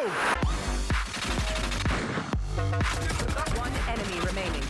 go! One enemy remaining.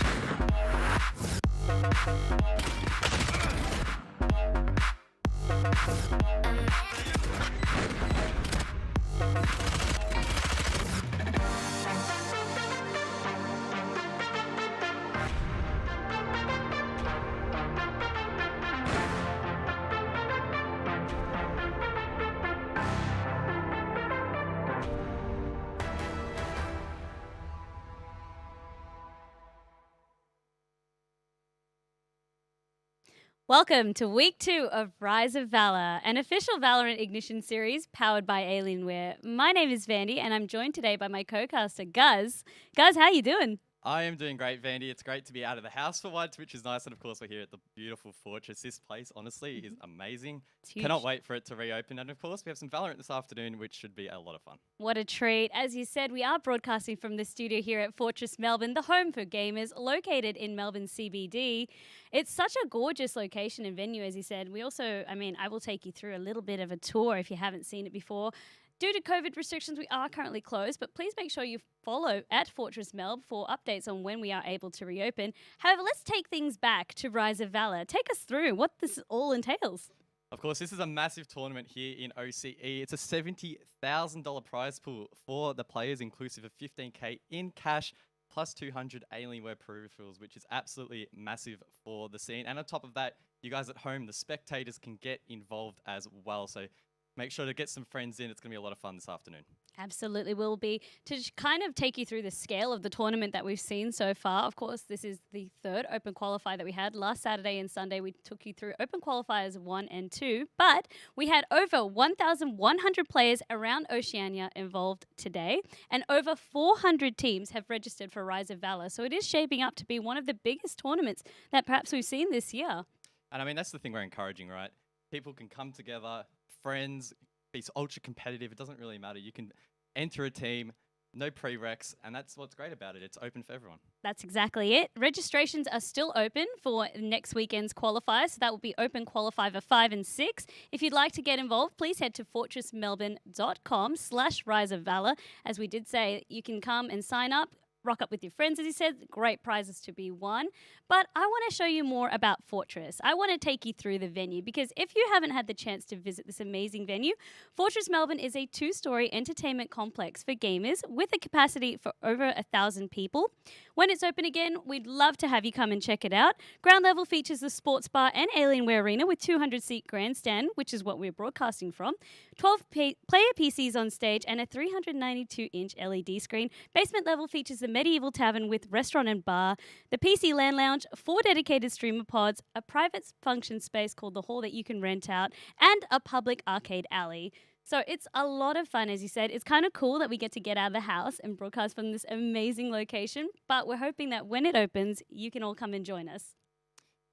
Welcome to week 2 of Rise of Valor, an official Valorant Ignition series powered by Alienware. My name is Vandy and I'm joined today by my co-caster Guz. Guz, how you doing? I am doing great, Vandy. It's great to be out of the house for once, which is nice. And of course, we're here at the beautiful Fortress. This place, honestly, is amazing. It's huge. Cannot wait for it to reopen. And of course, we have some Valorant this afternoon, which should be a lot of fun. What a treat. As you said, we are broadcasting from the studio here at Fortress Melbourne, the home for gamers, located in Melbourne CBD. It's such a gorgeous location and venue, as you said. We also, I will take you through a little bit of a tour if you haven't seen it before. Due to COVID restrictions, we are currently closed, but please make sure you follow at Fortress Melb for updates on when we are able to reopen. However, let's take things back to Rise of Valor. Take us through what this all entails. Of course, this is a massive tournament here in OCE. It's a $70,000 prize pool for the players, inclusive of $15K in cash, plus 200 Alienware peripherals, which is absolutely massive for the scene. And on top of that, you guys at home, the spectators, can get involved as well. So make sure to get some friends in. It's going to be a lot of fun this afternoon. Absolutely will be. To kind of take you through the scale of the tournament that we've seen so far, of course, this is the third Open Qualifier that we had. Last Saturday and Sunday, we took you through Open Qualifiers 1 and 2, but we had over 1,100 players around Oceania involved today, and over 400 teams have registered for Rise of Valor. So it is shaping up to be one of the biggest tournaments that perhaps we've seen this year. And that's the thing we're encouraging, right? People can come together, friends, be ultra competitive. It doesn't really matter. You can enter a team, no prereqs, and that's what's great about it. It's open for everyone. That's exactly it. Registrations are still open for next weekend's qualifiers, so that will be Open Qualifier 5 and 6. If you'd like to get involved, please head to fortressmelbourne.com/Rise of Valor. As we did say, you can come and sign up, rock up with your friends, as you said, great prizes to be won. But I want to show you more about Fortress. I want to take you through the venue, because if you haven't had the chance to visit this amazing venue, Fortress Melbourne is a 2-story entertainment complex for gamers with a capacity for over 1,000 people. When it's open again, we'd love to have you come and check it out. Ground level features the sports bar and Alienware Arena with 200-seat grandstand, which is what we're broadcasting from, 12 player PCs on stage, and a 392-inch LED screen. Basement level features the medieval tavern with restaurant and bar, the PC LAN lounge, 4 dedicated streamer pods, a private function space called the hall that you can rent out, and a public arcade alley. So it's a lot of fun, as you said. It's kind of cool that we get to get out of the house and broadcast from this amazing location, but we're hoping that when it opens, you can all come and join us.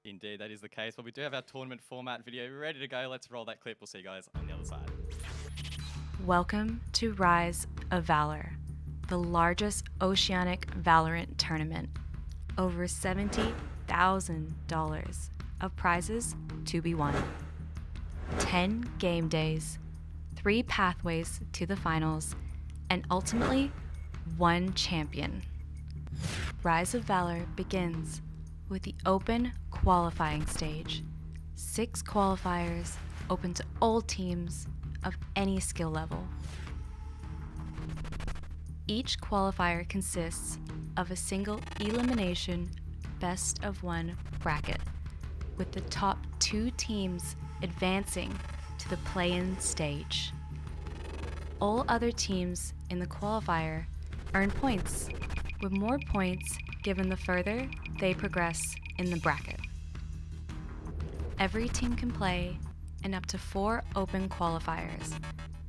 Indeed, that is the case. Well, we do have our tournament format video ready to go. Let's roll that clip. We'll see you guys on the other side. Welcome to Rise of Valor, the largest oceanic Valorant tournament. Over $70,000 of prizes to be won. 10 game days, 3 pathways to the finals, and ultimately, 1 champion. Rise of Valor begins with the open qualifying stage. 6 qualifiers open to all teams of any skill level. Each qualifier consists of a single elimination best-of-1 bracket, with the top 2 teams advancing to the play-in stage. All other teams in the qualifier earn points, with more points given the further they progress in the bracket. Every team can play in up to 4 open qualifiers,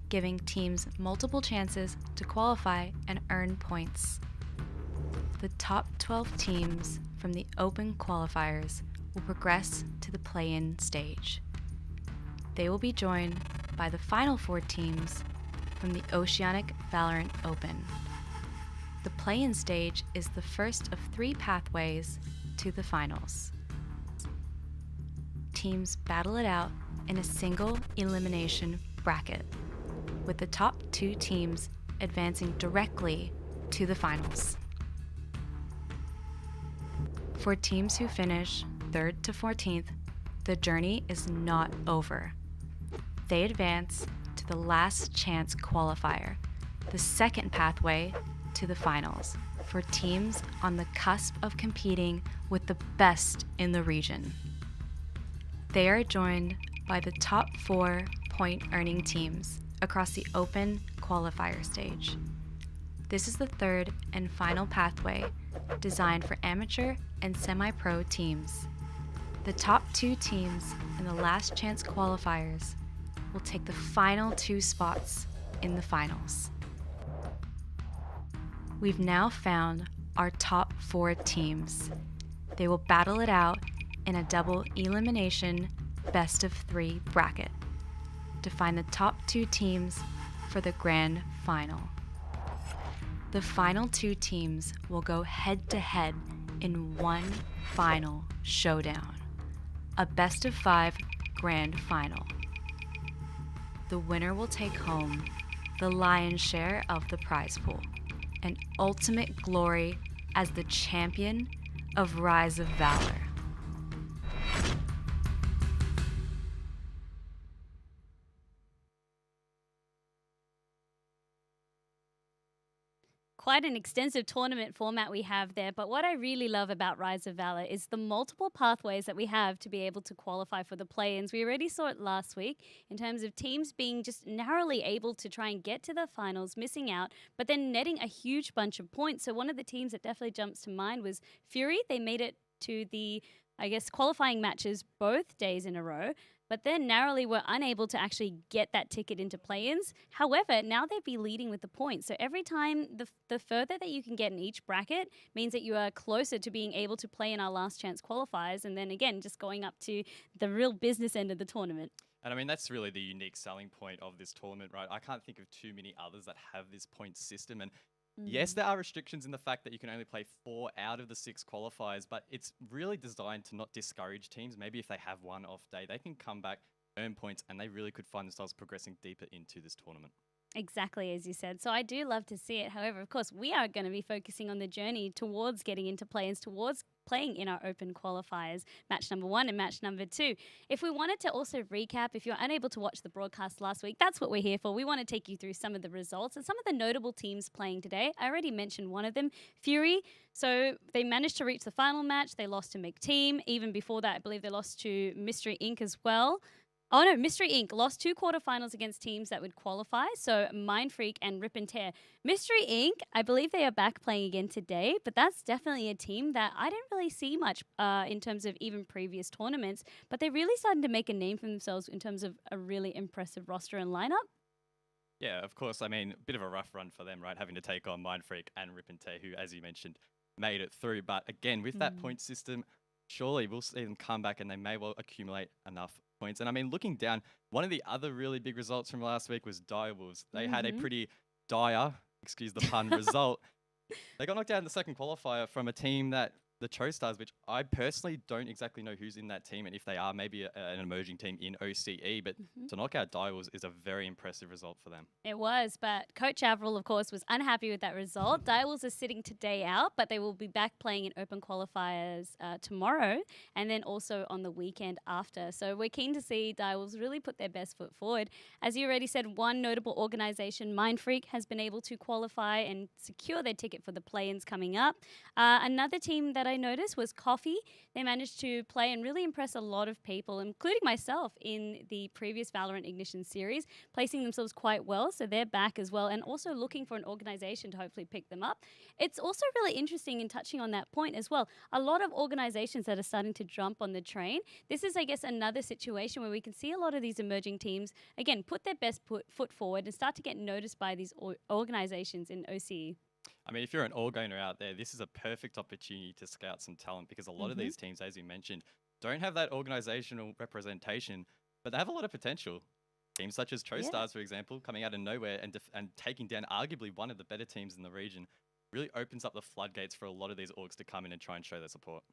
giving teams multiple chances to qualify and earn points. The top 12 teams from the open qualifiers will progress to the play-in stage. They will be joined by the final 4 teams from the Oceanic Valorant Open. The play-in stage is the first of 3 pathways to the finals. Teams battle it out in a single elimination bracket, with the top 2 teams advancing directly to the finals. For teams who finish 3rd to 14th, the journey is not over. They advance to the last chance qualifier, the second pathway to the finals, for teams on the cusp of competing with the best in the region. They are joined by the top 4 point-earning teams across the open qualifier stage. This is the third and final pathway designed for amateur and semi-pro teams. The top 2 teams in the last chance qualifiers will take the final 2 spots in the finals. We've now found our top 4 teams. They will battle it out in a double elimination best of 3 bracket to find the top 2 teams for the grand final. The final 2 teams will go head to head in one final showdown, a best of 5 grand final. The winner will take home the lion's share of the prize pool and ultimate glory as the champion of Rise of Valor. Quite an extensive tournament format we have there, but what I really love about Rise of Valor is the multiple pathways that we have to be able to qualify for the play-ins. We already saw it last week in terms of teams being just narrowly able to try and get to the finals, missing out, but then netting a huge bunch of points. So one of the teams that definitely jumps to mind was Fury. They made it to the, I guess, qualifying matches both days in a row, but then narrowly were unable to actually get that ticket into play-ins. However, now they'd be leading with the points. So every time, the further that you can get in each bracket means that you are closer to being able to play in our last chance qualifiers, and then again, just going up to the real business end of the tournament. And I mean, that's really the unique selling point of this tournament, right? I can't think of too many others that have this point system. And yes, there are restrictions in the fact that you can only play 4 out of the 6 qualifiers, but it's really designed to not discourage teams. Maybe if they have one off day, they can come back, earn points, and they really could find themselves progressing deeper into this tournament. Exactly, as you said. So I do love to see it. However, of course, we are going to be focusing on the journey towards getting into play-ins, towards playing in our open qualifiers, match number 1 and match number 2. If we wanted to also recap, if you're unable to watch the broadcast last week, that's what we're here for. We want to take you through some of the results and some of the notable teams playing today. I already mentioned one of them, Fury. So they managed to reach the final match. They lost to McTeam. Even before that, I believe they lost to Mystery Inc. as well. Oh no, Mystery Inc. lost 2 quarterfinals against teams that would qualify. So Mind Freak and Rip and Tear. Mystery Inc., I believe they are back playing again today, but that's definitely a team that I didn't really see much in terms of even previous tournaments, but they're really starting to make a name for themselves in terms of a really impressive roster and lineup. Yeah, of course. I mean, a bit of a rough run for them, right? Having to take on Mind Freak and Rip and Tear, who, as you mentioned, made it through. But again, with that point system, surely we'll see them come back and they may well accumulate enough points. And I mean, looking down, one of the other really big results from last week was Direwolves. They had a pretty dire, excuse the pun, result. They got knocked out in the second qualifier from a team that the Cho Stars, which I personally don't exactly know who's in that team and if they are maybe an emerging team in OCE, but to knock out Direwolves is a very impressive result for them. It was, but Coach Avril, of course, was unhappy with that result. Direwolves are sitting today out, but they will be back playing in open qualifiers tomorrow and then also on the weekend after. So we're keen to see Direwolves really put their best foot forward. As you already said, one notable organisation, Mind Freak, has been able to qualify and secure their ticket for the play-ins coming up. Another team that I noticed was Coffee. They managed to play and really impress a lot of people, including myself, in the previous Valorant Ignition series, placing themselves quite well. So they're back as well and also looking for an organization to hopefully pick them up. It's also really interesting in touching on that point as well. A lot of organizations that are starting to jump on the train. This is, I guess, another situation where we can see a lot of these emerging teams, again, put their best foot forward and start to get noticed by these organizations in OCE. I mean, if you're an all-gainer out there, this is a perfect opportunity to scout some talent because a lot of these teams, as you mentioned, don't have that organizational representation, but they have a lot of potential. Teams such as Cho Stars, for example, coming out of nowhere and taking down arguably one of the better teams in the region. really opens up the floodgates for a lot of these orgs to come in and try and show their support.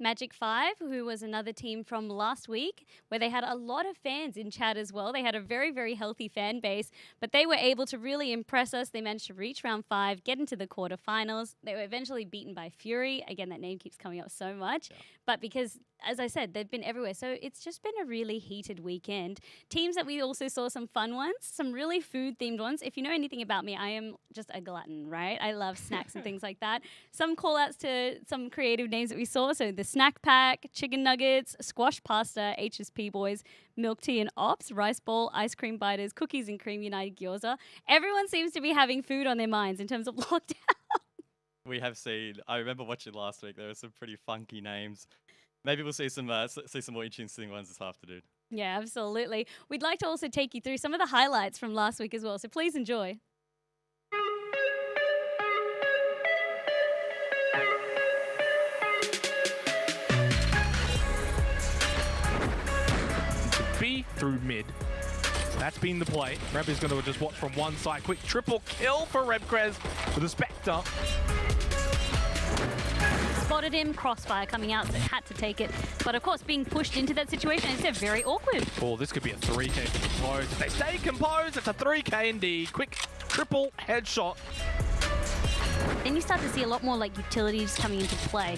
Magic 5, who was another team from last week, where they had a lot of fans in chat as well. They had a very, very healthy fan base, but they were able to really impress us. They managed to reach round 5, get into the quarterfinals. They were eventually beaten by Fury. Again, that name keeps coming up so much. Yeah. But because, as I said, they've been everywhere. So it's just been a really heated weekend. Teams that we also saw some fun ones, some really food-themed ones. If you know anything about me, I am just a glutton, right? I love snacks and things like that. Some call-outs to some creative names that we saw. So the Snack Pack, Chicken Nuggets, Squash Pasta, HSP Boys, Milk Tea and Ops, Rice Bowl, Ice Cream Biters, Cookies and Cream United Gyoza. Everyone seems to be having food on their minds in terms of lockdown. We have seen, I remember watching last week, there were some pretty funky names. Maybe we'll see some more interesting ones this afternoon. Yeah, absolutely. We'd like to also take you through some of the highlights from last week as well, so please enjoy. B through mid. That's been the play. Reb is going to just watch from one side. Quick triple kill for Rebkrez with a Spectre. Spotted him, crossfire coming out, so had to take it. But of course, being pushed into that situation, it's very awkward. Oh, this could be a 3K composed. If they stay composed, it's a 3K indeed. Quick triple headshot. Then you start to see a lot more like utilities coming into play.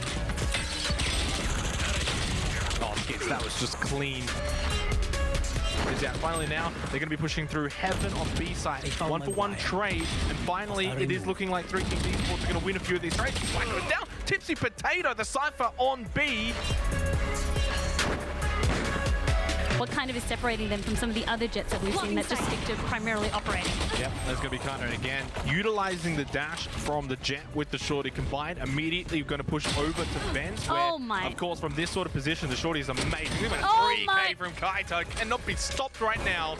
Oh, Skits, that was just clean. Is out. Finally now, they're going to be pushing through Heaven on B side. 1-for-1 trade, and finally it is looking like 3 Kings Esports are going to win a few of these trades. Swag goes down. Tipsy Potato, the Cypher on B. What kind of is separating them from some of the other jets that we've seen that just stick to primarily operating? Yep, that's going to be Carter again. Utilizing the dash from the jet with the shorty combined, immediately going to push over to Vents, where, of course, from this sort of position, the shorty is amazing. We've got a 3K from Kaito, cannot be stopped right now.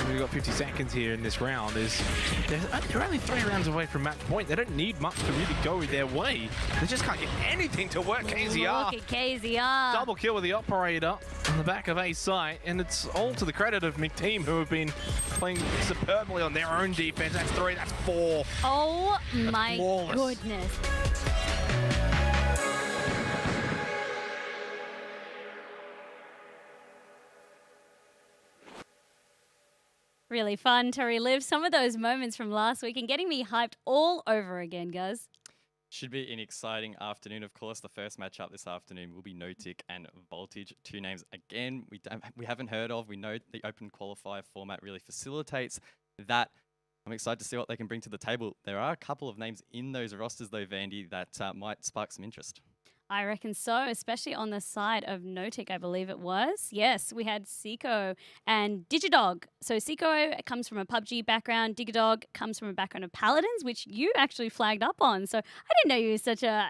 We've got 50 seconds here in this round. They're only 3 rounds away from match point. They don't need much to really go their way. They just can't get anything to work. KZR. Look at KZR. Double kill with the operator on the back of A site, and it's all to the credit of McTeam, who have been playing superbly on their own defense. That's 3, that's 4. Oh my flawless. goodness. Really fun to relive some of those moments from last week and getting me hyped all over again, guys. Should be an exciting afternoon. Of course, the first matchup this afternoon will be Notic and Voltage. 2 names again we haven't heard of. We know the open qualifier format really facilitates that. I'm excited to see what they can bring to the table. There are a couple of names in those rosters though, Vandy, that might spark some interest. I reckon so, especially on the side of Notic, I believe it was. Yes, we had Seiko and Digidog. So Seiko comes from a PUBG background. Digidog comes from a background of Paladins, which you actually flagged up on. So I didn't know you were such a,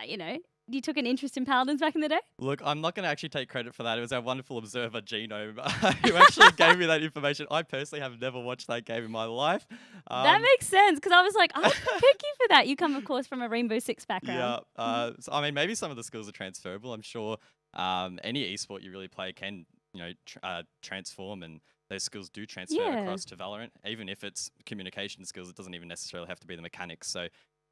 you took an interest in Paladins back in the day? Look, I'm not going to actually take credit for that. It was our wonderful observer, Genome, who actually gave me that information. I personally have never watched that game in my life. That makes sense, because I was like, I'll pick you for that. You come, of course, from a Rainbow Six background. Yeah. So, I mean, maybe some of the skills are transferable. I'm sure any esport you really play can, transform, and those skills do transfer across to Valorant. Even if it's communication skills, it doesn't even necessarily have to be the mechanics. So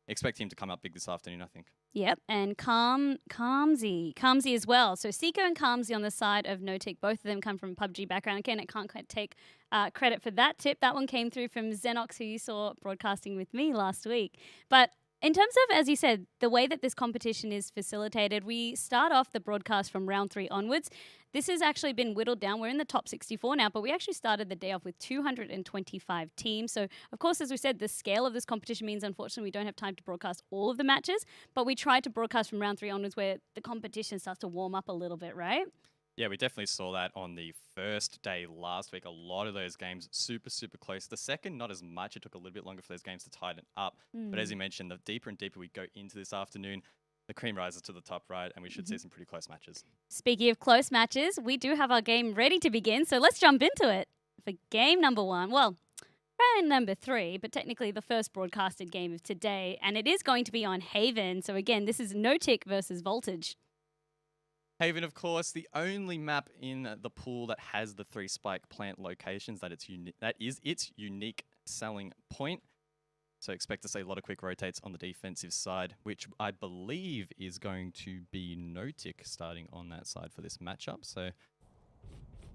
expect him to come up big this afternoon, I think. Yep, and Calmsy as well. So Seiko and Calmsy on the side of Notic, both of them come from PUBG background. Again, I can't quite take credit for that tip. That one came through from Xenox, who you saw broadcasting with me last week. But in terms of, as you said, the way that this competition is facilitated, we start off the broadcast from round 3 onwards. This has actually been whittled down. We're in the top 64 now, but we actually started the day off with 225 teams. So, of course, as we said, the scale of this competition means, unfortunately, we don't have time to broadcast all of the matches, but we try to broadcast from round 3 onwards where the competition starts to warm up a little bit, right? Yeah, we definitely saw that on the first day last week. A lot of those games super, super close. The second, not as much. It took a little bit longer for those games to tighten up. But as you mentioned, the deeper and deeper we go into this afternoon, the cream rises to the top, right? And we should see some pretty close matches. Speaking of close matches, we do have our game ready to begin. So let's jump into it for game number 1. Well, round number 3, but technically the first broadcasted game of today. And it is going to be on Haven. So again, this is Notic versus Voltage. Haven, of course, the only map in the pool that has the 3 spike plant locations. That is its unique selling point. So expect to see a lot of quick rotates on the defensive side, which I believe is going to be Notic starting on that side for this matchup. So I'm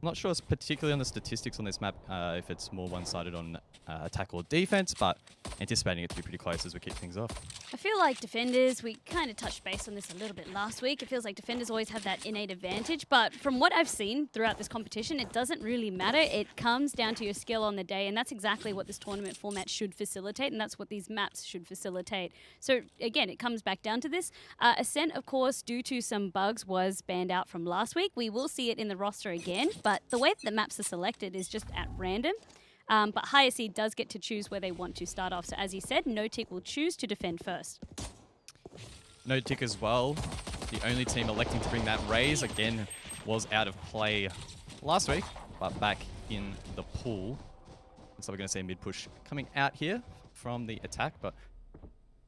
not sure it's particularly on the statistics on this map if it's more one-sided on attack or defense, but anticipating it to be pretty close as we kick things off. I feel like defenders, we kind of touched base on this a little bit last week. It feels like defenders always have that innate advantage, but from what I've seen throughout this competition, it doesn't really matter. It comes down to your skill on the day, and that's exactly what this tournament format should facilitate, and that's what these maps should facilitate. So again, it comes back down to this. Ascent, of course, due to some bugs, was banned out from last week. We will see it in the roster again, but the way that the maps are selected is just at random. But Higher Seed does get to choose where they want to start off. So as you said, Notic will choose to defend first. Notic as well, the only team electing to bring that raise, again, was out of play last week, but back in the pool. So we're going to see a mid-push coming out here from the attack, but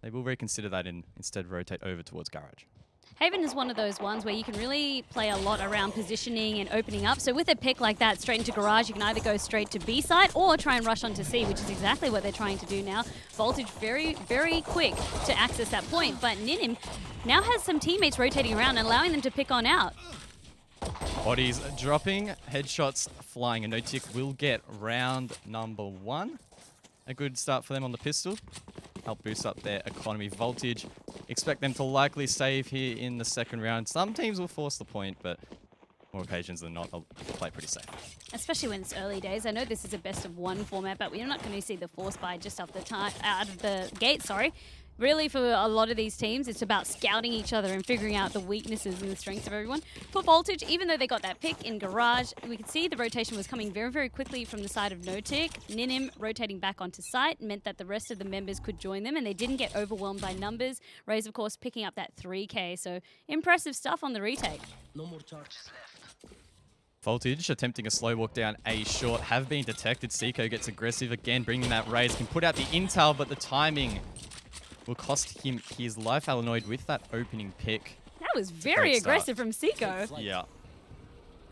they will reconsider that and instead rotate over towards Garage. Haven is one of those ones where you can really play a lot around positioning and opening up. So with a pick like that straight into Garage, you can either go straight to B side or try and rush onto C, which is exactly what they're trying to do now. Voltage very, very quick to access that point, but Ninim now has some teammates rotating around and allowing them to pick on out. Bodies dropping, headshots flying, and Notic will get round number 1. A good start for them on the pistol. Help boost up their economy. Voltage, expect them to likely save here in the second round. Some teams will force the point, but more occasions than not, they'll play pretty safe. Especially when it's early days. I know this is a best of 1 format, but we're not going to see the force buy just off the out of the gate. Sorry. Really, for a lot of these teams, it's about scouting each other and figuring out the weaknesses and the strengths of everyone. For Voltage, even though they got that pick in Garage, we could see the rotation was coming very, very quickly from the side of Notic. Ninim rotating back onto site meant that the rest of the members could join them, and they didn't get overwhelmed by numbers. Raze, of course, picking up that 3K, so impressive stuff on the retake. No more charges left. Voltage attempting a slow walk down A short, have been detected. Seiko gets aggressive again, bringing that Raze, can put out the intel, but the timing will cost him his life. Alanoid with that opening pick. That was very aggressive from Seiko. Yeah.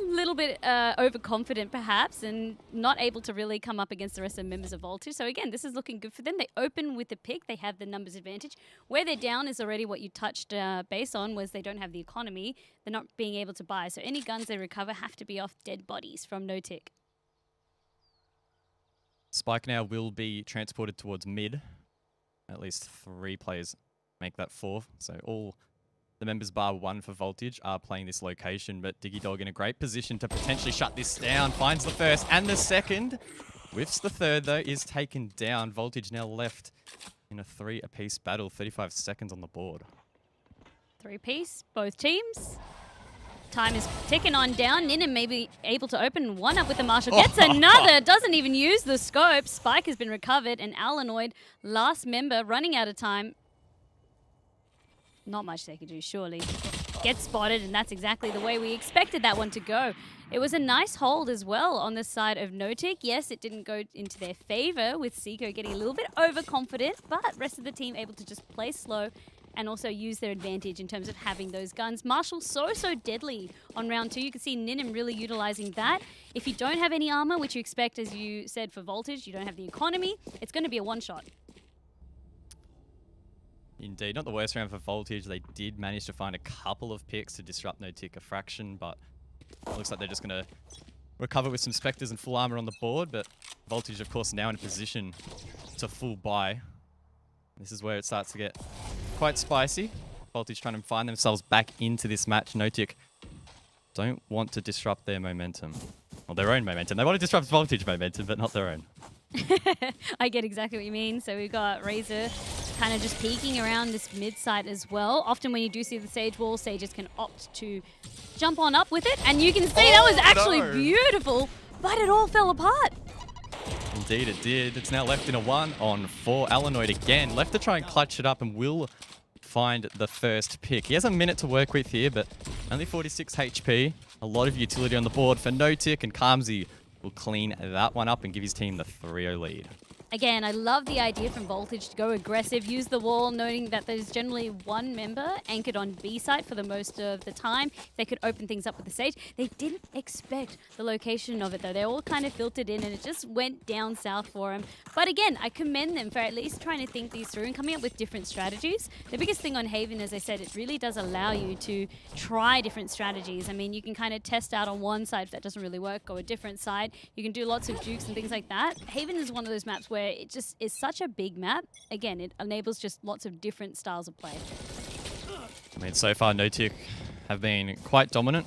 A little bit overconfident perhaps, and not able to really come up against the rest of the members of Voltage. So again, this is looking good for them. They open with the pick. They have the numbers advantage. Where they're down is already what you touched base on, was they don't have the economy. They're not being able to buy. So any guns they recover have to be off dead bodies from Notic. Spike now will be transported towards mid. At least 3 players make that 4. So all the members bar 1 for Voltage are playing this location, but Diggy Dog in a great position to potentially shut this down. Finds the first and the second. Whiffs the third, though, is taken down. Voltage now left in a 3 apiece battle. 35 seconds on the board. 3-piece, both teams. Time is ticking on down. Ninim may be able to open one up with the Marshall. Gets another. Doesn't even use the scope. Spike has been recovered. And Alanoid, last member, running out of time. Not much they could do, surely. Gets spotted, and that's exactly the way we expected that one to go. It was a nice hold as well on the side of Notic. Yes, it didn't go into their favor with Seiko getting a little bit overconfident, but rest of the team able to just play slow and also use their advantage in terms of having those guns. Marshall so deadly on round 2. You can see Ninim really utilizing that. If you don't have any armor, which you expect, as you said, for Voltage, you don't have the economy, it's going to be a one-shot. Indeed, not the worst round for Voltage. They did manage to find a couple of picks to disrupt Notic a fraction, but it looks like they're just going to recover with some Spectres and full armor on the board, but Voltage, of course, now in a position to full buy. This is where it starts to get quite spicy. Voltage trying to find themselves back into this match. Notic don't want to disrupt their momentum. Well, their own momentum. They want to disrupt Voltage momentum, but not their own. I get exactly what you mean. So we've got Razor kind of just peeking around this mid side as well. Often when you do see the Sage wall, Sages can opt to jump on up with it. And you can see that was actually beautiful, but it all fell apart. Indeed it did. It's now left in a 1-on-4. Alanoid again. Left to try and clutch it up and will find the first pick. He has a minute to work with here, but only 46 HP. A lot of utility on the board for Notic, and Kamzi will clean that one up and give his team the 3-0 lead. Again, I love the idea from Voltage to go aggressive, use the wall, noting that there's generally one member anchored on B site for the most of the time. They could open things up with the stage. They didn't expect the location of it, though. They all kind of filtered in, and it just went down south for them. But again, I commend them for at least trying to think these through and coming up with different strategies. The biggest thing on Haven, as I said, it really does allow you to try different strategies. I mean, you can kind of test out on one side if that doesn't really work, go a different side. You can do lots of jukes and things like that. Haven is one of those maps where it just is such a big map. Again, it enables just lots of different styles of play. I mean, so far, Notic have been quite dominant.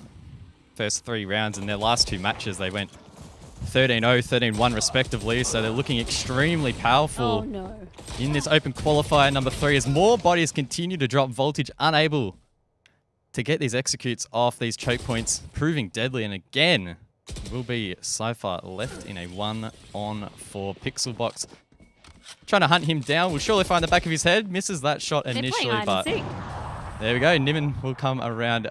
First 3 rounds, in their last 2 matches, they went 13-0, 13-1 respectively, so they're looking extremely powerful in this open qualifier number 3 as more bodies continue to drop. Voltage unable to get these executes off these choke points, proving deadly, and again, will be Cypher left in a 1-on-4 pixel box. Trying to hunt him down, will surely find the back of his head, misses that shot initially, but there we go, Niven will come around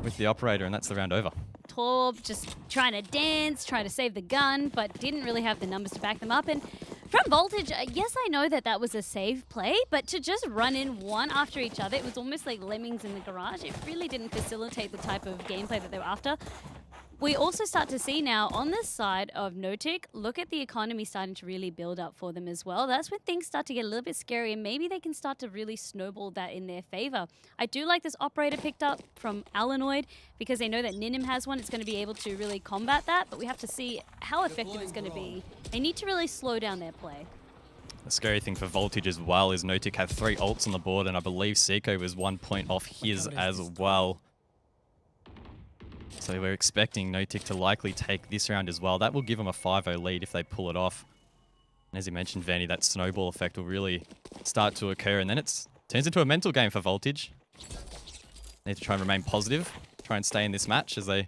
with the operator, and that's the round over. Torb just trying to dance, trying to save the gun, but didn't really have the numbers to back them up. And from Voltage, yes, I know that that was a save play, but to just run in one after each other, it was almost like lemmings in the garage. It really didn't facilitate the type of gameplay that they were after. We also start to see now on this side of Notic, look at the economy starting to really build up for them as well. That's when things start to get a little bit scary, and maybe they can start to really snowball that in their favor. I do like this operator picked up from Alanoid because they know that Ninim has one. It's going to be able to really combat that, but we have to see how effective it's going to be. They need to really slow down their play. The scary thing for Voltage as well is Notic have 3 ults on the board, and I believe Seiko was 1 point off his as well. So we're expecting Notic to likely take this round as well. That will give them a 5-0 lead if they pull it off. And as you mentioned, Vanny, that snowball effect will really start to occur, and then it turns into a mental game for Voltage. They need to try and remain positive, try and stay in this match as they,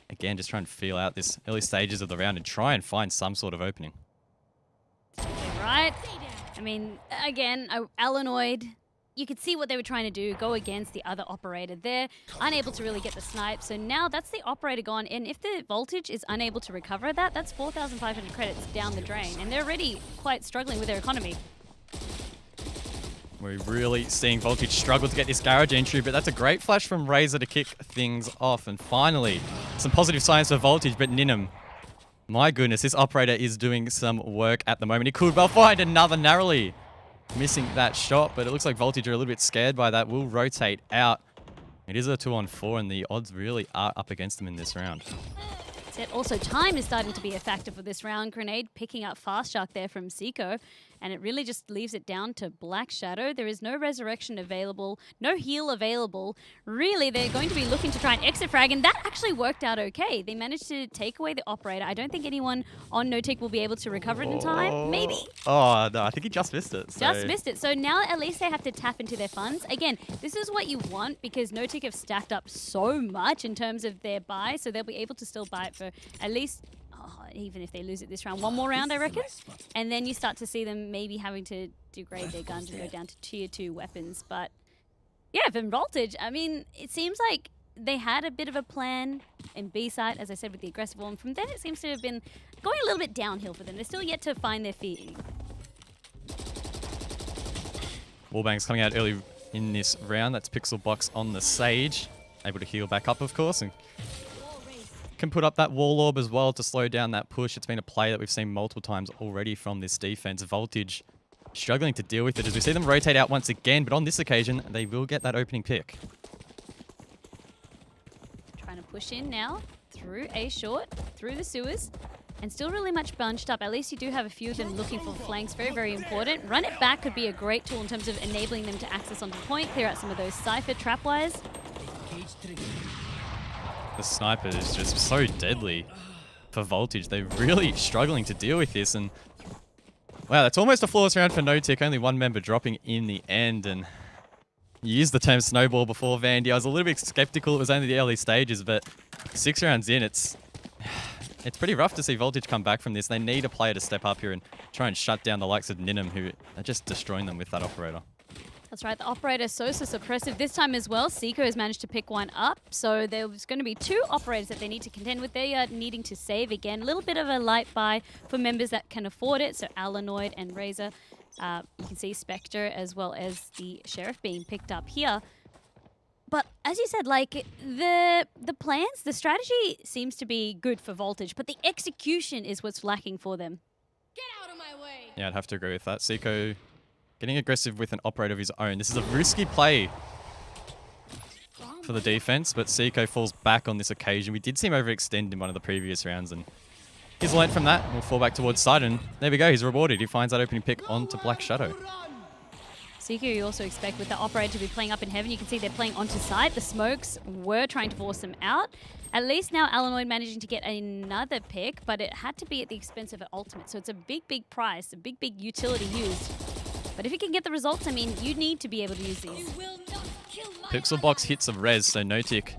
again, just try and feel out this early stages of the round and try and find some sort of opening. Right? I mean, again, Alanoid, you could see what they were trying to do, go against the other operator there, unable to really get the snipe. So now that's the operator gone, and if the Voltage is unable to recover that, that's 4,500 credits down the drain, and they're already quite struggling with their economy. We're really seeing Voltage struggle to get this garage entry, but that's a great flash from Razor to kick things off. And finally, some positive signs for Voltage, but Ninum, my goodness, this operator is doing some work at the moment. He could well find another narrowly. Missing that shot, but it looks like Voltage are a little bit scared by that. Will rotate out. It is a 2-on-4, and the odds really are up against them in this round. Also, time is starting to be a factor for this round. Grenade picking up Fast Shark there from Seiko, and it really just leaves it down to Black Shadow. There is no resurrection available, no heal available. Really, they're going to be looking to try and exit frag, and that actually worked out okay. They managed to take away the operator. I don't think anyone on Notic will be able to recover it in time. Maybe. Oh, no, I think he just missed it. So. Just missed it. So now at least they have to tap into their funds. Again, this is what you want because Notic have stacked up so much in terms of their buy, so they'll be able to still buy it for at least, even if they lose it this round, one more round, I reckon. And then you start to see them maybe having to degrade their guns and go down to tier 2 weapons. But yeah, from Voltage, I mean, it seems like they had a bit of a plan in B side, as I said, with the aggressive one. From then, it seems to have been going a little bit downhill for them. They're still yet to find their feet. Wallbang's coming out early in this round. That's Pixel Box on the Sage. Able to heal back up, of course, and can put up that wall orb as well to slow down that push. It's been a play that we've seen multiple times already from this defense. Voltage struggling to deal with it as we see them rotate out once again, but on this occasion, they will get that opening pick. Trying to push in now through A short, through the sewers, and still really much bunched up. At least you do have a few of them looking for flanks. Very, very important. Run it back could be a great tool in terms of enabling them to access onto the point, clear out some of those Cypher trapwires. The sniper is just so deadly for Voltage. They're really struggling to deal with this, and wow, that's almost a flawless round for Notic. Only one member dropping in the end, and you used the term snowball before, Vandy. I was a little bit skeptical. It was only the early stages, but 6 rounds in, it's pretty rough to see Voltage come back from this. They need a player to step up here and try and shut down the likes of Ninum, who are just destroying them with that operator. That's right, the operator so suppressive this time as well. Seiko has managed to pick one up, so there's going to be 2 operators that they need to contend with. They are needing to save again. A little bit of a light buy for members that can afford it, so Alanoid and Razor. You can see Spectre as well as the Sheriff being picked up here. But as you said, like the plans, the strategy seems to be good for Voltage, but the execution is what's lacking for them. Get out of my way! Yeah, I'd have to agree with that. Seiko getting aggressive with an operator of his own. This is a risky play for the defense, but Seiko falls back on this occasion. We did see him overextend in one of the previous rounds, and he's learned from that. We'll fall back towards side, and there we go. He's rewarded. He finds that opening pick onto Black Shadow. Seiko, you also expect with the operator to be playing up in heaven. You can see they're playing onto site. The smokes were trying to force them out. At least now Alanoid managing to get another pick, but it had to be at the expense of an ultimate. So it's a big, big price, a big, big utility used. But if you can get the results, I mean, you need to be able to use these. Pixel box hits of res, so Notic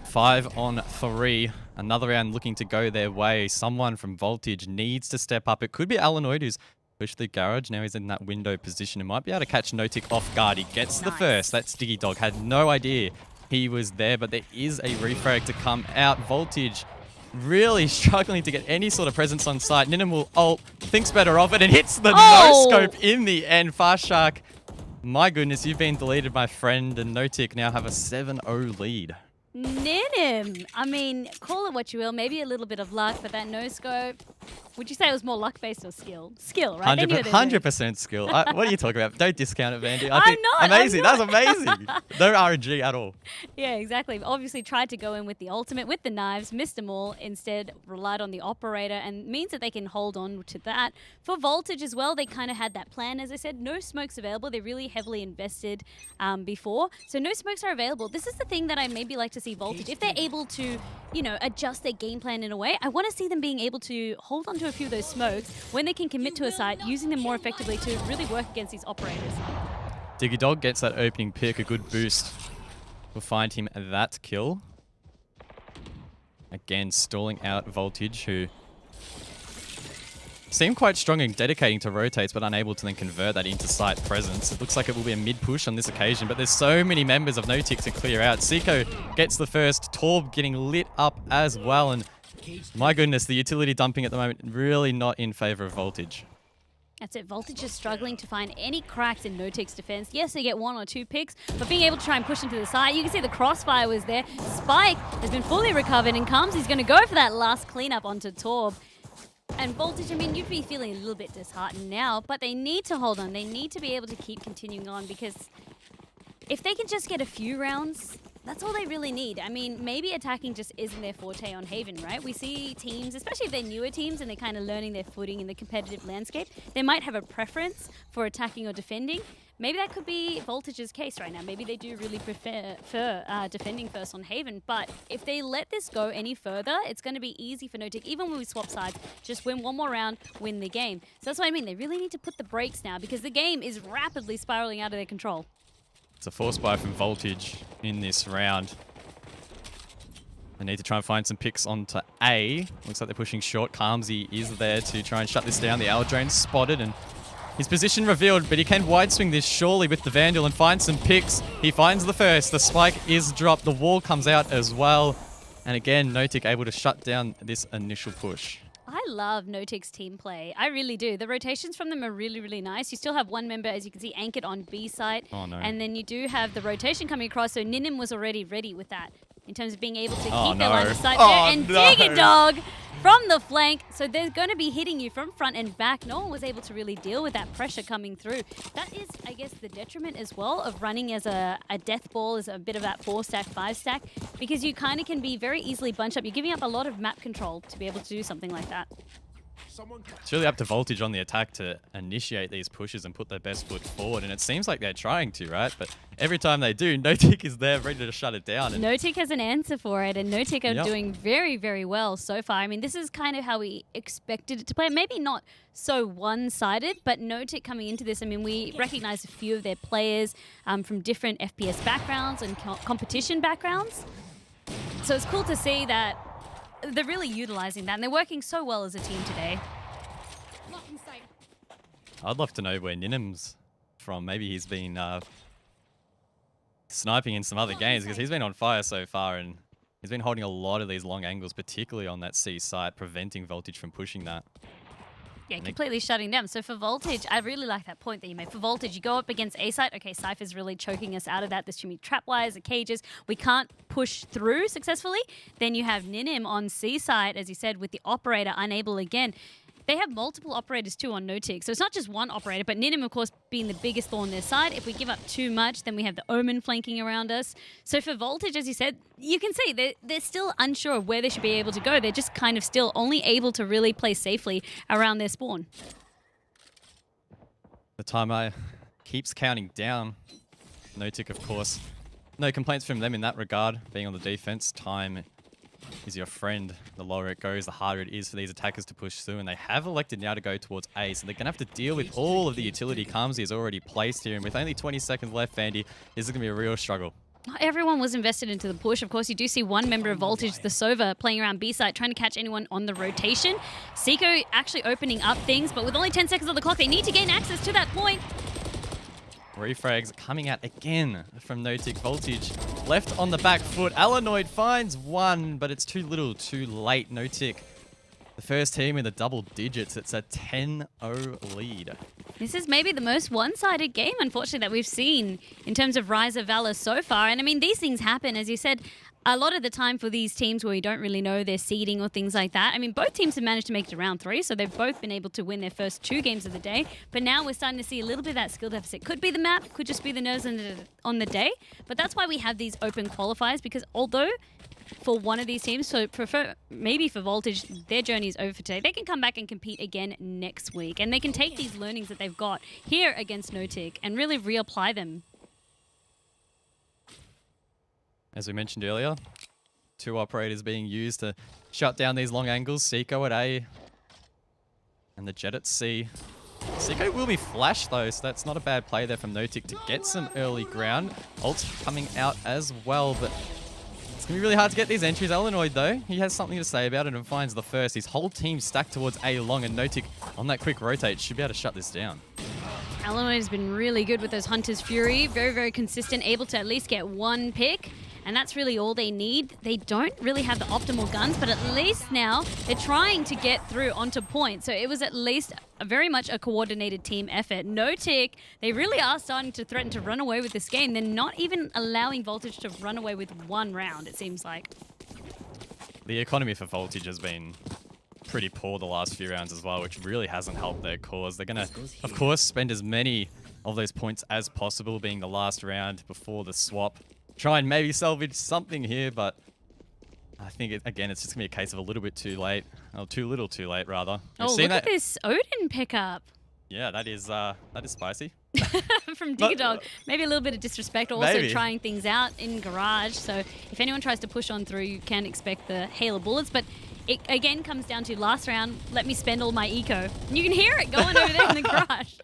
5 on 3. Another round looking to go their way. Someone from Voltage needs to step up. It could be Alanoid who's pushed the garage. Now he's in that window position and might be able to catch Notic off guard. He gets the first. That's Diggy Dog. Had no idea he was there, but there is a refrag to come out. Voltage really struggling to get any sort of presence on site. Ninim will ult, thinks better of it, and hits the no-scope in the end. Fast Shark, my goodness, you've been deleted, my friend, and Notic now have a 7-0 lead. Ninim! I mean, call it what you will. Maybe a little bit of luck, but that no-scope, would you say it was more luck-based or skill? Skill, right? 100% skill. What are you talking about? Don't discount it, Vandy. I'm not. Amazing. That's amazing. No RNG at all. Yeah, exactly. Obviously tried to go in with the ultimate, with the knives, missed them all, instead relied on the operator, and means that they can hold on to that. For Voltage as well, they kind of had that plan. As I said, no smokes available. They really heavily invested before, so no smokes are available. This is the thing that I maybe like to see Voltage. If they're able to, you know, adjust their game plan in a way, I want to see them being able to hold on to a few of those smokes when they can commit to a site, using them more effectively to really work against these operators. Diggy Dog gets that opening pick, a good boost. We'll find him that kill. Again, stalling out Voltage, who seem quite strong in dedicating to rotates, but unable to then convert that into site presence. It looks like it will be a mid-push on this occasion, but there's so many members of Notic to clear out. Seiko gets the first, Torb getting lit up as well, and my goodness, the utility dumping at the moment really not in favor of Voltage. That's it. Voltage is struggling to find any cracks in Notic's defense. Yes, they get 1 or 2 picks, but being able to try and push into the side, you can see the crossfire was there. Spike has been fully recovered and comes. He's going to go for that last cleanup onto Torb. And Voltage, I mean, you'd be feeling a little bit disheartened now, but they need to hold on. They need to be able to keep continuing on, because if they can just get a few rounds, that's all they really need. I mean, maybe attacking just isn't their forte on Haven, right? We see teams, especially if they're newer teams and they're kind of learning their footing in the competitive landscape, they might have a preference for attacking or defending. Maybe that could be Voltage's case right now. Maybe they do really prefer defending first on Haven. But if they let this go any further, it's going to be easy for Notic, even when we swap sides, just win one more round, win the game. So that's what I mean. They really need to put the brakes now, because the game is rapidly spiraling out of their control. It's a force buy from Voltage in this round. They need to try and find some picks onto A. Looks like they're pushing short. Calmsy is there to try and shut this down. The Drain spotted, and his position revealed, but he can wide swing this surely with the Vandal and find some picks. He finds the first. The spike is dropped. The wall comes out as well. And again, Notic able to shut down this initial push. I love Notic's team play. I really do. The rotations from them are really, really nice. You still have one member, as you can see, anchored on B site. Oh, no. And then you do have the rotation coming across, so Ninim was already ready with that in terms of being able to keep their line of sight there. And Diggy Dog from the flank. So they're going to be hitting you from front and back. No one was able to really deal with that pressure coming through. That is, I guess, the detriment as well of running as a death ball, as a bit of that 4-stack, 5-stack, because you kind of can be very easily bunched up. You're giving up a lot of map control to be able to do something like that. It's really up to Voltage on the attack to initiate these pushes and put their best foot forward, and it seems like they're trying to, right? But every time they do, Notic is there ready to shut it down. And Notic has an answer for it, and Notic are doing very, very well so far. I mean, this is kind of how we expected it to play. Maybe not so one-sided, but Notic coming into this, I mean, we recognize a few of their players from different FPS backgrounds and competition backgrounds. So it's cool to see that they're really utilizing that, and they're working so well as a team today. I'd love to know where Ninim's from. Maybe he's been sniping in some other games because he's been on fire so far, and he's been holding a lot of these long angles, particularly on that C site, preventing Voltage from pushing that. Yeah, completely shutting down. So for Voltage, I really like that point that you made. For Voltage, you go up against A site. Okay, Cypher's really choking us out of that. There's too many trap wires, the cages. We can't push through successfully. Then you have Ninim on C site, as you said, with the operator unable again. They have multiple operators too on no tick. So it's not just one operator, but Ninim, of course, being the biggest thorn on their side. If we give up too much, then we have the Omen flanking around us. So for Voltage, as you said, you can see they're still unsure of where they should be able to go. They're just kind of still only able to really play safely around their spawn. The timer keeps counting down. No tick, of course. No complaints from them in that regard, being on the defense. Time is your friend. The lower it goes, the harder it is for these attackers to push through, and they have elected now to go towards A, so they're going to have to deal with all of the utility. Kamsi is already placed here, and with only 20 seconds left, Vandy, this is going to be a real struggle. Not everyone was invested into the push. Of course, you do see one member of Voltage, the Sova, playing around B side, trying to catch anyone on the rotation. Seiko actually opening up things, but with only 10 seconds on the clock, they need to gain access to that point. Refrags coming out again from No Tick. Voltage left on the back foot. Alanoid finds one, but it's too little, too late. No Tick, the first team in the double digits. It's a 10-0 lead. This is maybe the most one-sided game, unfortunately, that we've seen in terms of Rise of Valor so far. And I mean, these things happen, as you said, a lot of the time for these teams where you don't really know their seeding or things like that. I mean, both teams have managed to make it to round 3, so they've both been able to win their first 2 games of the day. But now we're starting to see a little bit of that skill deficit. Could be the map, could just be the nerves on the day. But that's why we have these open qualifiers, because although for one of these teams, so maybe for Voltage, their journey is over for today, they can come back and compete again next week. And they can take these learnings that they've got here against No Tick and really reapply them. As we mentioned earlier, 2 operators being used to shut down these long angles. Seiko at A and the Jet at C. Seiko will be flashed though, so that's not a bad play there from No Tick to get some early ground. Ult's coming out as well, but it's going to be really hard to get these entries. Alanoid though, he has something to say about it and finds the first. His whole team stacked towards A long, and No Tick on that quick rotate should be able to shut this down. Alanoid has been really good with those Hunter's Fury. Very, very consistent, able to at least get 1 pick. And that's really all they need. They don't really have the optimal guns, but at least now they're trying to get through onto point. So it was at least very much a coordinated team effort. No Tick, they really are starting to threaten to run away with this game. They're not even allowing Voltage to run away with 1 round, it seems like. The economy for Voltage has been pretty poor the last few rounds as well, which really hasn't helped their cause. They're going to, of course, spend as many of those points as possible, being the last round before the swap. Try and maybe salvage something here, but I think, again, it's just going to be a case of a little bit too late. Oh, too little too late, rather. Oh, look at this Odin pickup. Yeah, that is spicy. From Digerdog. Maybe a little bit of disrespect, also maybe trying things out in Garage. So if anyone tries to push on through, you can expect the hail of bullets. But it, again, comes down to last round, let me spend all my eco. And you can hear it going over there in the garage.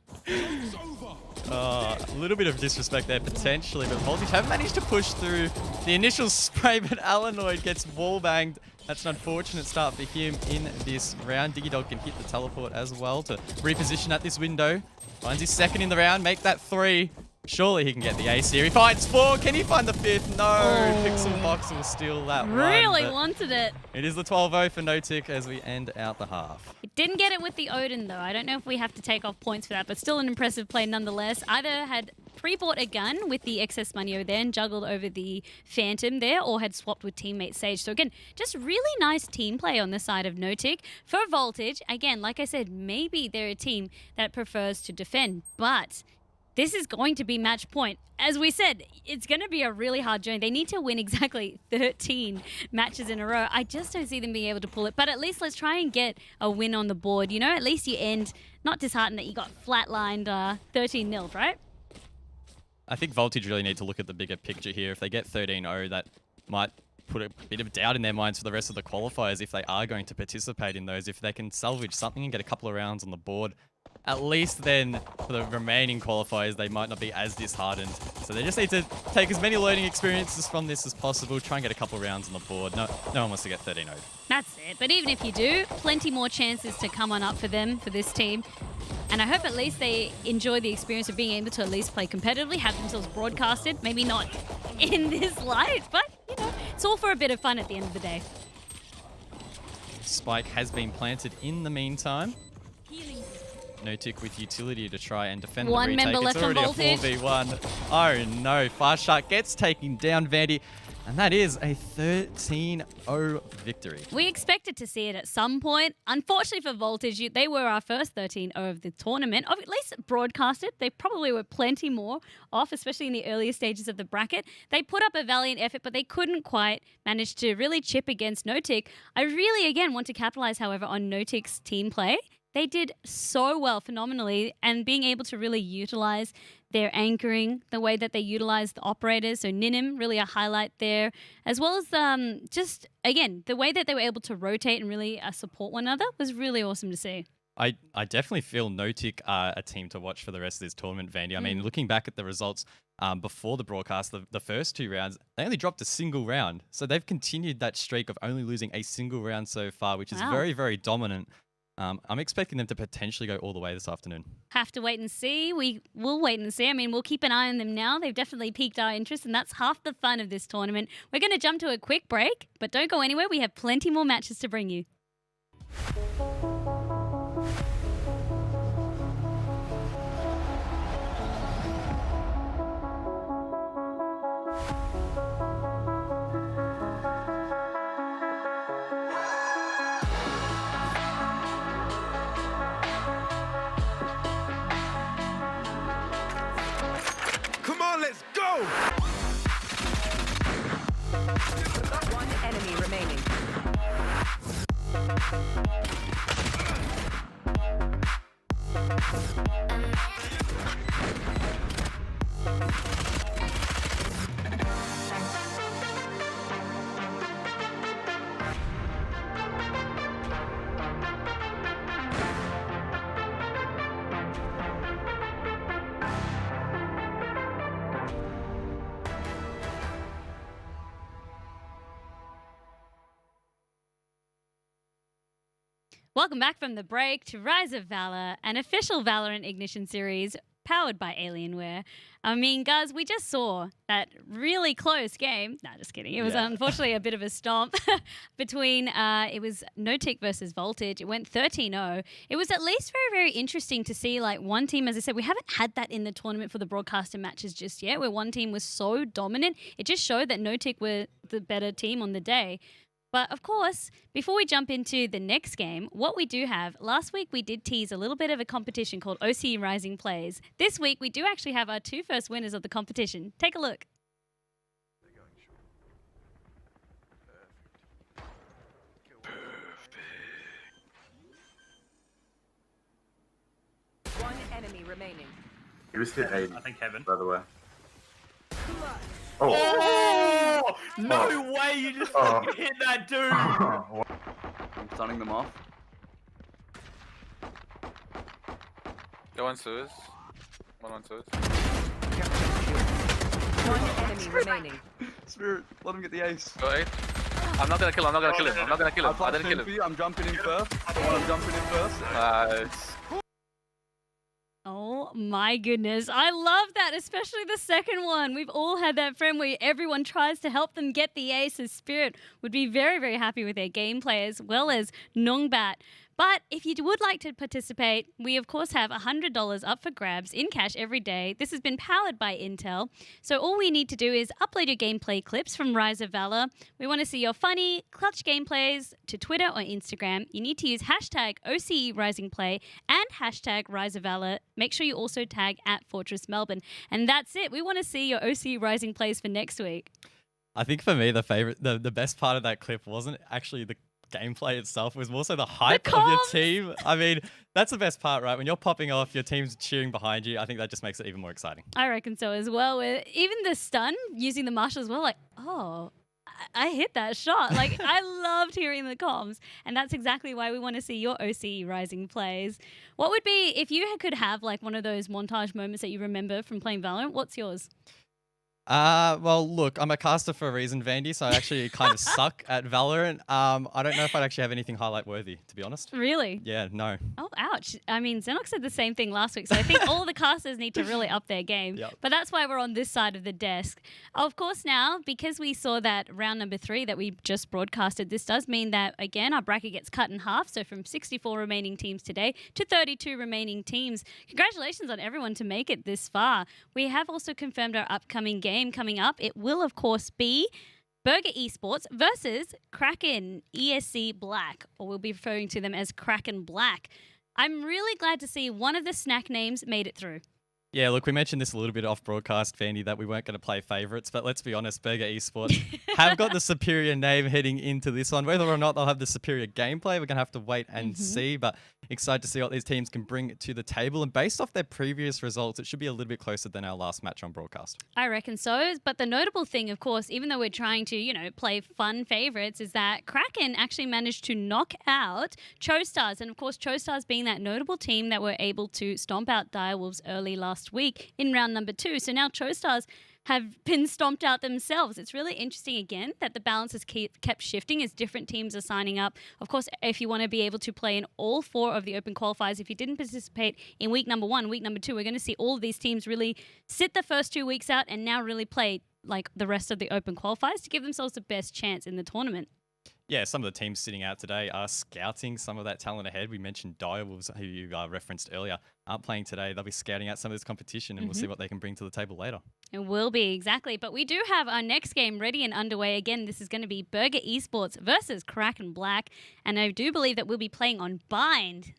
A little bit of disrespect there, potentially, but Voltage have managed to push through the initial spray, but Alanoid gets wall-banged. That's an unfortunate start for him in this round. Digidog can hit the teleport as well to reposition at this window. Finds his 2nd in the round, make that 3. Surely he can get the ace here. He finds 4. Can he find the 5th? No. Oh. Pixel Box will steal that one. Really wanted it. It is the 12-0 for No Tick as we end out the half. It didn't get it with the Odin, though. I don't know if we have to take off points for that, but still an impressive play nonetheless. Either had pre-bought a gun with the excess money over there and juggled over the Phantom there, or had swapped with teammate Sage. So again, just really nice team play on the side of No Tick. For Voltage, again, like I said, maybe they're a team that prefers to defend, but this is going to be match point. As we said, it's going to be a really hard journey. They need to win exactly 13 matches in a row. I just don't see them being able to pull it. But at least let's try and get a win on the board. You know, at least you end not disheartened that you got flatlined 13-0, right? I think Voltage really need to look at the bigger picture here. If they get 13-0, that might put a bit of doubt in their minds for the rest of the qualifiers if they are going to participate in those. If they can salvage something and get a couple of rounds on the board, at least then for the remaining qualifiers, they might not be as disheartened. So they just need to take as many learning experiences from this as possible, try and get a couple rounds on the board. No one wants to get 13-0. That's it. But even if you do, plenty more chances to come on up for them, for this team. And I hope at least they enjoy the experience of being able to at least play competitively, have themselves broadcasted. Maybe not in this light, but, you know, it's all for a bit of fun at the end of the day. Spike has been planted in the meantime. No tick with utility to try and defend One the retake. member It's left on already a Voltage. 4v1. Oh no, Fast Shark gets taken down, Vandy. And that is a 13-0 victory. We expected to see it at some point. Unfortunately for Voltage, they were our first 13-0 of the tournament. At least broadcasted. They probably were plenty more off, especially in the earlier stages of the bracket. They put up a valiant effort, but they couldn't quite manage to really chip against Notic. I really, again, want to capitalize, however, on Notic's team play. They did so well, phenomenally, and being able to really utilize their anchoring, the way that they utilize the operators. So Ninim, really a highlight there, as well as just, again, the way that they were able to rotate and really support one another was really awesome to see. I definitely feel Notic are a team to watch for the rest of this tournament, Vandy. I mean, looking back at the results before the broadcast, the first 2 rounds, they only dropped a single round. So they've continued that streak of only losing a single round so far, which is very, very dominant. I'm expecting them to potentially go all the way this afternoon. Have to wait and see. We will wait and see. I mean, we'll keep an eye on them now. They've definitely piqued our interest, and that's half the fun of this tournament. We're going to jump to a quick break, but don't go anywhere. We have plenty more matches to bring you. Come on, let's go! One enemy remaining. Welcome back from the break to Rise of Valor, an official Valorant Ignition series powered by Alienware. I mean, guys, we just saw that really close game. Nah, just kidding. It was unfortunately a bit of a stomp between, it was Notic versus Voltage. It went 13-0. It was at least very, very interesting to see, like, one team, as I said, we haven't had that in the tournament for the broadcaster matches just yet, where one team was so dominant. It just showed that Notic were the better team on the day. But of course, before we jump into the next game, what we do have, last week we did tease a little bit of a competition called OCE Rising Plays. This week we do actually have our 2 first winners of the competition. Take a look. One enemy remaining. He was hit 80, I think Heaven. by the way. Oh! No way you just fucking hit that dude! I'm stunning them off. Go on Suez. One on Suez. One enemy remaining. Spirit, let him get the ace. Go 8. I'm not gonna kill him, I'm not gonna kill him, I'm not gonna kill him. I didn't kill him. I'm jumping in first. I'm jumping in first. Nice. Oh my goodness. I love that, especially the second one. We've all had that friend where everyone tries to help them get the ace. As Spirit would be very, very happy with their gameplay as well as Nongbat. But if you would like to participate, we of course have $100 up for grabs in cash every day. This has been powered by Intel. So all we need to do is upload your gameplay clips from Rise of Valor. We want to see your funny, clutch gameplays to Twitter or Instagram. You need to use hashtag OCE Rising Play and hashtag Rise of Valor. Make sure you also tag at Fortress Melbourne. And that's it. We want to see your OCE Rising Plays for next week. I think for me, the best part of that clip wasn't actually the gameplay itself, it was more so the hype of your team. I mean, that's the best part, right? When you're popping off, your team's cheering behind you. I think that just makes it even more exciting. I reckon so as well. Even the stun, using the Marshal as well, like, oh, I hit that shot. Like, I loved hearing the comms. And that's exactly why we want to see your OCE Rising plays. What would be, if you could have like one of those montage moments that you remember from playing Valorant, what's yours? Well, look, I'm a caster for a reason, Vandy, so I actually kind of suck at Valorant. I don't know if I'd actually have anything highlight worthy, to be honest. Really? Yeah, no. Oh, ouch. I mean, Xenox said the same thing last week, so I think all the casters need to really up their game. Yep. But that's why we're on this side of the desk. Of course, now, because we saw that round number 3 that we just broadcasted, this does mean that, again, our bracket gets cut in half. So from 64 remaining teams today to 32 remaining teams. Congratulations on everyone to make it this far. We have also confirmed our upcoming game coming up. It will, of course, be Burger Esports versus Kraken ESC Black, or we'll be referring to them as Kraken Black. I'm really glad to see one of the snack names made it through. Yeah, look, we mentioned this a little bit off broadcast, Vandy, that we weren't going to play favourites, but let's be honest, Burger Esports have got the superior name heading into this one. Whether or not they'll have the superior gameplay, we're going to have to wait and see, but excited to see what these teams can bring to the table. And based off their previous results, it should be a little bit closer than our last match on broadcast. I reckon so. But the notable thing, of course, even though we're trying to, play fun favourites, is that Kraken actually managed to knock out ChoStars. And of course, ChoStars being that notable team that were able to stomp out Direwolves early last week in round number 2. So now ChoStars have been stomped out themselves. It's really interesting, again, that the balance has kept shifting as different teams are signing up. Of course, if you want to be able to play in all 4 of the open qualifiers, if you didn't participate in week number 1, week number 2, we're going to see all of these teams really sit the first 2 weeks out and now really play like the rest of the open qualifiers to give themselves the best chance in the tournament. Yeah, some of the teams sitting out today are scouting some of that talent ahead. We mentioned Direwolves, who you referenced earlier, aren't playing today. They'll be scouting out some of this competition, and we'll see what they can bring to the table later. It will be, exactly. But we do have our next game ready and underway. Again, this is going to be Burger Esports versus Kraken Black, and I do believe that we'll be playing on Bind.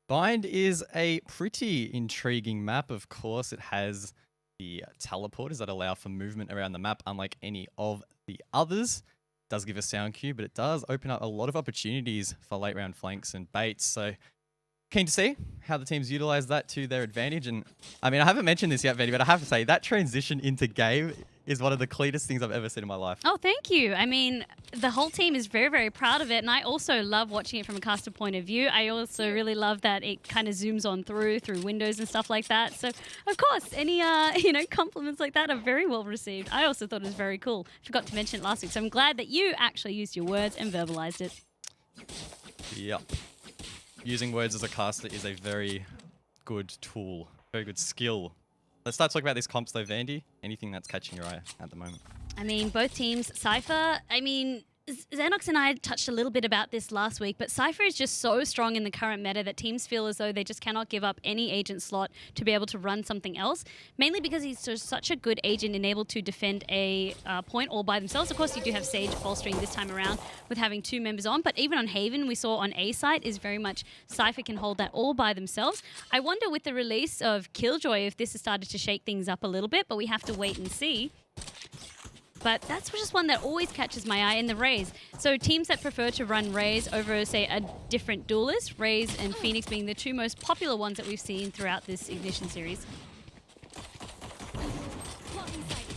Bind is a pretty intriguing map, of course. It has the teleporters that allow for movement around the map, unlike any of the others. Does give a sound cue, but it does open up a lot of opportunities for late round flanks and baits. So keen to see how the teams utilize that to their advantage. And I mean, I haven't mentioned this yet, Vandy, but I have to say that transition into game is one of the cleanest things I've ever seen in my life. Oh, thank you. I mean, the whole team is very, very proud of it. And I also love watching it from a caster point of view. I also really love that it kind of zooms on through windows and stuff like that. So, of course, any, compliments like that are very well received. I also thought it was very cool. Forgot to mention it last week. So I'm glad that you actually used your words and verbalized it. Yep. Using words as a caster is a very good tool, very good skill. Let's start talking about these comps though, Vandy. Anything that's catching your eye at the moment? I mean, both teams, Cypher, Xenox and I touched a little bit about this last week, but Cypher is just so strong in the current meta that teams feel as though they just cannot give up any agent slot to be able to run something else, mainly because he's just such a good agent and able to defend a point all by themselves. Of course, you do have Sage bolstering this time around with having 2 members on, but even on Haven, we saw on A site is very much Cypher can hold that all by themselves. I wonder with the release of Killjoy if this has started to shake things up a little bit, but we have to wait and see. But that's just one that always catches my eye in the Raze. So teams that prefer to run Raze over, say, a different duelist, Raze and Phoenix being the 2 most popular ones that we've seen throughout this Ignition series.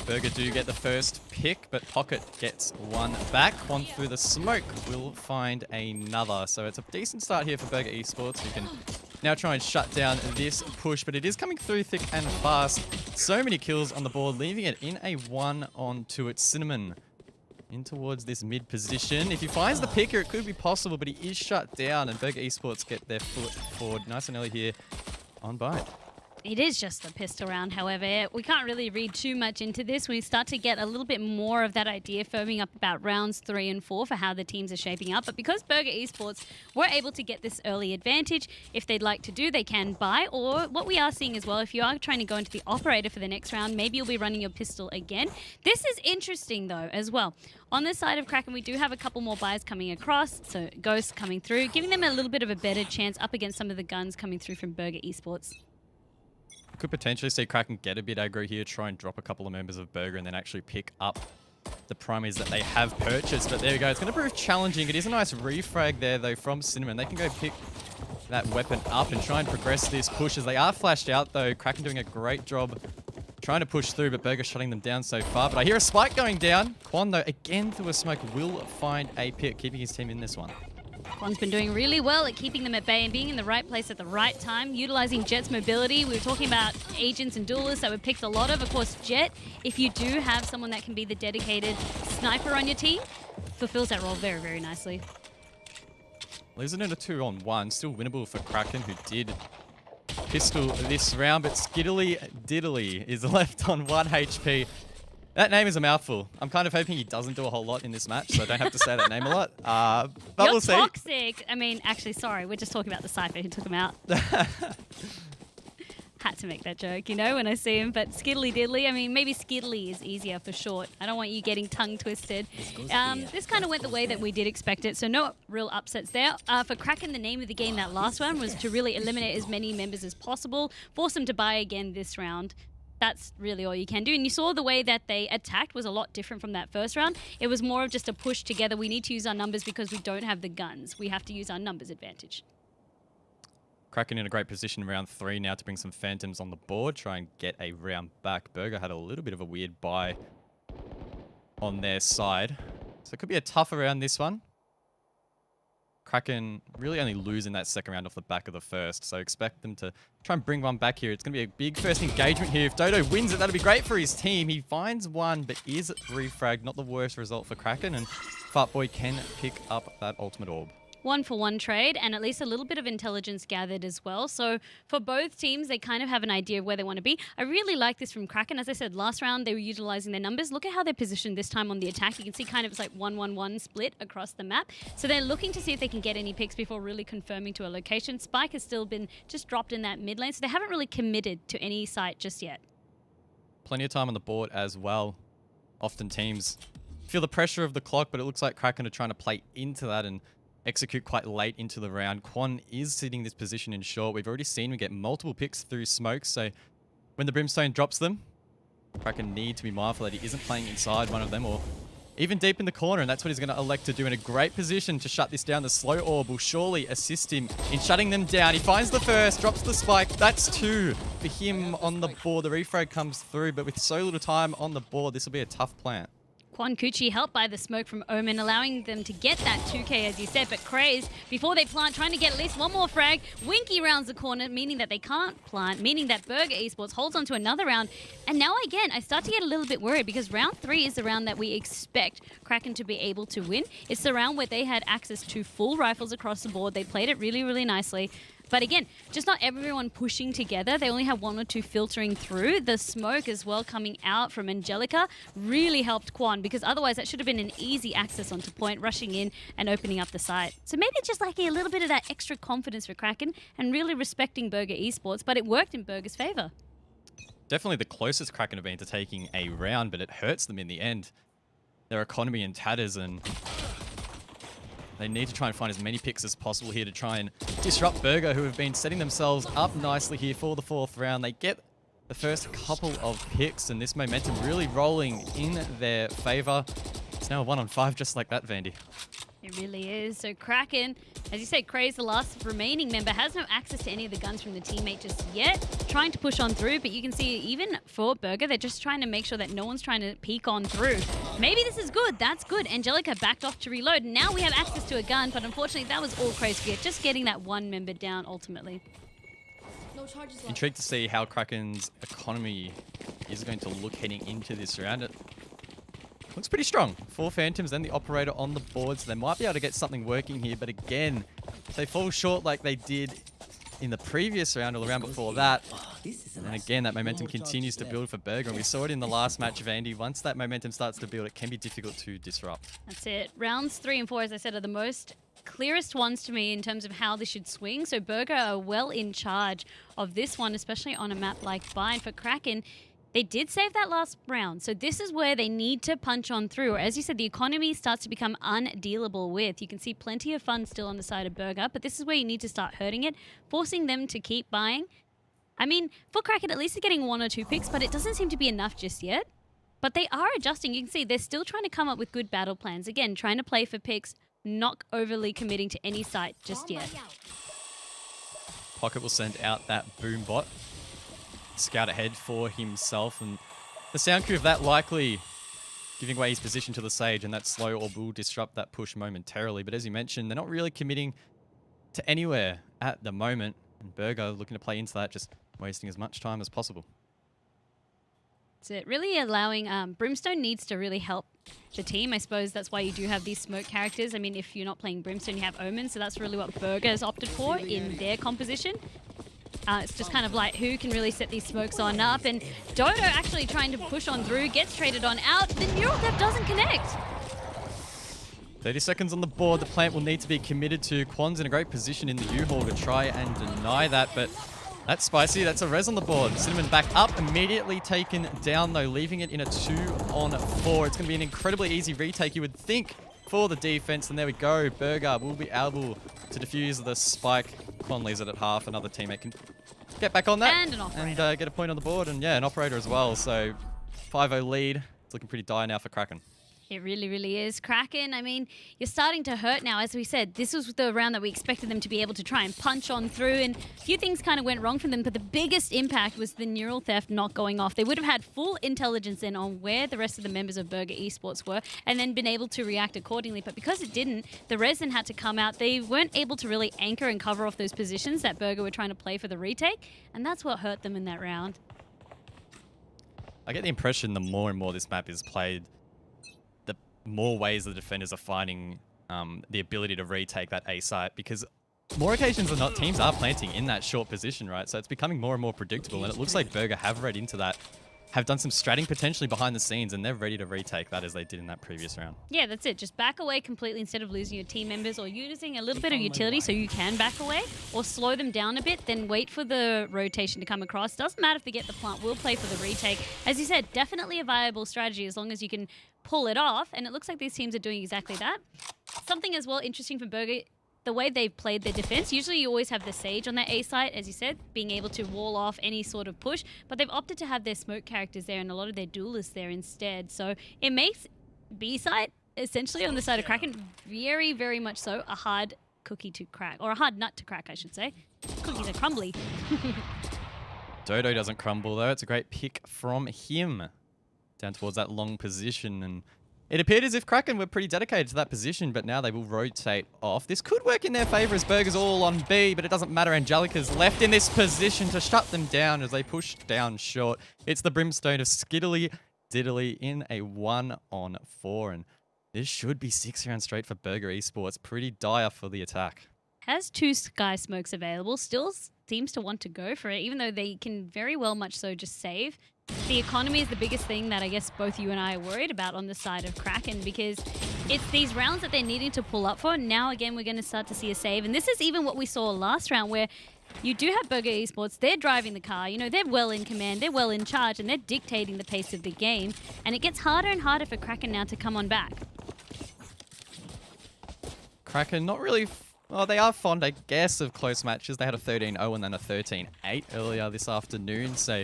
Burger do get the first pick, but Pocket gets one back. One through the smoke will find another. So it's a decent start here for Burger Esports, who can now try and shut down this push, but it is coming through thick and fast. So many kills on the board, leaving it in a 1-on-2. It's Cinnamon in towards this mid position. If he finds the picker, it could be possible, but he is shut down, and Burger Esports get their foot forward nice and early here on Bind. It is just a pistol round, however. We can't really read too much into this. We start to get a little bit more of that idea firming up about rounds 3 and 4 for how the teams are shaping up. But because Burger Esports were able to get this early advantage, if they'd like to do, they can buy. Or what we are seeing as well, if you are trying to go into the operator for the next round, maybe you'll be running your pistol again. This is interesting, though, as well. On this side of Kraken, we do have a couple more buys coming across. So Ghost coming through, giving them a little bit of a better chance up against some of the guns coming through from Burger Esports. Could potentially see Kraken get a bit aggro here, try and drop a couple of members of Burger, and then actually pick up the primaries that they have purchased. But there we go. It's going to prove challenging. It is a nice refrag there, though, from Cinnamon. They can go pick that weapon up and try and progress this push as they are flashed out, though. Kraken doing a great job trying to push through, but Burger shutting them down so far. But I hear a spike going down. Quan, though, again through a smoke, will find a pick, keeping his team in this one. Quan's been doing really well at keeping them at bay and being in the right place at the right time, utilizing Jet's mobility. We were talking about agents and duelists that were picked a lot of. Of course, Jet, if you do have someone that can be the dedicated sniper on your team, fulfills that role very, very nicely. Losing it a 2-on-1, still winnable for Kraken, who did pistol this round, but Skiddly Diddly is left on 1 HP. That name is a mouthful. I'm kind of hoping he doesn't do a whole lot in this match, so I don't have to say that name a lot. But You're we'll see. toxic. I mean, actually, sorry, we're just talking about the Cypher who took him out. Had to make that joke, you know, when I see him. But Skiddly Diddly, I mean, maybe Skiddly is easier for short. I don't want you getting tongue twisted. This kind of went the way that we did expect it, so no real upsets there. For Kraken, the name of the game that last round was to really eliminate as many members as possible, force them to buy again this round. That's really all you can do. And you saw the way that they attacked was a lot different from that first round. It was more of just a push together. We need to use our numbers because we don't have the guns. We have to use our numbers advantage. Kraken in a great position in round 3 now to bring some Phantoms on the board, try and get a round back. Burger had a little bit of a weird buy on their side. So it could be a tougher round this one. Kraken really only losing that second round off the back of the first, so expect them to try and bring one back here. It's going to be a big first engagement here. If Dodo wins it, that'll be great for his team. He finds one, but is refragged. Not the worst result for Kraken, and Fartboy can pick up that ultimate orb. 1-for-1 trade, and at least a little bit of intelligence gathered as well. So for both teams, they kind of have an idea of where they want to be. I really like this from Kraken. As I said, last round, they were utilizing their numbers. Look at how they're positioned this time on the attack. You can see kind of it's like 1-1-1 split across the map. So they're looking to see if they can get any picks before really confirming to a location. Spike has still been just dropped in that mid lane, so they haven't really committed to any site just yet. Plenty of time on the board as well. Often teams feel the pressure of the clock, but it looks like Kraken are trying to play into that and execute quite late into the round. Quan is sitting this position in short. We've already seen him get multiple picks through smoke, so when the Brimstone drops them, Kraken need to be mindful that he isn't playing inside one of them or even deep in the corner, and that's what he's going to elect to do in a great position to shut this down. The slow orb will surely assist him in shutting them down. He finds the first, drops the spike. That's 2 for him on the board. The refrag comes through, but with so little time on the board, this will be a tough plant. Quan Kuchi helped by the smoke from Omen, allowing them to get that 2K, as you said. But Craze, before they plant, trying to get at least one more frag. Winky rounds the corner, meaning that they can't plant, meaning that Burger Esports holds on to another round. And now again, I start to get a little bit worried because round 3 is the round that we expect Kraken to be able to win. It's the round where they had access to full rifles across the board. They played it really, really nicely. But again, just not everyone pushing together. They only have 1 or 2 filtering through. The smoke as well coming out from Angelica really helped Quan because otherwise that should have been an easy access onto point, rushing in and opening up the site. So maybe just like a little bit of that extra confidence for Kraken and really respecting Burger Esports, but it worked in Burger's favor. Definitely the closest Kraken have been to taking a round, but it hurts them in the end. Their economy in tatters, and they need to try and find as many picks as possible here to try and disrupt Burger, who have been setting themselves up nicely here for the 4th round. They get the first couple of picks, and this momentum really rolling in their favor. It's now a 1-on-5 just like that, Vandy. It really is. So Kraken, as you say, Craze, the last remaining member, has no access to any of the guns from the teammate just yet. Trying to push on through, but you can see even for Burger, they're just trying to make sure that no one's trying to peek on through. Maybe this is good. That's good. Angelica backed off to reload. Now we have access to a gun, but unfortunately that was all Craze could get. Just getting that one member down ultimately. No charges left. Intrigued to see how Kraken's economy is going to look heading into this round. It looks pretty strong. 4 Phantoms and the Operator on the board, so they might be able to get something working here. But again, if they fall short like they did in the previous round or the round before that, and again, that momentum continues to build for Burger. And we saw it in the last match, Vandy. Once that momentum starts to build, it can be difficult to disrupt. That's it. Rounds 3 and 4, as I said, are the most clearest ones to me in terms of how this should swing. So Burger are well in charge of this one, especially on a map like Bind. For Kraken, they did save that last round. So this is where they need to punch on through. Or as you said, the economy starts to become undealable with. You can see plenty of funds still on the side of Burger, but this is where you need to start hurting it, forcing them to keep buying. I mean, for Kraken, at least they're getting 1 or 2 picks, but it doesn't seem to be enough just yet. But they are adjusting. You can see they're still trying to come up with good battle plans. Again, trying to play for picks, not overly committing to any site just yet. Pocket will send out that boom bot. scout ahead for himself. And the sound cue of that likely giving away his position to the Sage, and that slow orb will disrupt that push momentarily. But as you mentioned, they're not really committing to anywhere at the moment. And Burger looking to play into that, just wasting as much time as possible. That's it. Really allowing Brimstone needs to really help the team. I suppose that's why you do have these smoke characters. I mean, if you're not playing Brimstone, you have Omen, so that's really what Burger has opted for in their composition. It's just kind of like who can really set these smokes on up, and Dodo actually trying to push on through, gets traded on out, the Neural Theft doesn't connect. 30 seconds on the board, the plant will need to be committed to. Quan's in a great position in the U-Haul to try and deny that, but that's spicy. That's a res on the board. Cinnamon back up, immediately taken down though, leaving it in a 2-on-4. It's going to be an incredibly easy retake, you would think, for the defense. And there we go. Burger will be able to defuse the spike. Quan leaves it at half. Another teammate can get back on that And an operator. and get a point on the board. And yeah, an operator as well. So 5-0 lead. It's looking pretty dire now for Kraken. It really, really is. Kraken, I mean, you're starting to hurt now. As we said, this was the round that we expected them to be able to try and punch on through, and a few things kind of went wrong for them, but the biggest impact was the Neural Theft not going off. They would have had full intelligence then on where the rest of the members of Burger Esports were, and then been able to react accordingly. But because it didn't, the res then had to come out. They weren't able to really anchor and cover off those positions that Burger were trying to play for the retake, and that's what hurt them in that round. I get the impression the more and more this map is played, the more ways the defenders are finding the ability to retake that A site, because more occasions than not, teams are planting in that short position, right? So it's becoming more and more predictable, and it looks like Burger have read into that, have done some stratting potentially behind the scenes, and they're ready to retake that as they did in that previous round. Yeah, that's it. Just back away completely instead of losing your team members, or using a little bit of utility so you can back away, or slow them down a bit, then wait for the rotation to come across. Doesn't matter if they get the plant, we'll play for the retake. As you said, definitely a viable strategy as long as you can pull it off, and it looks like these teams are doing exactly that. Something as well interesting for Burger, the way they've played their defense, usually you always have the Sage on their A site, as you said, being able to wall off any sort of push, but they've opted to have their smoke characters there and a lot of their duelists there instead. So it makes B site, essentially on the side of Kraken, very, very much so a hard cookie to crack, or a hard nut to crack, I should say. Cookies are crumbly. Dodo doesn't crumble though. It's a great pick from him down towards that long position, and it appeared as if Kraken were pretty dedicated to that position, but now they will rotate off. This could work in their favor as Burger's all on B, but it doesn't matter. Angelica's left in this position to shut them down as they push down short. It's the Brimstone of Skiddly Diddly in a 1-on-4, and this should be 6 rounds straight for Burger Esports. Pretty dire for the attack. Has 2 Sky Smokes available, still seems to want to go for it, even though they can very well much so just save. The economy is the biggest thing that I guess both you and I are worried about on the side of Kraken, because it's these rounds that they're needing to pull up for. Now, again, we're going to start to see a save. And this is even what we saw last round, where you do have Burger Esports. They're driving the car. You know, they're well in command. They're well in charge, and they're dictating the pace of the game. And it gets harder and harder for Kraken now to come on back. Kraken not really... Well, they are fond, I guess, of close matches. They had a 13-0 and then a 13-8 earlier this afternoon. So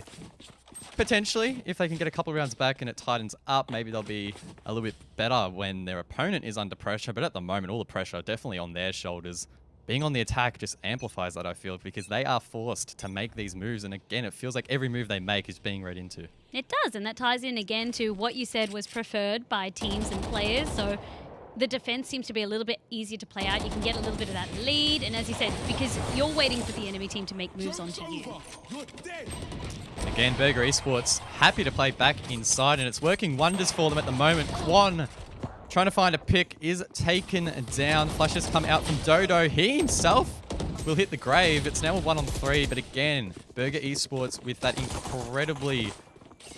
potentially, if they can get a couple of rounds back and it tightens up, maybe they'll be a little bit better when their opponent is under pressure. But at the moment, all the pressure definitely on their shoulders. Being on the attack just amplifies that, I feel, because they are forced to make these moves. And again, it feels like every move they make is being read into. It does, and that ties in again to what you said was preferred by teams and players. So the defense seems to be a little bit easier to play out. You can get a little bit of that lead, and as you said, because you're waiting for the enemy team to make moves onto you. Again, Burger Esports happy to play back inside, and it's working wonders for them at the moment. Quan trying to find a pick is taken down. Flashes come out from Dodo. He himself will hit the grave. It's now a 1-on-3, but again, Burger Esports with that incredibly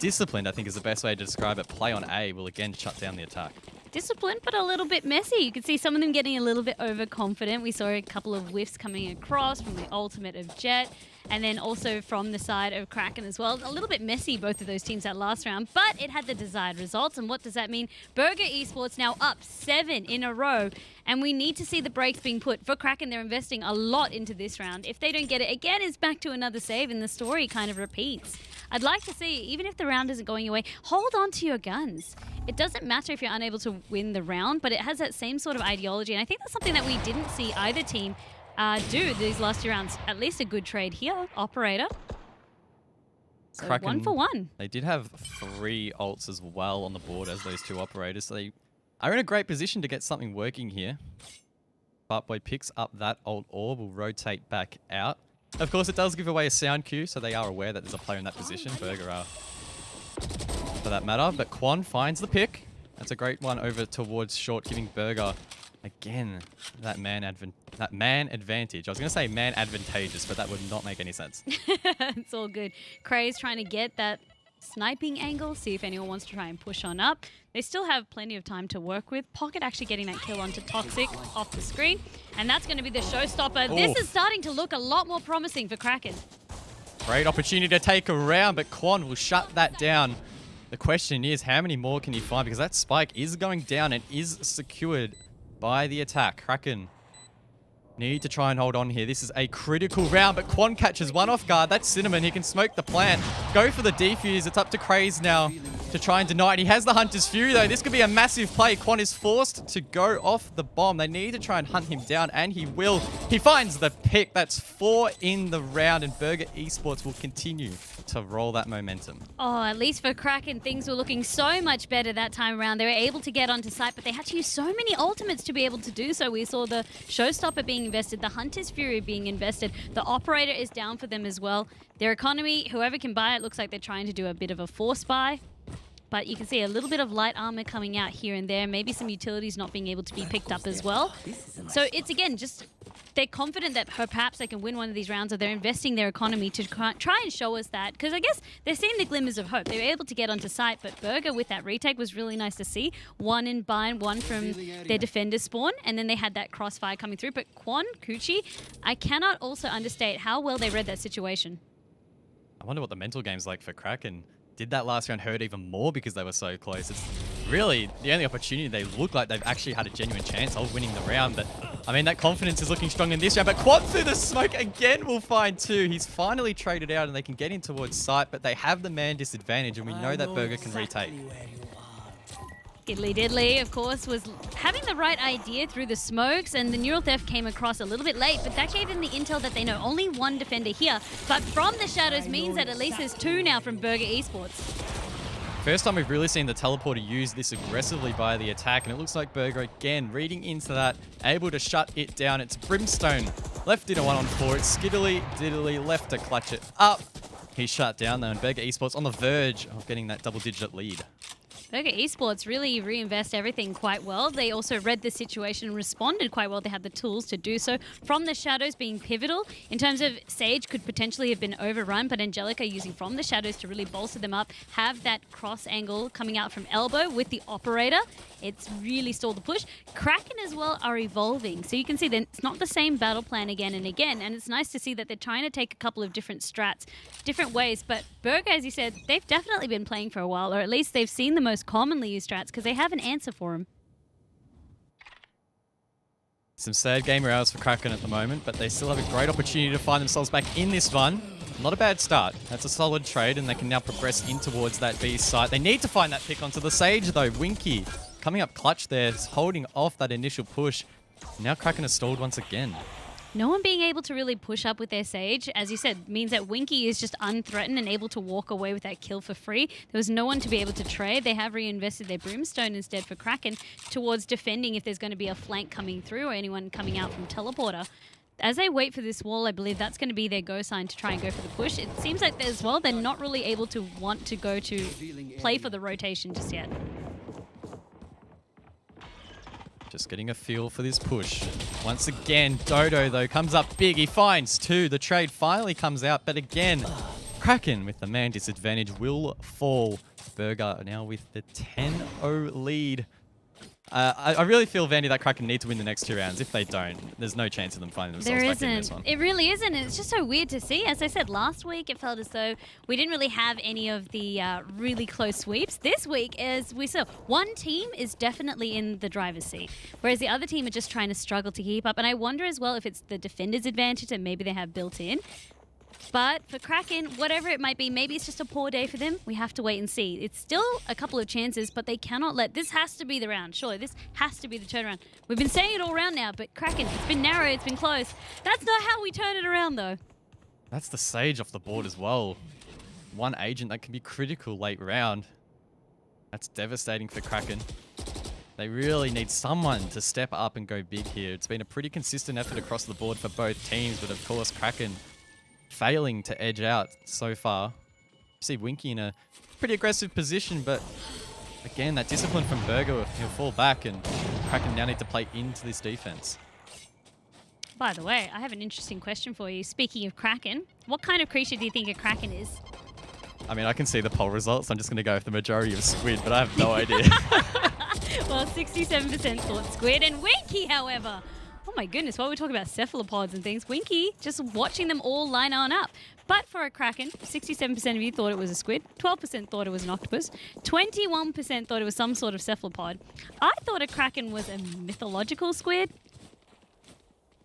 disciplined, I think is the best way to describe it, play on A will again shut down the attack. Disciplined, but a little bit messy. You could see some of them getting a little bit overconfident. We saw a couple of whiffs coming across from the ultimate of Jet, and then also from the side of Kraken as well. A little bit messy, both of those teams that last round, but it had the desired results. And what does that mean? Burger Esports now up 7 in a row, and we need to see the breaks being put. For Kraken, they're investing a lot into this round. If they don't get it, again, it's back to another save, and the story kind of repeats. I'd like to see, even if the round isn't going your way, hold on to your guns. It doesn't matter if you're unable to win the round, but it has that same sort of ideology, and I think that's something that we didn't see either team do these last 2 rounds. At least a good trade here, operator. So 1 for 1. They did have 3 ults as well on the board as those 2 operators. So they are in a great position to get something working here. Bartboy picks up that ult orb, will rotate back out. Of course, it does give away a sound cue, so they are aware that there's a player in that position. Burger are, for that matter. But Quan finds the pick. That's a great one over towards short, giving Burger, again, that man advantage. I was going to say man advantageous, but that would not make any sense. It's all good. Kray's trying to get that sniping angle, see if anyone wants to try and push on up. They still have plenty of time to work with. Pocket actually getting that kill onto Toxic off the screen. And that's going to be the showstopper. Ooh. This is starting to look a lot more promising for Kraken. Great opportunity to take a round, but Quan will shut that down. The question is, how many more can he find? Because that spike is going down and is secured by the attack. Kraken need to try and hold on here. This is a critical round, but Quan catches one off guard. That's Cinnamon. He can smoke the plant. Go for the defuse. It's up to Kraze now to try and deny it. He has the Hunter's Fury, though. This could be a massive play. Quan is forced to go off the bomb. They need to try and hunt him down, and he will. He finds the pick. That's 4 in the round, and Burger Esports will continue to roll that momentum. Oh, at least for Kraken, things were looking so much better that time around. They were able to get onto site, but they had to use so many ultimates to be able to do so. We saw the Showstopper being invested, the Hunter's Fury being invested. The Operator is down for them as well. Their economy, whoever can buy it, looks like they're trying to do a bit of a force buy. But you can see a little bit of light armor coming out here and there. Maybe some utilities not being able to be picked up as well. So it's, again, just they're confident that perhaps they can win one of these rounds, or they're investing their economy to try and show us that. Because I guess they're seeing the glimmers of hope. They were able to get onto site, but Burger with that retake was really nice to see. 1 in bind, 1 from their defender spawn, and then they had that crossfire coming through. But Quan, Kuchi, I cannot also understate how well they read that situation. I wonder what the mental game's like for Kraken. Did that last round hurt even more because they were so close? It's really the only opportunity they look like they've actually had a genuine chance of winning the round. But, I mean, that confidence is looking strong in this round. But Quad through the smoke again will find 2. He's finally traded out and they can get in towards site, but they have the man disadvantage, and we know that Burger can retake. Diddly Diddly, of course, was having the right idea through the smokes, and the Neural Theft came across a little bit late, but that gave them the intel that they know only 1 defender here. But from the shadows means that at least there's 2 now from Burger Esports. First time we've really seen the teleporter used this aggressively by the attack, and it looks like Burger again reading into that, able to shut it down. It's Brimstone left in a 1-on-4. It's Skiddly Diddly left to clutch it up. He's shut down though, and Burger Esports on the verge of getting that double-digit lead. Burger Esports really reinvest everything quite well. They also read the situation and responded quite well. They had the tools to do so. From the shadows being pivotal, in terms of Sage could potentially have been overrun, but Angelica using from the shadows to really bolster them up, have that cross angle coming out from elbow with the Operator. It's really stalled the push. Kraken as well are evolving. So you can see that it's not the same battle plan again and again, and it's nice to see that they're trying to take a couple of different strats, different ways. But Burger, as you said, they've definitely been playing for a while, or at least they've seen the most commonly used strats because they have an answer for them. Some sad gamer hours for Kraken at the moment, but they still have a great opportunity to find themselves back in this one. Not a bad start. That's a solid trade, and they can now progress in towards that B site. They need to find that pick onto the Sage, though. Winky coming up clutch there, holding off that initial push. Now Kraken has stalled once again. No one being able to really push up with their Sage, as you said, means that Winky is just unthreatened and able to walk away with that kill for free. There was no one to be able to trade. They have reinvested their Brimstone instead for Kraken towards defending if there's going to be a flank coming through or anyone coming out from Teleporter. As they wait for this wall, I believe that's going to be their go sign to try and go for the push. It seems like as well they're not really able to want to go to play for the rotation just yet. Just getting a feel for this push. Once again, Dodo, though, comes up big. He finds 2. The trade finally comes out, but again, Kraken with the man disadvantage will fall. Burger now with the 10-0 lead. I really feel, Vandy, that Kraken need to win the next 2 rounds. If they don't, there's no chance of them finding themselves back in this one. It really isn't. It's just so weird to see. As I said, last week it felt as though we didn't really have any of the really close sweeps. This week, as we saw, one team is definitely in the driver's seat, whereas the other team are just trying to struggle to keep up. And I wonder as well if it's the defender's advantage that maybe they have built in. But for Kraken, whatever it might be, maybe it's just a poor day for them. We have to wait and see. It's still a couple of chances, but they cannot let... This has to be the round. Surely, this has to be the turnaround. We've been saying it all round now, but Kraken, it's been narrow, it's been close. That's not how we turn it around, though. That's the Sage off the board as well. one agent that can be critical late round. That's devastating for Kraken. They really need someone to step up and go big here. It's been a pretty consistent effort across the board for both teams, but of course Kraken failing to edge out so far. You see Winky in a pretty aggressive position, but again, that discipline from Burger, he'll fall back, and Kraken now need to play into this defense. By the way, I have an interesting question for you. Speaking of Kraken, what kind of creature do you think a Kraken is? I mean, I can see the poll results. I'm just going to go with the majority of squid, but I have no idea. Well, 67% thought squid, and Winky, however. Oh my goodness, while we're talking about cephalopods and things, Winky, just watching them all line on up. But for a Kraken, 67% of you thought it was a squid, 12% thought it was an octopus, 21% thought it was some sort of cephalopod. I thought a Kraken was a mythological squid.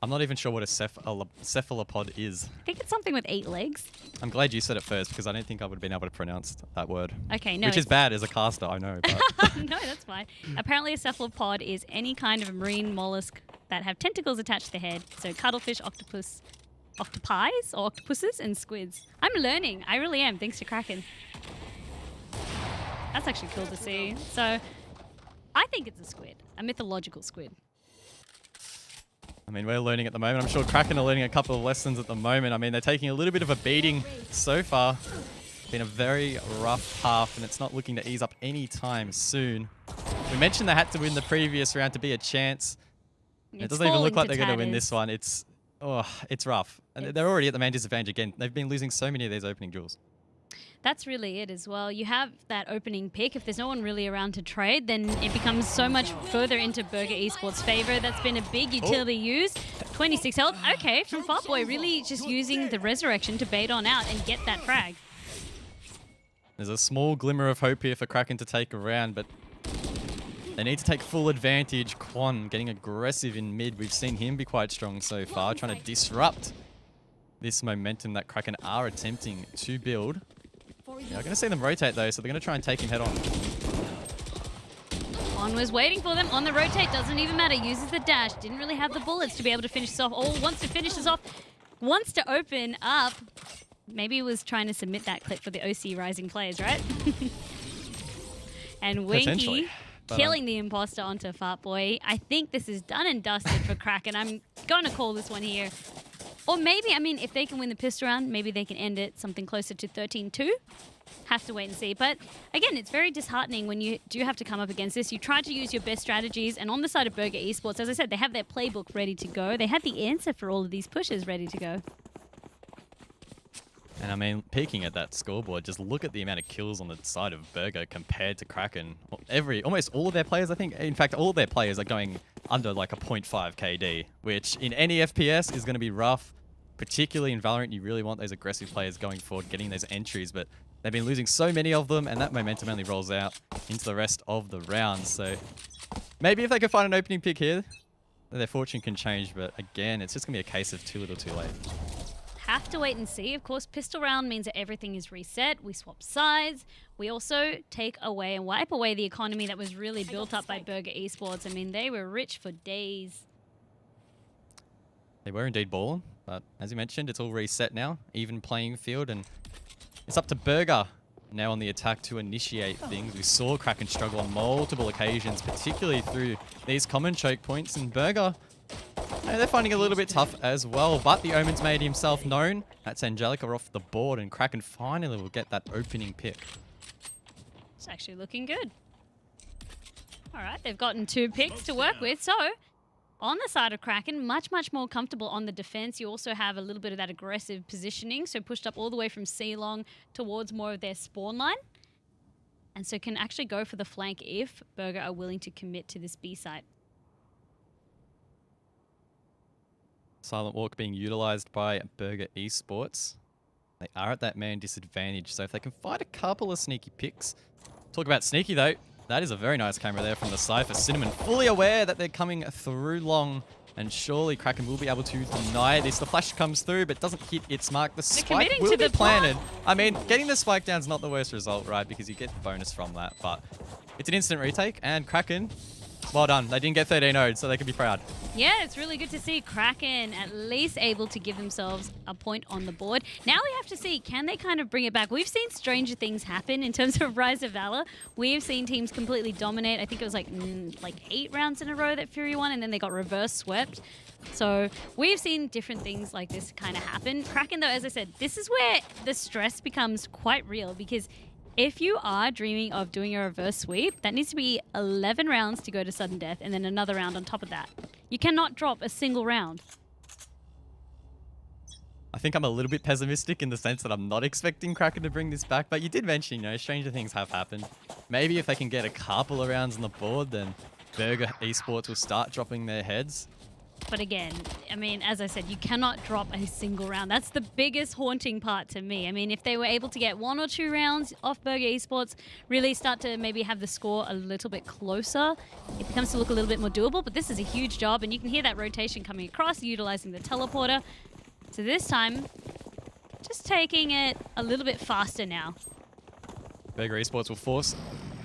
I'm not even sure what a cephalopod is. I think it's something with 8 legs. I'm glad you said it first, because I don't think I would have been able to pronounce that word. Okay, no. Which is bad as a caster, I know. But No, that's fine. Apparently a cephalopod is any kind of a marine mollusk that have tentacles attached to the head. So cuttlefish, octopus, octopi or octopuses, and squids. I'm learning. I really am, thanks to Kraken. That's actually cool to see. So I think it's a squid, a mythological squid. I mean, we're learning at the moment. I'm sure Kraken are learning a couple of lessons at the moment. I mean, they're taking a little bit of a beating so far. It's been a very rough half, and it's not looking to ease up anytime soon. We mentioned they had to win the previous round to be a chance. It doesn't even look like they're going to win this one. It's rough. And they're already at the main disadvantage again. They've been losing so many of these opening duels. That's really it as well. You have that opening pick. If there's no one really around to trade, then it becomes so much further into Burger Esports' favor. That's been a big utility use. 26 health. Okay, from Fartboy, really just using the Resurrection to bait on out and get that frag. There's a small glimmer of hope here for Kraken to take a round, but they need to take full advantage. Quan getting aggressive in mid. We've seen him be quite strong so far, trying to disrupt this momentum that Kraken are attempting to build. Yeah, I'm going to see them rotate though, so they're going to try and take him head on. On was waiting for them. On the rotate, doesn't even matter. Uses the dash. Didn't really have the bullets to be able to finish this off. Or wants to finish this off. Wants to open up. Maybe he was trying to submit that clip for the OCE Rising players, right? And Winky killing the imposter onto Fartboy. I think this is done and dusted for Kraken. I'm going to call this one here. Or maybe, I mean, if they can win the pistol round, maybe they can end it something closer to 13-2. Have to wait and see. But again, it's very disheartening when you do have to come up against this. You try to use your best strategies, and on the side of Burger Esports, as I said, they have their playbook ready to go. They have the answer for all of these pushes ready to go. And I mean, peeking at that scoreboard, just look at the amount of kills on the side of Burger compared to Kraken. Almost all of their players, I think, in fact, all of their players are going under like a 0.5 KD, which in any FPS is going to be rough. Particularly in Valorant, you really want those aggressive players going forward, getting those entries, but they've been losing so many of them, and that momentum only rolls out into the rest of the rounds. So maybe if they can find an opening pick here, their fortune can change, but again, it's just going to be a case of too little too late. Have to wait and see. Of course, pistol round means that everything is reset. We swap sides. We also take away and wipe away the economy that was really built up by Burger Esports. I mean, they were rich for days. They were indeed balling, but as you mentioned, it's all reset now. Even playing field, and it's up to Burger now on the attack to initiate things. We saw Kraken struggle on multiple occasions, particularly through these common choke points, and Burger, they're finding it a little bit tough as well, but the Omen's made himself known. That's Angelica off the board, and Kraken finally will get that opening pick. It's actually looking good. All right, they've gotten 2 picks to work with, so on the side of Kraken, much more comfortable on the defense. You also have a little bit of that aggressive positioning, so pushed up all the way from C-Long towards more of their spawn line. And so can actually go for the flank if Burger are willing to commit to this B site. Silent Walk being utilized by Burger Esports. They are at that man disadvantage, so if they can find a couple of sneaky picks. Talk about sneaky though. That is a very nice camera there from the Cypher. Cinnamon fully aware that they're coming through long, and surely Kraken will be able to deny this. The flash comes through, but doesn't hit its mark. The spike will be planted. I mean, getting the spike down is not the worst result, right? Because you get the bonus from that, but it's an instant retake, and Kraken Well done. They didn't get 13-0'd, so they can be proud. Yeah, it's really good to see Kraken at least able to give themselves a point on the board. Now we have to see, can they kind of bring it back? We've seen stranger things happen in terms of Rise of Valor. We've seen teams completely dominate. I think it was like 8 rounds in a row that Fury won, and then they got reverse swept. So we've seen different things like this kind of happen. Kraken, though, as I said, this is where the stress becomes quite real, because if you are dreaming of doing a reverse sweep, that needs to be 11 rounds to go to sudden death and then another round on top of that. You cannot drop a single round. I think I'm a little bit pessimistic in the sense that I'm not expecting Kraken to bring this back, but you did mention, you know, stranger things have happened. Maybe if they can get a couple of rounds on the board, then Burger Esports will start dropping their heads. But again, I mean, as I said, you cannot drop a single round. That's the biggest haunting part to me. I mean, if they were able to get 1 or 2 rounds off Burger Esports, really start to maybe have the score a little bit closer, it becomes to look a little bit more doable. But this is a huge job, and you can hear that rotation coming across, utilizing the teleporter. So this time, just taking it a little bit faster now. Burger Esports will force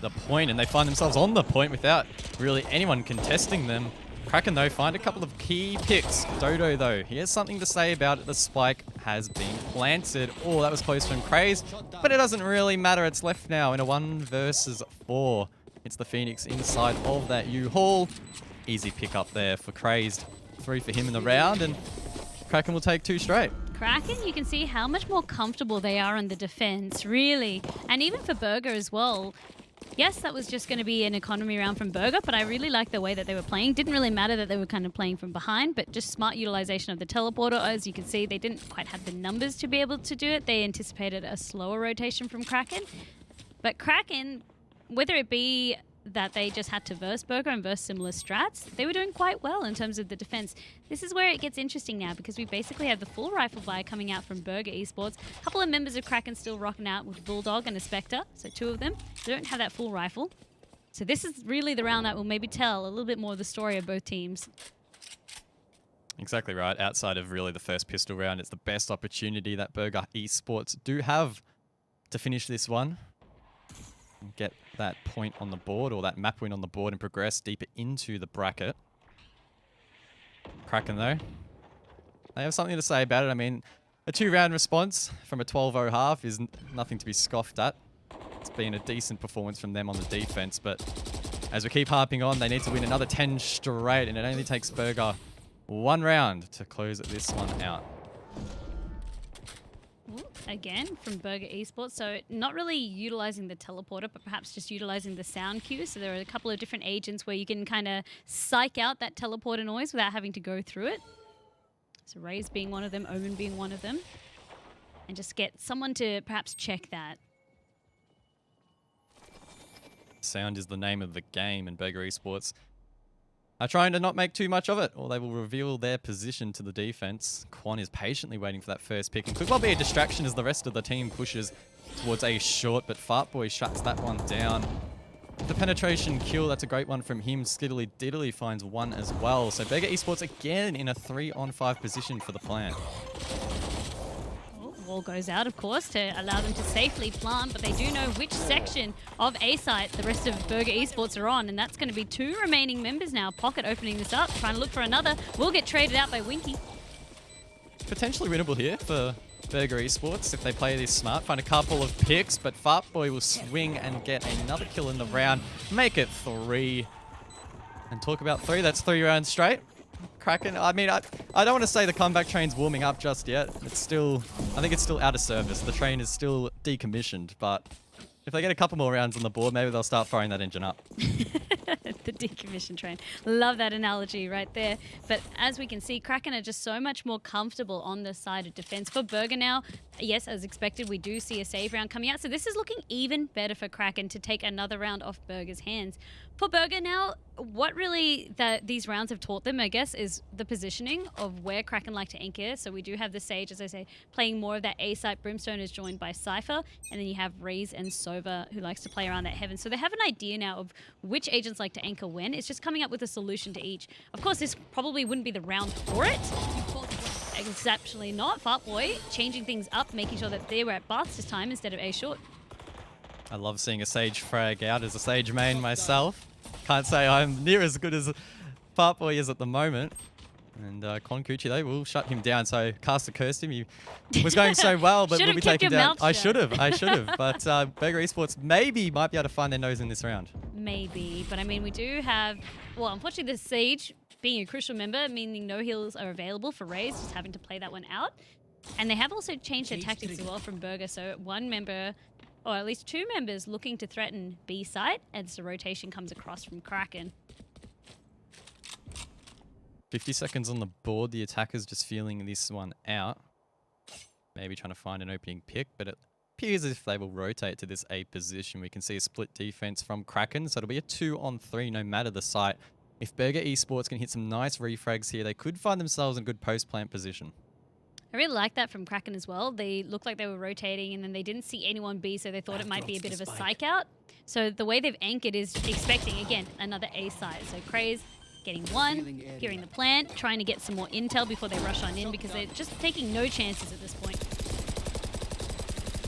the point, and they find themselves on the point without really anyone contesting them. Kraken, though, find a couple of key picks. Dodo, though, he has something to say about it. The spike has been planted. Oh, that was close from Craze, but it doesn't really matter. It's left now in a 1 versus 4. It's the Phoenix inside of that U-Haul. Easy pick up there for Crazed. 3 for him in the round, and Kraken will take 2 straight. Kraken, you can see how much more comfortable they are on the defense, really. And even for Burger as well. Yes, that was just going to be an economy round from Burger, but I really like the way that they were playing. Didn't really matter that they were kind of playing from behind, but just smart utilization of the teleporter. As you can see, they didn't quite have the numbers to be able to do it. They anticipated a slower rotation from Kraken. But Kraken, whether it be that they just had to verse Burger and verse similar strats, they were doing quite well in terms of the defense. This is where it gets interesting now, because we basically have the full rifle buy coming out from Burger Esports. A couple of members of Kraken still rocking out with Bulldog and a Spectre, so 2 of them. They don't have that full rifle. So this is really the round that will maybe tell a little bit more of the story of both teams. Exactly right. Outside of really the first pistol round, it's the best opportunity that Burger Esports do have to finish this one. Get that point on the board, or that map win on the board, and progress deeper into the bracket. Kraken, though, they have something to say about it. I mean, a 2-round response from a 12-0 half is nothing to be scoffed at. It's been a decent performance from them on the defense, but as we keep harping on, they need to win another 10 straight, and it only takes Burger 1 round to close this one out. Again, from Burger Esports, so not really utilizing the teleporter, but perhaps just utilizing the sound cue. So there are a couple of different agents where you can kind of psych out that teleporter noise without having to go through it. So Raze being one of them, Omen being one of them. And just get someone to perhaps check that. Sound is the name of the game, and Burger Esports are trying to not make too much of it, or they will reveal their position to the defense. Quan is patiently waiting for that first pick, and could well be a distraction as the rest of the team pushes towards a short, but Fartboy shuts that one down. The penetration kill, that's a great one from him. Skiddly Diddly finds 1 as well. So Burger Esports again in a 3-on-5 position for the plant. Wall goes out, of course, to allow them to safely plant, but they do know which section of A site the rest of Burger Esports are on, and that's going to be 2 remaining members now. Pocket opening this up, trying to look for another. Will get traded out by Winky. Potentially winnable here for Burger Esports if they play this smart. Find a couple of picks, but Fartboy will swing and get another kill in the round. Make it 3. And talk about 3, that's 3 rounds straight. Kraken, I mean, I don't want to say the comeback train's warming up just yet. It's still, I think it's still out of service. The train is still decommissioned, but if they get a couple more rounds on the board, maybe they'll start firing that engine up. The decommissioned train. Love that analogy right there. But as we can see, Kraken are just so much more comfortable on the side of defense. For Burger now, yes, as expected, we do see a save round coming out. So this is looking even better for Kraken to take another round off Burger's hands. For Burger now, what really these rounds have taught them, I guess, is the positioning of where Kraken like to anchor. So we do have the Sage, as I say, playing more of that A site. Brimstone is joined by Cypher, and then you have Raze and Sova, who likes to play around that heaven. So they have an idea now of which agents like to anchor when. It's just coming up with a solution to each. Of course, this probably wouldn't be the round for it. Exceptionally not. Fartboy changing things up, making sure that they were at baths this time instead of A short. I love seeing a Sage frag out as a Sage main myself. Can't say I'm near as good as Fartboy is at the moment. And Konkuchi, they will shut him down. So Caster cursed him. He was going so well, but will be taken down. I should have. But Burger Esports maybe might be able to find their nose in this round. Maybe. But I mean, we do have, well, unfortunately, the Siege being a crucial member, meaning no heals are available for Raze, just having to play that one out. And they have also changed their tactics as well from Burger. So one member, or at least two members, looking to threaten B site as the rotation comes across from Kraken. 50 seconds on the board. The attackers just feeling this one out. Maybe trying to find an opening pick, but it appears as if they will rotate to this A position. We can see a split defense from Kraken, so it'll be a 2-on-3 no matter the site. If Burger Esports can hit some nice refrags here, they could find themselves in good post-plant position. I really like that from Kraken as well. They looked like they were rotating and then they didn't see anyone B, so they thought it might be a bit of a psych out. So the way they've anchored is expecting, again, another A site. So Craze getting one, hearing the plant, trying to get some more intel before they rush on in because they're just taking no chances at this point.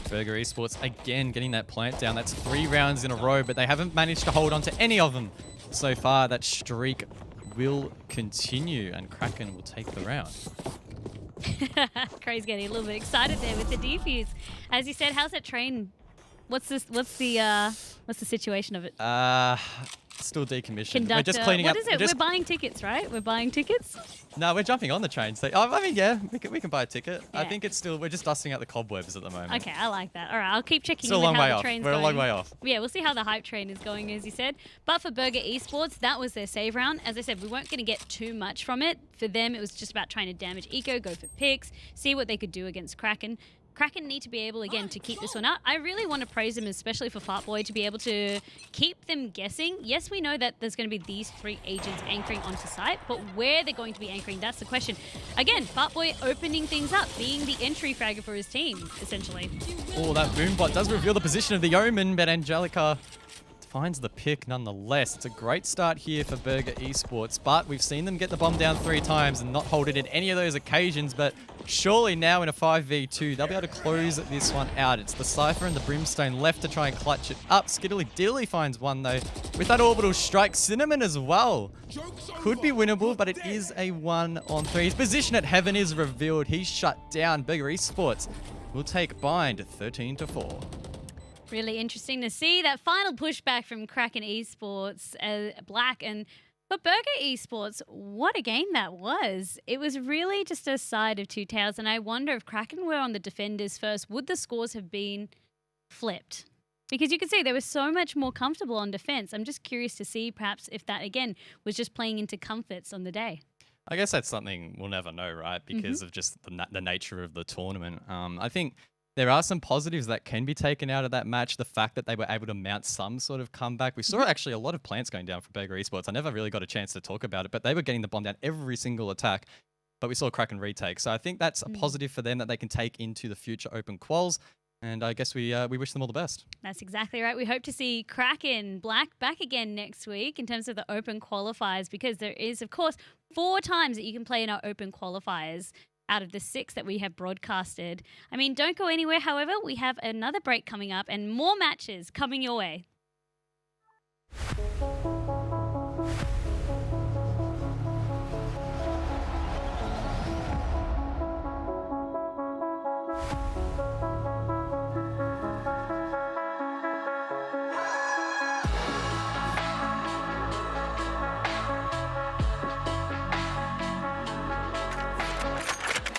Burger Esports again getting that plant down. That's 3 rounds in a row, but they haven't managed to hold on to any of them so far. That streak will continue and Kraken will take the round. Craze getting a little bit excited there with the defuse. As you said, how's that train? What's the situation of it? Still decommissioned. Conductor. We're just cleaning up. What is it? We're buying tickets, right? We're buying tickets? No, we're jumping on the train. So, I mean, yeah, we can buy a ticket. Yeah. I think it's still, we're just dusting out the cobwebs at the moment. Okay, I like that. All right, I'll keep checking Still in a long with way how the off. train's We're going. a long way off. Yeah, we'll see how the hype train is going, as you said. But for Burger Esports, that was their save round. As I said, we weren't going to get too much from it. For them, it was just about trying to damage Eco, go for picks, see what they could do against Kraken. Kraken need to be able, again, to keep this one out. I really want to praise them, especially for Fartboy, to be able to keep them guessing. Yes, we know that there's going to be these 3 agents anchoring onto site, but where they're going to be anchoring, that's the question. Again, Fartboy opening things up, being the entry fragger for his team, essentially. Oh, that boombot does reveal the position of the Omen, but Angelica finds the pick nonetheless. It's a great start here for Burger Esports, but we've seen them get the bomb down 3 times and not hold it in any of those occasions, but surely now in a 5v2, they'll be able to close this one out. It's the Cypher and the Brimstone left to try and clutch it up. Skiddly Diddly finds one though. With that orbital strike, Cinnamon as well. Could be winnable, but it is a 1-on-3. His position at Heaven is revealed. He's shut down. Burger Esports will take bind 13-4. Really interesting to see that final pushback from Kraken Esports, Black, and for Burger Esports, what a game that was. It was really just a side of 2 tails, and I wonder if Kraken were on the defenders first, would the scores have been flipped? Because you can see they were so much more comfortable on defense. I'm just curious to see perhaps if that, again, was just playing into comforts on the day. I guess that's something we'll never know, right? Because of just the nature of the tournament. I think there are some positives that can be taken out of that match. The fact that they were able to mount some sort of comeback. We saw actually a lot of plants going down for Burger Esports. I never really got a chance to talk about it, but they were getting the bomb down every single attack. But we saw Kraken retake. So I think that's a positive for them that they can take into the future open quals. And I guess we wish them all the best. That's exactly right. We hope to see Kraken Black back again next week in terms of the open qualifiers, because there is, of course, 4 times that you can play in our open qualifiers out of the 6 that we have broadcasted. I mean, don't go anywhere. However, we have another break coming up and more matches coming your way.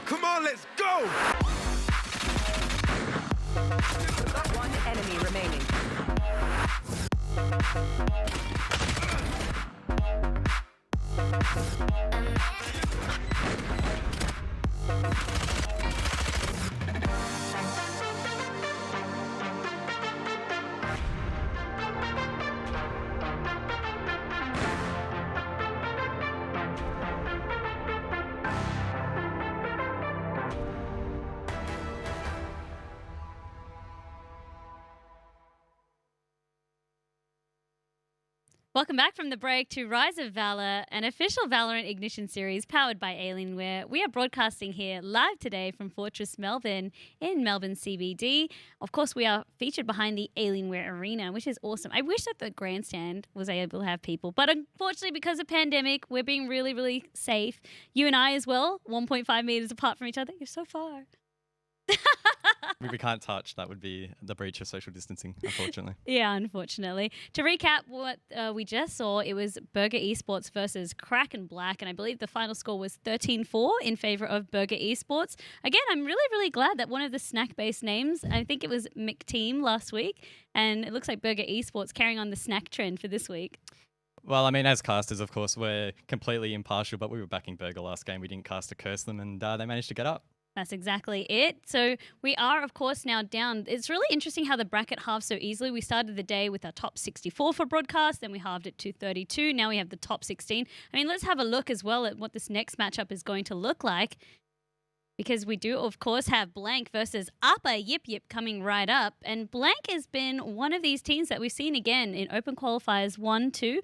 Come on, let's go! 1 enemy remaining. Welcome back from the break to Rise of Valor, an official Valorant Ignition series powered by Alienware. We are broadcasting here live today from Fortress Melbourne in Melbourne CBD. Of course, we are featured behind the Alienware Arena, which is awesome. I wish that the grandstand was able to have people, but unfortunately, because of pandemic, we're being really, really safe. You and I as well, 1.5 meters apart from each other. You're so far. We can't touch. That would be the breach of social distancing, unfortunately. Yeah, unfortunately. To recap what we just saw, it was Burger Esports versus Kraken Black, and I believe the final score was 13-4 in favor of Burger Esports. Again, I'm really, really glad that one of the snack-based names, I think it was McTeam last week, and it looks like Burger Esports carrying on the snack trend for this week. Well, I mean, as casters, of course, we're completely impartial, but we were backing Burger last game. We didn't cast to curse them, and they managed to get up. That's exactly it. So we are, of course, now down. It's really interesting how the bracket halves so easily. We started the day with our top 64 for broadcast, then we halved it to 32. Now we have the top 16. I mean, let's have a look as well at what this next matchup is going to look like, because we do, of course, have Blank versus Upper Yip Yip coming right up. And Blank has been one of these teams that we've seen again in Open Qualifiers 1, 2,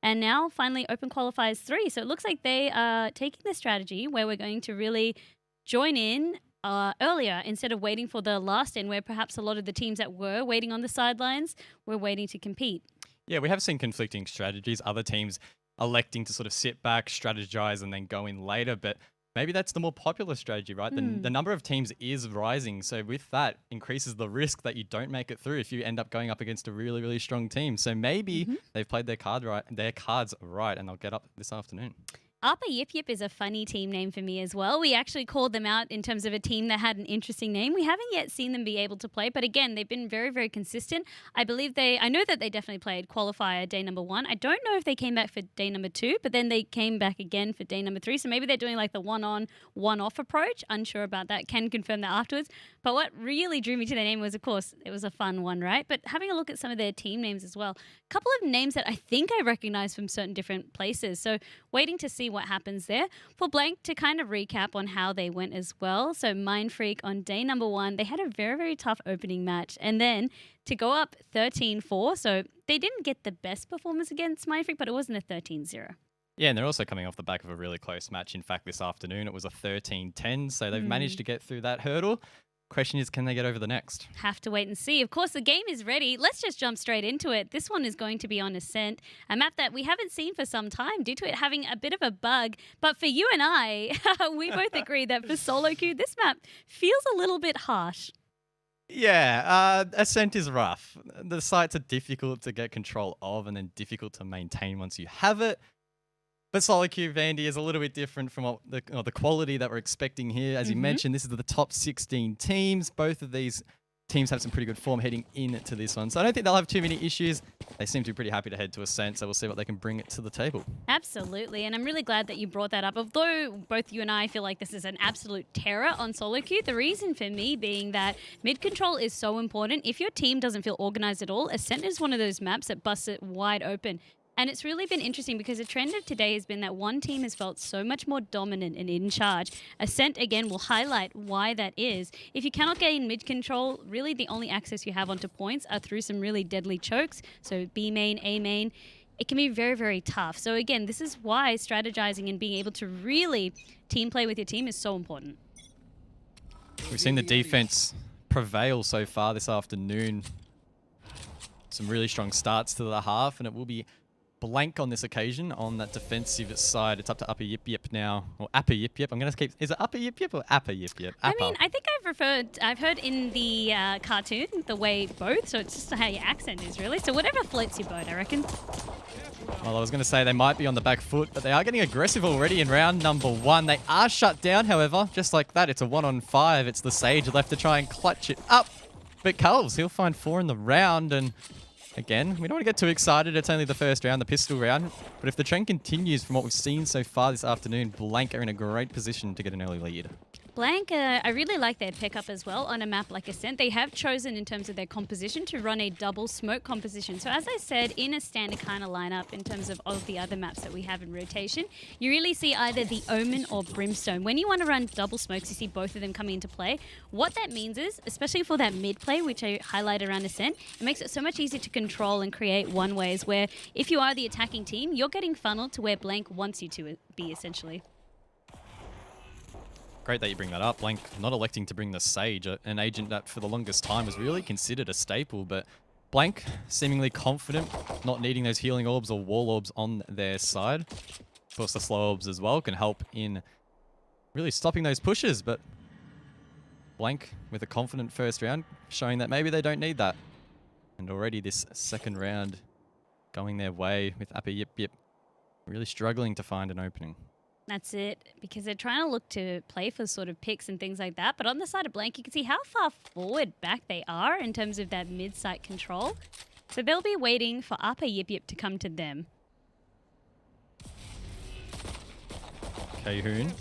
and now finally Open Qualifiers 3. So it looks like they are taking the strategy where we're going to really join in earlier instead of waiting for the last end, where perhaps a lot of the teams that were waiting on the sidelines were waiting to compete. Yeah, we have seen conflicting strategies. Other teams electing to sort of sit back, strategize, and then go in later. But maybe that's the more popular strategy, right? The number of teams is rising. So with that, increases the risk that you don't make it through if you end up going up against a really, really strong team. So maybe they've played their cards right, and they'll get up this afternoon. Upper Yip Yip is a funny team name for me as well. We actually called them out in terms of a team that had an interesting name. We haven't yet seen them be able to play, but again, they've been very, very consistent. I know that they definitely played Qualifier day number 1. I don't know if they came back for day number 2, but then they came back again for day number 3. So maybe they're doing like the one-on, one-off approach. Unsure about that. Can confirm that afterwards. But what really drew me to their name was, of course, it was a fun one, right? But having a look at some of their team names as well. A couple of names that I think I recognize from certain different places. So waiting to see what happens there. For Blank, to kind of recap on how they went as well. So Mind Freak on day number 1, they had a very, very tough opening match. And then to go up 13-4, so they didn't get the best performance against Mind Freak, but it wasn't a 13-0. Yeah, and they're also coming off the back of a really close match. In fact, this afternoon it was a 13-10, so they've managed to get through that hurdle. Question is, can they get over the next? Have to wait and see. Of course, the game is ready. Let's just jump straight into it. This one is going to be on Ascent, a map that we haven't seen for some time due to it having a bit of a bug. But for you and I, we both agree that for solo queue, this map feels a little bit harsh. Yeah, Ascent is rough. The sites are difficult to get control of and then difficult to maintain once you have it. But solo queue, Vandy, is a little bit different from what the quality that we're expecting here. As you mentioned, this is the top 16 teams. Both of these teams have some pretty good form heading into this one. So I don't think they'll have too many issues. They seem to be pretty happy to head to Ascent, so we'll see what they can bring to the table. Absolutely, and I'm really glad that you brought that up. Although both you and I feel like this is an absolute terror on solo queue, the reason for me being that mid control is so important. If your team doesn't feel organized at all, Ascent is one of those maps that busts it wide open. And it's really been interesting because the trend of today has been that one team has felt so much more dominant and in charge. Ascent, again, will highlight why that is. If you cannot gain mid control, really the only access you have onto points are through some really deadly chokes. So B main, A main. It can be very, very tough. So again, this is why strategizing and being able to really team play with your team is so important. We've seen the defense prevail so far this afternoon. Some really strong starts to the half, and it will be Blank on this occasion on that defensive side. It's up to Upper Yip Yip now, or Upper Yip Yip. I'm going to keep. Is it Upper Yip Yip or Upper Yip Yip? I mean, I think I've heard in the cartoon the way both, so it's just how your accent is really. So whatever floats your boat, I reckon. Well, I was going to say they might be on the back foot, but they are getting aggressive already in round number 1. They are shut down, however, just like that. It's a 1-on-5. It's the Sage left to try and clutch it up. But Culves, he'll find 4 in the round, and again, we don't want to get too excited. It's only the first round, the pistol round. But if the trend continues from what we've seen so far this afternoon, Blank are in a great position to get an early lead. Blank, I really like their pickup as well on a map like Ascent. They have chosen, in terms of their composition, to run a double smoke composition. So as I said, in a standard kind of lineup in terms of all of the other maps that we have in rotation, you really see either the Omen or Brimstone. When you want to run double smokes, you see both of them coming into play. What that means is, especially for that mid play, which I highlight around Ascent, it makes it so much easier to convert control and create one-ways where if you are the attacking team, you're getting funneled to where Blank wants you to be, essentially. Great that you bring that up. Blank not electing to bring the Sage, an agent that for the longest time was really considered a staple, but Blank seemingly confident, not needing those healing orbs or wall orbs on their side. Of course, the slow orbs as well can help in really stopping those pushes, but Blank with a confident first round, showing that maybe they don't need that. And already this second round going their way with Appa Yip Yip really struggling to find an opening. That's it, because they're trying to look to play for sort of picks and things like that. But on the side of Blank, you can see how far forward back they are in terms of that mid-site control. So they'll be waiting for Appa Yip Yip to come to them. Kayhoon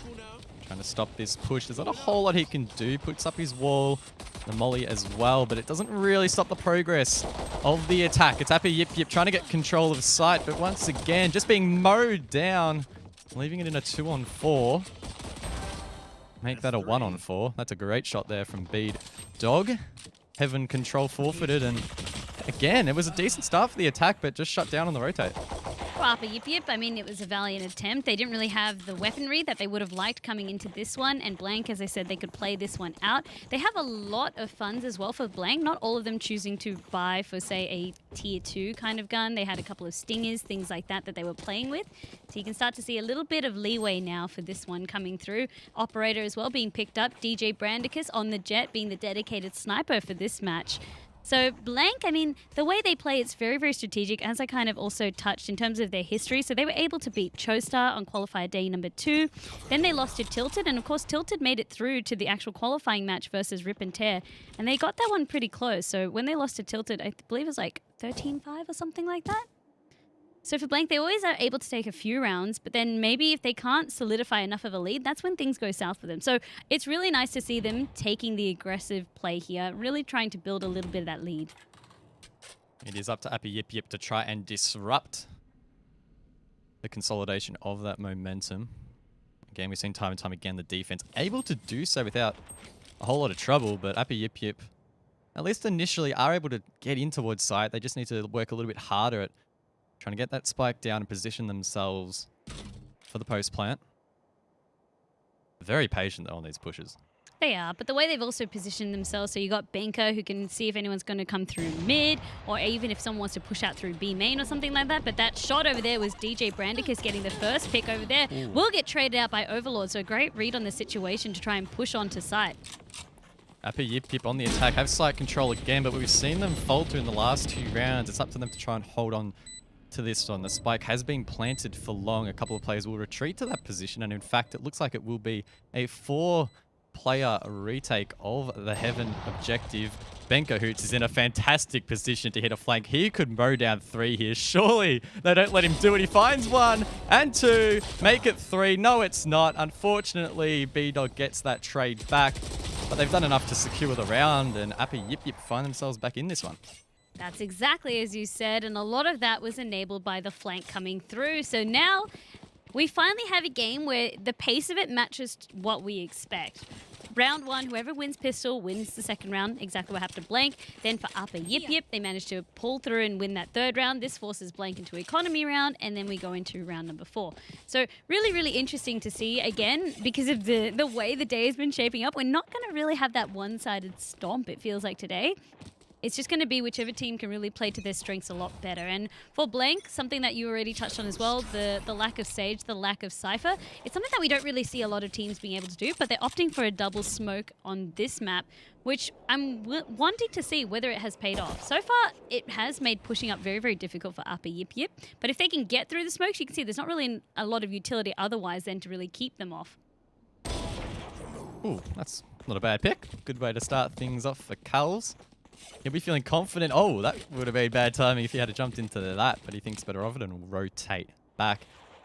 trying to stop this push. There's not a whole lot he can do. Puts up his wall, the molly as well, but it doesn't really stop the progress of the attack. It's Appa Yip Yip trying to get control of sight, but once again, just being mowed down. Leaving it in a 2-on-4. Make that a 1-on-4. That's a great shot there from Bead Dog. Heaven control forfeited, and again, it was a decent start for the attack, but just shut down on the rotate. For Appa Yip Yip, I mean, it was a valiant attempt. They didn't really have the weaponry that they would have liked coming into this one, and Blank, as I said, they could play this one out. They have a lot of funds as well for Blank, not all of them choosing to buy for, say, a tier 2 kind of gun. They had a couple of stingers, things like that they were playing with. So you can start to see a little bit of leeway now for this one coming through. Operator as well being picked up. DJ Brandicus on the jet being the dedicated sniper for this match. So Blank, I mean, the way they play, it's very, very strategic, as I kind of also touched in terms of their history. So they were able to beat Chostar on qualifier day number 2. Then they lost to Tilted, and of course Tilted made it through to the actual qualifying match versus Rip and Tear. And they got that one pretty close. So when they lost to Tilted, I believe it was like 13-5 or something like that. So for Blank, they always are able to take a few rounds, but then maybe if they can't solidify enough of a lead, that's when things go south for them. So it's really nice to see them taking the aggressive play here, really trying to build a little bit of that lead. It is up to Appa Yip Yip to try and disrupt the consolidation of that momentum. Again, we've seen time and time again the defense able to do so without a whole lot of trouble, but Appa Yip Yip, at least initially, are able to get in towards site. They just need to work a little bit harder at trying to get that spike down and position themselves for the post plant. Very patient though on these pushes. They are, but the way they've also positioned themselves, so you got Banker who can see if anyone's going to come through mid, or even if someone wants to push out through B main or something like that. But that shot over there was DJ Brandicus getting the first pick over there. Ooh. Will get traded out by Overlord, so a great read on the situation to try and push onto site. Appa Yip Yip on the attack, have site control again, but we've seen them falter in the last 2 rounds. It's up to them to try and hold on to this one. The spike has been planted for long. A couple of players will retreat to that position, and in fact, it looks like it will be a 4-player retake of the Heaven objective. Benko Hoots is in a fantastic position to hit a flank. He could mow down 3 here. Surely they don't let him do it. He finds 1 and 2. Make it 3. No, it's not. Unfortunately, B-Dog gets that trade back, but they've done enough to secure the round, and Appa Yip Yip find themselves back in this one. That's exactly as you said, and a lot of that was enabled by the flank coming through. So now we finally have a game where the pace of it matches what we expect. Round 1, whoever wins pistol wins the second round. Exactly what happened to Blank. Then for Appa Yip Yip, they managed to pull through and win that 3rd round. This forces Blank into economy round, and then we go into round number 4. So really, really interesting to see, again, because of the way the day has been shaping up. We're not going to really have that one-sided stomp, it feels like today. It's just going to be whichever team can really play to their strengths a lot better. And for Blank, something that you already touched on as well, the lack of Sage, the lack of Cypher, it's something that we don't really see a lot of teams being able to do, but they're opting for a double smoke on this map, which I'm wanting to see whether it has paid off. So far, it has made pushing up very, very difficult for Appa Yip Yip, but if they can get through the smokes, you can see there's not really a lot of utility otherwise than to really keep them off. Ooh, that's not a bad pick. Good way to start things off for Culls. He'll be feeling confident. Oh, that would have been bad timing if he had jumped into that, but he thinks better of it and will rotate back.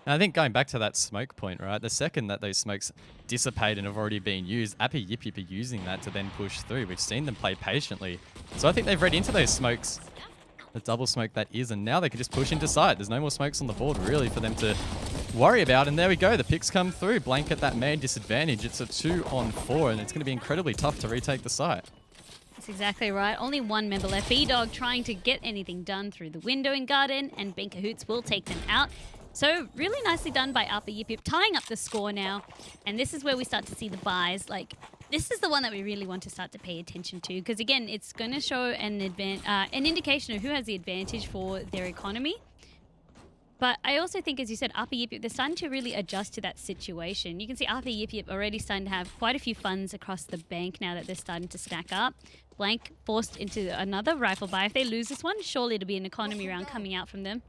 And I think going back to that smoke point, right, the second that those smokes dissipate and have already been used, Appa Yip Yip are using that to then push through. We've seen them play patiently. So I think they've read into those smokes, the double smoke that is, and now they can just push into site. There's no more smokes on the board, really, for them to worry about. And there we go. The picks come through. Blank at that main disadvantage. It's a 2-on-4, and it's going to be incredibly tough to retake the site. That's exactly right. Only one member left. B-Dog trying to get anything done through the window in Garden, and Benkahoots will take them out. So really nicely done by Upper Yip Yip, tying up the score now. And this is where we start to see the buys. Like, this is the one that we really want to start to pay attention to, because again, it's going to show an indication of who has the advantage for their economy. But I also think, as you said, Upper Yip Yip, they're starting to really adjust to that situation. You can see Upper Yip Yip already starting to have quite a few funds across the bank now that they're starting to stack up. Blank forced into another rifle buy. If they lose this one, surely it'll be an economy round coming out from them.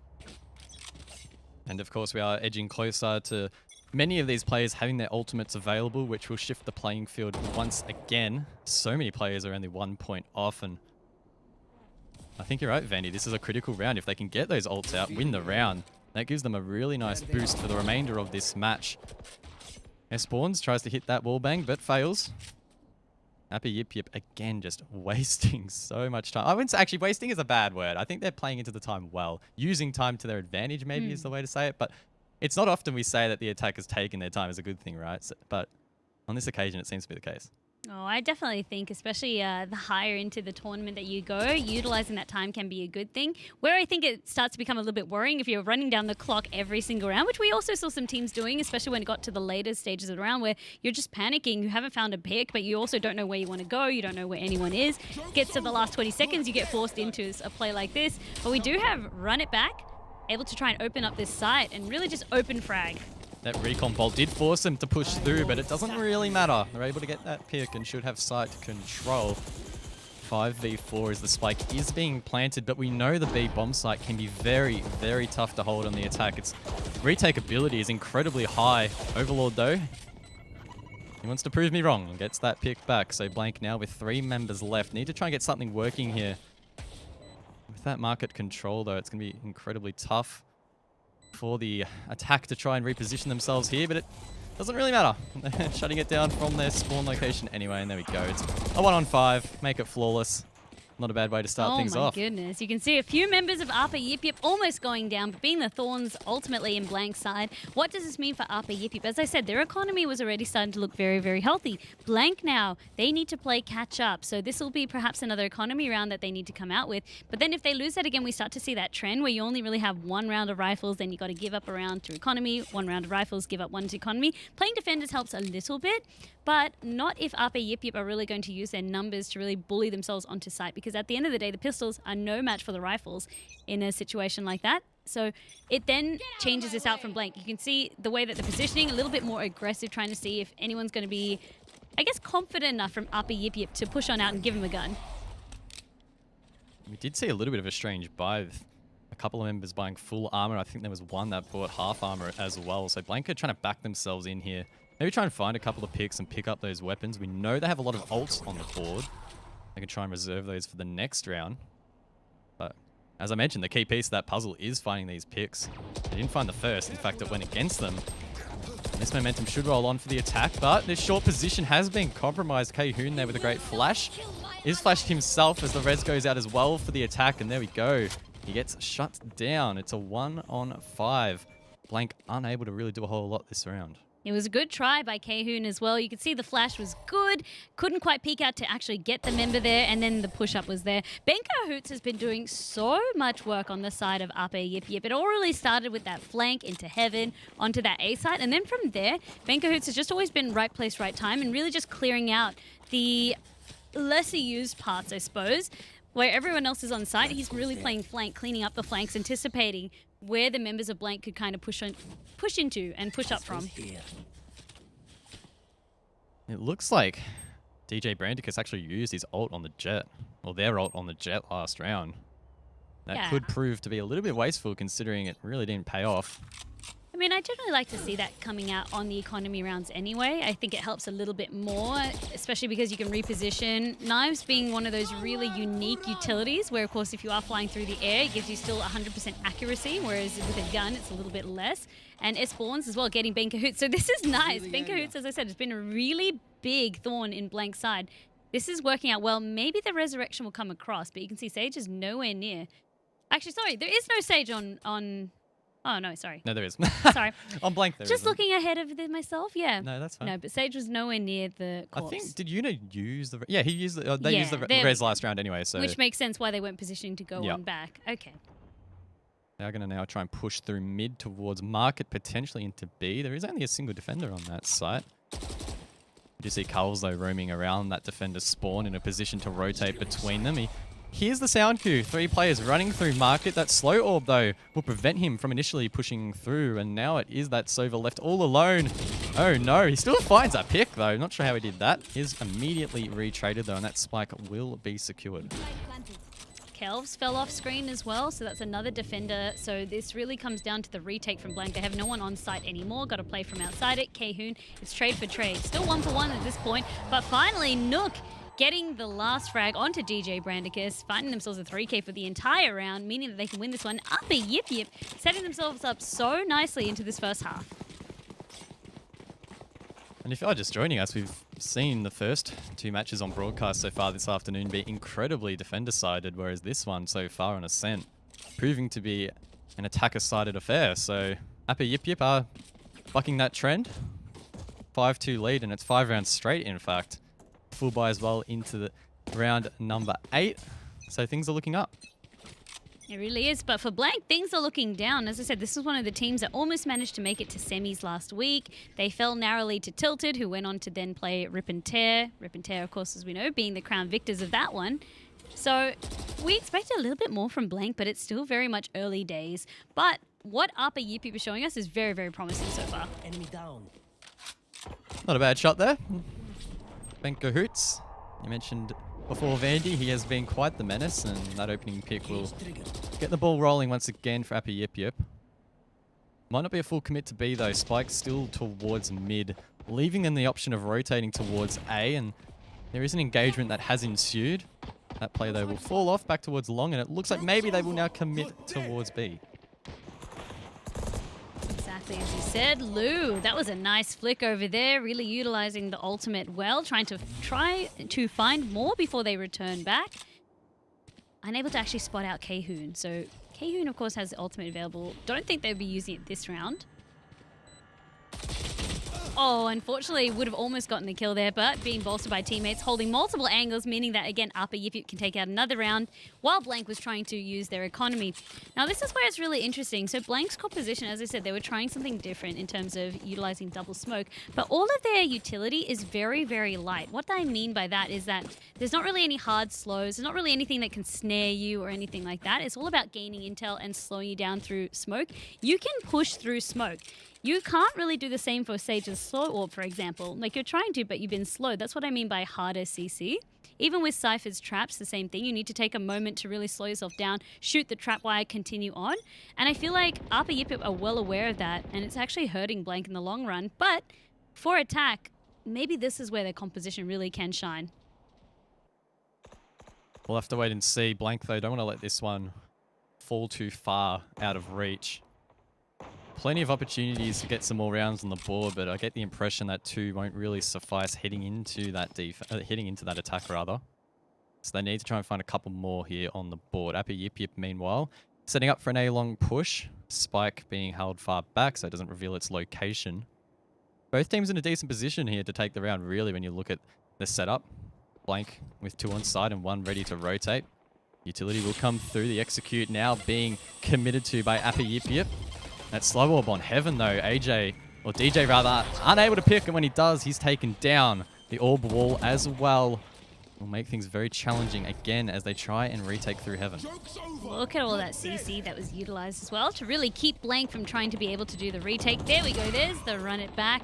And of course, we are edging closer to many of these players having their ultimates available, which will shift the playing field once again. So many players are only 1 point off, and I think you're right, Vandy. This is a critical round. If they can get those ults out, win the round, that gives them a really nice boost for the remainder of this match. Spawns tries to hit that wallbang, but fails. Happy Yip Yip again, just wasting so much time. I wouldn't say, actually, wasting is a bad word. I think they're playing into the time well. Using time to their advantage maybe is the way to say it, but it's not often we say that the attackers taking their time is a good thing, right? So, but on this occasion, it seems to be the case. Oh, I definitely think, especially the higher into the tournament that you go, utilizing that time can be a good thing. Where I think it starts to become a little bit worrying if you're running down the clock every single round, which we also saw some teams doing, especially when it got to the later stages of the round, where you're just panicking, you haven't found a pick, but you also don't know where you want to go, you don't know where anyone is. Gets to the last 20 seconds, you get forced into a play like this. But we do have Run It Back, able to try and open up this site and really just open frag. That recon bolt did force them to push through, but it doesn't really matter. They're able to get that pick and should have site control. 5v4 as the spike is being planted, but we know the B bomb site can be very, very tough to hold on the attack. Its retake ability is incredibly high. Overlord, though, he wants to prove me wrong and gets that pick back. So Blank now with 3 members left. Need to try and get something working here. With that market control, though, it's going to be incredibly tough for the attack to try and reposition themselves here, but it doesn't really matter. They're shutting it down from their spawn location anyway, and there we go. It's a 1-on-5. Make it flawless. Not a bad way to start things off. Oh my goodness. You can see a few members of Upper Yip Yip almost going down, but being the Thorns ultimately in Blank's side. What does this mean for Upper Yip Yip? As I said, their economy was already starting to look very, very healthy. Blank now, they need to play catch up. So this will be perhaps another economy round that they need to come out with. But then if they lose that again, we start to see that trend where you only really have 1 round of rifles, then you got to give up a round to economy, 1 round of rifles, give up 1 to economy. Playing defenders helps a little bit, but not if Upper Yip Yip are really going to use their numbers to really bully themselves onto site, because at the end of the day, the pistols are no match for the rifles in a situation like that. So it then changes this out from Blank. You can see the way that the positioning, a little bit more aggressive, trying to see if anyone's going to be, I guess, confident enough from Upper Yip Yip to push on out and give him a gun. We did see a little bit of a strange buy with a couple of members buying full armor. I think there was one that bought half armor as well. So Blank are trying to back themselves in here. Maybe try and find a couple of picks and pick up those weapons. We know they have a lot of ults on the board. They can try and reserve those for the next round. But as I mentioned, the key piece of that puzzle is finding these picks. They didn't find the first. In fact, it went against them. And this momentum should roll on for the attack, but this short position has been compromised. K-Hoon there with a great flash. Is flashed himself as the res goes out as well for the attack, and there we go. He gets shut down. It's a 1-on-5. Blank unable to really do a whole lot this round. It was a good try by K-Hoon as well. You could see the flash was good. Couldn't quite peek out to actually get the member there, and then the push-up was there. Benkahoots has been doing so much work on the side of Upper Yip Yip. It all really started with that flank into heaven, onto that A site, and then from there, Benkahoots has just always been right place, right time, and really just clearing out the lesser used parts, I suppose. Where everyone else is on site, he's really playing flank, cleaning up the flanks, anticipating where the members of Blank could kind of push into and push up from. It looks like DJ Brandicus actually used his ult on the Jet, or their ult on the Jet last round. That could prove to be a little bit wasteful considering it really didn't pay off. I mean, I generally like to see that coming out on the economy rounds anyway. I think it helps a little bit more, especially because you can reposition. Knives being one of those really unique utilities where, of course, if you are flying through the air, it gives you still 100% accuracy, whereas with a gun, it's a little bit less. And spawns as well, getting Benkahoots. So this is nice. Benkahoots, as I said, has been a really big thorn in Blank's side. This is working out well. Maybe the resurrection will come across, but you can see Sage is nowhere near. Actually, sorry, there is no Sage on Oh, no, sorry. No, there is. Sorry. On blank there Just isn't. looking ahead of myself, yeah. No, that's fine. No, but Sage was nowhere near the corpse. I think, did Una use the... Yeah, he used the... they Yeah, used the there we res go. last round anyway, so... Which makes sense why they weren't positioning to go Yep. on back. Okay. They're going to now try and push through mid towards market, potentially into B. There is only a single defender on that site. You see Culls, though, roaming around that defender's spawn in a position to rotate between them. He hears the sound cue. 3 players running through market. That slow orb, though, will prevent him from initially pushing through. And now it is that Sova left all alone. Oh, no. He still finds that pick, though. Not sure how he did that. Is immediately retraded, though, and that spike will be secured. Kelvs fell off screen as well, so that's another defender. So this really comes down to the retake from Blank. They have no one on site anymore. Got to play from outside it. Kayhoon, it's trade for trade. Still 1-for-1 at this point, but finally Nook getting the last frag onto DJ Brandicus, finding themselves a 3K for the entire round, meaning that they can win this one. Up a Yip Yip, setting themselves up so nicely into this first half. And if you're just joining us, we've seen the first 2 matches on broadcast so far this afternoon be incredibly defender-sided, whereas this one so far on Ascent proving to be an attacker-sided affair. So Appa Yip Yip are bucking that trend. 5-2 lead, and it's 5 rounds straight, in fact. Full buy as well into the round number 8. So things are looking up. It really is, but for Blank, things are looking down. As I said, this is one of the teams that almost managed to make it to semis last week. They fell narrowly to Tilted, who went on to then play Rip and Tear. Rip and Tear, of course, as we know, being the crown victors of that one. So we expected a little bit more from Blank, but it's still very much early days. But what Appa Yip Yip is showing us is very, very promising so far. Enemy down. Not a bad shot there. Benko Hoots. You mentioned before Vandy, he has been quite the menace, and that opening pick will get the ball rolling once again for Appa Yip Yip. Might not be a full commit to B though. Spike still towards mid, leaving them the option of rotating towards A, and there is an engagement that has ensued. That play though will fall off back towards long, and it looks like maybe they will now commit towards B. Exactly as you said, Lou. That was a nice flick over there, really utilizing the ultimate well, try to find more before they return back. Unable to actually spot out Kayhoon. So Kayhoon, of course, has the ultimate available. Don't think they'll be using it this round. Oh, unfortunately, would have almost gotten the kill there, but being bolstered by teammates, holding multiple angles, meaning that, again, Appa Yip Yip can take out another round, while Blank was trying to use their economy. Now, this is where it's really interesting. So Blank's composition, as I said, they were trying something different in terms of utilizing double smoke, but all of their utility is very, very light. What I mean by that is that there's not really any hard slows, there's not really anything that can snare you or anything like that. It's all about gaining intel and slowing you down through smoke. You can push through smoke. You can't really do the same for Sage's slow orb, for example. Like, you're trying to, but you've been slowed. That's what I mean by harder CC. Even with Cypher's traps, the same thing. You need to take a moment to really slow yourself down, shoot the trap wire, continue on. And I feel like Appa Yip Yip are well aware of that, and it's actually hurting Blank in the long run. But for attack, maybe this is where their composition really can shine. We'll have to wait and see. Blank, though, don't want to let this one fall too far out of reach. Plenty of opportunities to get some more rounds on the board, but I get the impression that 2 won't really suffice heading into that attack rather. So they need to try and find a couple more here on the board. Appa Yip Yip, meanwhile, setting up for an A-long push. Spike being held far back, so it doesn't reveal its location. Both teams in a decent position here to take the round, really, when you look at the setup. Blank with 2 on side and 1 ready to rotate. Utility will come through. The execute now being committed to by Appa Yip Yip. That slow orb on Heaven, though. DJ rather, unable to pick, and when he does, he's taken down. The orb wall as well will make things very challenging again as they try and retake through Heaven. Look at all that CC that was utilized as well to really keep Blank from trying to be able to do the retake. There we go. There's the run it back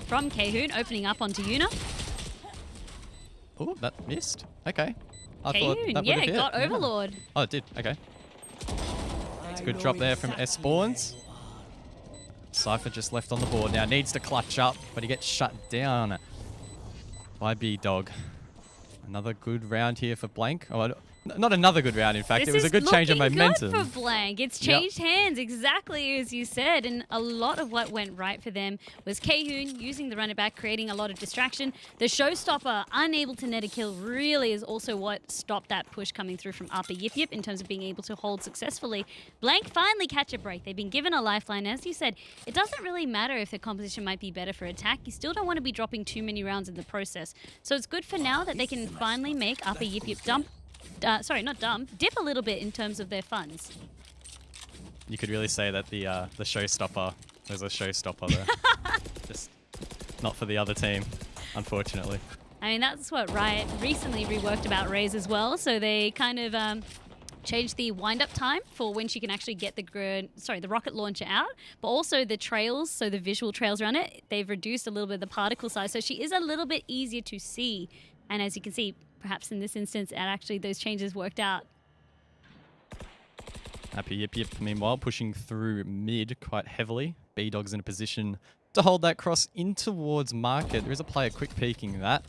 from Kayhoon, opening up onto Una. Oh, that missed. Okay. I thought Kayhoon, that yeah, would have got hit. Overlord. Oh, it did. Okay. It's a good drop there from S-Spawns. Cypher just left on the board now. Needs to clutch up, but he gets shut down by B-Dog. Another good round here for Blank. Oh, Not another good round, in fact. It was a good change of momentum. Good for Blank. It's changed hands exactly as you said, and a lot of what went right for them was Kaehoon using the run it back, creating a lot of distraction. The showstopper, unable to net a kill, really is also what stopped that push coming through from Upper Yip Yip in terms of being able to hold successfully. Blank finally catch a break. They've been given a lifeline. As you said, it doesn't really matter if the composition might be better for attack. You still don't want to be dropping too many rounds in the process. So it's good for now that they can finally make Upper Yip Yip dip a little bit in terms of their funds. You could really say that the showstopper was a showstopper there. Just not for the other team, unfortunately. I mean, that's what Riot recently reworked about Raze as well. So they kind of changed the wind-up time for when she can actually get the rocket launcher out, but also the trails, so the visual trails around it, they've reduced a little bit of the particle size, so she is a little bit easier to see. And as you can see, perhaps in this instance, and actually those changes worked out. Happy Yip Yip, meanwhile, pushing through mid quite heavily. B-Dog's in a position to hold that cross in towards market. There is a player quick peeking that.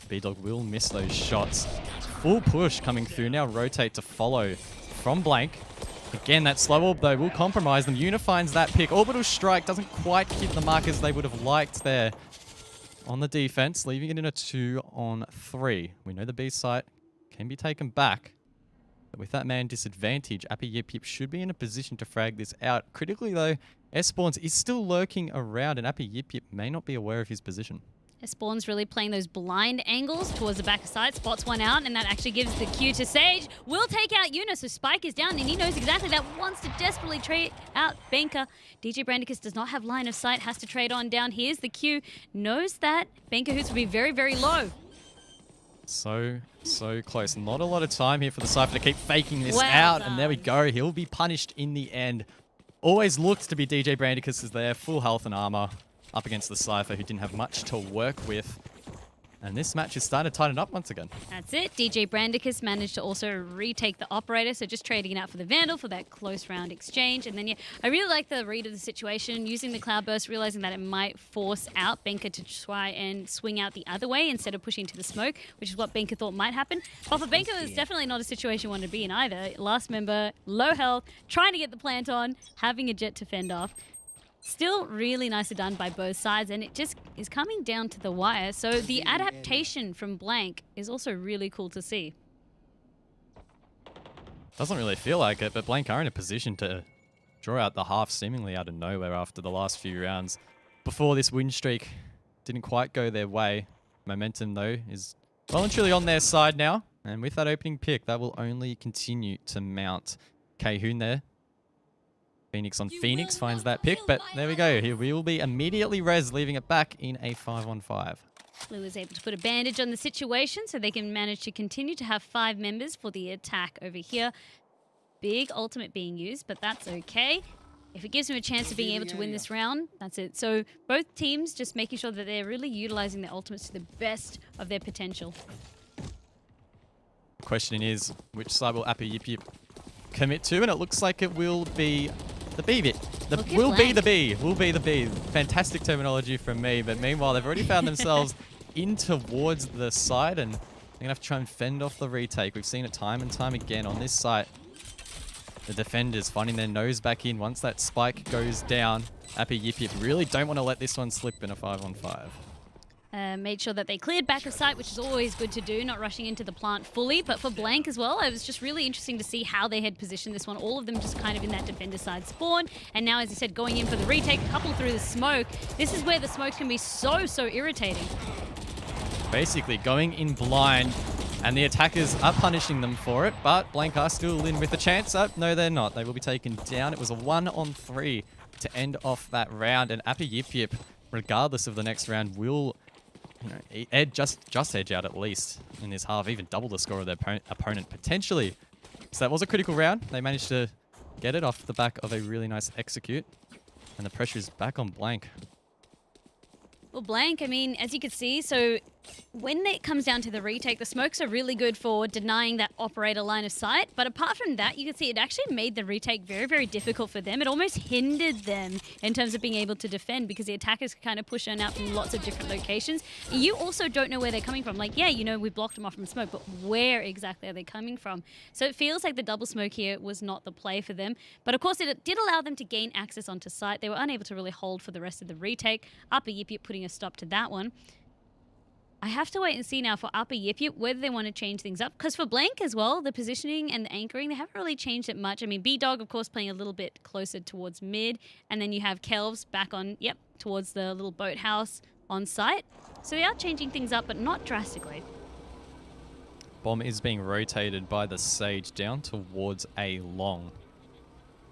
B-Dog will miss those shots. Full push coming through. Now rotate to follow from Blank. Again, that slow orb, though, will compromise them. Yuna finds that pick. Orbital Strike doesn't quite hit the markers they would have liked there on the defense, leaving it in a 2-on-3. We know the B site can be taken back, but with that man disadvantage, Appy Yip Yip should be in a position to frag this out. Critically, though, S-Spawns is still lurking around, and Appy Yip Yip may not be aware of his position. Spawn's really playing those blind angles towards the back side, spots one out, and that actually gives the cue to Sage. Will take out Yuna, so Spike is down, and he knows exactly that, wants to desperately trade out Benka. DJ Brandicus does not have line of sight, has to trade on down. Here's the cue, knows that Benka Hoots will be very, very low. So close. Not a lot of time here for the Cypher to keep faking this out, and there we go. He'll be punished in the end. Always looked to be DJ Brandicus is there, full health and armor, up against the Cypher, who didn't have much to work with. And this match is starting to tighten up once again. That's it. DJ Brandicus managed to also retake the operator, so just trading it out for the Vandal for that close round exchange. And then, yeah, I really like the read of the situation, using the Cloud Burst, realizing that it might force out Benka to try and swing out the other way instead of pushing to the smoke, which is what Benka thought might happen. But for Benka, it was definitely not a situation you wanted to be in either. Last member, low health, trying to get the plant on, having a jet to fend off. Still really nicely done by both sides, and it just is coming down to the wire. So the adaptation from Blank is also really cool to see. Doesn't really feel like it, but Blank are in a position to draw out the half seemingly out of nowhere after the last few rounds. Before this win streak didn't quite go their way. Momentum, though, is well and truly on their side now. And with that opening pick, that will only continue to mount. Kaehoon there. Phoenix on Phoenix finds that pick, but there we go. He will be immediately res, leaving it back in a 5-on-5. Blue is able to put a bandage on the situation so they can manage to continue to have 5 members for the attack over here. Big ultimate being used, but that's okay. If it gives him a chance of being able to win this round, that's it. So both teams just making sure that they're really utilizing their ultimates to the best of their potential. The question is, which side will Appy Yip Yip commit to? And it looks like it will be the B bit. Will be the B. Fantastic terminology from me, but meanwhile, they've already found themselves in towards the side, and they're going to have to try and fend off the retake. We've seen it time and time again on this site. The defenders finding their nose back in once that spike goes down. Appy Yip Yip really don't want to let this one slip in a 5-on-5. Made sure that they cleared back of sight, which is always good to do, not rushing into the plant fully. But for Blank as well, it was just really interesting to see how they had positioned this one. All of them just kind of in that defender side spawn. And now, as you said, going in for the retake, a couple through the smoke. This is where the smokes can be so irritating. Basically going in blind, and the attackers are punishing them for it, but Blank are still in with a chance. No, they're not. They will be taken down. It was a 1-on-3 to end off that round, and Appy Yip Yip, regardless of the next round, will just edge out at least in this half, even double the score of their opponent potentially. So that was a critical round. They managed to get it off the back of a really nice execute, and the pressure is back on Blank. Well, Blank, I mean, as you can see, so when it comes down to the retake, the smokes are really good for denying that operator line of sight. But apart from that, you can see it actually made the retake very, very difficult for them. It almost hindered them in terms of being able to defend because the attackers kind of push in out from lots of different locations. You also don't know where they're coming from. Like, yeah, you know, we blocked them off from smoke, but where exactly are they coming from? So it feels like the double smoke here was not the play for them. But of course, it did allow them to gain access onto site. They were unable to really hold for the rest of the retake. Upper Yip Yip putting a stop to that one. I have to wait and see now for Upper Yip Yip whether they want to change things up. Because for Blank as well, the positioning and the anchoring, they haven't really changed it much. I mean, B-Dog, of course, playing a little bit closer towards mid. And then you have Kelvs back on, towards the little boathouse on site. So they are changing things up, but not drastically. Bomb is being rotated by the Sage down towards A long.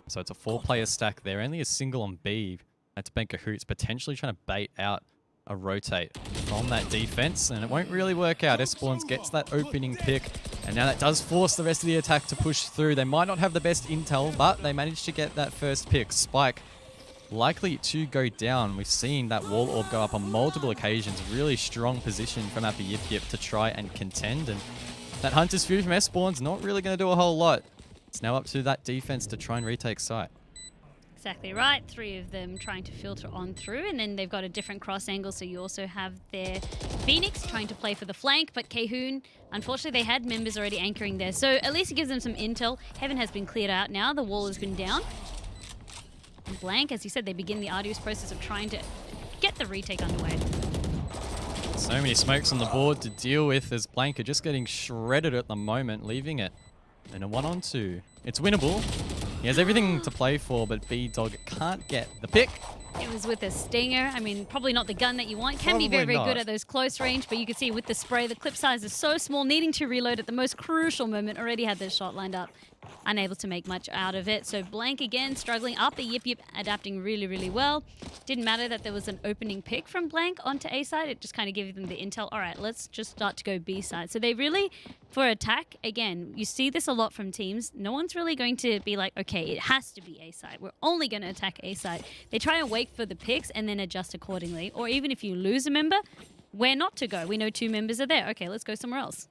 So it's a 4-player stack there. Only a single on B. That's Ben Cahoots potentially trying to bait out a rotate from that defense, and it won't really work out. S-Spawns gets that opening pick, and now that does force the rest of the attack to push through. They might not have the best intel, but they managed to get that first pick. Spike likely to go down. We've seen that wall orb go up on multiple occasions. Really strong position from Upper Yip Yip to try and contend, and that Hunter's Fury from S-Spawns not really going to do a whole lot. It's now up to that defense to try and retake site. Exactly right. 3 of them trying to filter on through, and then they've got a different cross angle, so you also have their Phoenix trying to play for the flank, but Kehoon, unfortunately, they had members already anchoring there, so at least it gives them some intel. Heaven has been cleared out now. The wall has been down. And Blank, as you said, they begin the arduous process of trying to get the retake underway. So many smokes on the board to deal with as Blank are just getting shredded at the moment, leaving it in a 1-on-2. It's winnable. He has everything to play for, but B-Dog can't get the pick. It was with a Stinger. I mean, probably not the gun that you want. Can be very, very good at those close range, but you can see with the spray, the clip size is so small, needing to reload at the most crucial moment. Already had this shot lined up. Unable to make much out of it. So Blank again struggling. Upper Yip Yip adapting really, really well. Didn't matter that there was an opening pick from Blank onto A side. It just kind of gave them the intel. All right, let's just start to go B side. So they really, for attack, again, you see this a lot from teams. No one's really going to be like, okay, it has to be A side. We're only going to attack A side. They try and wait for the picks and then adjust accordingly. Or even if you lose a member, where not to go. We know 2 members are there. Okay, let's go somewhere else.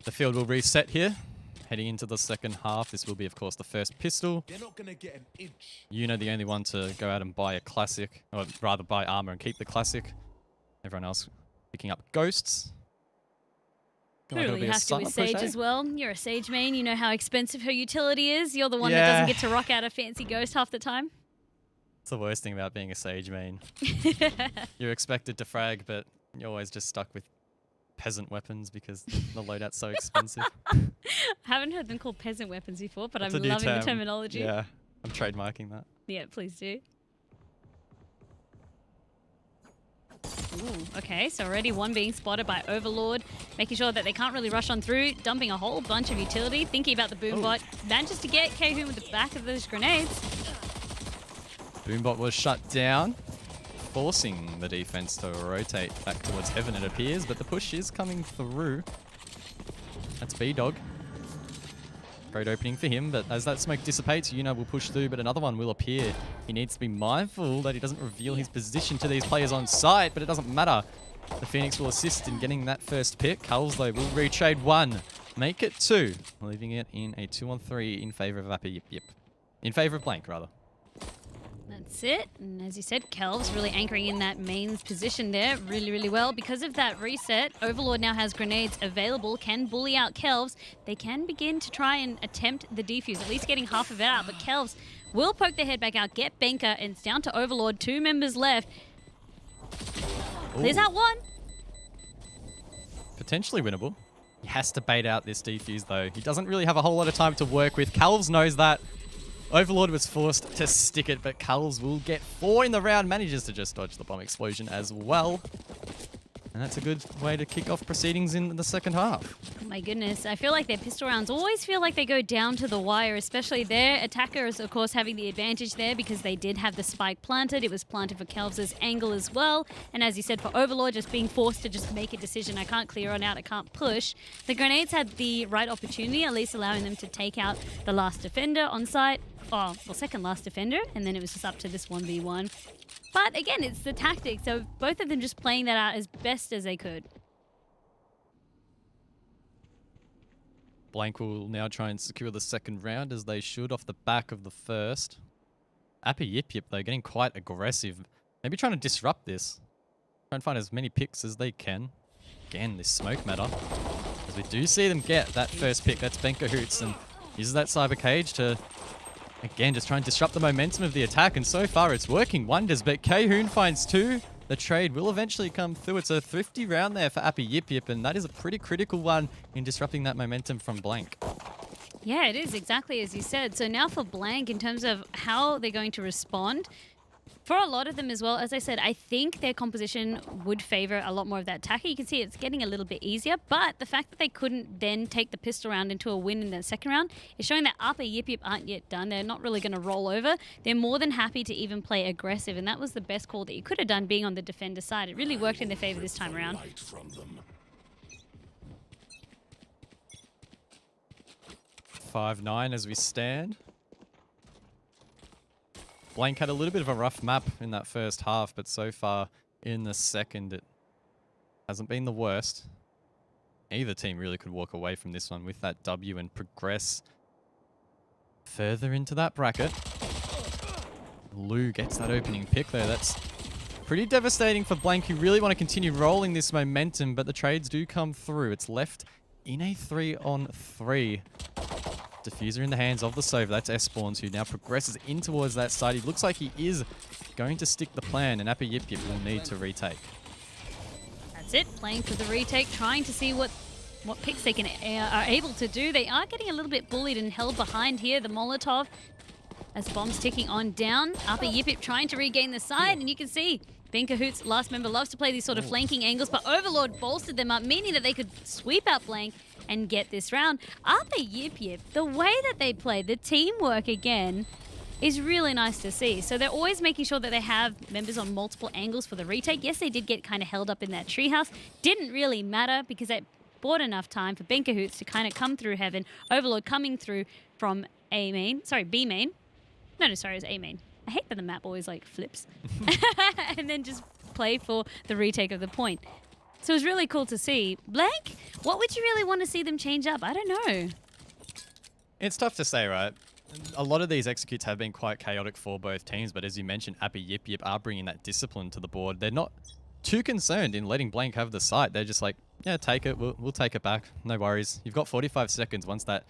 The field will reset here. Heading into the second half, this will be, of course, the first pistol. They're not gonna get an inch. You know, the only one to go out and buy a classic, or rather buy armor and keep the classic. Everyone else picking up ghosts. Totally have to with Sage as well. You're a Sage main. You know how expensive her utility is. You're the one that doesn't get to rock out a fancy ghost half the time. It's the worst thing about being a Sage main. You're expected to frag, but you're always just stuck with peasant weapons because the loadout's so expensive. I haven't heard them called peasant weapons before, but I'm loving the terminology. Yeah, I'm trademarking that. Yeah, please do. Ooh, okay, so already one being spotted by Overlord, making sure that they can't really rush on through, dumping a whole bunch of utility, thinking about the Boombot, manages to get Kehoon with the back of those grenades. Boombot was shut down, forcing the defense to rotate back towards Heaven, it appears, but the push is coming through. That's B-Dog. Great opening for him, but as that smoke dissipates, Yuna will push through, but another one will appear. He needs to be mindful that he doesn't reveal his position to these players on site, but it doesn't matter. The Phoenix will assist in getting that first pick. Culls, though, will retrade 1, make it 2, leaving it in a 2-on-3 in favor of Upper Yip Yip. In favor of Blank, rather. That's it. And as you said, Kelv's really anchoring in that mains position there really, really well. Because of that reset, Overlord now has grenades available, can bully out Kelvs. They can begin to try and attempt the defuse, at least getting half of it out. But Kelvs will poke their head back out, get Benka, and it's down to Overlord. 2 members left. Clears out 1. Potentially winnable. He has to bait out this defuse, though. He doesn't really have a whole lot of time to work with. Calves knows that. Overlord was forced to stick it, but Culls will get 4 in the round. Manages to just dodge the bomb explosion as well. And that's a good way to kick off proceedings in the second half. Oh My goodness, I feel like their pistol rounds always feel like they go down to the wire, especially their attackers, of course, having the advantage there because they did have the spike planted. It was planted for Kelvs' angle as well. And as you said, for Overlord, just being forced to just make a decision. I can't clear on out, I can't push. The grenades had the right opportunity, at least allowing them to take out the last defender on site. Oh, well, second last defender, and then it was just up to this 1v1. But again, it's the tactics, so both of them just playing that out as best as they could. Blank will now try and secure the second round as they should off the back of the first. Appy Yip Yip, though, getting quite aggressive. Maybe trying to disrupt this. Try and find as many picks as they can. Again, this smoke matter. As we do see them get that first pick, that's Benkahoots, and uses that cyber cage to, again, just try and disrupt the momentum of the attack, and so far it's working wonders, but K-Hoon finds 2. The trade will eventually come through. It's a thrifty round there for Appy Yip Yip, and that is a pretty critical one in disrupting that momentum from Blank. Yeah, it is exactly as you said. So now for Blank, in terms of how they're going to respond, for a lot of them as well, as I said, I think their composition would favor a lot more of that attacker. You can see it's getting a little bit easier, but the fact that they couldn't then take the pistol round into a win in the second round is showing that Upper Yip Yip aren't yet done. They're not really going to roll over. They're more than happy to even play aggressive, and that was the best call that you could have done being on the defender side. It really worked in their favor this time around. 5-9 as we stand. Blank had a little bit of a rough map in that first half, but so far in the second, it hasn't been the worst. Either team really could walk away from this one with that W and progress further into that bracket. Lou gets that opening pick though. That's pretty devastating for Blank, who really want to continue rolling this momentum, but the trades do come through. It's left in a 3-on-3. Diffuser in the hands of the Sova. That's S-Spawns, who now progresses in towards that side. He looks like he is going to stick the plan, and Appy Yip Yip will need to retake. That's it, playing for the retake, trying to see what picks they are able to do. They are getting a little bit bullied and held behind here. The Molotov, as bombs ticking on down. Appy Yip Yip trying to regain the side, and you can see Benkahoots, last member, loves to play these sort of flanking angles, but Overlord bolstered them up, meaning that they could sweep out Blank and get this round. Upper Yip Yip, the way that they play, the teamwork again, is really nice to see. So they're always making sure that they have members on multiple angles for the retake. Yes, they did get kind of held up in that treehouse. Didn't really matter because they bought enough time for Benkahoots to kind of come through heaven. Overlord coming through from B main. No, sorry, it's A main. I hate that the map always like flips. And then just play for the retake of the point. So it was really cool to see. Blank, what would you really want to see them change up? I don't know. It's tough to say, right? A lot of these executes have been quite chaotic for both teams, but as you mentioned, Appy Yip Yip are bringing that discipline to the board. They're not too concerned in letting Blank have the site. They're just like, yeah, take it. We'll take it back. No worries. You've got 45 seconds once that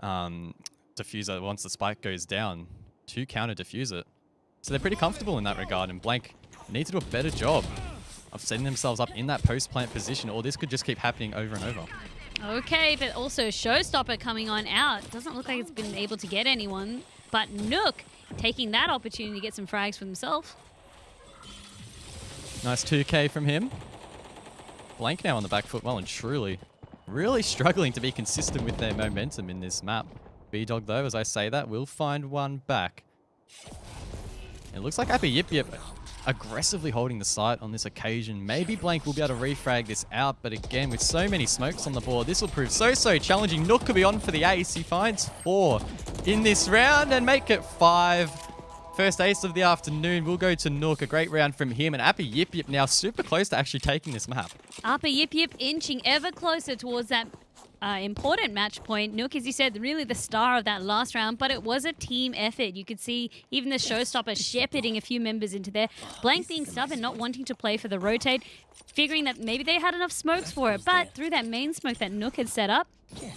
diffuser, once the spike goes down, to counter diffuse it. So they're pretty comfortable in that regard, and Blank need to do a better job of setting themselves up in that post-plant position, or this could just keep happening over and over. Okay, but also Showstopper coming on out. Doesn't look like it's been able to get anyone, but Nook taking that opportunity to get some frags for himself. Nice 2K from him. Blank now on the back foot well and truly. Really struggling to be consistent with their momentum in this map. B-Dog, though, as I say that, will find one back. It looks like Appy Yip Yip aggressively holding the site on this occasion. Maybe Blank will be able to refrag this out, but again, with so many smokes on the board, this will prove so challenging. Nook could be on for the ace. He finds 4 in this round and make it 5. First ace of the afternoon will go to Nook. A great round from him, and Appy Yip Yip now super close to actually taking this map. Appy Yip Yip inching ever closer towards that important match point. Nook, as you said, really the star of that last round, but it was a team effort. You could see even the Showstopper shepherding a few members into there. Blank being stubborn, not wanting to play for the rotate, figuring that maybe they had enough smokes for it, but through that main smoke that Nook had set up,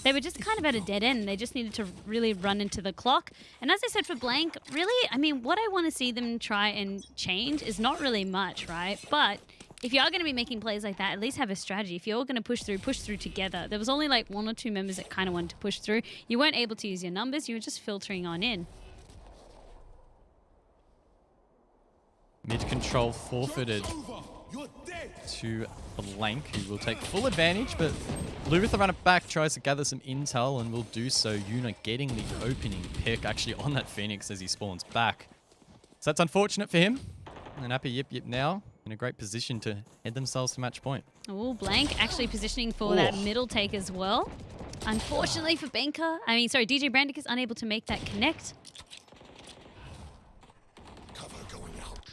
they were just kind of at a dead end. They just needed to really run into the clock. And as I said for Blank, really, I mean, what I want to see them try and change is not really much, right? But if you are going to be making plays like that, at least have a strategy. If you're going to push through together. There was only like 1 or 2 members that kind of wanted to push through. You weren't able to use your numbers. You were just filtering on in. Mid-control forfeited to Blank, who will take full advantage, but Blue with the run it back tries to gather some intel and will do so. Yuna getting the opening pick actually on that Phoenix as he spawns back. So that's unfortunate for him. And Appy Yip Yip now in a great position to head themselves to match point. Oh, Blank actually positioning for that middle take as well. Unfortunately for DJ Brandick is unable to make that connect. Cover going out.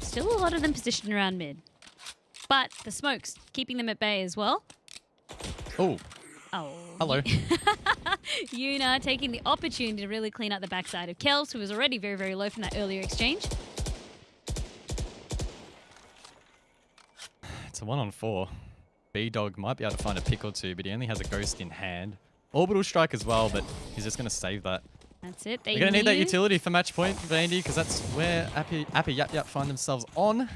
Still a lot of them positioned around mid. But the smokes keeping them at bay as well. Oh. Hello. Yuna taking the opportunity to really clean out the backside of Kels, who was already very, very low from that earlier exchange. It's a 1-on-4. B-Dog might be able to find a pick or two, but he only has a ghost in hand. Orbital strike as well, but he's just going to save that. That's it. They're going to need that utility for match point, Vandy, because that's where Appy Yap Yap find themselves on.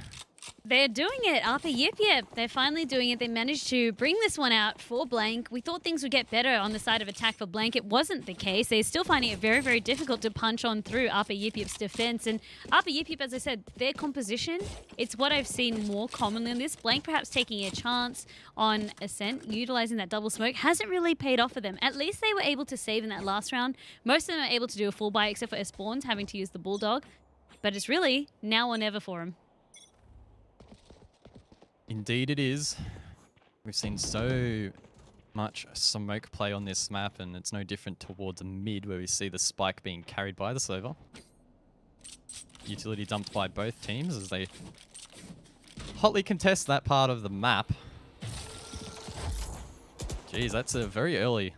They're doing it. Arthur Yip Yip. They're finally doing it. They managed to bring this one out for Blank. We thought things would get better on the side of attack for Blank. It wasn't the case. They're still finding it very, very difficult to punch on through Arthur Yip Yip's defense. And Arthur Yip Yip, as I said, their composition, it's what I've seen more commonly in this. Blank perhaps taking a chance on Ascent, utilizing that double smoke, hasn't really paid off for them. At least they were able to save in that last round. Most of them are able to do a full buy, except for Spawns having to use the Bulldog. But it's really now or never for them. Indeed it is. We've seen so much smoke play on this map, and it's no different towards mid where we see the spike being carried by the Sova. Utility dumped by both teams as they hotly contest that part of the map. Jeez, that's a very early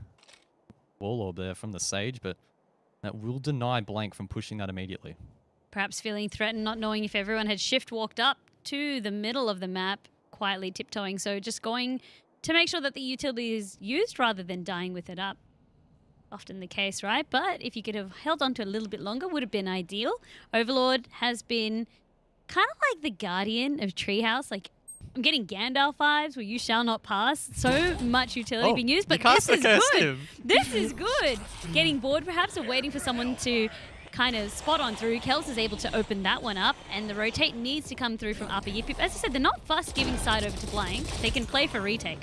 wall orb there from the Sage, but that will deny Blank from pushing that immediately. Perhaps feeling threatened, not knowing if everyone had shift walked up to the middle of the map, quietly tiptoeing, so just going to make sure that the utility is used rather than dying with it up. Often the case, right? But if you could have held on to it a little bit longer, would have been ideal. Overlord has been kind of like the guardian of Treehouse. Like, I'm getting Gandalf vibes where you shall not pass. So much utility being used, but this is good. This is good. Getting bored perhaps or waiting for someone to kind of spot on through. Kels is able to open that one up, and the rotate needs to come through from Upper Yip Yip. As I said, they're not fussed giving side over to Blank. They can play for retake.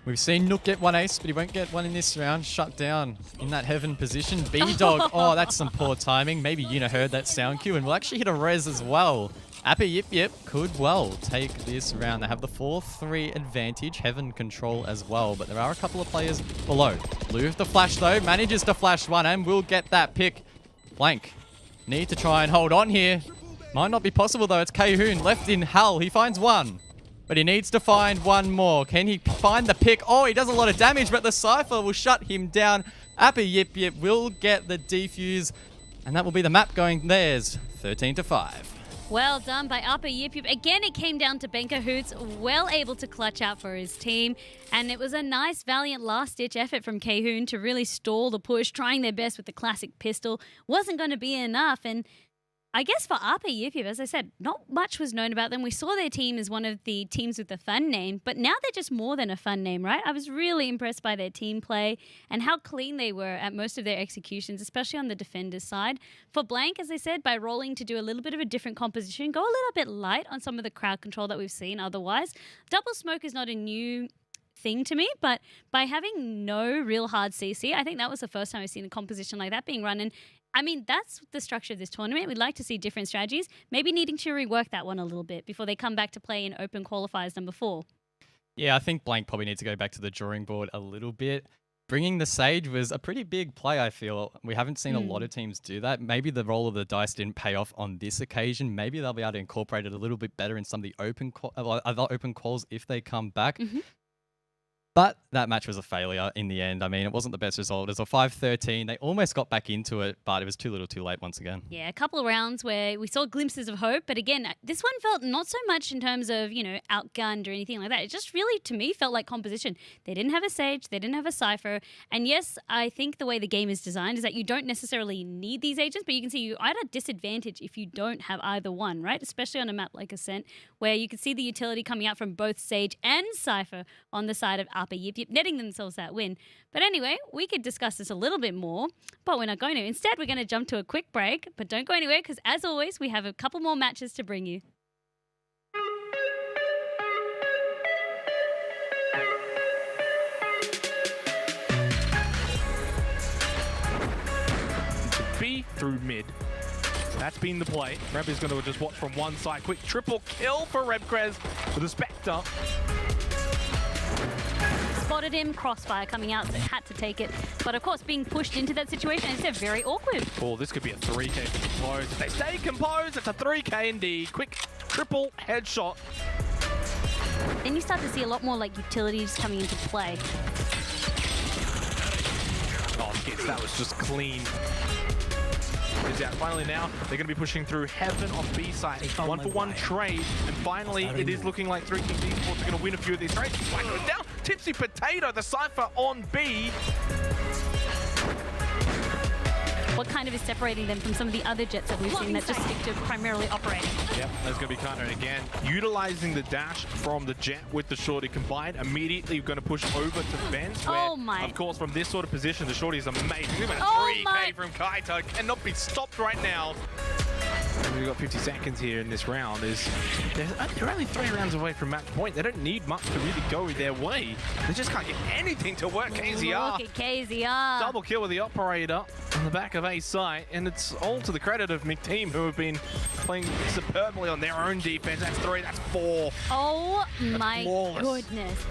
We've seen Nook get one ace, but he won't get one in this round. Shut down in that heaven position. B-Dog, oh, that's some poor timing. Maybe Yuna heard that sound cue and will actually hit a res as well. Upper Yip Yip could well take this round. They have the 4-3 advantage, heaven control as well, but there are a couple of players below. Blue with the flash though, manages to flash one and will get that pick. Blank need to try and hold on here. Might not be possible though. It's Kahoon left in Hull. He finds one, but he needs to find one more. Can he find the pick? Oh, he does a lot of damage, but the Cypher will shut him down. Appy Yip Yip will get the defuse, and that will be the map going theirs. 13-5. Well done by Upper Yip Yip. Again, it came down to Benka Hoots, well able to clutch out for his team. And it was a nice, valiant last-ditch effort from Kahoon to really stall the push, trying their best with the classic pistol. Wasn't going to be enough. And I guess for Upper Yip Yip, as I said, not much was known about them. We saw their team as one of the teams with the fun name, but now they're just more than a fun name, right? I was really impressed by their team play and how clean they were at most of their executions, especially on the defender's side. For Blank, as I said, by rolling to do a little bit of a different composition, go a little bit light on some of the crowd control that we've seen otherwise. Double smoke is not a new thing to me, but by having no real hard CC, I think that was the first time I've seen a composition like that being run. And I mean, that's the structure of this tournament. We'd like to see different strategies, maybe needing to rework that one a little bit before they come back to play in open qualifiers number 4. Yeah, I think Blank probably needs to go back to the drawing board a little bit. Bringing the Sage was a pretty big play, I feel. We haven't seen a lot of teams do that. Maybe the roll of the dice didn't pay off on this occasion. Maybe they'll be able to incorporate it a little bit better in some of the other open quals if they come back. But that match was a failure in the end. I mean, it wasn't the best result. It was a 5-13. They almost got back into it, but it was too little too late once again. Yeah, a couple of rounds where we saw glimpses of hope. But again, this one felt not so much in terms of, you know, outgunned or anything like that. It just really, to me, felt like composition. They didn't have a Sage. They didn't have a Cypher. And yes, I think the way the game is designed is that you don't necessarily need these agents, but you can see you're at a disadvantage if you don't have either one, right? Especially on a map like Ascent, where you can see the utility coming out from both Sage and Cypher on the side of Upper Yip Yip, netting themselves that win. But anyway, we could discuss this a little bit more, but we're not going to. Instead, we're going to jump to a quick break, but don't go anywhere because as always, we have a couple more matches to bring you. B through mid. That's been the play. Reb is going to just watch from one side. Quick triple kill for Rebkrez with a Spectre. Spotted him, crossfire coming out, so had to take it. But of course, being pushed into that situation, it's very awkward. Oh, this could be a 3K for Composed. If they stay composed, it's a 3K indeed. Quick triple headshot. Then you start to see a lot more like utilities coming into play. Oh, yes, that was just clean. Yeah, finally now, they're going to be pushing through Heaven on B side. 1-for-1 trade, and finally it is looking like 3 Kings Esports are going to win a few of these trades. Spike goes down, Tipsy Potato, the Cypher on B. What kind of is separating them from some of the other jets that we've seen that just stick to primarily operating? Yep, that's going to be Kraken again. Utilizing the dash from the jet with the shorty combined, immediately going to push over to Benz. Where, of course, from this sort of position, the shorty is amazing. Look at that 3K from Kaito. Cannot be stopped right now. We've got 50 seconds here in this round. They're only 3 rounds away from match point. They don't need much to really go their way. They just can't get anything to work. KZR. Look at KZR. Double kill with the operator on the back of A site. And it's all to the credit of McTeam, who have been playing superbly on their own defense. That's 3, that's 4. Oh my flawless. goodness.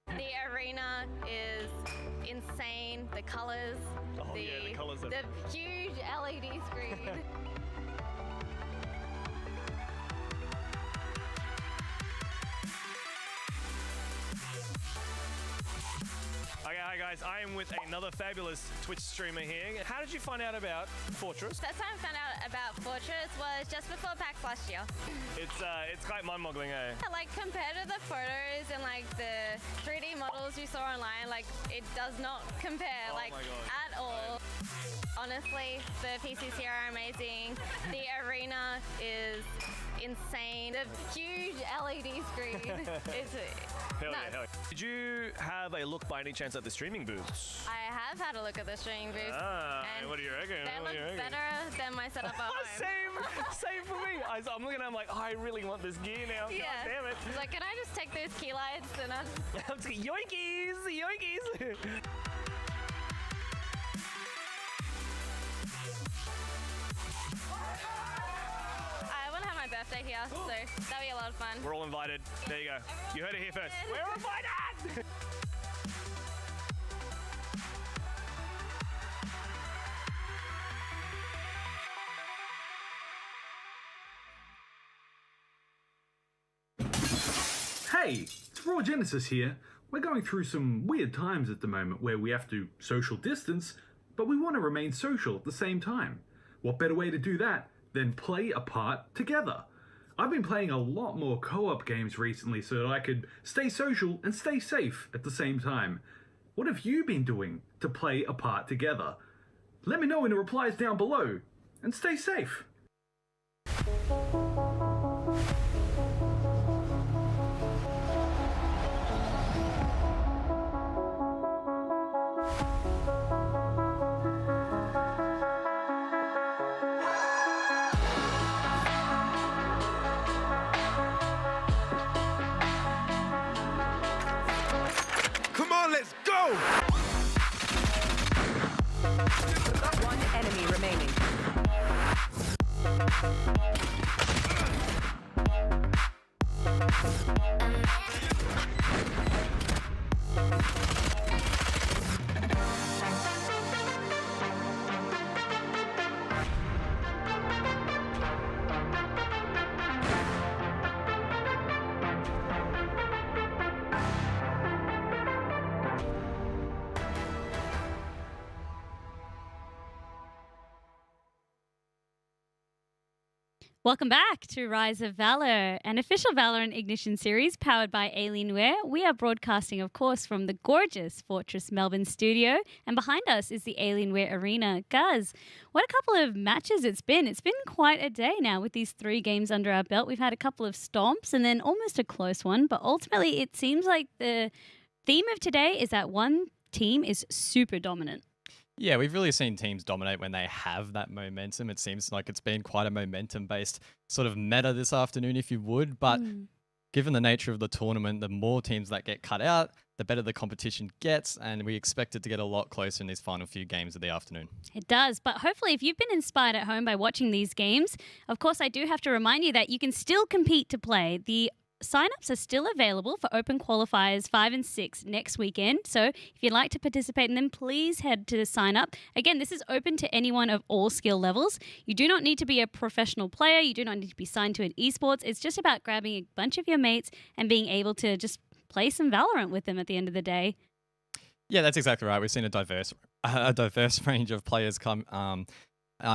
The arena is insane. The colors, the huge LED screen. Okay, hi guys, I am with another fabulous Twitch streamer here. How did you find out about Fortress? First time I found out about Fortress was just before PAX last year. It's quite mind-boggling, eh? Like compared to the photos and like the 3D models you saw online, like it does not compare at all. Honestly, the PCs here are amazing. The arena is insane. The huge LED screen is Hell yeah. Did you have a look by any chance at the streaming booths? I have had a look at the streaming booths. And what do you reckon? They look better than my setup at home. Same for me. I'm looking at it, I'm like, I really want this gear now. Yeah. God damn it. Like, can I just take those key lights and yoinkies, yoinkies. I want to have my birthday here, so that'll be a lot of fun. We're all invited. There you go. You heard it here first. We're invited! Hey, it's Raw Genesis here. We're going through some weird times at the moment where we have to social distance, but we want to remain social at the same time. What better way to do that than play a part together? I've been playing a lot more co-op games recently so that I could stay social and stay safe at the same time. What have you been doing to play a part together? Let me know in the replies down below, and stay safe. Come on, let's go! One enemy remaining. Welcome back to Rise of Valor, an official Valorant Ignition series powered by Alienware. We are broadcasting, of course, from the gorgeous Fortress Melbourne studio, and behind us is the Alienware Arena. Guz, what a couple of matches it's been. It's been quite a day now with these 3 games under our belt. We've had a couple of stomps and then almost a close one, but ultimately it seems like the theme of today is that one team is super dominant. Yeah, we've really seen teams dominate when they have that momentum. It seems like it's been quite a momentum-based sort of meta this afternoon, if you would. But given the nature of the tournament, the more teams that get cut out, the better the competition gets, and we expect it to get a lot closer in these final few games of the afternoon. It does, but hopefully if you've been inspired at home by watching these games, of course I do have to remind you that you can still compete to play. The sign-ups are still available for Open Qualifiers 5 and 6 next weekend. So if you'd like to participate in them, please head to sign up. Again, this is open to anyone of all skill levels. You do not need to be a professional player. You do not need to be signed to an esports. It's just about grabbing a bunch of your mates and being able to just play some Valorant with them at the end of the day. Yeah, that's exactly right. We've seen a diverse range of players come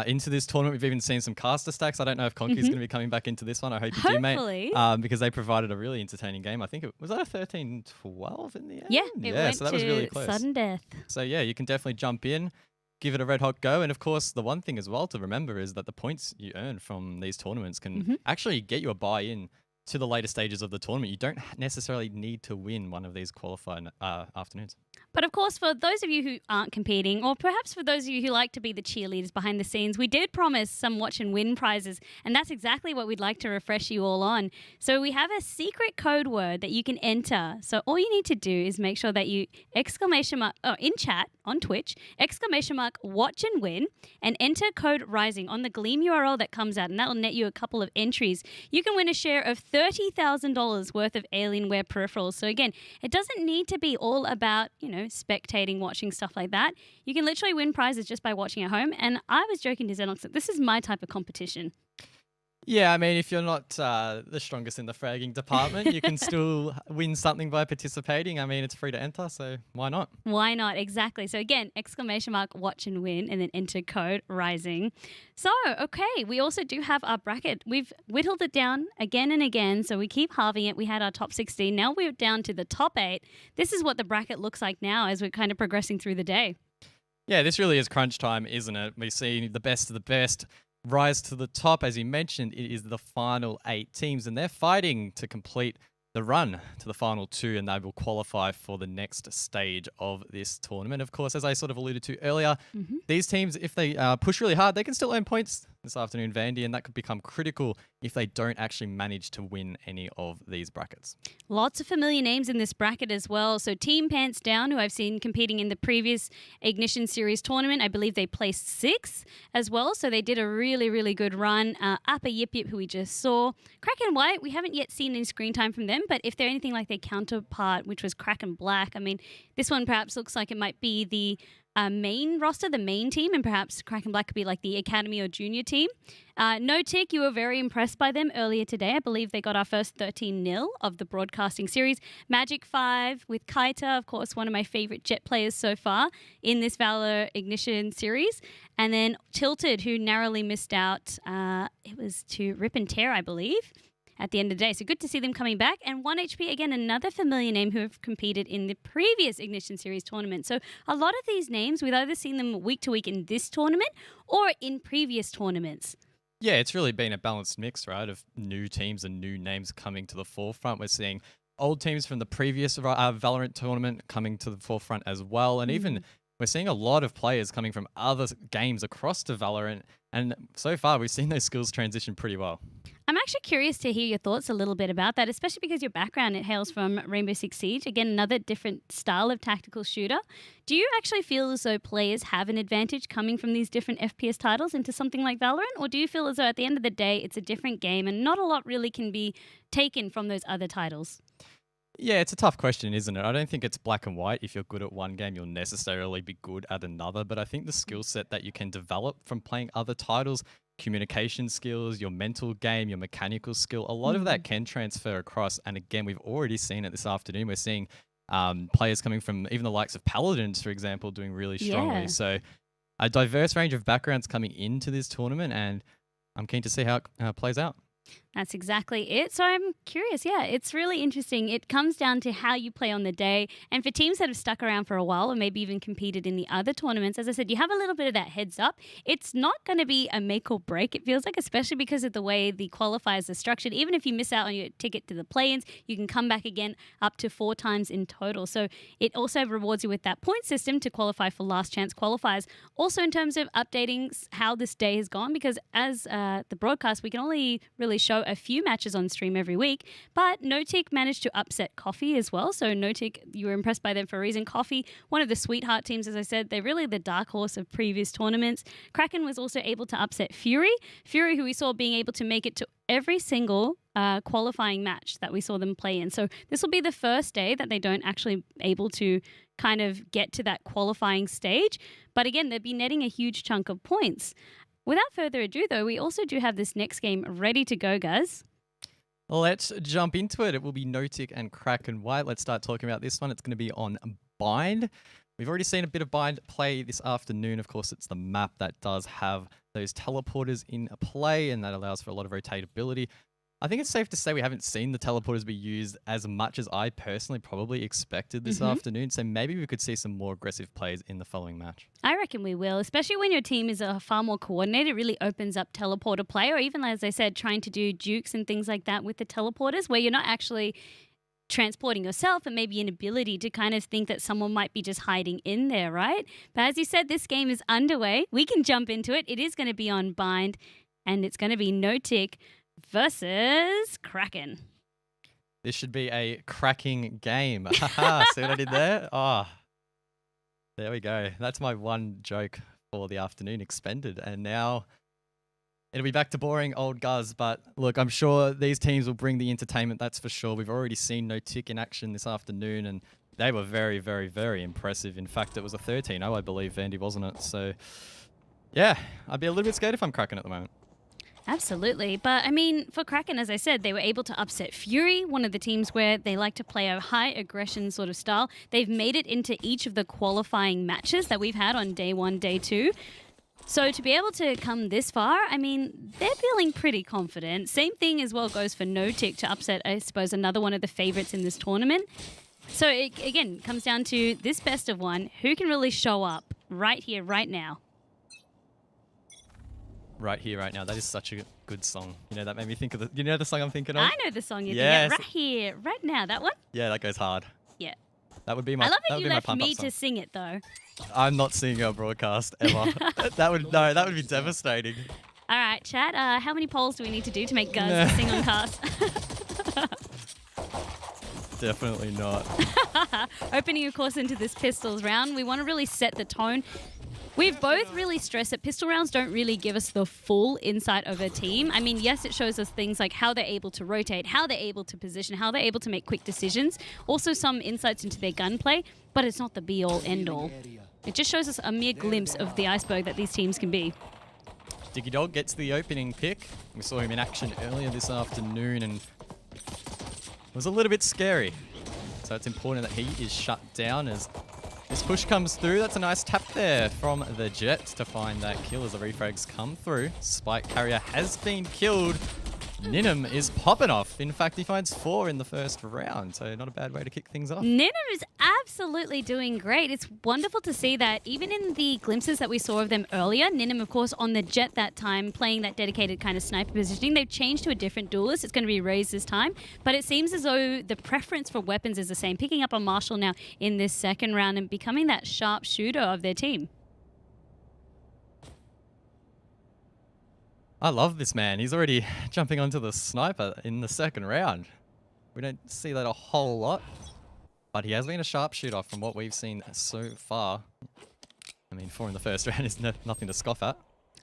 into this tournament. We've even seen some caster stacks. I don't know if Conky's going to be coming back into this one. I hope you do, mate. Because they provided a really entertaining game. I think was that a 13-12 in the end? Yeah, it went so that was really close. Sudden death. So yeah, you can definitely jump in, give it a red hot go. And of course, the one thing as well to remember is that the points you earn from these tournaments can actually get you a buy-in to the later stages of the tournament. You don't necessarily need to win one of these qualifying afternoons. But of course, for those of you who aren't competing, or perhaps for those of you who like to be the cheerleaders behind the scenes, we did promise some watch and win prizes, and that's exactly what we'd like to refresh you all on. So we have a secret code word that you can enter. So all you need to do is make sure that you in chat on Twitch, !watch and win, and enter code RISING on the Gleam URL that comes out, and that will net you a couple of entries. You can win a share of $30,000 worth of Alienware peripherals. So again, it doesn't need to be all about, spectating, watching, stuff like that. You can literally win prizes just by watching at home. And I was joking to Xenox that this is my type of competition. Yeah, I mean, if you're not the strongest in the fragging department, you can still win something by participating. I mean, it's free to enter, so why not? Why not? Exactly. So again, !watch and win, and then enter code RISING. So, okay, we also do have our bracket. We've whittled it down again and again, so we keep halving it. We had our top 16. Now we're down to the top 8. This is what the bracket looks like now as we're kind of progressing through the day. Yeah, this really is crunch time, isn't it? We see the best of the best rise to the top. As you mentioned, it is the final 8 teams, and they're fighting to complete the run to the final 2, and they will qualify for the next stage of this tournament. Of course, as I sort of alluded to earlier, these teams, if they push really hard, they can still earn points this afternoon, Vandy, and that could become critical if they don't actually manage to win any of these brackets. Lots of familiar names in this bracket as well. So Team Pants Down, who I've seen competing in the previous Ignition Series tournament, I believe they placed 6th as well. So they did a really, really good run. Upper Yip Yip, who we just saw. Kraken White, we haven't yet seen any screen time from them, but if they're anything like their counterpart, which was Kraken Black, I mean, this one perhaps looks like it might be the main roster, the main team, and perhaps Kraken Black could be like the academy or junior team. No Tick, you were very impressed by them earlier today. I believe they got our first 13-0 of the broadcasting series. Magic 5 with Kaita, of course, one of my favorite Jet players so far in this Valour Ignition series. And then Tilted, who narrowly missed out. It was to Rip and Tear, I believe, at the end of the day. So good to see them coming back. And 1HP, again, another familiar name who have competed in the previous Ignition Series tournament. So a lot of these names, we've either seen them week to week in this tournament or in previous tournaments. Yeah, it's really been a balanced mix, right, of new teams and new names coming to the forefront. We're seeing old teams from the previous Valorant tournament coming to the forefront as well. And even we're seeing a lot of players coming from other games across to Valorant. And so far, we've seen those skills transition pretty well. I'm actually curious to hear your thoughts a little bit about that, especially because your background, it hails from Rainbow Six Siege. Again, another different style of tactical shooter. Do you actually feel as though players have an advantage coming from these different FPS titles into something like Valorant? Or do you feel as though at the end of the day, it's a different game and not a lot really can be taken from those other titles? Yeah, it's a tough question, isn't it? I don't think it's black and white. If you're good at one game, you'll necessarily be good at another. But I think the skill set that you can develop from playing other titles, communication skills, your mental game, your mechanical skill, a lot of that can transfer across. And again, we've already seen it this afternoon. We're seeing players coming from even the likes of Paladins, for example, doing really strongly. Yeah. So a diverse range of backgrounds coming into this tournament, and I'm keen to see how it plays out. That's exactly it. So I'm curious. Yeah, it's really interesting. It comes down to how you play on the day. And for teams that have stuck around for a while or maybe even competed in the other tournaments, as I said, you have a little bit of that heads up. It's not going to be a make or break, it feels like, especially because of the way the qualifiers are structured. Even if you miss out on your ticket to the play-ins, you can come back again up to 4 times in total. So it also rewards you with that point system to qualify for last chance qualifiers. Also in terms of updating how this day has gone, because as the broadcast, we can only really show a few matches on stream every week, but Notic managed to upset Coffee as well. So Notic, you were impressed by them for a reason. Coffee, one of the sweetheart teams, as I said, they're really the dark horse of previous tournaments. Kraken was also able to upset Fury, who we saw being able to make it to every single qualifying match that we saw them play in. So this will be the first day that they don't actually able to kind of get to that qualifying stage. But again, they'll be netting a huge chunk of points. Without further ado, though, we also do have this next game ready to go, guys. Let's jump into it. It will be Notic and Kraken White. Let's start talking about this one. It's going to be on Bind. We've already seen a bit of Bind play this afternoon. Of course, it's the map that does have those teleporters in play, and that allows for a lot of rotatability. I think it's safe to say we haven't seen the teleporters be used as much as I personally probably expected this afternoon. So maybe we could see some more aggressive plays in the following match. I reckon we will, especially when your team is far more coordinated. It really opens up teleporter play, or even, as I said, trying to do jukes and things like that with the teleporters, where you're not actually transporting yourself and maybe an ability to kind of think that someone might be just hiding in there, right? But as you said, this game is underway. We can jump into it. It is going to be on Bind, and it's going to be Notic versus Kraken. This should be a cracking game. Haha, see what I did there? Oh, there we go. That's my one joke for the afternoon expended. And now it'll be back to boring old Guz. But look, I'm sure these teams will bring the entertainment, that's for sure. We've already seen Notic in action this afternoon, and they were very, very, very impressive. In fact, it was a 13-0, I believe, Vandy, wasn't it? So, yeah, I'd be a little bit scared if I'm Kraken at the moment. Absolutely. But, I mean, for Kraken, as I said, they were able to upset Fury, one of the teams where they like to play a high aggression sort of style. They've made it into each of the qualifying matches that we've had on day 1, day 2. So to be able to come this far, I mean, they're feeling pretty confident. Same thing as well goes for Notic to upset, I suppose, another one of the favorites in this tournament. So, it, again, comes down to this best of one. Who can really show up right here, right now? Right here, right now. That is such a good song. You know, that made me think of the... You know the song I'm thinking of? I know the song you're thinking of. Right here, right now. That one? Yeah, that goes hard. Yeah. That would be my I love that you left pump-up me song. to sing it, though. I'm not singing a broadcast ever. that would be devastating. All right, chat. How many polls do we need to do to make Guz sing on cast? Definitely not. Opening, of course, into this pistols round, we want to really set the tone. We've both really stressed that pistol rounds don't really give us the full insight of a team. I mean, yes, it shows us things like how they're able to rotate, how they're able to position, how they're able to make quick decisions. Also some insights into their gunplay, but it's not the be-all, end-all. It just shows us a mere glimpse of the iceberg that these teams can be. Diggy Dog gets the opening pick. We saw him in action earlier this afternoon, and it was a little bit scary. So it's important that he is shut down as this push comes through. That's a nice tap there from the Jet to find that kill as the refrags come through. Spike Carrier has been killed. Ninum is popping off. In fact, he finds 4 in the first round, so not a bad way to kick things off. Ninum is absolutely doing great. It's wonderful to see that even in the glimpses that we saw of them earlier, Ninum, of course, on the Jet that time, playing that dedicated kind of sniper positioning, they've changed to a different duelist. It's going to be Raze this time, but it seems as though the preference for weapons is the same, picking up on Marshall now in this second round and becoming that sharp shooter of their team. I love this man. He's already jumping onto the sniper in the second round. We don't see that a whole lot, but he has been a sharpshooter from what we've seen so far. I mean, 4 in the first round is nothing to scoff at.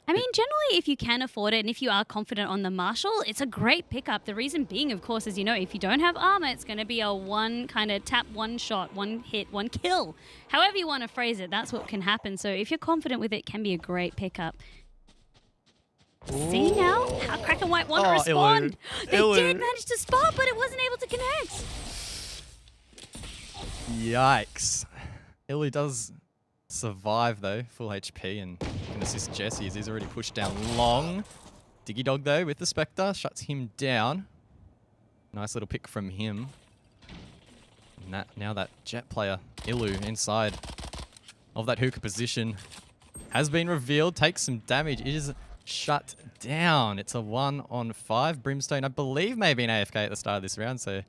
I mean, generally, if you can afford it and if you are confident on the Marshall, it's a great pickup. The reason being, of course, as you know, if you don't have armor, it's going to be a one kind of tap, one shot, one hit, one kill. However you want to phrase it, that's what can happen. So if you're confident with it, it can be a great pickup. Ooh. See now how Kraken White want to respond. They did manage to spot, but it wasn't able to connect. Yikes. Illy does survive though, full HP, and can assist Jesse as he's already pushed down long. Diggy Dog, though, with the Spectre, shuts him down. Nice little pick from him. And now that Jet player, Ilu, inside of that hookah position has been revealed. Takes some damage. It is shut down. It's a 1-on-5. Brimstone, I believe, maybe an AFK at the start of this round, so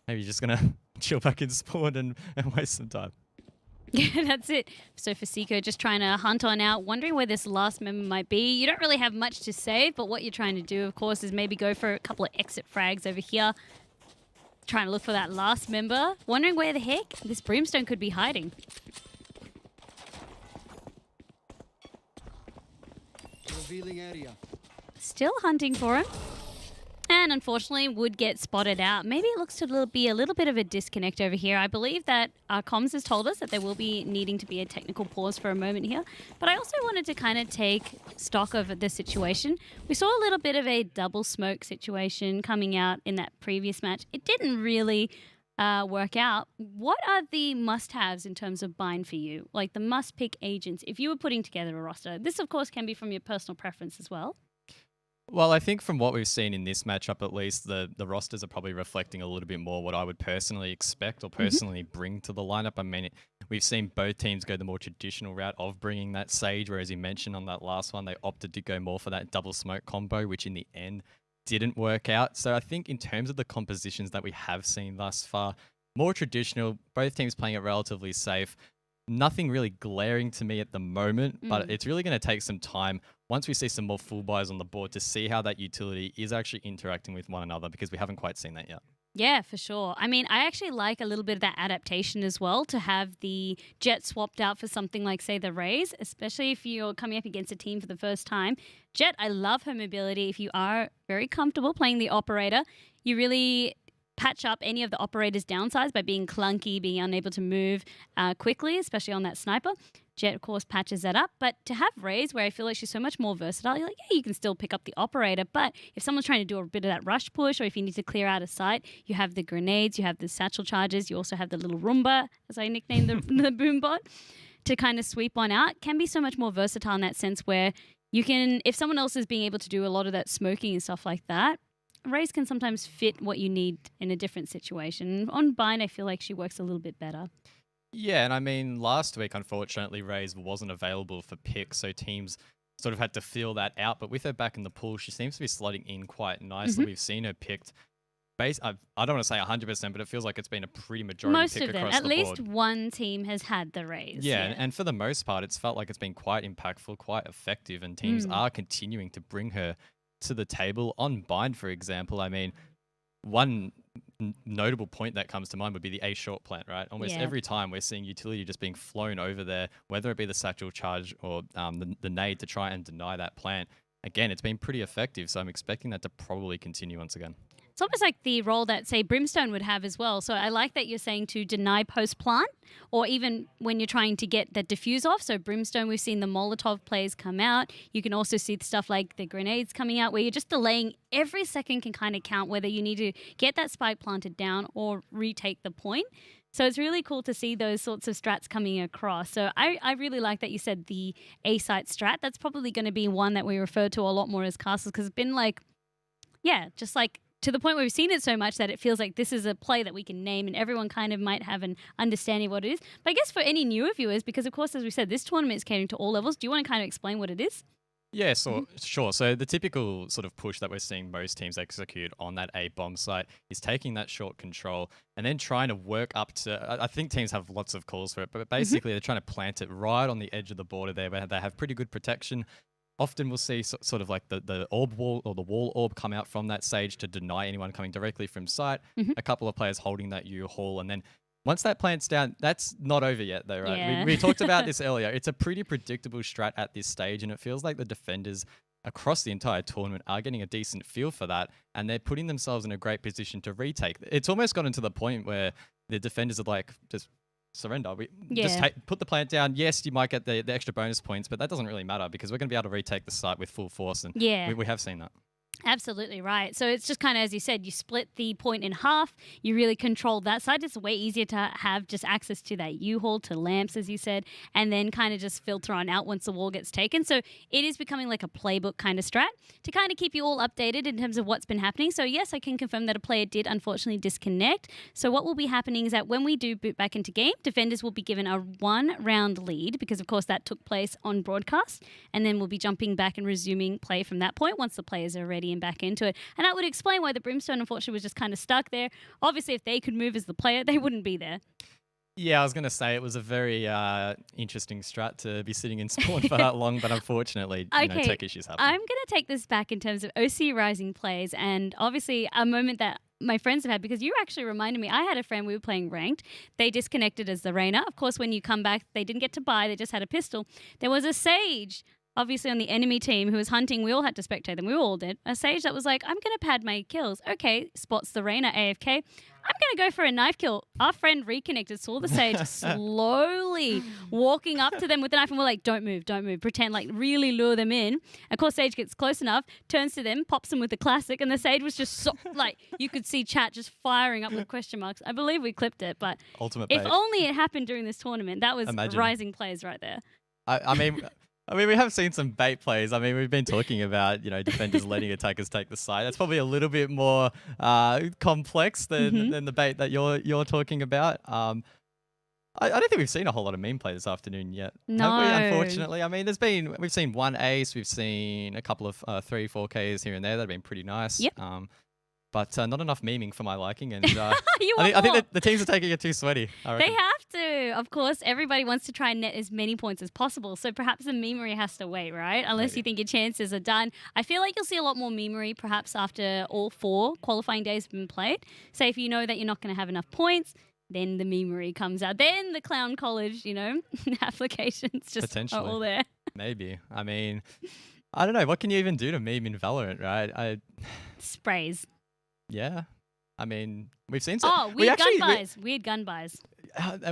maybe you're just going to chill back in spawn and waste some time. Yeah, that's it. So for Seiko, just trying to hunt on out, wondering where this last member might be. You don't really have much to save, but what you're trying to do, of course, is maybe go for a couple of exit frags over here. Trying to look for that last member. Wondering where the heck this Brimstone could be hiding. Revealing area. Still hunting for him. And unfortunately would get spotted out. Maybe it looks to be a little bit of a disconnect over here. I believe that our comms has told us that there will be needing to be a technical pause for a moment here. But I also wanted to kind of take stock of the situation. We saw a little bit of a double smoke situation coming out in that previous match. It didn't really work out. What are the must-haves in terms of bind for you? Like the must-pick agents if you were putting together a roster. This, of course, can be from your personal preference as well. Well, I think from what we've seen in this matchup, at least, the rosters are probably reflecting a little bit more what I would personally expect or personally bring to the lineup. I mean, we've seen both teams go the more traditional route of bringing that Sage, whereas you mentioned on that last one, they opted to go more for that double smoke combo, which in the end didn't work out. So I think in terms of the compositions that we have seen thus far, more traditional, both teams playing it relatively safe. Nothing really glaring to me at the moment, but it's really going to take some time once we see some more full buys on the board to see how that utility is actually interacting with one another, because we haven't quite seen that yet. Yeah, for sure. I mean, I actually like a little bit of that adaptation as well, to have the Jet swapped out for something like, say, the Raze, especially if you're coming up against a team for the first time. Jet, I love her mobility. If you are very comfortable playing the operator, you really patch up any of the operator's downsides by being clunky, being unable to move quickly, especially on that sniper. Jet, of course, patches that up. But to have Raze, where I feel like she's so much more versatile, you're like, yeah, you can still pick up the operator. But if someone's trying to do a bit of that rush push, or if you need to clear out a site, you have the grenades, you have the satchel charges, you also have the little Roomba, as I nicknamed the Boombot, to kind of sweep on out. Can be so much more versatile in that sense, where you can, if someone else is being able to do a lot of that smoking and stuff like that, Raze can sometimes fit what you need in a different situation. On Bind, I feel like she works a little bit better. Yeah, and I mean, last week, unfortunately, Raze wasn't available for pick, so teams sort of had to feel that out. But with her back in the pool, she seems to be slotting in quite nicely. We've seen her picked. I don't want to say 100%, but it feels like it's been a pretty majority pick across the board. At least one team has had the Raze. Yeah, and for the most part, it's felt like it's been quite impactful, quite effective, and teams are continuing to bring her to the table. On Bind, for example, I mean, one notable point that comes to mind would be the A short plant, right? Almost every time we're seeing utility just being flown over there, whether it be the satchel charge or the nade to try and deny that plant. Again, it's been pretty effective, so I'm expecting that to probably continue once again. It's almost like the role that, say, Brimstone would have as well. So I like that you're saying to deny post-plant, or even when you're trying to get the diffuse off. So Brimstone, we've seen the Molotov plays come out. You can also see stuff like the grenades coming out, where you're just delaying. Every second can kind of count, whether you need to get that spike planted down or retake the point. So it's really cool to see those sorts of strats coming across. So I really like that you said the A-site strat. That's probably going to be one that we refer to a lot more as castles, because it's been like, yeah, just like, to the point where we've seen it so much that it feels like this is a play that we can name and everyone kind of might have an understanding of what it is. But I guess for any newer viewers, because of course, as we said, this tournament is catering to all levels, do you want to kind of explain what it is? Yeah, so sure. So the typical sort of push that we're seeing most teams execute on that A bomb site is taking that short control and then trying to work up to, I think teams have lots of calls for it, but basically they're trying to plant it right on the edge of the border there, where they have pretty good protection. Often we'll see sort of like the orb wall or the wall orb come out from that Sage to deny anyone coming directly from sight. A couple of players holding that U-haul, and then once that plant's down, that's not over yet though, right? Yeah. We talked about this earlier. It's a pretty predictable strat at this stage, and it feels like the defenders across the entire tournament are getting a decent feel for that, and they're putting themselves in a great position to retake. It's almost gotten to the point where the defenders are like, just surrender. Just put the plant down. Yes, you might get the extra bonus points, but that doesn't really matter because we're going to be able to retake the site with full force, and we have seen that. Absolutely right. So it's just kind of, as you said, you split the point in half. You really control that side. It's way easier to have just access to that U-haul, to lamps, as you said, and then kind of just filter on out once the wall gets taken. So it is becoming like a playbook kind of strat to kind of keep you all updated in terms of what's been happening. So yes, I can confirm that a player did unfortunately disconnect. So what will be happening is that when we do boot back into game, defenders will be given a 1-round lead because, of course, that took place on broadcast. And then we'll be jumping back and resuming play from that point once the players are ready and back into it. And that would explain why the Brimstone unfortunately was just kind of stuck there. Obviously, if they could move as the player, they wouldn't be there. Yeah, I was going to say it was a very interesting strat to be sitting in spawn for that long, but unfortunately, tech issues happen. I'm going to take this back in terms of OCE Rising plays and obviously a moment that my friends have had, because you actually reminded me, I had a friend, we were playing ranked, they disconnected as the Reyna. Of course, when you come back, they didn't get to buy, they just had a pistol. There was a Sage, obviously on the enemy team, who was hunting. We all had to spectate them. We all did. A Sage that was like, I'm going to pad my kills. Okay, spots the Reyna AFK. I'm going to go for a knife kill. Our friend reconnected, saw the Sage slowly walking up to them with the knife, and we're like, don't move, pretend, like really lure them in. Of course, Sage gets close enough, turns to them, pops them with the classic, and the Sage was just like, you could see chat just firing up with question marks. I believe we clipped it, but Ultimate if bait. only it happened during this tournament. That was Imagine. rising plays right there. I mean, we have seen some bait plays. I mean, we've been talking about, defenders letting attackers take the side. That's probably a little bit more complex than the bait that you're talking about. I don't think we've seen a whole lot of meme play this afternoon yet. No. Have we, unfortunately? I mean, we've seen one ace, we've seen a couple of 3, 4Ks here and there that have been pretty nice. Yep. But not enough memeing for my liking. And I think that the teams are taking it too sweaty. They have to. Of course, everybody wants to try and net as many points as possible. So perhaps the memery has to wait, right? Unless you think your chances are done. I feel like you'll see a lot more memery perhaps after all 4 qualifying days have been played. Say if you know that you're not going to have enough points, then the memery comes out. Then the clown college, applications just are all there. Maybe. I mean, I don't know. What can you even do to meme in Valorant, right? Sprays. Yeah. I mean, we've seen some. Oh, weird gun buys. Weird gun buys.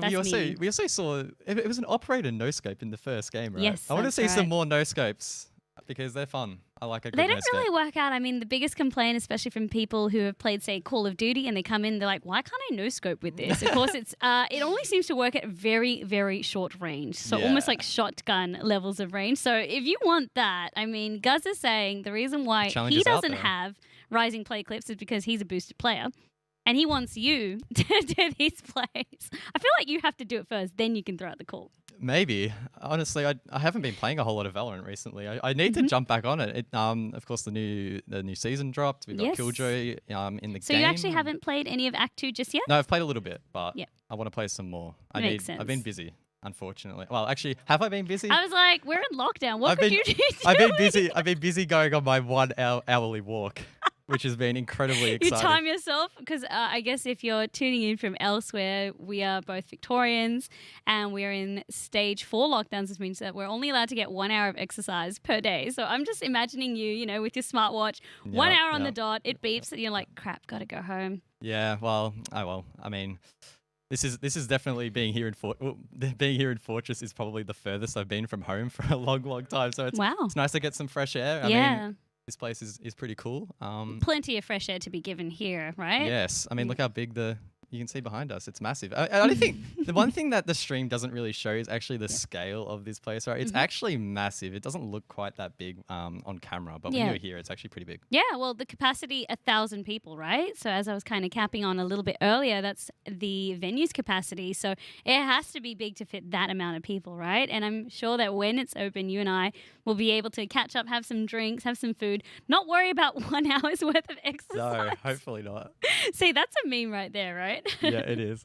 We also saw it was an operator no scope in the first game, right? Yes, I want to see that's some right. more no scopes because they're fun. I like a good They no don't scope. really work out. I mean, the biggest complaint, especially from people who have played, say, Call of Duty, and they come in, they're like, why can't I no scope with this? Of course, it only seems to work at very, very short range. So almost like shotgun levels of range. So if you want that, I mean, Guz is saying the reason why he doesn't have rising play clips is because he's a boosted player. And he wants you to do these plays. I feel like you have to do it first, then you can throw out the call. Maybe. Honestly, I haven't been playing a whole lot of Valorant recently. I need to jump back on it. Of course, the new season dropped. We've got Killjoy in the game. So you actually haven't played any of Act 2 just yet? No, I've played a little bit, but I want to play some more. Makes sense. I've been busy, unfortunately. Well, actually, have I been busy? I was like, we're in lockdown. What could you do? I've been busy going on my 1 hourly walk. Which has been incredibly exciting. You time yourself? Because I guess if you're tuning in from elsewhere, we are both Victorians and we're in stage 4 lockdowns, which means that we're only allowed to get 1 hour of exercise per day. So I'm just imagining you, with your smartwatch, 1 hour on the dot, it beeps and you're like, crap, gotta go home. Yeah, well, I mean, this is definitely being here in Fortress is probably the furthest I've been from home for a long, long time. So it's nice to get some fresh air. I mean, this place is pretty cool. Plenty of fresh air to be given here, right? Yes. I mean, look how big you can see behind us. It's massive. I don't think the one thing that the stream doesn't really show is actually the scale of this place, right? It's actually massive. It doesn't look quite that big on camera, but when you're here, it's actually pretty big. Yeah, well, the capacity, 1,000 people, right? So as I was kind of capping on a little bit earlier, that's the venue's capacity. So it has to be big to fit that amount of people, right? And I'm sure that when it's open, you and I will be able to catch up, have some drinks, have some food, not worry about 1 hour's worth of exercise. No, hopefully not. See, that's a meme right there, right? Yeah, it is.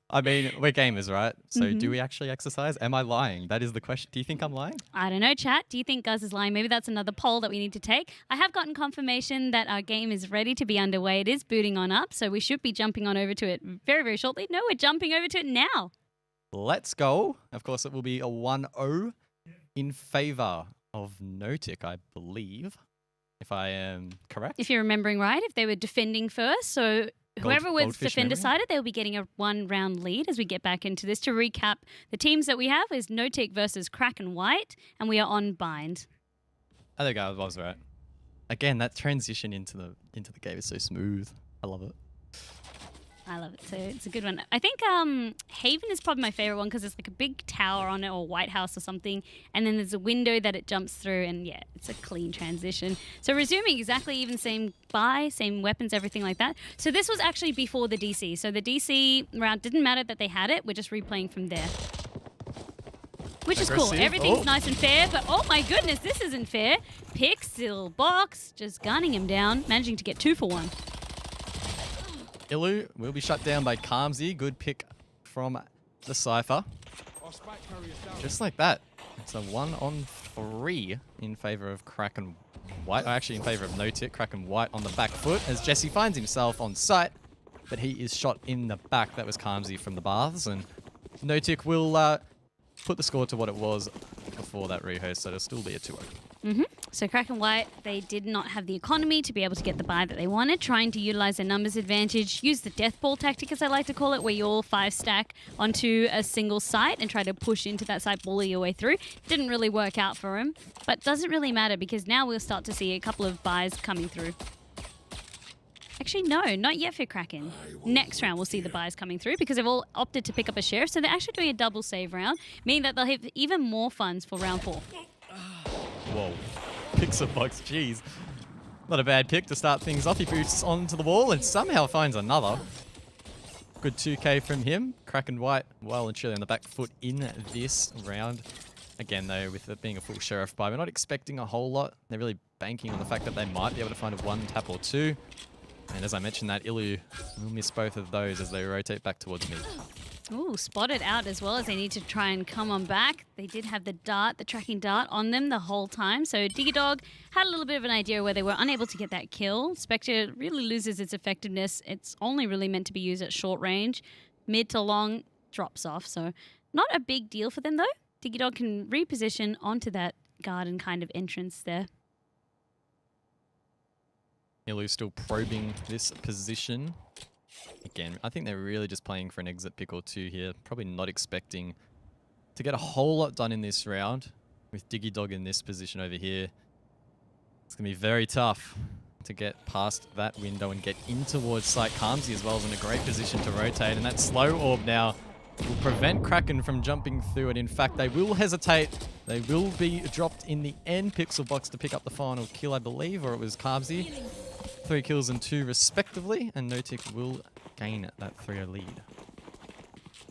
I mean, we're gamers, right? So do we actually exercise? Am I lying? That is the question. Do you think I'm lying? I don't know, chat. Do you think Guz is lying? Maybe that's another poll that we need to take. I have gotten confirmation that our game is ready to be underway. It is booting on up, so we should be jumping on over to it very, very shortly. No, we're jumping over to it now. Let's go. Of course, it will be a 1-0 in favor of Notic, I believe, if I am correct. If you're remembering right, if they were defending first, so whoever was defender sided, they'll be getting a 1-round lead as we get back into this. To recap, the teams that we have is Notic versus Kraken White, and we are on bind. I think I was right. again, that transition into the game is so smooth. I love it. I love it too. It's a good one. I think Haven is probably my favorite one because there's like a big tower on it or White House or something, and then there's a window that it jumps through, and yeah, it's a clean transition. So resuming exactly even same buy, same weapons, everything like that. So this was actually before the DC. So the DC round didn't matter that they had it. We're just replaying from there. Which is cool. Everything's nice and fair, but oh my goodness, this isn't fair. Pixel Box just gunning him down, managing to get 2 for 1. Ilu will be shut down by Karmsy. Good pick from the Cypher. Just like that. It's a 1-on-3 in favor of Kraken White. Or actually in favor of Notic. Kraken White on the back foot as Jesse finds himself on site. But he is shot in the back. That was Karmsy from the Baths. And Notic will put the score to what it was before that rehost. So it'll still be a 2-0. So Kraken White, they did not have the economy to be able to get the buy that they wanted, trying to utilize their numbers advantage, use the death ball tactic, as I like to call it, where you all 5-stack onto a single site and try to push into that site, bully your way through. Didn't really work out for him, but doesn't really matter because now we'll start to see a couple of buys coming through. Actually, no, not yet for Kraken. Next round, we'll see the buys coming through because they've all opted to pick up a sheriff, so they're actually doing a double save round, meaning that they'll have even more funds for round 4. Whoa. Pixel Box, jeez. Not a bad pick to start things off. He boosts onto the wall and somehow finds another. Good 2k from him. Kraken White well and truly on the back foot in this round. Again, though, with it being a full sheriff buy, we're not expecting a whole lot. They're really banking on the fact that they might be able to find a 1 tap or 2. And as I mentioned, that Ilu will miss both of those as they rotate back towards mid. Ooh, spotted out as well as they need to try and come on back. They did have the dart, the tracking dart on them the whole time. So Diggy Dog had a little bit of an idea where they were unable to get that kill. Spectre really loses its effectiveness. It's only really meant to be used at short range. Mid to long drops off. So not a big deal for them though. Diggy Dog can reposition onto that garden kind of entrance there. Ilu still probing this position. Again, I think they're really just playing for an exit pick or 2 here. Probably not expecting to get a whole lot done in this round. With Diggy Dog in this position over here, it's going to be very tough to get past that window and get in towards site. Karmsy as well is in a great position to rotate. And that slow orb now will prevent Kraken from jumping through it. In fact, they will hesitate. They will be dropped in the end. Pixel Box to pick up the final kill, I believe, or it was Karmsy. 3 kills and 2 respectively, and Notic will gain that 3-0 lead.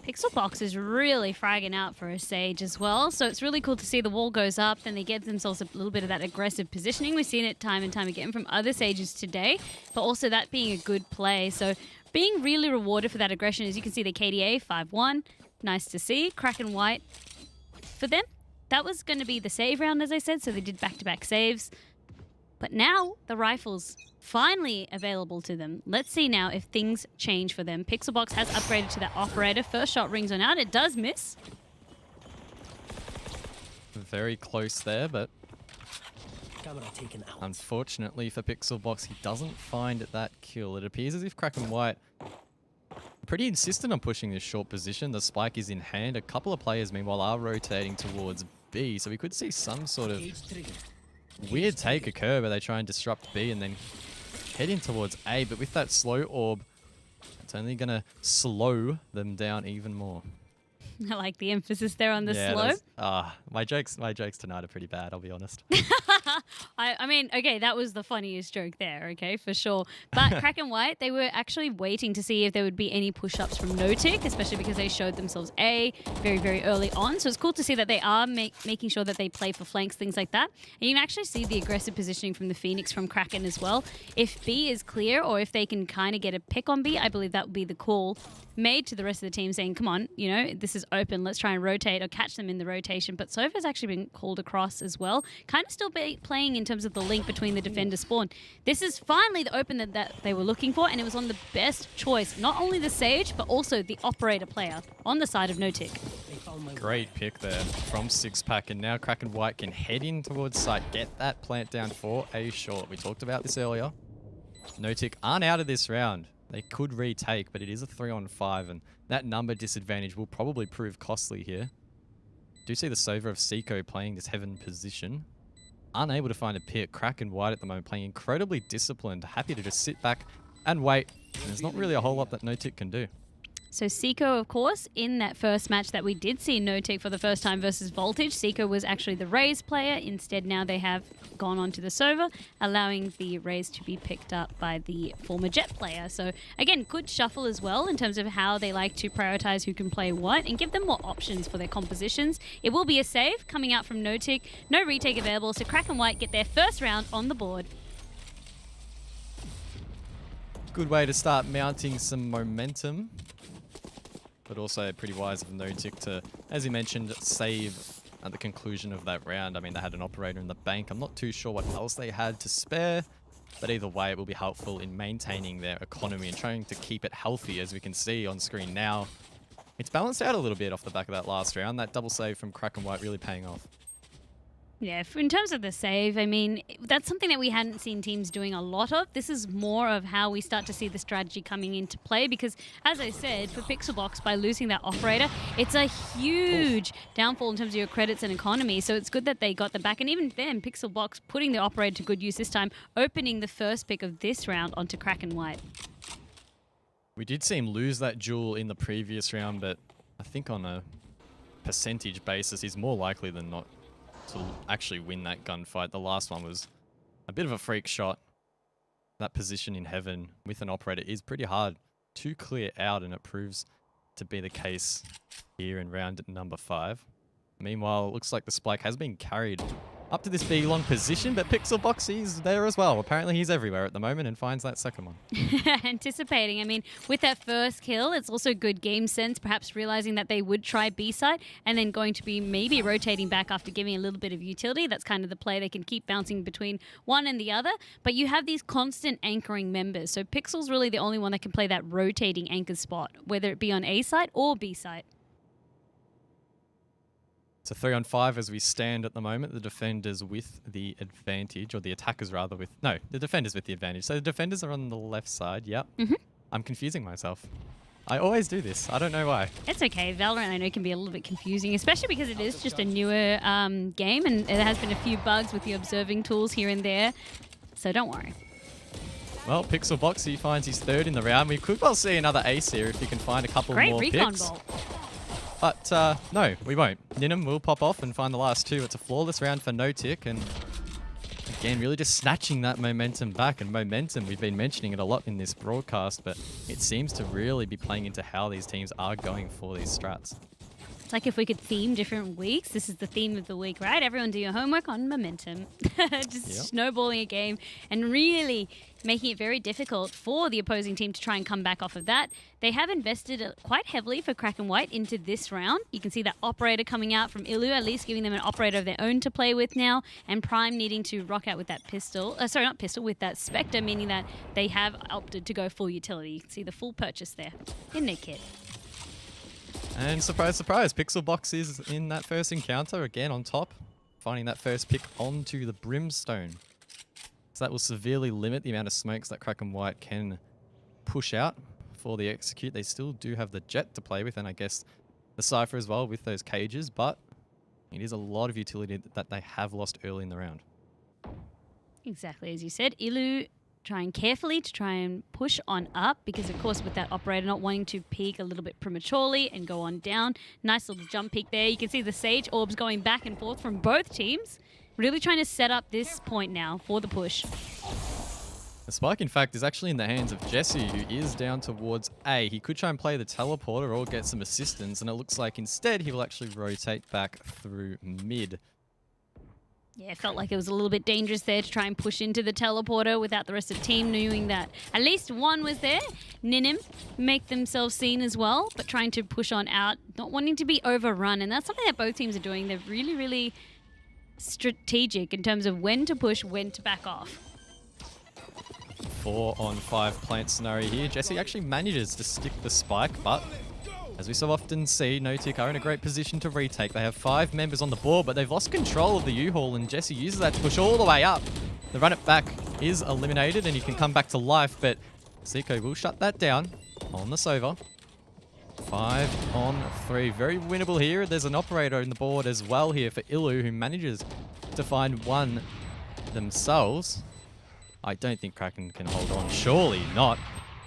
Pixel Box is really fragging out for a Sage as well, so it's really cool to see the wall goes up, then they get themselves a little bit of that aggressive positioning. We've seen it time and time again from other Sages today, but also that being a good play. So being really rewarded for that aggression. As you can see, the KDA 5-1, nice to see. Kraken White for them. That was going to be the save round, as I said, so they did back-to-back saves. But now the rifles finally available to them. Let's see now if things change for them. Pixelbox has upgraded to that operator. First shot rings on out. It does miss. Very close there, but unfortunately for Pixelbox, he doesn't find that kill. It appears as if Kraken White pretty insistent on pushing this short position. The spike is in hand. A couple of players, meanwhile, are rotating towards B, so we could see some sort of weird take occur where they try and disrupt B and then head in towards A, but with that slow orb, it's only going to slow them down even more. I like the emphasis there on the slow. My jokes tonight are pretty bad, I'll be honest. I mean, okay, that was the funniest joke there, okay, for sure. But Kraken White, they were actually waiting to see if there would be any push-ups from Notic, especially because they showed themselves A very, very early on. So it's cool to see that they are making sure that they play for flanks, things like that. And you can actually see the aggressive positioning from the Phoenix from Kraken as well. If B is clear or if they can kind of get a pick on B, I believe that would be the call made to the rest of the team saying, come on, you know, this is open, let's try and rotate or catch them in the rotation. But Sofa's actually been called across as well. Kind of still playing in terms of the link between the defender spawn. This is finally the open that they were looking for, and it was on the best choice. Not only the Sage, but also the operator player on the side of Notic. Great pick there from Sixpack, and now Kraken White can head in towards site, get that plant down for a short. We talked about this earlier. Notic aren't out of this round. They could retake, but it is a 3-on-5, and that number disadvantage will probably prove costly here. Do see the Sova of Seiko playing this heaven position. unable to find a pick. Kraken White at the moment playing incredibly disciplined, happy to just sit back and wait. And there's not really a whole lot that No-Tick can do. So Seiko, of course, in that first match that we did see No-Tick for the first time versus Voltage, Seiko was actually the Raze player. Instead, now they have gone on to the Sova, allowing the Raze to be picked up by the former Jet player. So again, good shuffle as well in terms of how they like to prioritize who can play what and give them more options for their compositions. It will be a save coming out from No-Tick. No retake available, so Kraken White get their first round on the board. Good way to start mounting some momentum. But also pretty wise of No-Tick to, as he mentioned, save at the conclusion of that round. I mean, they had an operator in the bank. I'm not too sure what else they had to spare, but either way, it will be helpful in maintaining their economy and trying to keep it healthy, as we can see on screen now. It's balanced out a little bit off the back of that last round. That double save from Kraken White really paying off. Yeah, in terms of the save, I mean, that's something that we hadn't seen teams doing a lot of. This is more of how we start to see the strategy coming into play because, as I said, for Pixelbox, by losing that operator, it's a huge downfall in terms of your credits and economy. So it's good that they got them back. And even then, Pixelbox putting the operator to good use this time, opening the first pick of this round onto Kraken White. We did see him lose that duel in the previous round, but I think on a percentage basis, he's more likely than not to actually win that gunfight. The last one was a bit of a freak shot. That position in heaven with an operator is pretty hard to clear out, and it proves to be the case here in round number 5. Meanwhile, it looks like the spike has been carried up to this B long position, but Pixelbox, he's there as well. Apparently he's everywhere at the moment and finds that second one. Anticipating. I mean, with that first kill, it's also good game sense, perhaps realizing that they would try B site and then going to be maybe rotating back after giving a little bit of utility. That's kind of the play. They can keep bouncing between one and the other, but you have these constant anchoring members. So Pixel's really the only one that can play that rotating anchor spot, whether it be on A site or B site. So 3-on-5 as we stand at the moment. The defenders with the advantage, or the attackers rather with... No, the defenders with the advantage. So the defenders are on the left side, yep. I'm confusing myself. I always do this. I don't know why. It's okay. Valorant, I know, can be a little bit confusing, especially because it is just a newer game and there has been a few bugs with the observing tools here and there. So don't worry. Well, Pixelbox, he finds his third in the round. We could well see another ace here if he can find a couple more picks. Great recon bolt. But no, we won't. Ninum will pop off and find the last two. It's a flawless round for No-Tick, and again, really just snatching that momentum back. And momentum, we've been mentioning it a lot in this broadcast, but it seems to really be playing into how these teams are going for these strats. It's like if we could theme different weeks. This is the theme of the week, right? Everyone do your homework on momentum. Just snowballing a game and really making it very difficult for the opposing team to try and come back off of that. They have invested quite heavily for Kraken White into this round. You can see that operator coming out from Ilu, at least giving them an operator of their own to play with now, and Prime needing to rock out with that pistol. Sorry, not pistol, with that Spectre, meaning that they have opted to go full utility. You can see the full purchase there in their kit. And surprise, surprise, Pixelbox is in that first encounter, again on top, finding that first pick onto the Brimstone. So that will severely limit the amount of smokes that Kraken White can push out before they execute. They still do have the Jet to play with, and I guess the Cypher as well with those cages, but it is a lot of utility that they have lost early in the round. Exactly, as you said, Ilu trying carefully to try and push on up because, of course, with that operator not wanting to peek a little bit prematurely and go on down. Nice little jump peek there. You can see the Sage orbs going back and forth from both teams. Really trying to set up this point now for the push. The spike, in fact, is actually in the hands of Jesse, who is down towards A. He could try and play the teleporter or get some assistance, and it looks like instead he will actually rotate back through mid. Yeah, it felt like it was a little bit dangerous there to try and push into the teleporter without the rest of the team knowing that at least one was there. Ninim make themselves seen as well, but trying to push on out, not wanting to be overrun. And that's something that both teams are doing. They're really, really strategic in terms of when to push, when to back off. 4-on-5 plant scenario here. Jesse actually manages to stick the spike, but as we so often see, No-Tick are in a great position to retake. They have 5 members on the board, but they've lost control of the U-Haul, and Jesse uses that to push all the way up. The run it back is eliminated, and he can come back to life, but Seiko will shut that down on the Sova. 5-on-3. Very winnable here. There's an operator on the board as well here for Ilu, who manages to find one themselves. I don't think Kraken can hold on. Surely not.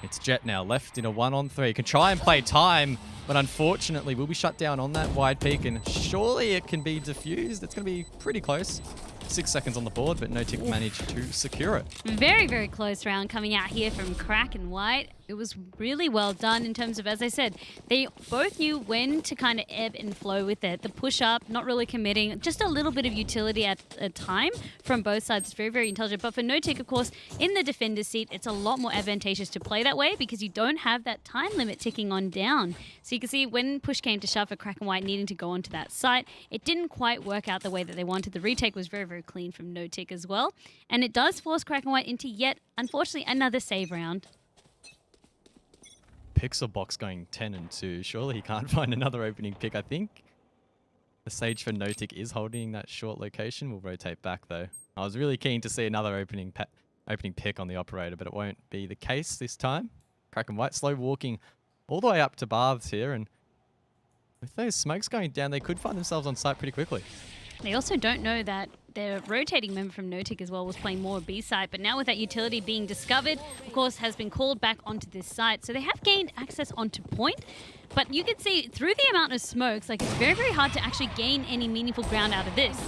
It's Jet now left in a 1-on-3. Can try and play time, but unfortunately will be shut down on that wide peak, and surely it can be defused. It's going to be pretty close. 6 seconds on the board, but Notic managed to secure it. Very, very close round coming out here from Kraken White. It was really well done in terms of, as I said, they both knew when to kind of ebb and flow with it. The push-up, not really committing, just a little bit of utility at a time from both sides. It's very, very intelligent. But for Notic, of course, in the defender's seat, it's a lot more advantageous to play that way because you don't have that time limit ticking on down. So you can see when push came to shove for Kraken White needing to go onto that site, it didn't quite work out the way that they wanted. The retake was very, very clean from Notic as well. And it does force Kraken White into yet, unfortunately, another save round. Pixel Box going 10-2. Surely he can't find another opening pick, I think. The Sage for Notic is holding that short location. We'll rotate back, though. I was really keen to see another opening pick on the operator, but it won't be the case this time. Kraken White slow walking all the way up to Baths here, and with those smokes going down, they could find themselves on site pretty quickly. They also don't know that their rotating member from Notic as well was playing more B site, but now with that utility being discovered, of course, has been called back onto this site. So they have gained access onto point, but you can see through the amount of smokes, like it's very, very hard to actually gain any meaningful ground out of this.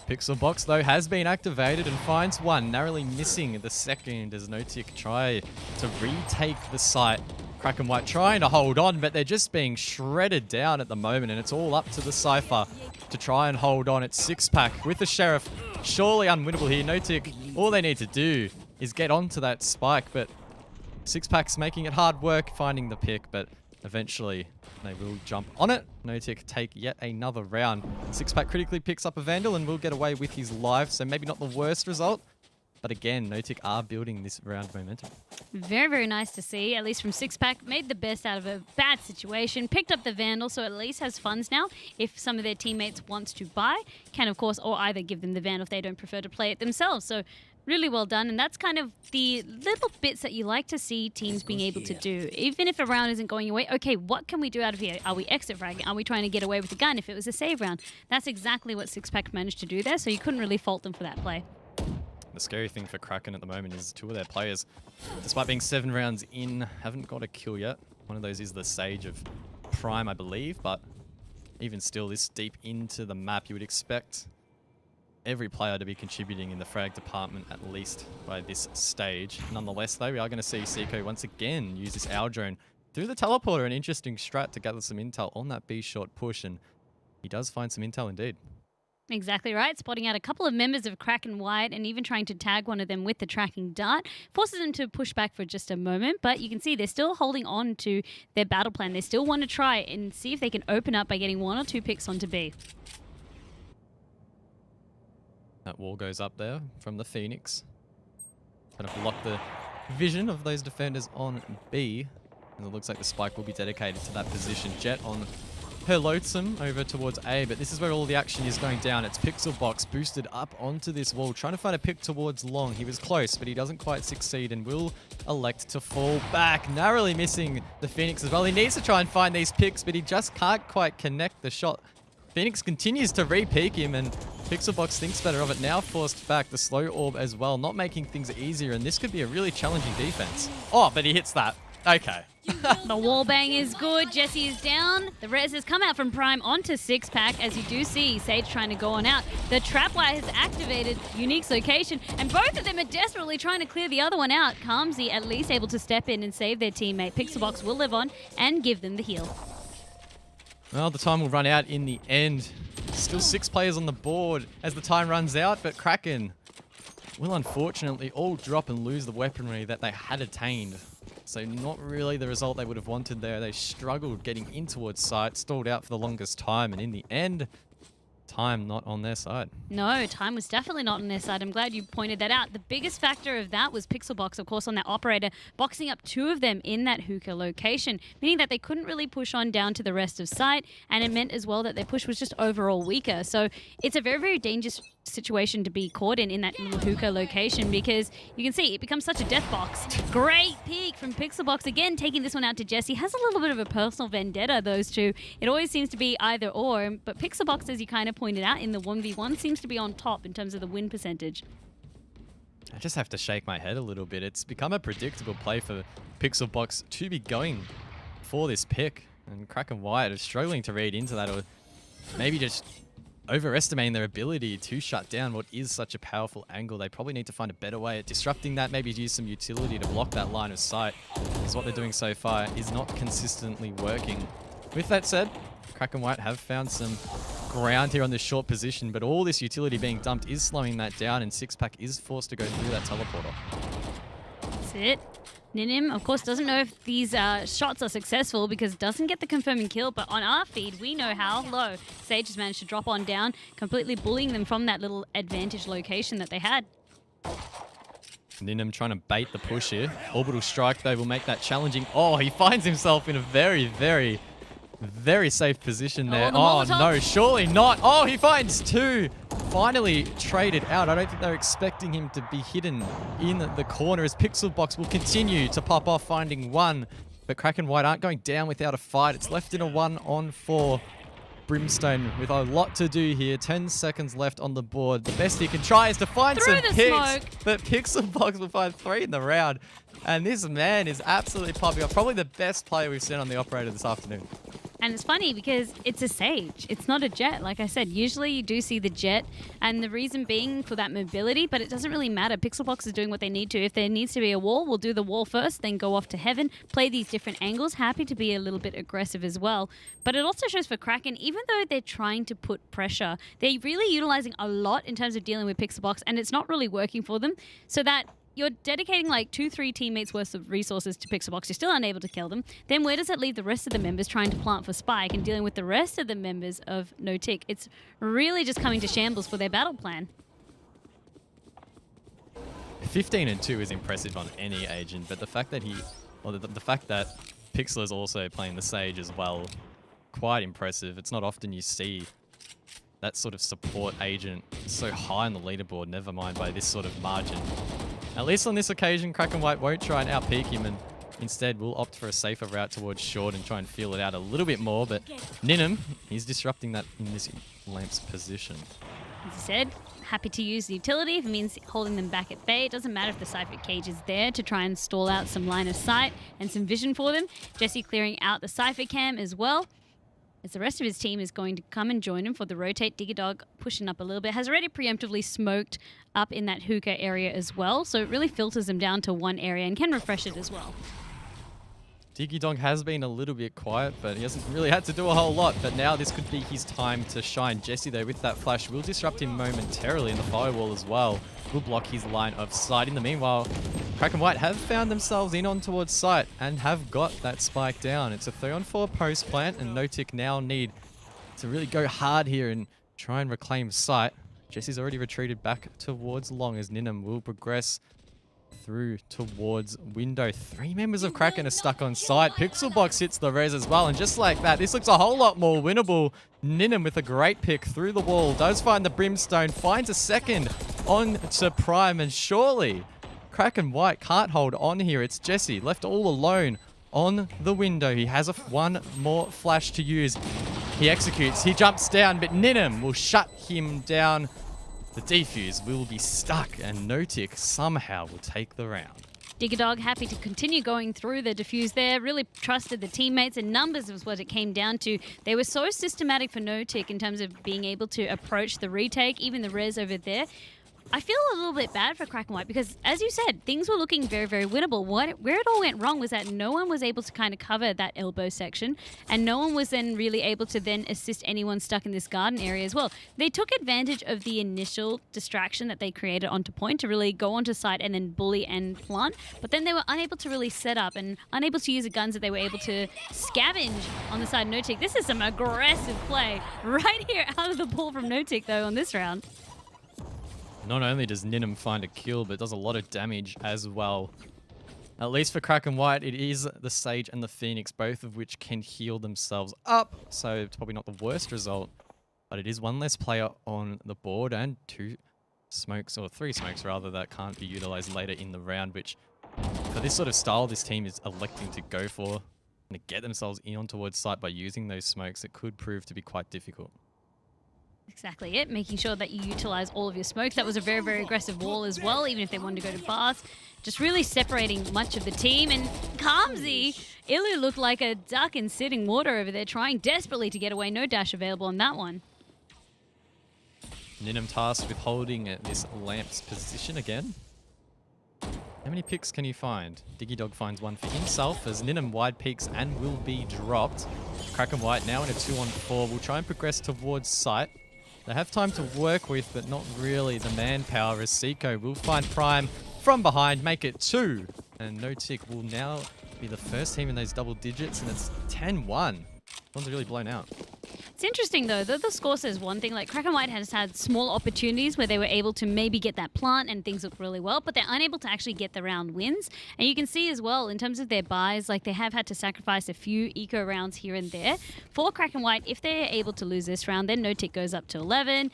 Pixel Box, though, has been activated and finds one, narrowly missing the second as Notic try to retake the site. Kraken White trying to hold on, but they're just being shredded down at the moment, and it's all up to the Cypher to try and hold on. It's 6-pack with the Sheriff. Surely unwinnable here. Notic, all they need to do is get onto that spike, but 6-pack's making it hard work finding the pick, but eventually they will jump on it. Notic take yet another round. 6-pack critically picks up a Vandal and will get away with his life, so maybe not the worst result. But again, Notic are building this round momentum. Very, very nice to see, at least from 6-pack. Made the best out of a bad situation. Picked up the Vandal, so at least has funds now. If some of their teammates wants to buy, can of course, or either give them the Vandal if they don't prefer to play it themselves. So really well done. And that's kind of the little bits that you like to see teams being able to do. Even if a round isn't going your way, okay, what can we do out of here? Are we exit fragging? Are we trying to get away with the gun if it was a save round? That's exactly what 6-pack managed to do there, so you couldn't really fault them for that play. The scary thing for Kraken at the moment is 2 of their players, despite being 7 rounds in, haven't got a kill yet. One of those is the Sage of Prime, I believe, but even still, this deep into the map, you would expect every player to be contributing in the frag department at least by this stage. Nonetheless, though, we are going to see Seiko once again use this Owl Drone through the teleporter, an interesting strat to gather some intel on that B short push, and he does find some intel indeed. Exactly right. Spotting out a couple of members of Kraken White and even trying to tag one of them with the tracking dart. Forces them to push back for just a moment, but you can see they're still holding on to their battle plan. They still want to try and see if they can open up by getting 1 or 2 picks onto B. That wall goes up there from the Phoenix. Kind of block the vision of those defenders on B. And it looks like the spike will be dedicated to that position. Jet on her loathsome over towards A, but this is where all the action is going down. It's Pixel Box boosted up onto this wall, trying to find a pick towards Long. He was close, but he doesn't quite succeed and will elect to fall back, narrowly missing the Phoenix as well. He needs to try and find these picks, but he just can't quite connect the shot. Phoenix continues to re-peek him, and Pixel Box thinks better of it. Now forced back the slow orb as well, not making things easier, and this could be a really challenging defense. Oh, but he hits that. Okay. The wallbang is good. Jesse is down. The res has come out from Prime onto 6-pack, as you do see Sage trying to go on out. The trapwire has activated Unique's location, and both of them are desperately trying to clear the other one out. Calmsy at least able to step in and save their teammate. Pixelbox will live on and give them the heal. Well, the time will run out in the end. Still 6 players on the board as the time runs out, but Kraken will unfortunately all drop and lose the weaponry that they had attained. So not really the result they would have wanted there. They struggled getting in towards site, stalled out for the longest time, and in the end, time not on their side. No, time was definitely not on their side. I'm glad you pointed that out. The biggest factor of that was Pixelbox, of course, on that operator, boxing up 2 of them in that hookah location, meaning that they couldn't really push on down to the rest of site, and it meant as well that their push was just overall weaker. So it's a very, very dangerous situation to be caught in that little hookah location, because you can see it becomes such a death box. Great peek from Pixelbox, again taking this one out to Jesse. Has a little bit of a personal vendetta, those two. It always seems to be either or, but Pixelbox, as you kind of pointed out, in the 1v1 seems to be on top in terms of the win percentage. I just have to shake my head a little bit. It's become a predictable play for Pixelbox to be going for this pick. And Kraken White are struggling to read into that, or maybe just overestimating their ability to shut down what is such a powerful angle. They probably need to find a better way at disrupting that, maybe use some utility to block that line of sight, because what they're doing so far is not consistently working. With that said, Kraken White have found some ground here on this short position, but all this utility being dumped is slowing that down, and Sixpack is forced to go through that teleporter. That's it. Ninim, of course, doesn't know if these shots are successful because doesn't get the confirming kill, but on our feed, we know how low. Sage has managed to drop on down, completely bullying them from that little advantage location that they had. Ninim trying to bait the push here. Orbital Strike, though, will make that challenging. Oh, he finds himself in a very, very, very safe position there. Oh, no, surely not. Oh, he finds two. Finally traded out. I don't think they're expecting him to be hidden in the corner, as Pixelbox will continue to pop off, finding one. But Kraken White aren't going down without a fight. It's left in a 1-on-4. Brimstone with a lot to do here. 10 seconds left on the board. The best he can try is to find some picks, but Pixelbox will find 3 in the round. And this man is absolutely popping off. Probably the best player we've seen on the operator this afternoon. And it's funny because it's a Sage. It's not a Jet. Like I said, usually you do see the Jet, and the reason being for that mobility, but it doesn't really matter. Pixelbox is doing what they need to. If there needs to be a wall, we'll do the wall first, then go off to heaven, play these different angles. Happy to be a little bit aggressive as well. But it also shows for Kraken, even though they're trying to put pressure, they're really utilizing a lot in terms of dealing with Pixelbox, and it's not really working for them. So that you're dedicating like 2-3 teammates worth of resources to Pixelbox. You're still unable to kill them. Then where does that leave the rest of the members trying to plant for Spike and dealing with the rest of the members of No Tick? It's really just coming to shambles for their battle plan. 15-2 is impressive on any agent, but the fact that the fact that Pixel is also playing the Sage as well, quite impressive. It's not often you see that sort of support agent so high on the leaderboard, never mind by this sort of margin. At least on this occasion, Kraken White won't try and outpeak him, and instead will opt for a safer route towards short and try and feel it out a little bit more. But Ninim, he's disrupting that in this Lamp's position. As I said, happy to use the utility if it means holding them back at bay. It doesn't matter if the Cypher cage is there to try and stall out some line of sight and some vision for them. Jesse clearing out the Cypher cam as well, as the rest of his team is going to come and join him for the rotate. Digger Dog pushing up a little bit, has already preemptively smoked up in that hookah area as well, so it really filters them down to one area and can refresh it as well. Diggy Dong has been a little bit quiet, but he hasn't really had to do a whole lot. But now this could be his time to shine. Jesse, though, with that flash, will disrupt him momentarily in the firewall as well. Will block his line of sight. In the meanwhile, Kraken White have found themselves in on towards sight and have got that spike down. It's a 3-on-4 post plant, and No Tick now need to really go hard here and try and reclaim sight. Jesse's already retreated back towards long, as Ninim will progress through towards window. 3 members of Kraken are stuck on site. Pixelbox hits the res as well, and just like that, this looks a whole lot more winnable. Ninim with a great pick through the wall, does find the Brimstone, finds a second on to Prime, and surely Kraken White can't hold on here. It's Jesse left all alone on the window. He has one more flash to use. He executes, he jumps down, but Ninim will shut him down. The defuse will be stuck, and No Tick somehow will take the round. Digger Dog happy to continue going through the defuse there. Really trusted the teammates, and numbers was what it came down to. They were so systematic for No Tick in terms of being able to approach the retake, even the res over there. I feel a little bit bad for Kraken White because, as you said, things were looking very, very winnable. Where it all went wrong was that no one was able to kind of cover that elbow section, and no one was then really able to then assist anyone stuck in this garden area as well. They took advantage of the initial distraction that they created onto point to really go onto site and then bully and plant, but then they were unable to really set up and unable to use the guns that they were able to scavenge on the side of No Tick. This is some aggressive play right here out of the ball from No Tick, though, on this round. Not only does Ninim find a kill, but does a lot of damage as well. At least for Kraken White, it is the Sage and the Phoenix, both of which can heal themselves up. So it's probably not the worst result But it is one less player on the board and 2 smokes, or 3 smokes rather, that can't be utilized later in the round, which for this sort of style this team is electing to go for and to get themselves in on towards site by using those smokes. It could prove to be quite difficult. Exactly it, making sure that you utilize all of your smokes. That was a very, very aggressive wall as well, even if they wanted to go to bars. Just really separating much of the team. And Kamzi, Ilu looked like a duck in sitting water over there, trying desperately to get away. No dash available on that one. Ninim tasked with holding this lamp's position again. How many picks can you find? Diggy Dog finds one for himself as Ninim wide peaks and will be dropped. Kraken White now in a 2-on-4 will try and progress towards site. They have time to work with, but not really the manpower, as Seiko will find Prime from behind, make it 2. And No Tick will now be the first team in those double digits, and it's 10-1. One's really blown out. It's interesting though that the score says one thing. Like Kraken White has had small opportunities where they were able to maybe get that plant and things look really well, but they're unable to actually get the round wins. And you can see as well in terms of their buys, like they have had to sacrifice a few eco rounds here and there. For Kraken White, if they're able to lose this round, then No Tick goes up to 11.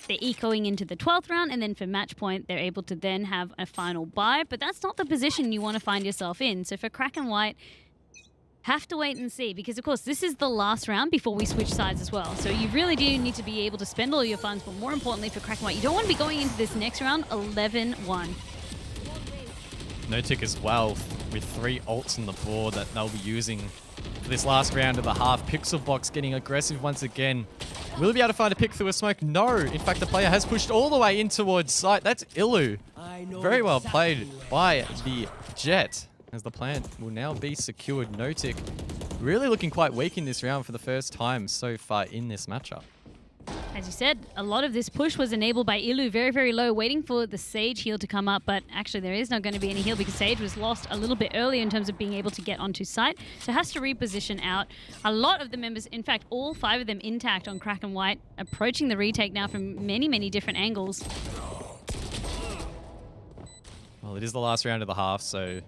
They're ecoing into the 12th round, and then for match point, they're able to then have a final buy. But that's not the position you want to find yourself in. So for Kraken White, have to wait and see, because of course this is the last round before we switch sides as well. So you really do need to be able to spend all your funds, but more importantly for Kraken White, you don't want to be going into this next round 11-1. No Tick as well, with 3 ults on the board that they'll be using for this last round of the half. Pixel Box getting aggressive once again. Will he be able to find a pick through a smoke? No. In fact, the player has pushed all the way in towards site. That's Ilu. Very well played by the Jet, as the plant will now be secured. No Tick really looking quite weak in this round for the first time so far in this matchup. As you said, a lot of this push was enabled by Ilu, very, very low, waiting for the Sage heal to come up, but actually there is not going to be any heal because Sage was lost a little bit earlier in terms of being able to get onto site, so has to reposition out. A lot of the members, in fact, all 5 of them intact on Kraken White, approaching the retake now from many, many different angles. Well, it is the last round of the half, so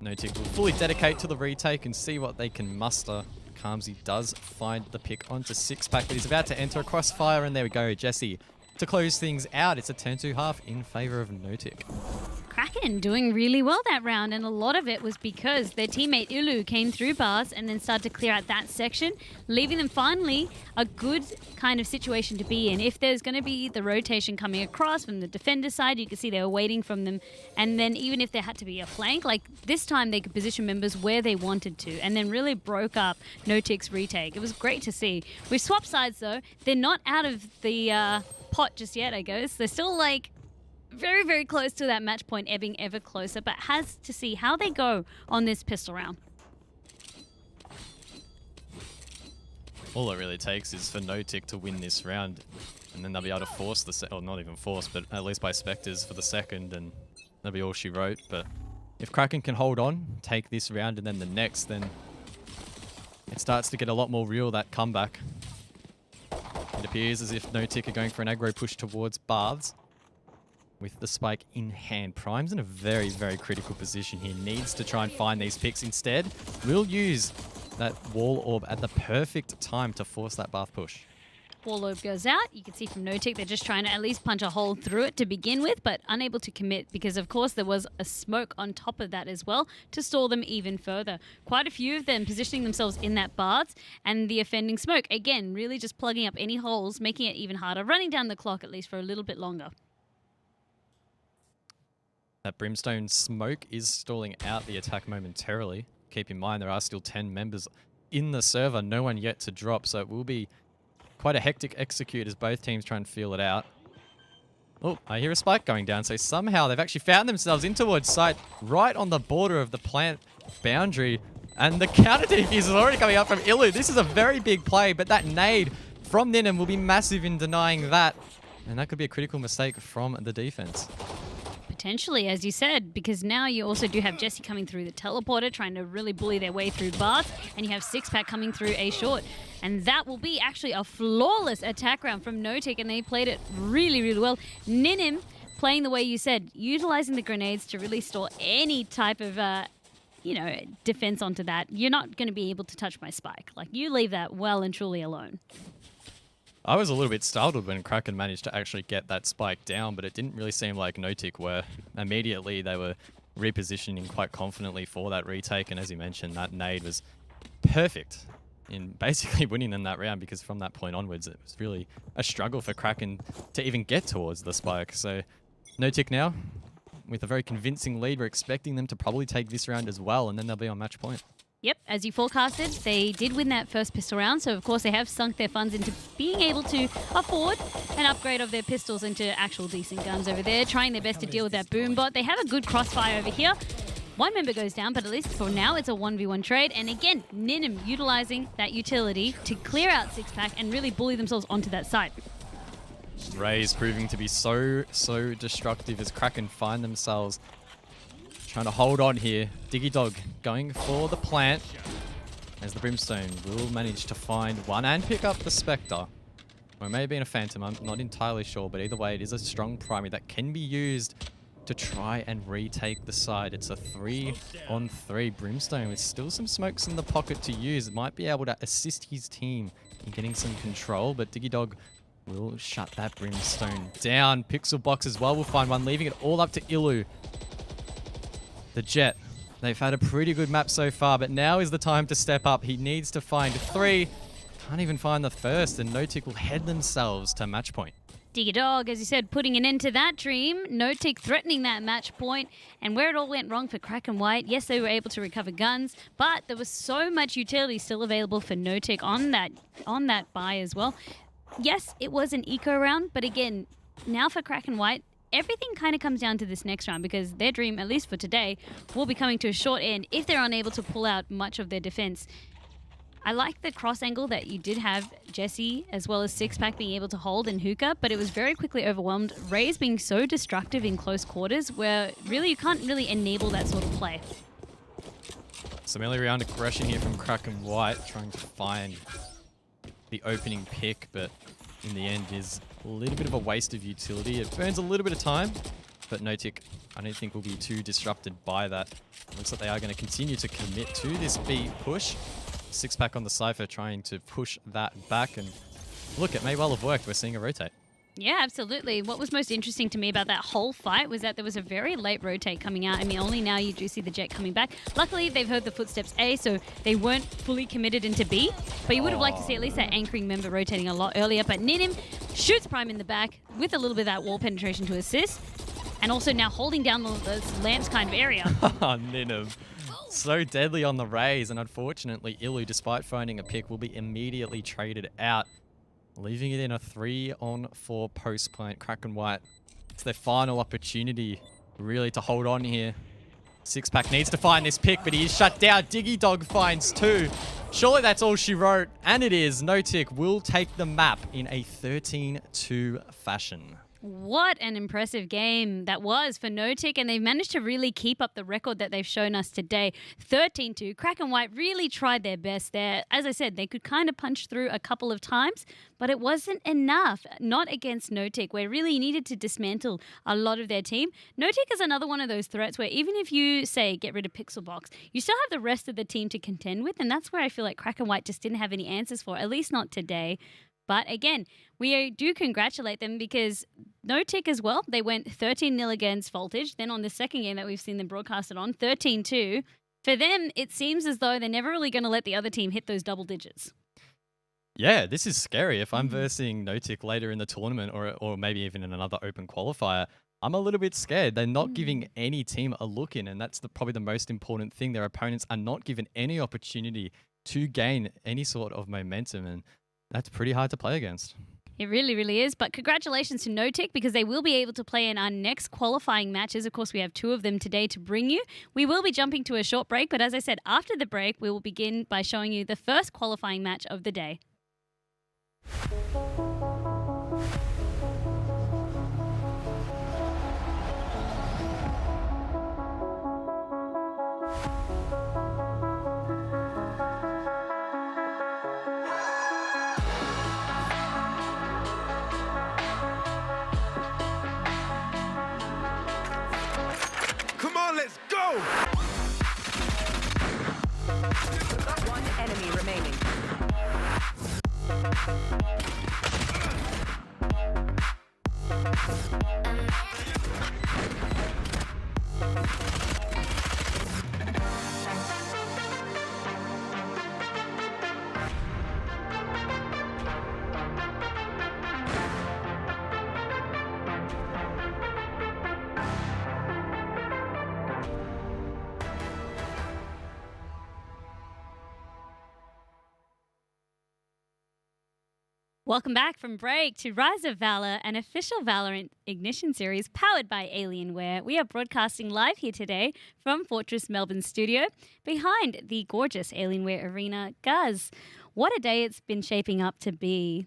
No Tick will fully dedicate to the retake and see what they can muster. Kamzi does find the pick onto 6-pack, but he's about to enter a crossfire, and there we go. Jesse to close things out. It's a 10-2 half in favor of No Tick. Kraken doing really well that round, and a lot of it was because their teammate Ilu came through bars and then started to clear out that section, leaving them finally a good kind of situation to be in. If there's going to be the rotation coming across from the defender side, you can see they were waiting from them, and then even if there had to be a flank, like this time they could position members where they wanted to, and then really broke up No Tick's retake. It was great to see. We've swapped sides though. They're not out of the pot just yet, I guess. They're still like very, very close to that match point, ebbing ever closer, but has to see how they go on this pistol round. All it really takes is for No Tick to win this round, and then they'll be able to force the or not even force, but at least by Spectres for the second, and that'll be all she wrote. But if Kraken can hold on, take this round and then the next, then it starts to get a lot more real, that comeback. It appears as if No Tick are going for an aggro push towards Baths. With the spike in hand. Prime's in a very, very critical position here. Needs to try and find these picks. Instead, will use that wall orb at the perfect time to force that Bath push. Wall orb goes out. You can see from No Tick, they're just trying to at least punch a hole through it to begin with, but unable to commit because, of course, there was a smoke on top of that as well to stall them even further. Quite a few of them positioning themselves in that Baths and the offending smoke. Again, really just plugging up any holes, making it even harder, running down the clock at least for a little bit longer. That Brimstone smoke is stalling out the attack momentarily. Keep in mind, there are still 10 members in the server, no one yet to drop, so it will be quite a hectic execute as both teams try and feel it out. Oh, I hear a spike going down, so somehow they've actually found themselves in towards site, right on the border of the plant boundary, and the counter defuse is already coming up from Ilu. This is a very big play, but that nade from Ninim will be massive in denying that, and that could be a critical mistake from the defense. Potentially, as you said, because now you also do have Jesse coming through the teleporter, trying to really bully their way through Bath, and you have 6-pack coming through A short. And that will be actually a flawless attack round from No Tick, and they played it really, really well. Ninim playing the way you said, utilizing the grenades to really store any type of, defense onto that. You're not going to be able to touch my spike. Like, you leave that well and truly alone. I was a little bit startled when Kraken managed to actually get that spike down, but it didn't really seem like Notic were. Immediately, they were repositioning quite confidently for that retake, and as you mentioned, that nade was perfect in basically winning them that round, because from that point onwards, it was really a struggle for Kraken to even get towards the spike. So Notic now, with a very convincing lead, we're expecting them to probably take this round as well, and then they'll be on match point. Yep, as you forecasted, they did win that first pistol round, so of course they have sunk their funds into being able to afford an upgrade of their pistols into actual decent guns over there, trying their best to deal with that boom bot. They have a good crossfire over here. One member goes down, but at least for now it's a 1v1 trade. And again, Ninim utilizing that utility to clear out Sixpack and really bully themselves onto that side. Raze proving to be so destructive as Kraken find themselves trying to hold on here. Diggy Dog going for the plant as the Brimstone will manage to find one and pick up the Spectre. Or it may have been a Phantom, I'm not entirely sure, but either way it is a strong primary that can be used to try and retake the side. It's a 3-on-3 Brimstone with still some smokes in the pocket to use. Might be able to assist his team in getting some control, but Diggy Dog will shut that Brimstone down. Pixel Box as well will find one, leaving it all up to Ilu. The Jet, they've had a pretty good map so far, but now is the time to step up. He needs to find 3. Can't even find the first, and Notic will head themselves to match point. Diggy Dog, as you said, putting an end to that dream. Notic threatening that match point. And where it all went wrong for Kraken White, yes, they were able to recover guns, but there was so much utility still available for Notic on that buy as well. Yes, it was an eco round, but again, now for Kraken White, everything kind of comes down to this next round, because their dream, at least for today, will be coming to a short end if they're unable to pull out much of their defense. I like the cross angle that you did have Jesse as well as Sixpack being able to hold in hookah, but it was very quickly overwhelmed. Raze being so destructive in close quarters where really you can't really enable that sort of play. Some early round aggression here from Kraken White, trying to find the opening pick, but in the end is a little bit of a waste of utility. It burns a little bit of time, but Notic, I don't think will be too disrupted by that. Looks like they are going to continue to commit to this B push. Sixpack on the Cypher trying to push that back, and look, it may well have worked. We're seeing a rotate. Yeah, absolutely. What was most interesting to me about that whole fight was that there was a very late rotate coming out. I mean, only now you do see the Jet coming back. Luckily, they've heard the footsteps A, so they weren't fully committed into B. But you would have liked to see at least that anchoring member rotating a lot earlier. But Ninim shoots Prime in the back with a little bit of that wall penetration to assist. And also now holding down the lamps kind of area. Ninim. So deadly on the Raze, and unfortunately, Ilu, despite finding a pick, will be immediately traded out, leaving it in a 3-on-4 post plant. Kraken White, it's their final opportunity, really, to hold on here. Sixpack needs to find this pick, but he is shut down. Diggy Dog finds 2. Surely that's all she wrote, and it is. Notic will take the map in a 13-2 fashion. What an impressive game that was for Notic, and they've managed to really keep up the record that they've shown us today. 13-2. Kraken White really tried their best there. As I said, they could kind of punch through a couple of times, but it wasn't enough. Not against Notic, where really needed to dismantle a lot of their team. Notic is another one of those threats where even if you, say, get rid of Pixel Box, you still have the rest of the team to contend with, and that's where I feel like Kraken White just didn't have any answers for, at least not today. But again, we do congratulate them because Notic as well, they went 13-0 against Voltage. Then on the second game that we've seen them broadcasted on, 13-2. For them, it seems as though they're never really going to let the other team hit those double digits. Yeah, this is scary. If I'm versing Notic later in the tournament or maybe even in another open qualifier, I'm a little bit scared. They're not giving any team a look in, and that's probably the most important thing. Their opponents are not given any opportunity to gain any sort of momentum, and that's pretty hard to play against. It really, really is. But congratulations to Notic because they will be able to play in our next qualifying matches. Of course, we have 2 of them today to bring you. We will be jumping to a short break, but as I said, after the break, we will begin by showing you the first qualifying match of the day. Let's go! One enemy remaining. Welcome back from break to Rise of Valor, an official Valorant Ignition series powered by Alienware. We are broadcasting live here today from Fortress Melbourne studio behind the gorgeous Alienware Arena. Guz, what a day it's been shaping up to be.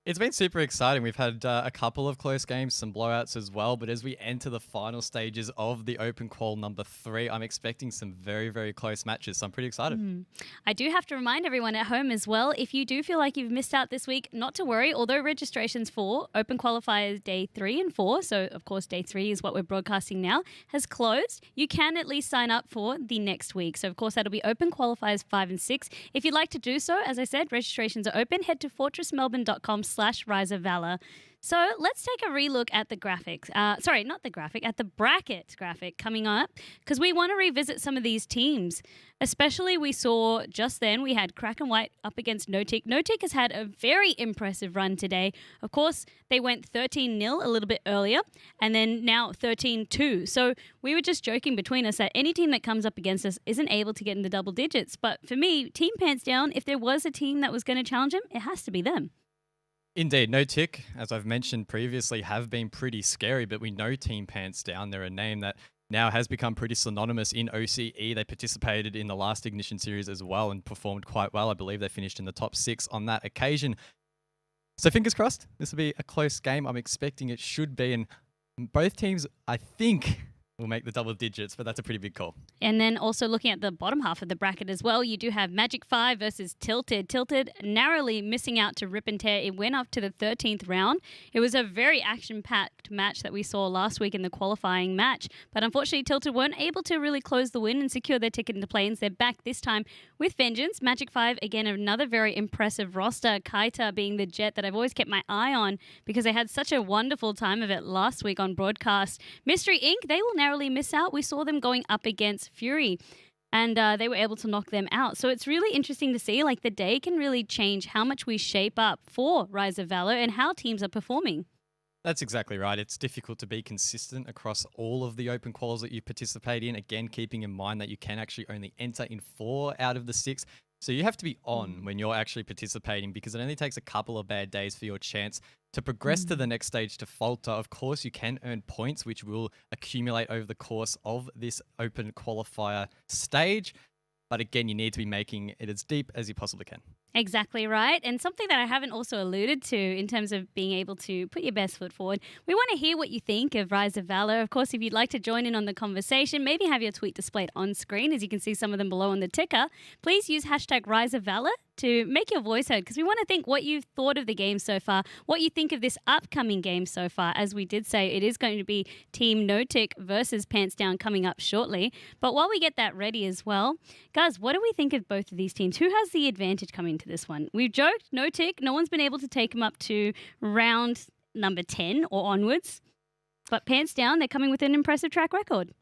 It's been super exciting. We've had a couple of close games, some blowouts as well. But as we enter the final stages of the Open Qual number 3, I'm expecting some very, very close matches. So I'm pretty excited. I do have to remind everyone at home as well, if you do feel like you've missed out this week, not to worry. Although registrations for Open Qualifiers Day 3 and 4, so of course Day 3 is what we're broadcasting now, has closed, you can at least sign up for the next week. So of course that'll be Open Qualifiers 5 and 6. If you'd like to do so, as I said, registrations are open. Head to fortressmelbourne.com/Rise of Valor. So let's take a relook at the graphics. Sorry, not the graphic, at the bracket graphic coming up, because we want to revisit some of these teams. Especially we saw just then we had Kraken White up against Notic. Notic has had a very impressive run today. Of course, they went 13-0 a little bit earlier, and then now 13-2. So we were just joking between us that any team that comes up against us isn't able to get in the double digits. But for me, Team Pants Down, if there was a team that was going to challenge them, it has to be them. Indeed, Notic, as I've mentioned previously, have been pretty scary, but we know Team Pants Down. They're a name that now has become pretty synonymous in OCE. They participated in the last Ignition series as well and performed quite well. I believe they finished in the top 6 on that occasion. So fingers crossed, this will be a close game. I'm expecting it should be, and both teams, I think, will make the double digits, but that's a pretty big call. And then also looking at the bottom half of the bracket as well, you do have Magic 5 versus Tilted. Tilted narrowly missing out to Rip and Tear. It went up to the 13th round. It was a very action-packed match that we saw last week in the qualifying match, but unfortunately Tilted weren't able to really close the win and secure their ticket into play-ins. They're back this time with vengeance. Magic 5, again, another very impressive roster. Kaita being the jet that I've always kept my eye on because they had such a wonderful time of it last week on broadcast. Mystery Inc., they will narrowly miss out. We saw them going up against Fury and they were able to knock them out. So it's really interesting to see, like, the day can really change how much we shape up for Rise of Valor and how teams are performing. That's exactly right. It's difficult to be consistent across all of the open quals that you participate in. Again, keeping in mind that you can actually only enter in 4 out of the 6. So you have to be on when you're actually participating because it only takes a couple of bad days for your chance to progress to the next stage to falter. Of course, you can earn points, which will accumulate over the course of this open qualifier stage. But again, you need to be making it as deep as you possibly can. Exactly right. And something that I haven't also alluded to in terms of being able to put your best foot forward, we want to hear what you think of Rise of Valor. Of course, if you'd like to join in on the conversation, maybe have your tweet displayed on screen, as you can see some of them below on the ticker. Please use hashtag Rise of Valor to make your voice heard, because we want to think what you've thought of the game so far, what you think of this upcoming game so far. As we did say, it is going to be Team Notic versus Pants Down coming up shortly. But while we get that ready as well, guys, what do we think of both of these teams? Who has the advantage coming into this one? We've joked, Notic, no one's been able to take them up to round number 10 or onwards. But Pants Down, they're coming with an impressive track record.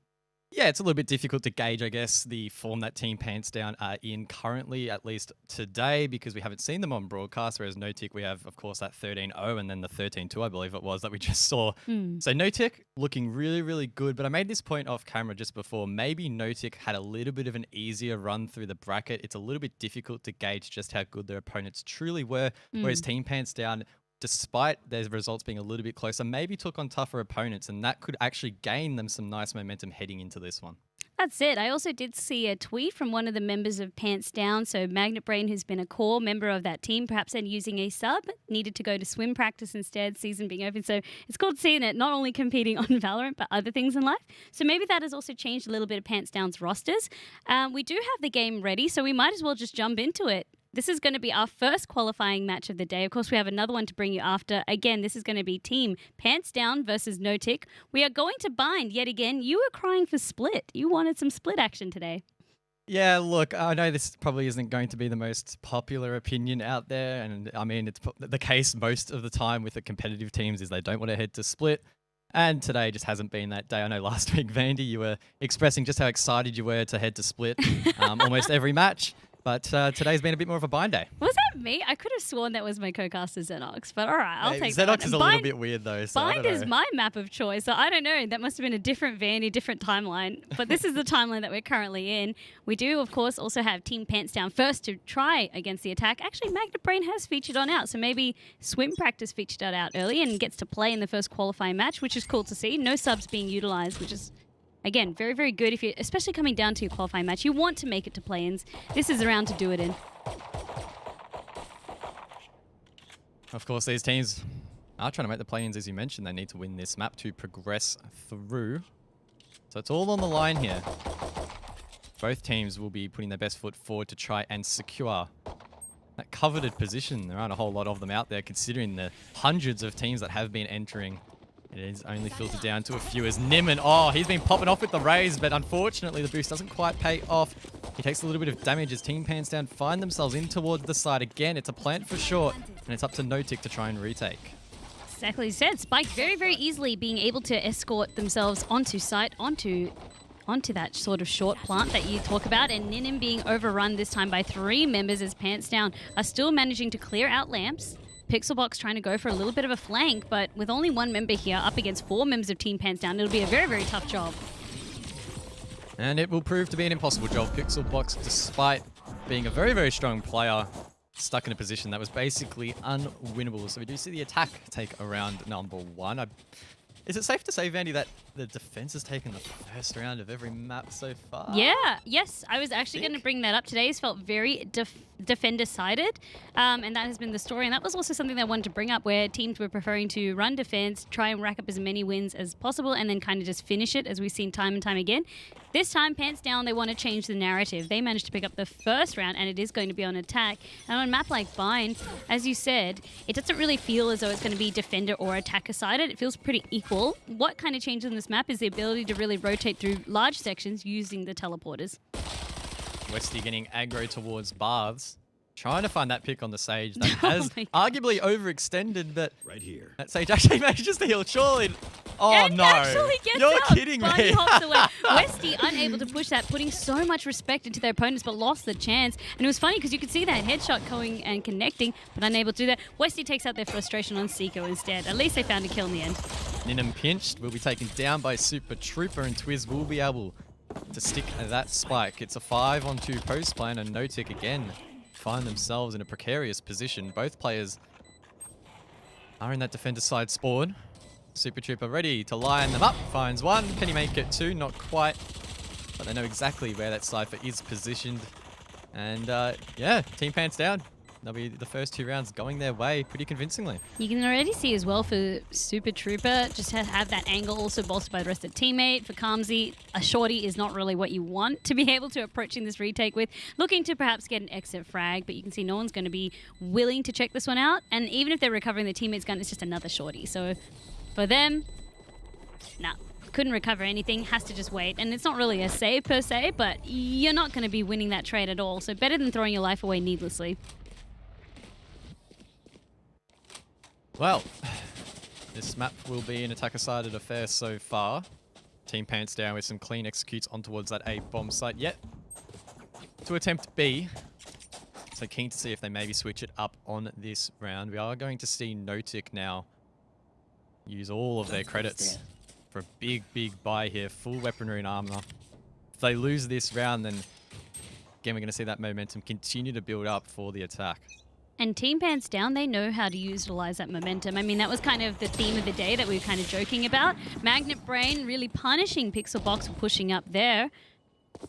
Yeah, it's a little bit difficult to gauge, I guess, the form that Team Pants Down are in currently, at least today, because we haven't seen them on broadcast, whereas Notic, we have, of course, that 13-0 and then the 13-2, I believe it was, that we just saw. So Notic looking really, really good, but I made this point off camera just before. Maybe Notic had a little bit of an easier run through the bracket. It's a little bit difficult to gauge just how good their opponents truly were, whereas Team Pants Down, despite their results being a little bit closer, maybe took on tougher opponents, and that could actually gain them some nice momentum heading into this one. That's it. I also did see a tweet from one of the members of Pants Down, so Magnet Brain, who's been a core member of that team, perhaps then using a sub, needed to go to swim practice instead, season being open. So it's called seeing it, not only competing on Valorant, but other things in life. So maybe that has also changed a little bit of Pants Down's rosters. We do have the game ready, so we might as well just jump into it. This is going to be our first qualifying match of the day. Of course, we have another one to bring you after. Again, this is going to be Team Pants Down versus Notic. We are going to bind yet again. You were crying for split. You wanted some split action today. Yeah, look, I know this probably isn't going to be the most popular opinion out there, and I mean, it's the case most of the time with the competitive teams is they don't want to head to split, and today just hasn't been that day. I know last week, Vandy, you were expressing just how excited you were to head to split almost every match, but today's been a bit more of a bind day. Was that me? I could have sworn that was my co-caster Xenox, but all right, I'll take that. Xenox is a little bit weird though. So Bind is my map of choice, so I don't know. That must have been a different Vandy, different timeline. But this is the timeline that we're currently in. We do, of course, also have Team Pants Down first to try against the attack. Actually, Magnet Brain has featured on out, so maybe Swim Practice featured out early and gets to play in the first qualifying match, which is cool to see. No subs being utilized, which is, again, very, very good. If you, especially coming down to your qualifying match, you want to make it to play-ins. This is the round to do it in. Of course, these teams are trying to make the play-ins, as you mentioned. They need to win this map to progress through. So it's all on the line here. Both teams will be putting their best foot forward to try and secure that coveted position. There aren't a whole lot of them out there, considering the hundreds of teams that have been entering. It is only filtered down to a few as Nimmin. Oh, he's been popping off with the raise, but unfortunately the boost doesn't quite pay off. He takes a little bit of damage as Team Pants Down find themselves in towards the side again. It's a plant for short, and it's up to Notic to try and retake. Exactly said. Spike very, very easily being able to escort themselves onto site, onto that sort of short plant that you talk about, and Ninim being overrun this time by 3 members as Pants Down are still managing to clear out lamps. Pixelbox trying to go for a little bit of a flank, but with only 1 member here up against 4 members of Team Pants Down, it'll be a very, very tough job. And it will prove to be an impossible job. Pixelbox, despite being a very, very strong player, stuck in a position that was basically unwinnable. So we do see the attack take around number 1. Is it safe to say, Vandy, that the defense has taken the first round of every map so far? Yeah, yes. I was actually going to bring that up. Today's felt very defender-sided, and that has been the story. And that was also something that I wanted to bring up, where teams were preferring to run defense, try and rack up as many wins as possible, and then kind of just finish it, as we've seen time and time again. This time, Pants Down, they want to change the narrative. They managed to pick up the first round, and it is going to be on attack. And on a map like Bind, as you said, it doesn't really feel as though it's going to be defender or attacker-sided. It feels pretty equal. What kind of changes in this map is the ability to really rotate through large sections using the teleporters. Westy getting aggro towards Baths. Trying to find that pick on the Sage that has arguably overextended, but right here. That Sage actually manages to heal. Surely. Oh and no. Actually gets You're out. kidding Bunny me. hops away. Westy unable to push that, putting so much respect into their opponents, but lost the chance. And it was funny because you could see that headshot going and connecting, but unable to do that. Westy takes out their frustration on Seiko instead. At least they found a kill in the end. Ninim pinched, will be taken down by Super Trooper, and Twiz will be able to stick that spike. It's a 5-on-2 post plan, and Notic again find themselves in a precarious position. Both players are in that defender side spawn. Super Trooper ready to line them up. Finds 1. Can he make it 2? Not quite. But they know exactly where that Cypher is positioned. And yeah, Team Pants Down. They'll be the first 2 rounds going their way pretty convincingly. You can already see as well for Super Trooper, just to have that angle also bolstered by the rest of the teammate. For Kamzi, a shorty is not really what you want to be able to approach in this retake with. Looking to perhaps get an exit frag, but you can see no one's going to be willing to check this one out. And even if they're recovering the teammate's gun, it's just another shorty. So for them, nah. Couldn't recover anything, has to just wait. And it's not really a save per se, but you're not going to be winning that trade at all. So better than throwing your life away needlessly. Well, this map will be an attacker-sided affair so far. Team Pants Down with some clean executes on towards that A bomb site yet to attempt B. So keen to see if they maybe switch it up on this round. We are going to see Notic now use all of their credits for a big, big buy here. Full weaponry and armor. If they lose this round, then again, we're going to see that momentum continue to build up for the attack. And Team Pants Down, they know how to utilize that momentum. I mean, that was kind of the theme of the day that we were kind of joking about. Magnet Brain really punishing Pixelbox for pushing up there.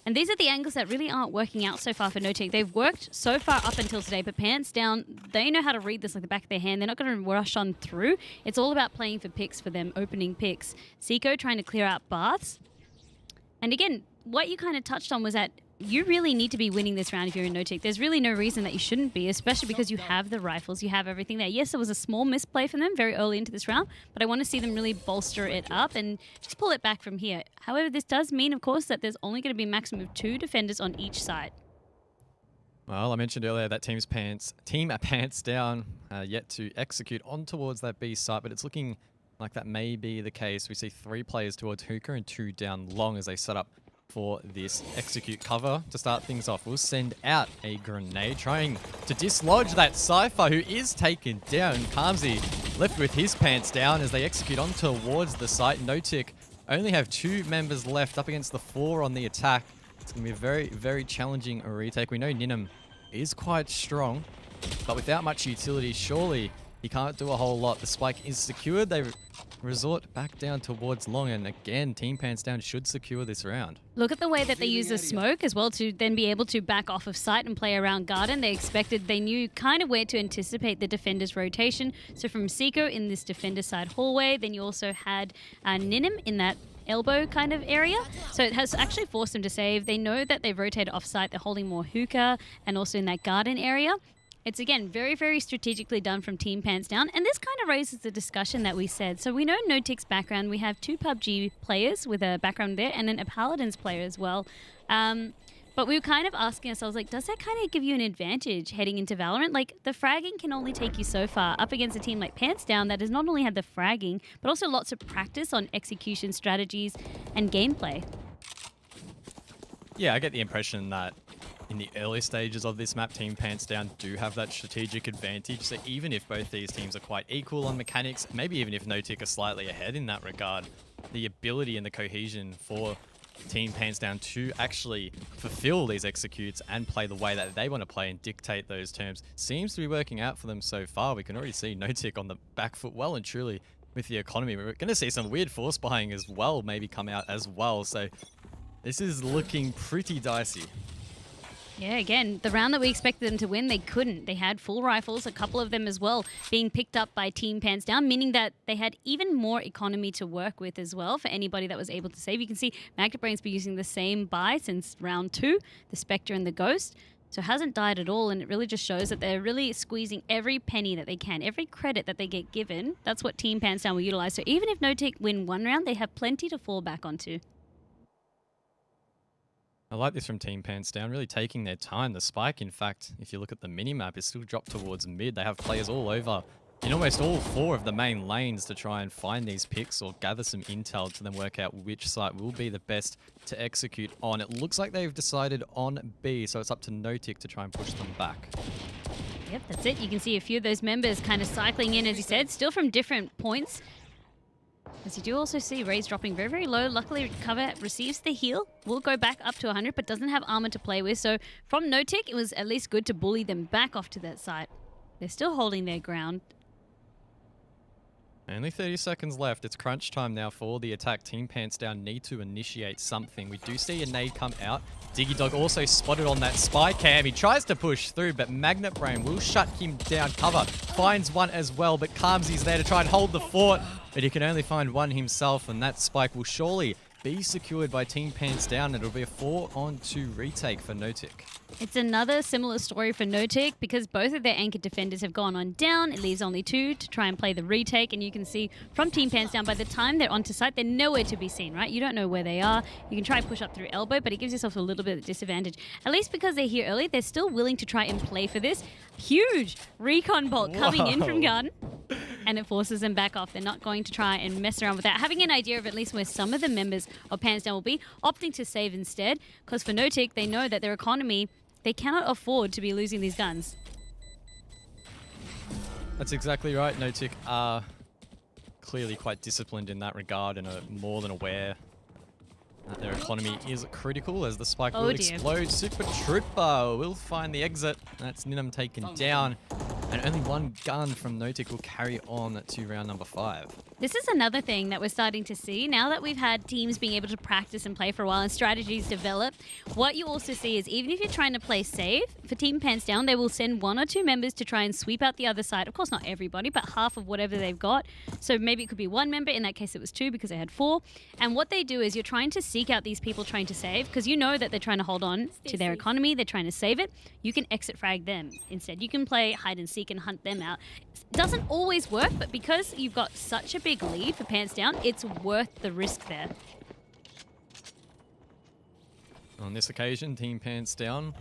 And these are the angles that really aren't working out so far for Notic. They've worked so far up until today, but Pants Down, they know how to read this like the back of their hand. They're not going to rush on through. It's all about playing for picks for them, opening picks. Seiko trying to clear out Baths. And again, what you kind of touched on was that you really need to be winning this round if you're in Notic. There's really no reason that you shouldn't be, especially because you have the rifles, you have everything there. Yes, it was a small misplay from them very early into this round, but I want to see them really bolster it up and just pull it back from here. However, this does mean, of course, that there's only going to be a maximum of 2 defenders on each side. Well, I mentioned earlier that team pants down, yet to execute on towards that B site, but it's looking like that may be the case. We see 3 players towards hookah and 2 down long as they set up for this execute cover. To start things off, we'll send out a grenade trying to dislodge that Cypher, who is taken down. Kamzi left with his pants down as they execute on towards the site. Notic only have 2 members left up against the 4 on the attack. It's going to be a very, very challenging retake. We know Ninam is quite strong, but without much utility, surely he can't do a whole lot. The spike is secured. They resort back down towards long, and again, Team Pants Down should secure this round. Look at the way that they use the smoke as well to then be able to back off of sight and play around garden. They knew kind of where to anticipate the defender's rotation. So from Seiko in this defender side hallway, then you also had Ninam in that elbow kind of area. So it has actually forced them to save. They know that they've rotated off site. They're holding more hookah and also in that garden area. It's, again, very, very strategically done from Team Pants Down. And this kind of raises the discussion that we said. So we know Notic's background. We have 2 PUBG players with a background there and then a Paladins player as well. But we were kind of asking ourselves, like, does that kind of give you an advantage heading into Valorant? Like, the fragging can only take you so far up against a team like Pants Down that has not only had the fragging, but also lots of practice on execution strategies and gameplay. Yeah, I get the impression that in the early stages of this map, Team Pants Down do have that strategic advantage. So even if both these teams are quite equal on mechanics, maybe even if Notic are slightly ahead in that regard, the ability and the cohesion for Team Pants Down to actually fulfill these executes and play the way that they want to play and dictate those terms seems to be working out for them so far. We can already see Notic on the back foot well and truly with the economy. We're going to see some weird force buying as well maybe come out as well. So this is looking pretty dicey. Yeah, again, the round that we expected them to win, they couldn't. They had full rifles, a couple of them as well, being picked up by Team Pants Down, meaning that they had even more economy to work with as well for anybody that was able to save. You can see Magdabrain's been using the same buy since round 2, the Spectre and the Ghost. So it hasn't died at all, and it really just shows that they're really squeezing every penny that they can, every credit that they get given. That's what Team Pants Down will utilize. So even if Notic win one round, they have plenty to fall back onto. I like this from Team Pants Down, really taking their time. The spike, in fact, if you look at the minimap, is still dropped towards mid. They have players all over in almost all 4 of the main lanes to try and find these picks or gather some intel to then work out which site will be the best to execute on. It looks like they've decided on B, so it's up to Notic to try and push them back. Yep, that's it. You can see a few of those members kind of cycling in, as you said, still from different points. As you do also see Raze dropping very, very low. Luckily, Cover receives the heal. Will go back up to 100, but doesn't have armor to play with. So from Notic, it was at least good to bully them back off to that site. They're still holding their ground. Only 30 seconds left. It's crunch time now for the attack. Team Pants Down need to initiate something. We do see a nade come out. Diggy Dog also spotted on that spy cam. He tries to push through, but Magnet Brain will shut him down. Cover finds one as well, but Kamzi's there to try and hold the fort. But he can only find one himself, and that spike will surely be secured by Team Pants Down. It'll be a 4-on-2 retake for Notic. It's another similar story for Notic because both of their anchored defenders have gone on down. It leaves only 2 to try and play the retake, and you can see from Team Pants Down, by the time they're onto site, they're nowhere to be seen, right? You don't know where they are. You can try and push up through elbow, but it gives yourself a little bit of disadvantage. At least because they're here early, they're still willing to try and play for this. Huge recon bolt coming in from gun. And it forces them back off. They're not going to try and mess around with that. Having an idea of at least where some of the members of Pants Down will be, opting to save instead. Because for Notic, they know that their economy, they cannot afford to be losing these guns. That's exactly right. Notic are clearly quite disciplined in that regard and are more than aware that their economy is critical as the spike will explode. Super Trooper will find the exit. That's Ninam taken down. And only one gun from Notic will carry on to round number 5. This is another thing that we're starting to see now that we've had teams being able to practice and play for a while and strategies develop. What you also see is even if you're trying to play safe, for Team Pants Down, they will send 1 or 2 members to try and sweep out the other side. Of course, not everybody, but half of whatever they've got. So maybe it could be 1 member. In that case, it was 2 because they had 4. And what they do is you're trying to seek out these people trying to save because you know that they're trying to hold on to their economy. They're trying to save it. You can exit frag them instead. You can play hide and seek and hunt them out. It doesn't always work, but because you've got such a big lead for Pants Down, it's worth the risk there. On this occasion, Team Pants Down,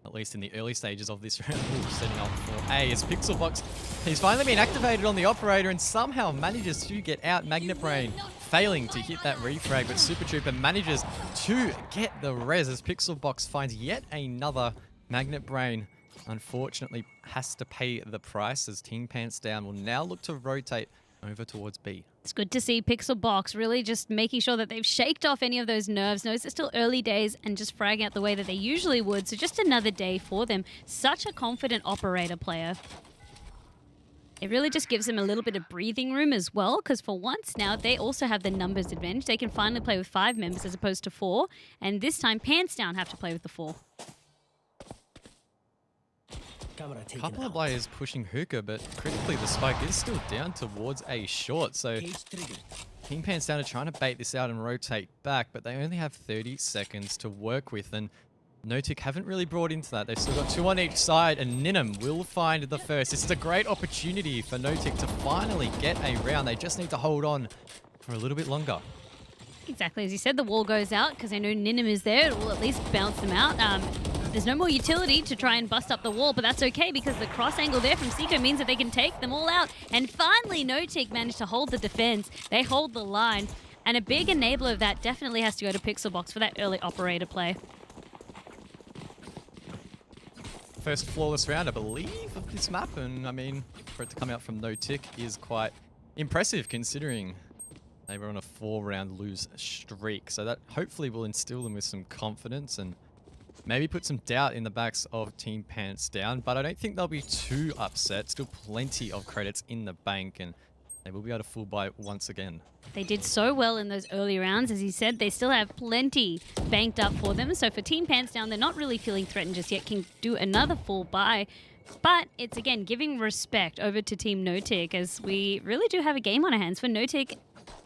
at least in the early stages of this round, setting up for A is Pixelbox. He's finally been activated on the operator and somehow manages to get out Magnet Brain, failing to hit that refrag, but Super Trooper manages to get the res as Pixelbox finds yet another Magnet Brain. Unfortunately, has to pay the price as Team Pants Down will now look to rotate over towards B. It's good to see Pixelbox really just making sure that they've shaked off any of those nerves. Knows it's still early days and just fragging out the way that they usually would. So just another day for them. Such a confident operator player. It really just gives them a little bit of breathing room as well, because for once now they also have the numbers advantage. They can finally play with 5 members as opposed to 4. And this time Pants Down have to play with the 4. A couple of players pushing hookah, but critically the spike is still down towards A short. So Team Pants Down are trying to bait this out and rotate back, but they only have 30 seconds to work with. And Notic haven't really brought into that. They've still got 2 on each side, and Ninum will find the first. This is a great opportunity for Notic to finally get a round. They just need to hold on for a little bit longer. Exactly, as you said, the wall goes out because I know Ninum is there. It will at least bounce them out. There's no more utility to try and bust up the wall, but that's okay because the cross angle there from Seiko means that they can take them all out. And finally, Notic managed to hold the defense. They hold the line. And a big enabler of that definitely has to go to Pixelbox for that early operator play. First flawless round, I believe, of this map. And I mean, for it to come out from Notic is quite impressive considering they were on a 4-round lose streak. So that hopefully will instill them with some confidence and maybe put some doubt in the backs of Team Pants Down, but I don't think they'll be too upset. Still plenty of credits in the bank, and they will be able to full buy once again. They did so well in those early rounds. As he said, they still have plenty banked up for them. So for Team Pants Down, they're not really feeling threatened just yet. Can do another full buy. But it's, again, giving respect over to Team Notic, as we really do have a game on our hands. For Notic,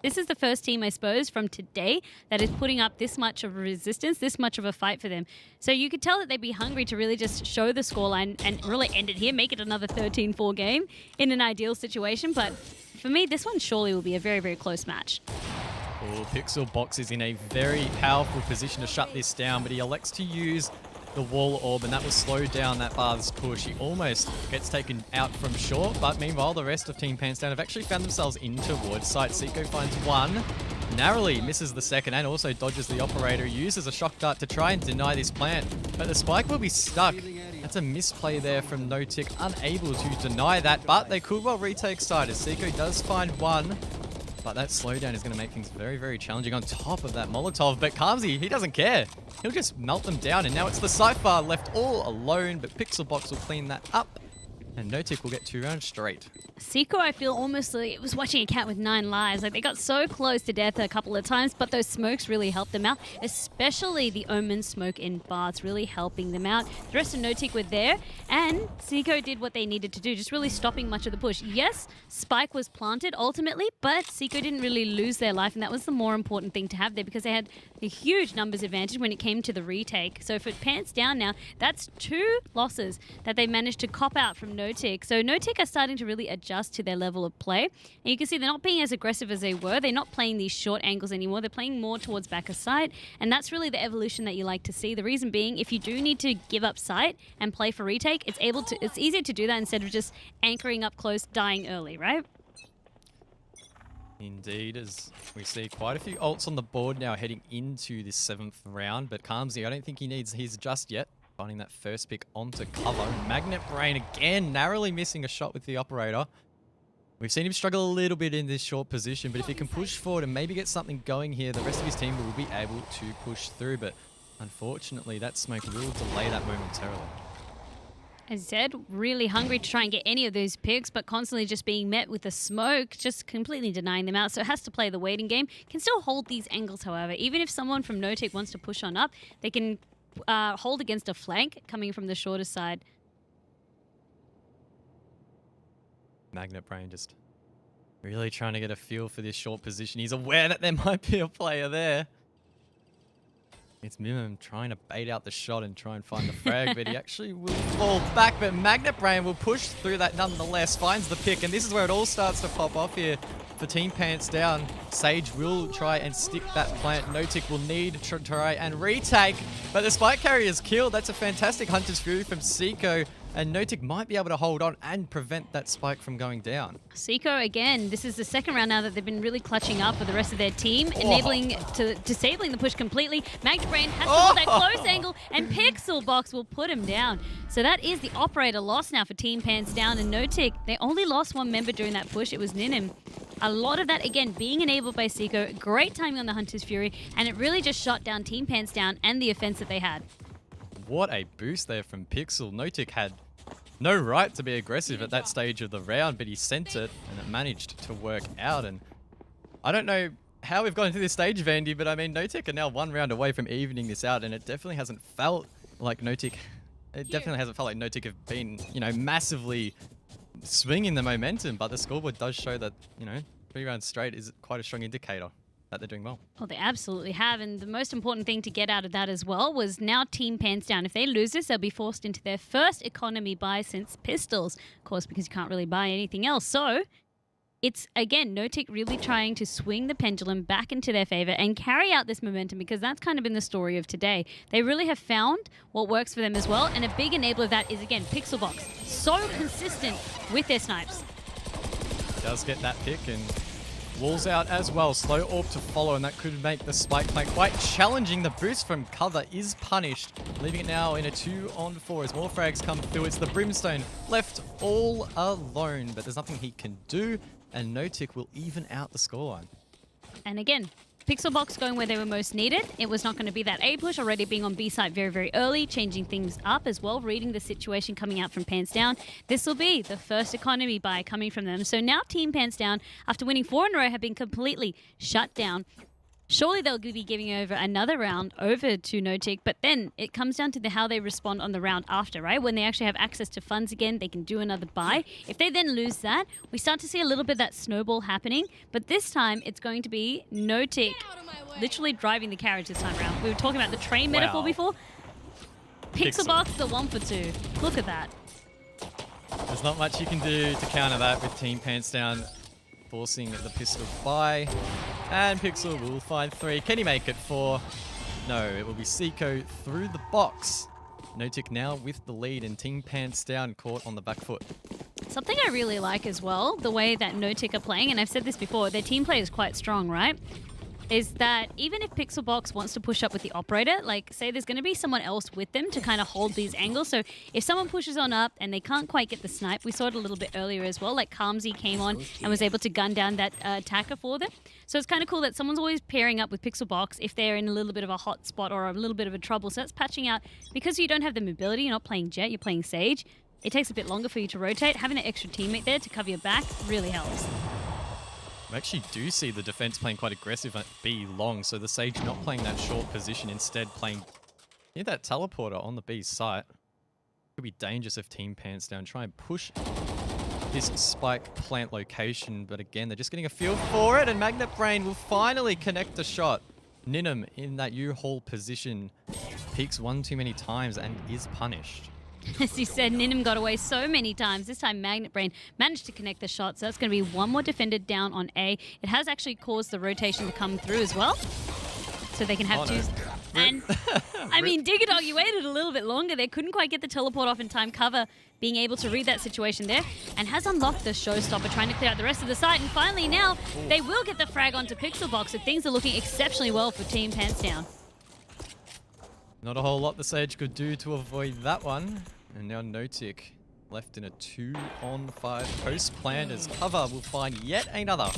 this is the first team, I suppose, from today that is putting up this much of a resistance, this much of a fight for them. So you could tell that they'd be hungry to really just show the scoreline and really end it here, make it another 13-4 game in an ideal situation. But for me, this one surely will be a very, very close match. Oh, Pixelbox is in a very powerful position to shut this down, but he elects to use the wall orb, and that will slow down that Bar's push. He almost gets taken out from short, but meanwhile, the rest of Team Pants Down have actually found themselves in towards site. Seiko finds 1, narrowly misses the second, and also dodges the operator. He uses a shock dart to try and deny this plant, but the spike will be stuck. That's a misplay there from Notic, unable to deny that, but they could well retake side as Seiko does find 1. But that slowdown is going to make things very, very challenging on top of that Molotov. But Kamzi, he doesn't care. He'll just melt them down. And now it's the Cypher left all alone. But Pixelbox will clean that up. And Notic will get 2 rounds straight. Seiko, I feel almost like it was watching a cat with 9 lives. Like, they got so close to death a couple of times, but those smokes really helped them out, especially the Omen smoke in Bart's really helping them out. The rest of Notic were there, and Seiko did what they needed to do, just really stopping much of the push. Yes, Spike was planted ultimately, but Seiko didn't really lose their life, and that was the more important thing to have there because they had a huge numbers advantage when it came to the retake. So for Pants Down now, that's 2 losses that they managed to cop out from Notic. So Notic are starting to really adjust to their level of play. And you can see they're not being as aggressive as they were. They're not playing these short angles anymore. They're playing more towards back of sight. And that's really the evolution that you like to see. The reason being, if you do need to give up sight and play for retake, it's easier to do that instead of just anchoring up close, dying early, right? Indeed, as we see quite a few ults on the board now heading into this 7th round. But Kamzi, I don't think he needs his just yet. Finding that first pick onto cover. Magnet Brain again, narrowly missing a shot with the operator. We've seen him struggle a little bit in this short position, but if he can push forward and maybe get something going here, the rest of his team will be able to push through. But unfortunately, that smoke will delay that momentarily. As I said, really hungry to try and get any of those picks, but constantly just being met with the smoke, just completely denying them out. So it has to play the waiting game. Can still hold these angles, however. Even if someone from NoTech wants to push on up, they can hold against a flank coming from the shorter side. Magnet Brain just really trying to get a feel for this short position. He's aware that there might be a player there. It's Mimim trying to bait out the shot and try and find the frag, but he actually will fall back. But Magnet Brain will push through that nonetheless, finds the pick, and this is where it all starts to pop off here for Team Pants Down. Sage will try and stick that plant. NoTech will need to try and retake, but the spike carrier is killed. That's a fantastic Hunter's Fury from Seiko. And NoTech might be able to hold on and prevent that spike from going down. Seiko, again, this is the second round now that they've been really clutching up for the rest of their team, enabling to disabling the push completely. Magnet Brain has to hold that close angle, and Pixelbox will put him down. So that is the operator loss now for Team Pants Down, and NoTech, they only lost one member during that push. It was Ninim. A lot of that, again, being enabled by Seiko. Great timing on the Hunter's Fury, and it really just shot down Team Pants Down and the offense that they had. What a boost there from Pixel. NoTech had no right to be aggressive at that stage of the round, but he sent it and it managed to work out. And I don't know how we've gotten to this stage, Vandy, but I mean, NoTech are now one round away from evening this out, and it definitely hasn't felt like NoTech have been, you know, massively swinging the momentum, but the scoreboard does show that, you know, 3 rounds straight is quite a strong indicator that they're doing well. Well, they absolutely have, and the most important thing to get out of that as well was now Team Pants Down. If they lose this, they'll be forced into their first economy buy since Pistols, of course, because you can't really buy anything else. So it's, again, NoTech really trying to swing the pendulum back into their favor and carry out this momentum, because that's kind of been the story of today. They really have found what works for them as well, and a big enabler of that is, again, Pixelbox. So consistent with their snipes. Does get that pick, and walls out as well. Slow orb to follow, and that could make the spike play quite challenging. The boost from cover is punished, leaving it now in a 2-on-4 as more frags come through. It's the Brimstone left all alone, but there's nothing he can do, and NoTech will even out the scoreline. And again, Pixelbox going where they were most needed. It was not going to be that A push, already being on B site very, very early, changing things up as well, reading the situation coming out from Pants Down. This will be the first economy buy coming from them. So now Team Pants Down, after winning 4 in a row, have been completely shut down. Surely they'll be giving over another round over to NoTech, but then it comes down to how they respond on the round after, right? When they actually have access to funds again, they can do another buy. If they then lose that, we start to see a little bit of that snowball happening, but this time it's going to be NoTech literally driving the carriage this time around. We were talking about the train metaphor before. Pixelbox, the 1 for 2. Look at that. There's not much you can do to counter that with Team Pants Down forcing the pistol buy. And Pixel will find 3. Can he make it 4? No, it will be Seiko through the box. NoTech now with the lead, and Team Pants Down caught on the back foot. Something I really like as well, the way that NoTech are playing, and I've said this before, their team play is quite strong, right? Is that even if Pixelbox wants to push up with the operator, like say there's going to be someone else with them to kind of hold these angles. So if someone pushes on up and they can't quite get the snipe, we saw it a little bit earlier as well, like Calmsy came on and was able to gun down that attacker for them. So it's kind of cool that someone's always pairing up with Pixelbox if they're in a little bit of a hot spot or a little bit of a trouble. So that's patching out, because you don't have the mobility, you're not playing Jet, you're playing Sage. It takes a bit longer for you to rotate. Having an extra teammate there to cover your back really helps. We actually do see the defense playing quite aggressive at B long, so the Sage not playing that short position, instead playing near that teleporter on the B site. Could be dangerous if Team Pants Down try and push this spike plant location, but again, they're just getting a feel for it, and Magnet Brain will finally connect the shot. Ninim in that U-haul position peeks one too many times and is punished. As you said, Ninim got away so many times. This time, Magnet Brain managed to connect the shot, so that's going to be one more defender down on A. It has actually caused the rotation to come through as well, so they can have two. And, I mean, Diggadog, you waited a little bit longer there. Couldn't quite get the teleport off in time. Cover being able to read that situation there, and has unlocked the showstopper, trying to clear out the rest of the site. And finally now, they will get the frag onto Pixelbox, so things are looking exceptionally well for Team Pants Down. Not a whole lot the Sage could do to avoid that one. And now NoTech left in a 2-on-5 post plan as cover will find yet another,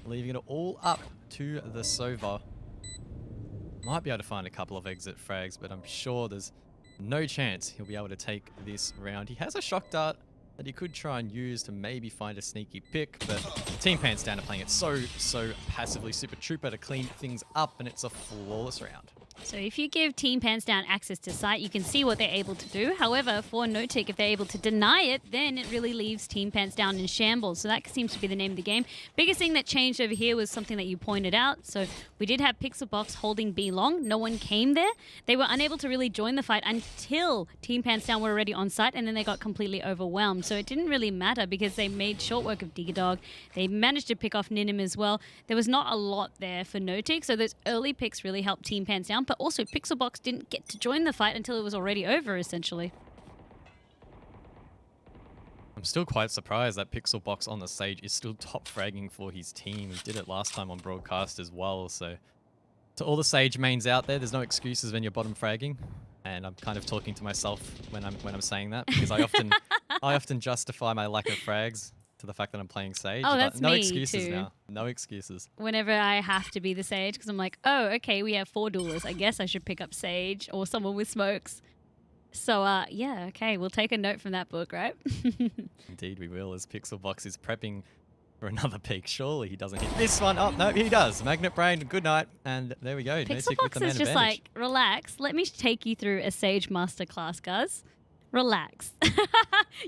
leaving it all up to the Sova. Might be able to find a couple of exit frags, but I'm sure there's no chance he'll be able to take this round. He has a shock dart that he could try and use to maybe find a sneaky pick, but Team Pants Down are playing it so passively. Super Trooper to clean things up, and it's a flawless round. So if you give Team Pants Down access to site, you can see what they're able to do. However, for Notic, if they're able to deny it, then it really leaves Team Pants Down in shambles. So that seems to be the name of the game. Biggest thing that changed over here was something that you pointed out. So we did have Pixelbox holding B long. No one came there. They were unable to really join the fight until Team Pants Down were already on site, and then they got completely overwhelmed. So it didn't really matter because they made short work of Digger Dog. They managed to pick off Ninim as well. There was not a lot there for Notic, so those early picks really helped Team Pants Down. But also, Pixelbox didn't get to join the fight until it was already over, essentially. I'm still quite surprised that Pixelbox on the Sage is still top fragging for his team. He did it last time on broadcast as well, so to all the Sage mains out there's no excuses when you're bottom fragging. And I'm kind of talking to myself when I'm saying that, because I often justify my lack of frags to the fact that I'm playing Sage. Oh, that's no me excuses too. now. No excuses. Whenever I have to be the Sage, because I'm like, oh, okay, we have 4 duelers. I guess I should pick up Sage or someone with smokes. So, yeah, okay, we'll take a note from that book, right? Indeed we will, as Pixelbox is prepping for another peak. Surely he doesn't hit this one. Oh, no, he does. Magnet Brain, good night. And there we go. Pixelbox is just like, relax. Let me take you through a Sage masterclass, guys. Relax.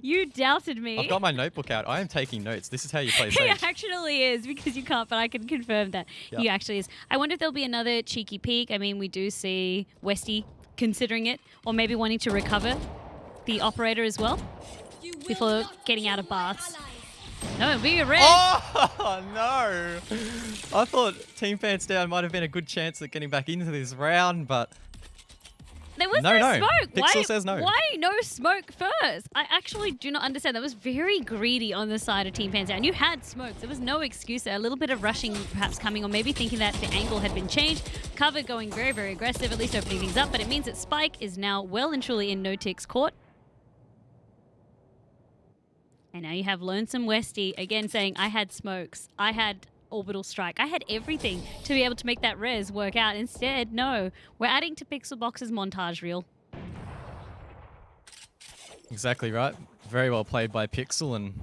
You doubted me. I've got my notebook out. I am taking notes. This is how you play Sage. He actually is, because you can't, but I can confirm that he actually is. I wonder if there'll be another cheeky peek. I mean, we do see Westy considering it, or maybe wanting to recover the operator as well before getting out of baths. No, it'll be a red. Oh, no. I thought Team Pants Down might have been a good chance at getting back into this round, but there was no smoke. Pixel says no. Why no smoke first? I actually do not understand. That was very greedy on the side of Team Pants Down. You had smokes. There was no excuse there. A little bit of rushing perhaps coming, or maybe thinking that the angle had been changed. Cover going very, very aggressive, at least opening things up. But it means that Spike is now well and truly in Notic's court. And now you have Lonesome Westy again saying, I had smokes. I had orbital strike. I had everything to be able to make that res work out. Instead, no. We're adding to Pixelbox's montage reel. Exactly right. Very well played by Pixel, and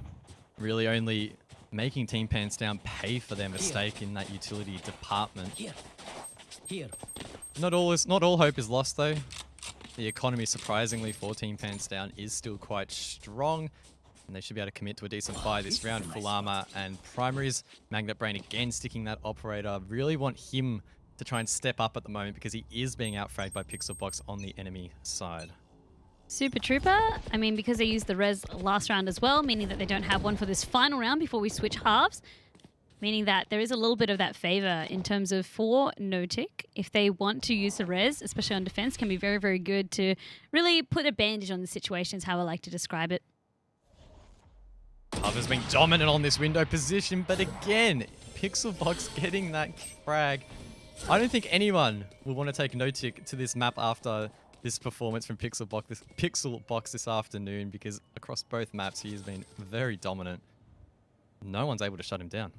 really only making Team Pants Down pay for their mistake in that utility department. Here. Not all hope is lost though. The economy, surprisingly for Team Pants Down, is still quite strong. And they should be able to commit to a decent buy this round. Full armor and primaries. Magnet Brain again sticking that operator. Really want him to try and step up at the moment, because he is being outfragged by Pixelbox on the enemy side. Super Trooper, I mean, because they used the res last round as well, meaning that they don't have one for this final round before we switch halves. Meaning that there is a little bit of that favor in terms of for Notic, if they want to use the res, especially on defense, can be very, very good to really put a bandage on the situation, is how I like to describe it. Cover's been dominant on this window position, but again, Pixelbox getting that frag. I don't think anyone will want to take Notic to this map after this performance from Pixelbox this afternoon, because across both maps he has been very dominant. No one's able to shut him down.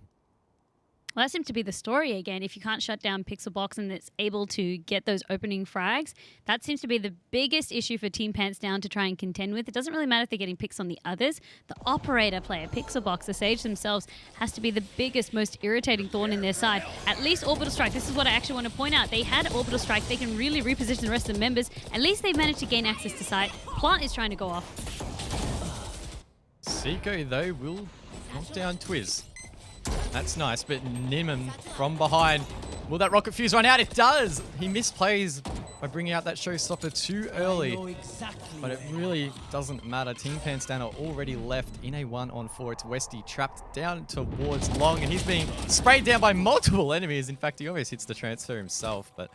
Well, that seems to be the story again. If you can't shut down Pixelbox and it's able to get those opening frags, that seems to be the biggest issue for Team Pants Down to try and contend with. It doesn't really matter if they're getting picks on the others. The operator player, Pixelbox, the Sage themselves, has to be the biggest, most irritating thorn in their side. At least Orbital Strike. This is what I actually want to point out. They had Orbital Strike. They can really reposition the rest of the members. At least they've managed to gain access to site. Plant is trying to go off. Seiko, though, will knock down Twiz. That's nice, but Nimam from behind. Will that rocket fuse run out? It does! He misplays by bringing out that showstopper too early. But it really doesn't matter. Team Pants Down are already left in a 1-on-4. It's Westy trapped down towards Long, and he's being sprayed down by multiple enemies. In fact, he almost hits the transfer himself, but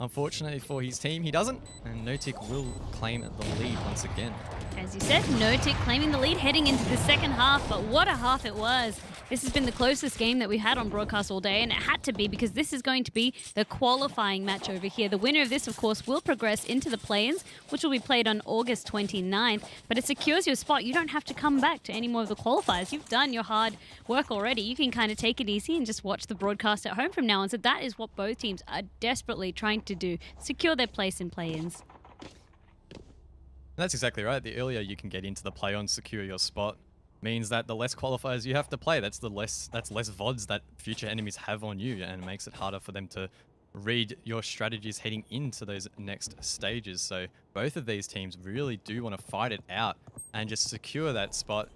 unfortunately for his team, he doesn't. And Notic will claim the lead once again. As you said, Notic claiming the lead heading into the second half, but what a half it was. This has been the closest game that we had on broadcast all day, and it had to be, because this is going to be the qualifying match over here. The winner of this, of course, will progress into the play-ins, which will be played on August 29th, but it secures your spot. You don't have to come back to any more of the qualifiers. You've done your hard work already. You can kind of take it easy and just watch the broadcast at home from now on. So that is what both teams are desperately trying to do, secure their place in play-ins. That's exactly right. The earlier you can get into the play on, secure your spot, means that the less qualifiers you have to play. That's less VODs that future enemies have on you, and it makes it harder for them to read your strategies heading into those next stages. So both of these teams really do want to fight it out and just secure that spot,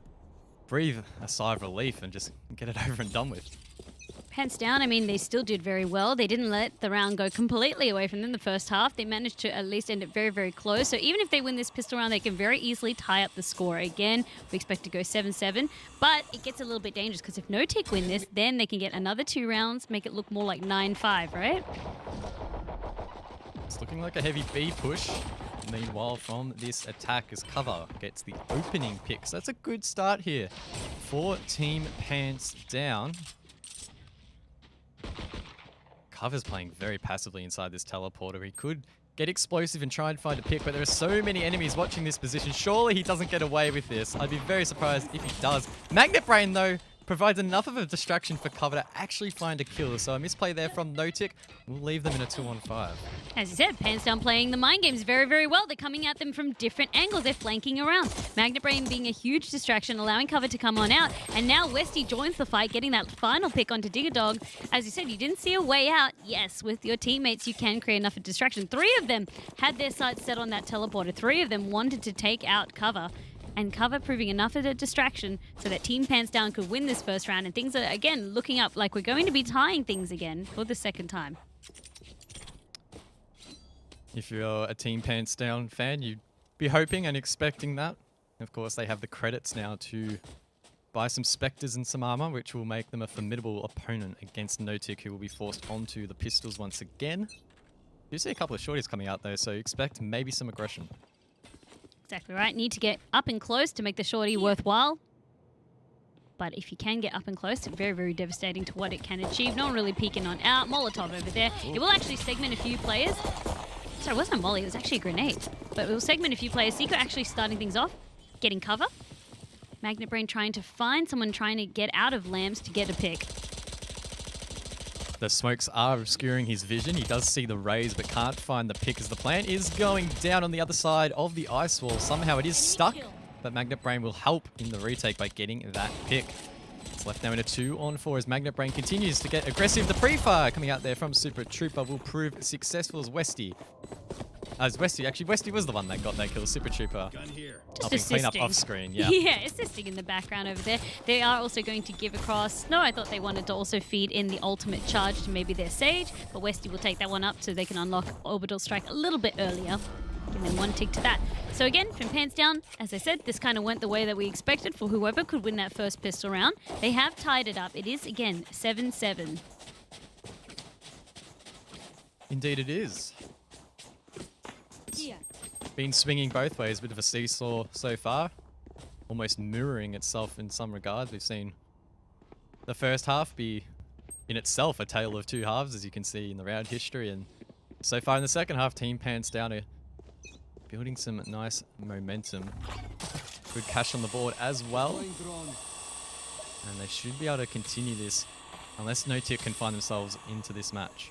breathe a sigh of relief, and just get it over and done with. Hands down, I mean, they still did very well. They didn't let the round go completely away from them the first half. They managed to at least end it very, very close. So even if they win this pistol round, they can very easily tie up the score. Again, we expect to go 7-7, but it gets a little bit dangerous because if No-Tick win this, then they can get another 2 rounds, make it look more like 9-5, right? It's looking like a heavy B push. Meanwhile, from this attack, as Cover gets the opening pick. So that's a good start here for Team Pants Down. Cover's playing very passively inside this teleporter. He could get explosive and try and find a pick, but there are so many enemies watching this position. Surely he doesn't get away with this. I'd be very surprised if he does. Magnet Brain, though, provides enough of a distraction for Cover to actually find a kill. So a misplay there from No-Tick will leave them in a 2-on-5. As you said, Pants Down playing the mind games very, very well. They're coming at them from different angles. They're flanking around. Magnet Brain being a huge distraction, allowing Cover to come on out. And now Westy joins the fight, getting that final pick onto Digger Dog. As you said, you didn't see a way out. Yes, with your teammates, you can create enough of distraction. 3 of them had their sights set on that teleporter. 3 of them wanted to take out Cover. And Cover proving enough of a distraction so that Team Pants Down could win this first round. And things are, again, looking up like we're going to be tying things again for the second time. If you're a Team Pants Down fan, you'd be hoping and expecting that. Of course, they have the credits now to buy some Spectres and some armor, which will make them a formidable opponent against No-Tick, who will be forced onto the pistols once again. You see a couple of shorties coming out, though, so expect maybe some aggression. Exactly right. Need to get up and close to make the shorty worthwhile. But if you can get up and close, it's very, very devastating to what it can achieve. No one really peeking on out. Molotov over there. It will actually segment a few players. Sorry, it wasn't a molly. It was actually a grenade. But it will segment a few players. Seeker actually starting things off, getting cover. Magnet Brain trying to find someone trying to get out of Lambs to get a pick. The smokes are obscuring his vision. He does see the rays, but can't find the pick as the plan is going down on the other side of the ice wall. Somehow it is stuck, but Magnet Brain will help in the retake by getting that pick. It's left now in a 2-on-4 as Magnet Brain continues to get aggressive. The pre-fire coming out there from Super Trooper will prove successful as Westy. Westy was the one that got that kill. Super Trooper helping clean up off screen. Yeah. Yeah, assisting in the background over there. They are also going to give across. No, I thought they wanted to also feed in the ultimate charge to maybe their Sage, but Westy will take that one up so they can unlock Orbital Strike a little bit earlier. And then 1 tick to that. So again, from Pants Down, as I said, this kind of went the way that we expected for whoever could win that first pistol round. They have tied it up. It is, again, 7-7. Indeed it is. Been swinging both ways, a bit of a seesaw so far. Almost mirroring itself in some regards. We've seen the first half be in itself a tale of 2 halves, as you can see in the round history. And so far in the second half, Team Pants Down are building some nice momentum. Good cash on the board as well. And they should be able to continue this unless No-Tick can find themselves into this match.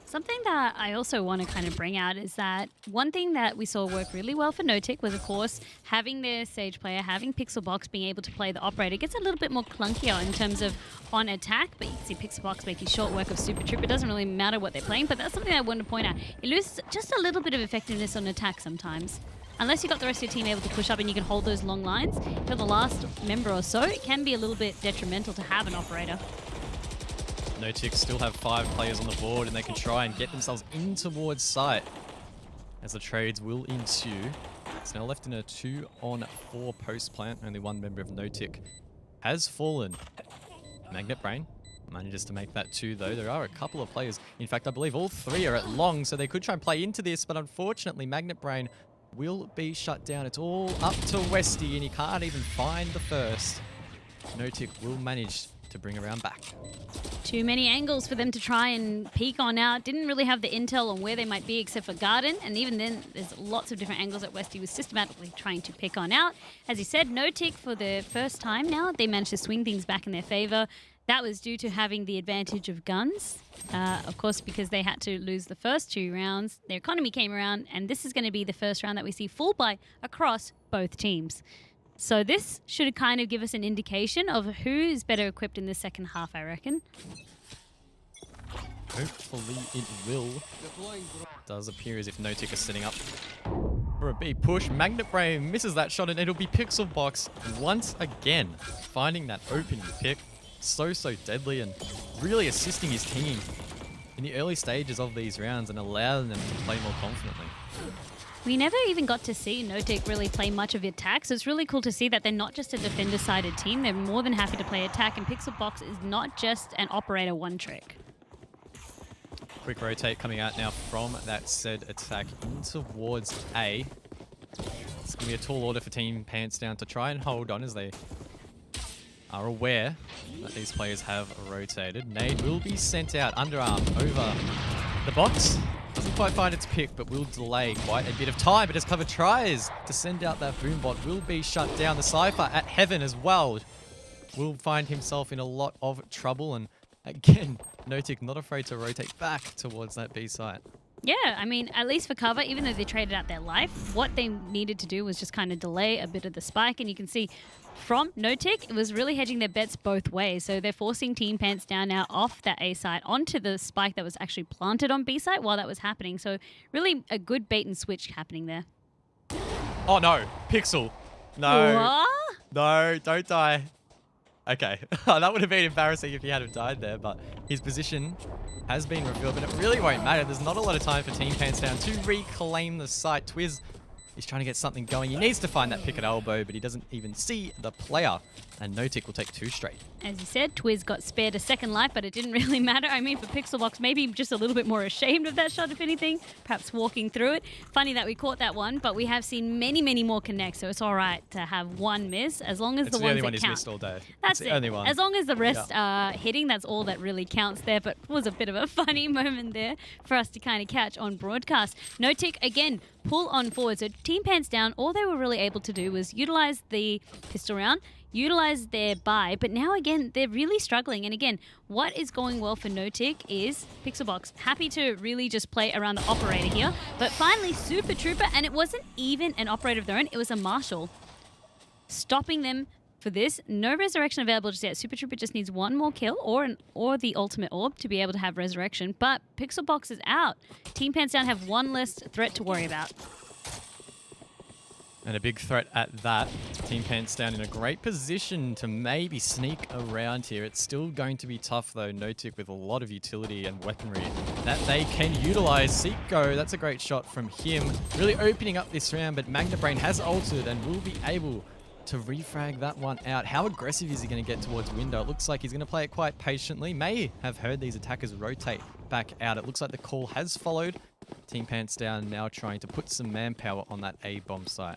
Something that I also want to kind of bring out is that one thing that we saw work really well for No-Tick was, of course, having their Sage player, having Pixelbox being able to play the operator. It gets a little bit more clunkier in terms of on attack, but you can see Pixelbox making short work of Super Troop. It doesn't really matter what they're playing, but that's something I wanted to point out. It loses just a little bit of effectiveness on attack sometimes. Unless you've got the rest of your team able to push up and you can hold those long lines, for the last member or so, it can be a little bit detrimental to have an operator. No-Tick still have 5 players on the board and they can try and get themselves in towards site as the trades will ensue. It's now left in a 2-on-4 post plant. Only 1 member of No-Tick has fallen. Magnet Brain manages to make that 2 though. There are a couple of players. In fact, I believe all 3 are at long, so they could try and play into this, but unfortunately Magnet Brain will be shut down. It's all up to Westy and he can't even find the first. No-Tick will manage to bring around back. Too many angles for them to try and peek on out. Didn't really have the intel on where they might be except for Garden. And even then, there's lots of different angles that Westy was systematically trying to pick on out. As he said, No-Tick for the first time now. They managed to swing things back in their favor. That was due to having the advantage of guns. Of course, because they had to lose the first 2 rounds, their economy came around, and this is going to be the first round that we see full buy across both teams. So this should kind of give us an indication of who is better equipped in the second half, I reckon. Hopefully it will. Does appear as if Notic is setting up for a B push. Magnet Brain misses that shot, and it'll be Pixelbox once again finding that open pick. So deadly, and really assisting his team in the early stages of these rounds and allowing them to play more confidently. We never even got to see Notic really play much of attack, so it's really cool to see that they're not just a defender-sided team. They're more than happy to play attack, and Pixelbox is not just an operator one trick. Quick rotate coming out now from that said attack in towards A. It's going to be a tall order for Team Pants Down to try and hold on as they are aware that these players have rotated. Nade will be sent out underarm over the box. Doesn't quite find its pick, but will delay quite a bit of time. But as Clever tries to send out that boombot, will be shut down. The Cypher at Heaven as well will find himself in a lot of trouble. And again, Notic not afraid to rotate back towards that B site. Yeah, I mean, at least for cover, even though they traded out their life, what they needed to do was just kind of delay a bit of the spike. And you can see from Notic, it was really hedging their bets both ways. So they're forcing Team Pants Down now off that A site onto the spike that was actually planted on B site while that was happening. So really a good bait and switch happening there. Oh no, Pixel. No. What? No, don't die. Okay, that would have been embarrassing if he hadn't died there, but his position has been revealed, but it really won't matter. There's not a lot of time for Team Pants Down to reclaim the site. Twiz is trying to get something going. He needs to find that pick at elbow, but he doesn't even see the player, and Notic will take 2 straight. As you said, Twiz got spared a second life, but it didn't really matter. I mean, for Pixelbox, maybe just a little bit more ashamed of that shot, if anything, perhaps walking through it. Funny that we caught that one, but we have seen many more connects, so it's all right to have one miss, as long as It's the the ones only that one he's count. missed all day. That's It's the it. only one. As long as the rest are hitting, that's all that really counts there, but it was a bit of a funny moment there for us to kind of catch on broadcast. Notic, again, pull on forward. So Team Pants Down, all they were really able to do was utilize the pistol round, utilize their buy, but now again, they're really struggling. And again, what is going well for Notic is Pixelbox happy to really just play around the operator here, but finally Super Trooper, and it wasn't even an operator of their own, it was a Marshal, stopping them for this. No resurrection available just yet. Super Trooper just needs one more kill or the ultimate orb to be able to have resurrection, but Pixelbox is out. Team Pants Down have one less threat to worry about. And a big threat at that. Team Pants Down in a great position to maybe sneak around here. It's still going to be tough though. Notic with a lot of utility and weaponry that they can utilize. Seeko, that's a great shot from him. Really opening up this round, but Magnet Brain has ulted and will be able to refrag that one out. How aggressive is he going to get towards window? It looks like he's going to play it quite patiently. May have heard these attackers rotate back out. It looks like the call has followed. Team Pants Down now trying to put some manpower on that A bomb site.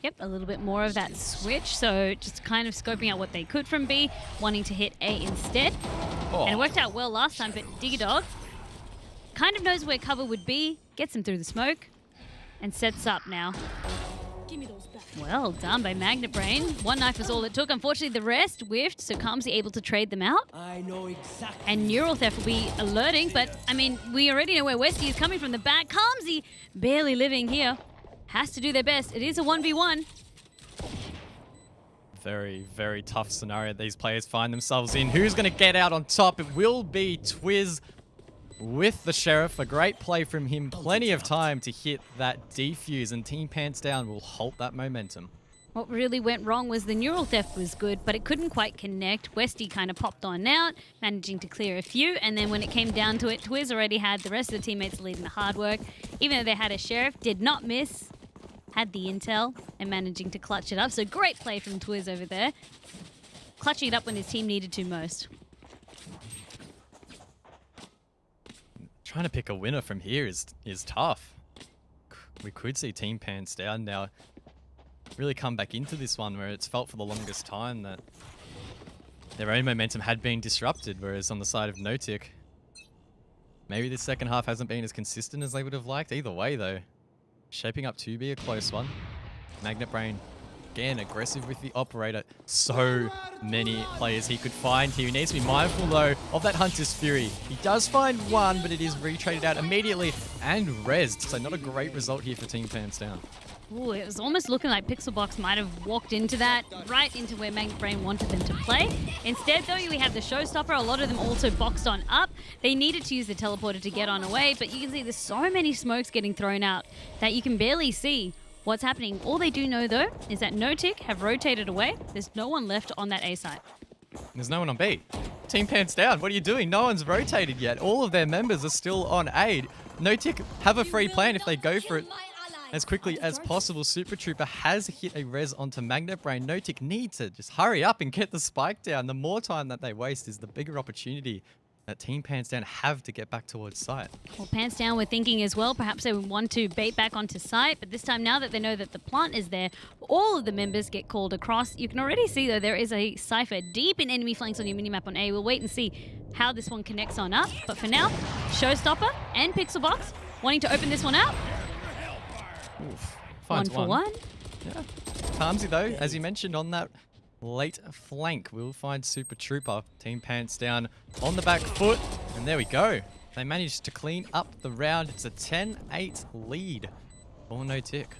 Yep, a little bit more of that switch. So just kind of scoping out what they could from B, wanting to hit A instead. Oh. And it worked out well last time, but Diggy Dog kind of knows where cover would be, gets him through the smoke, and sets up now. Give me those back. Well done by Magnet Brain. One knife was all it took. Unfortunately, the rest whiffed, so Kamsi able to trade them out. I know exactly. And Neural Theft will be alerting, but I mean, we already know where Westy is coming from the back. Kamsi barely living here. Has to do their best. It is a 1v1. Very tough scenario these players find themselves in. Who's going to get out on top? It will be Twiz with the Sheriff. A great play from him. Plenty of time to hit that defuse, and Team Pants Down will halt that momentum. What really went wrong was the Neural Theft was good, but it couldn't quite connect. Westy kind of popped on out, managing to clear a few, and then when it came down to it, Twiz already had the rest of the teammates leading the hard work. Even though they had a Sheriff, did not miss. Had the intel and managing to clutch it up. So great play from Twiz over there. Clutching it up when his team needed to most. Trying to pick a winner from here is tough. We could see Team Pants Down now really come back into this one where it's felt for the longest time that their own momentum had been disrupted, whereas on the side of Notic, maybe this second half hasn't been as consistent as they would have liked. Either way though, shaping up to be a close one. Magnet Brain again, aggressive with the operator. So many players he could find here. He needs to be mindful, though, of that Hunter's Fury. He does find one, but it is retraded out immediately and rezzed. So not a great result here for Team Pants Down. Ooh, it was almost looking like Pixelbox might have walked into that, right into where Magnet Brain wanted them to play. Instead, though, we have the Showstopper. A lot of them also boxed on up. They needed to use the teleporter to get on away, but you can see there's so many smokes getting thrown out that you can barely see what's happening. All they do know, though, is that No-Tick have rotated away. There's no one left on that A site. There's no one on B. Team Pants Down, what are you doing? No one's rotated yet. All of their members are still on A. No-Tick have a free plan if they go for it as quickly as possible. Super Trooper has hit a res onto Magnet Brain. No-Tick needs to just hurry up and get the spike down. The more time that they waste is the bigger opportunity that Team Pants Down have to get back towards site. Well, Pants Down were thinking as well, perhaps they would want to bait back onto site, but this time now that they know that the plant is there, all of the members get called across. You can already see, though, there is a Cypher deep in enemy flanks on your minimap on A. We'll wait and see how this one connects on up, but for now, Showstopper and Pixelbox wanting to open this one out. Oof. One for one. Yeah. Tarmsy, though, as you mentioned, on that late flank, we'll find Super Trooper. Team Pants Down on the back foot, and there we go. They managed to clean up the round. It's a 10-8 lead for No-Tick.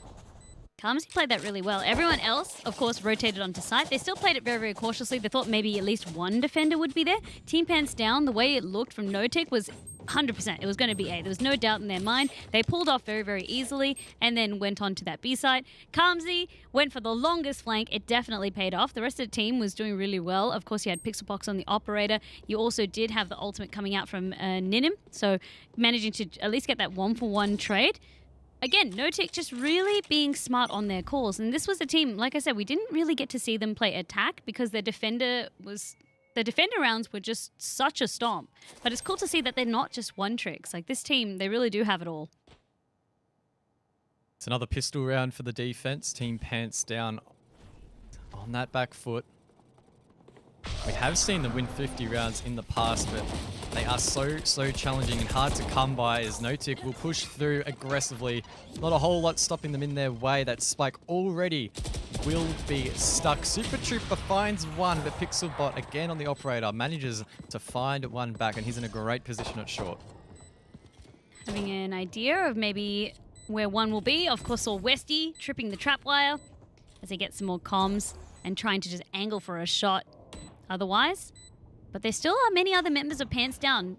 Tarmsy played that really well. Everyone else, of course, rotated onto site. They still played it very, very cautiously. They thought maybe at least one defender would be there. Team Pants Down, the way it looked from No-Tick was 100%. It was going to be A. There was no doubt in their mind. They pulled off very, very easily and then went on to that B site. Tarmsy went for the longest flank. It definitely paid off. The rest of the team was doing really well. Of course, you had Pixelbox on the operator. You also did have the ultimate coming out from Ninim, so managing to at least get that 1-for-1 trade. Again, No-Tick just really being smart on their calls. And this was a team, like I said, we didn't really get to see them play attack because their defender rounds were just such a stomp. But it's cool to see that they're not just one tricks. Like this team, they really do have it all. It's another pistol round for the defense. Team Pants Down on that back foot. We have seen them win 50 rounds in the past, but they are so challenging and hard to come by as No-Tick will push through aggressively. Not a whole lot stopping them in their way. That spike already will be stuck. Super Trooper finds one, but Pixelbot again on the operator manages to find one back, and he's in a great position at short. Having an idea of maybe where one will be. Of course, saw Westy tripping the trap wire as he gets some more comms and trying to just angle for a shot otherwise. But there still are many other members of Pants Down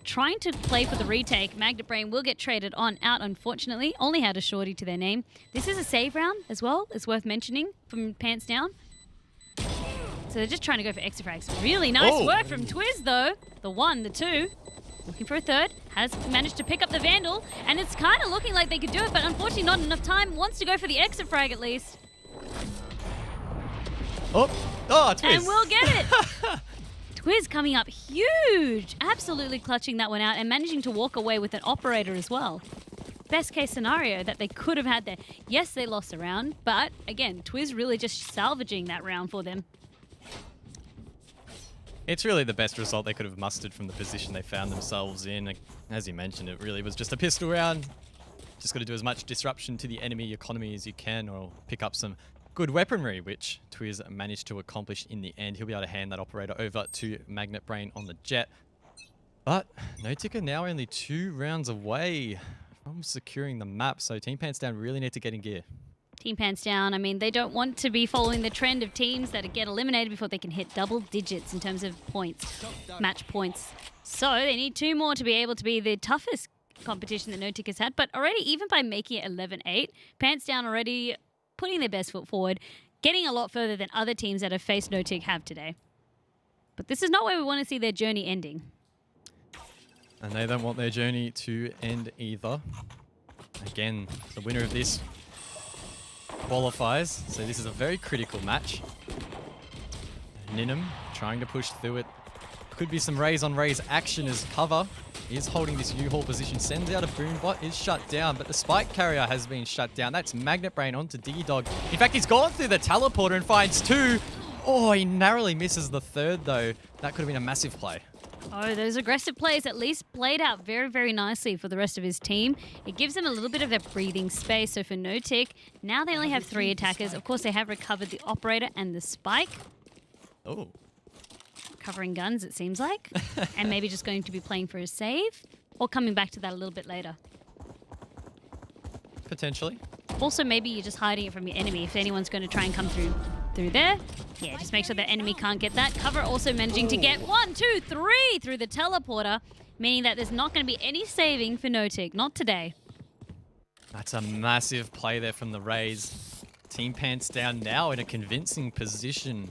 trying to play for the retake. Magnet Brain will get traded on out, unfortunately. Only had a shorty to their name. This is a save round as well. It's worth mentioning from Pants Down. So they're just trying to go for extra frags. Really nice work from Twiz, though. The one, the two. Looking for a third. Has managed to pick up the Vandal. And it's kind of looking like they could do it, but unfortunately not enough time. Wants to go for the exit frag at least. Oh, Twiz. And we'll get it. Twiz coming up huge. Absolutely clutching that one out and managing to walk away with an operator as well. Best case scenario that they could have had there. Yes, they lost a round, but again, Twiz really just salvaging that round for them. It's really the best result they could have mustered from the position they found themselves in. As you mentioned, it really was just a pistol round. Just got to do as much disruption to the enemy economy as you can, or pick up some good weaponry, which Twiz managed to accomplish in the end. He'll be able to hand that operator over to Magnet Brain on the jet. But No-Tick are now only 2 rounds away from securing the map, so Team Pants Down really need to get in gear. Team Pants Down, I mean, they don't want to be following the trend of teams that get eliminated before they can hit double digits in terms of points, match points. So they need 2 more to be able to be the toughest competition that No-Tick has had. But already, even by making it 11-8, Pants Down already putting their best foot forward, getting a lot further than other teams that have faced No-Tick have today. But this is not where we want to see their journey ending. And they don't want their journey to end either. Again, the winner of this qualifies, so this is a very critical match. Ninim trying to push through it. Could be some raise on raise action as cover. He is holding this U-haul position, sends out a boombot, is shut down, but the spike carrier has been shut down. That's Magnet Brain onto D-Dog. In fact, he's gone through the teleporter and finds 2. Oh, he narrowly misses the third though. That could have been a massive play. Oh, those aggressive plays at least played out very, very nicely for the rest of his team. It gives them a little bit of a breathing space. So for No-Tick, now they only have 3 attackers. Of course, they have recovered the Operator and the Spike. Oh. Covering guns, it seems like. And maybe just going to be playing for a save. Or coming back to that a little bit later. Potentially. Also, maybe you're just hiding it from your enemy. If anyone's going to try and come through there, yeah, just make sure the enemy can't get that. Cover also managing to get 1, 2, 3 through the teleporter, meaning that there's not going to be any saving for No-Tick. Not today. That's a massive play there from the Rays. Team Pants Down now in a convincing position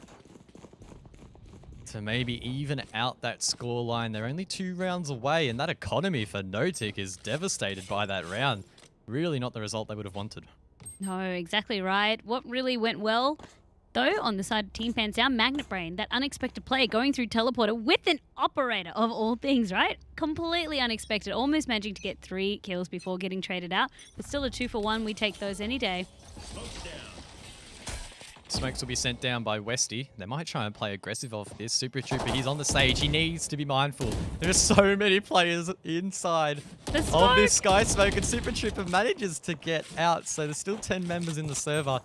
to maybe even out that scoreline. They're only 2 rounds away, and that economy for No-Tick is devastated by that round. Really not the result they would have wanted. No, exactly right. What really went well, though, on the side of Team Pants Down, Magnet Brain, that unexpected play going through teleporter with an Operator of all things, right? Completely unexpected, almost managing to get 3 kills before getting traded out, but still a 2-for-1. We take those any day. Smokes will be sent down by Westy. They might try and play aggressive off this. Super Trooper, he's on the stage. He needs to be mindful. There are so many players inside of this Sky Smoke, and Super Trooper manages to get out. So there's still 10 members in the server.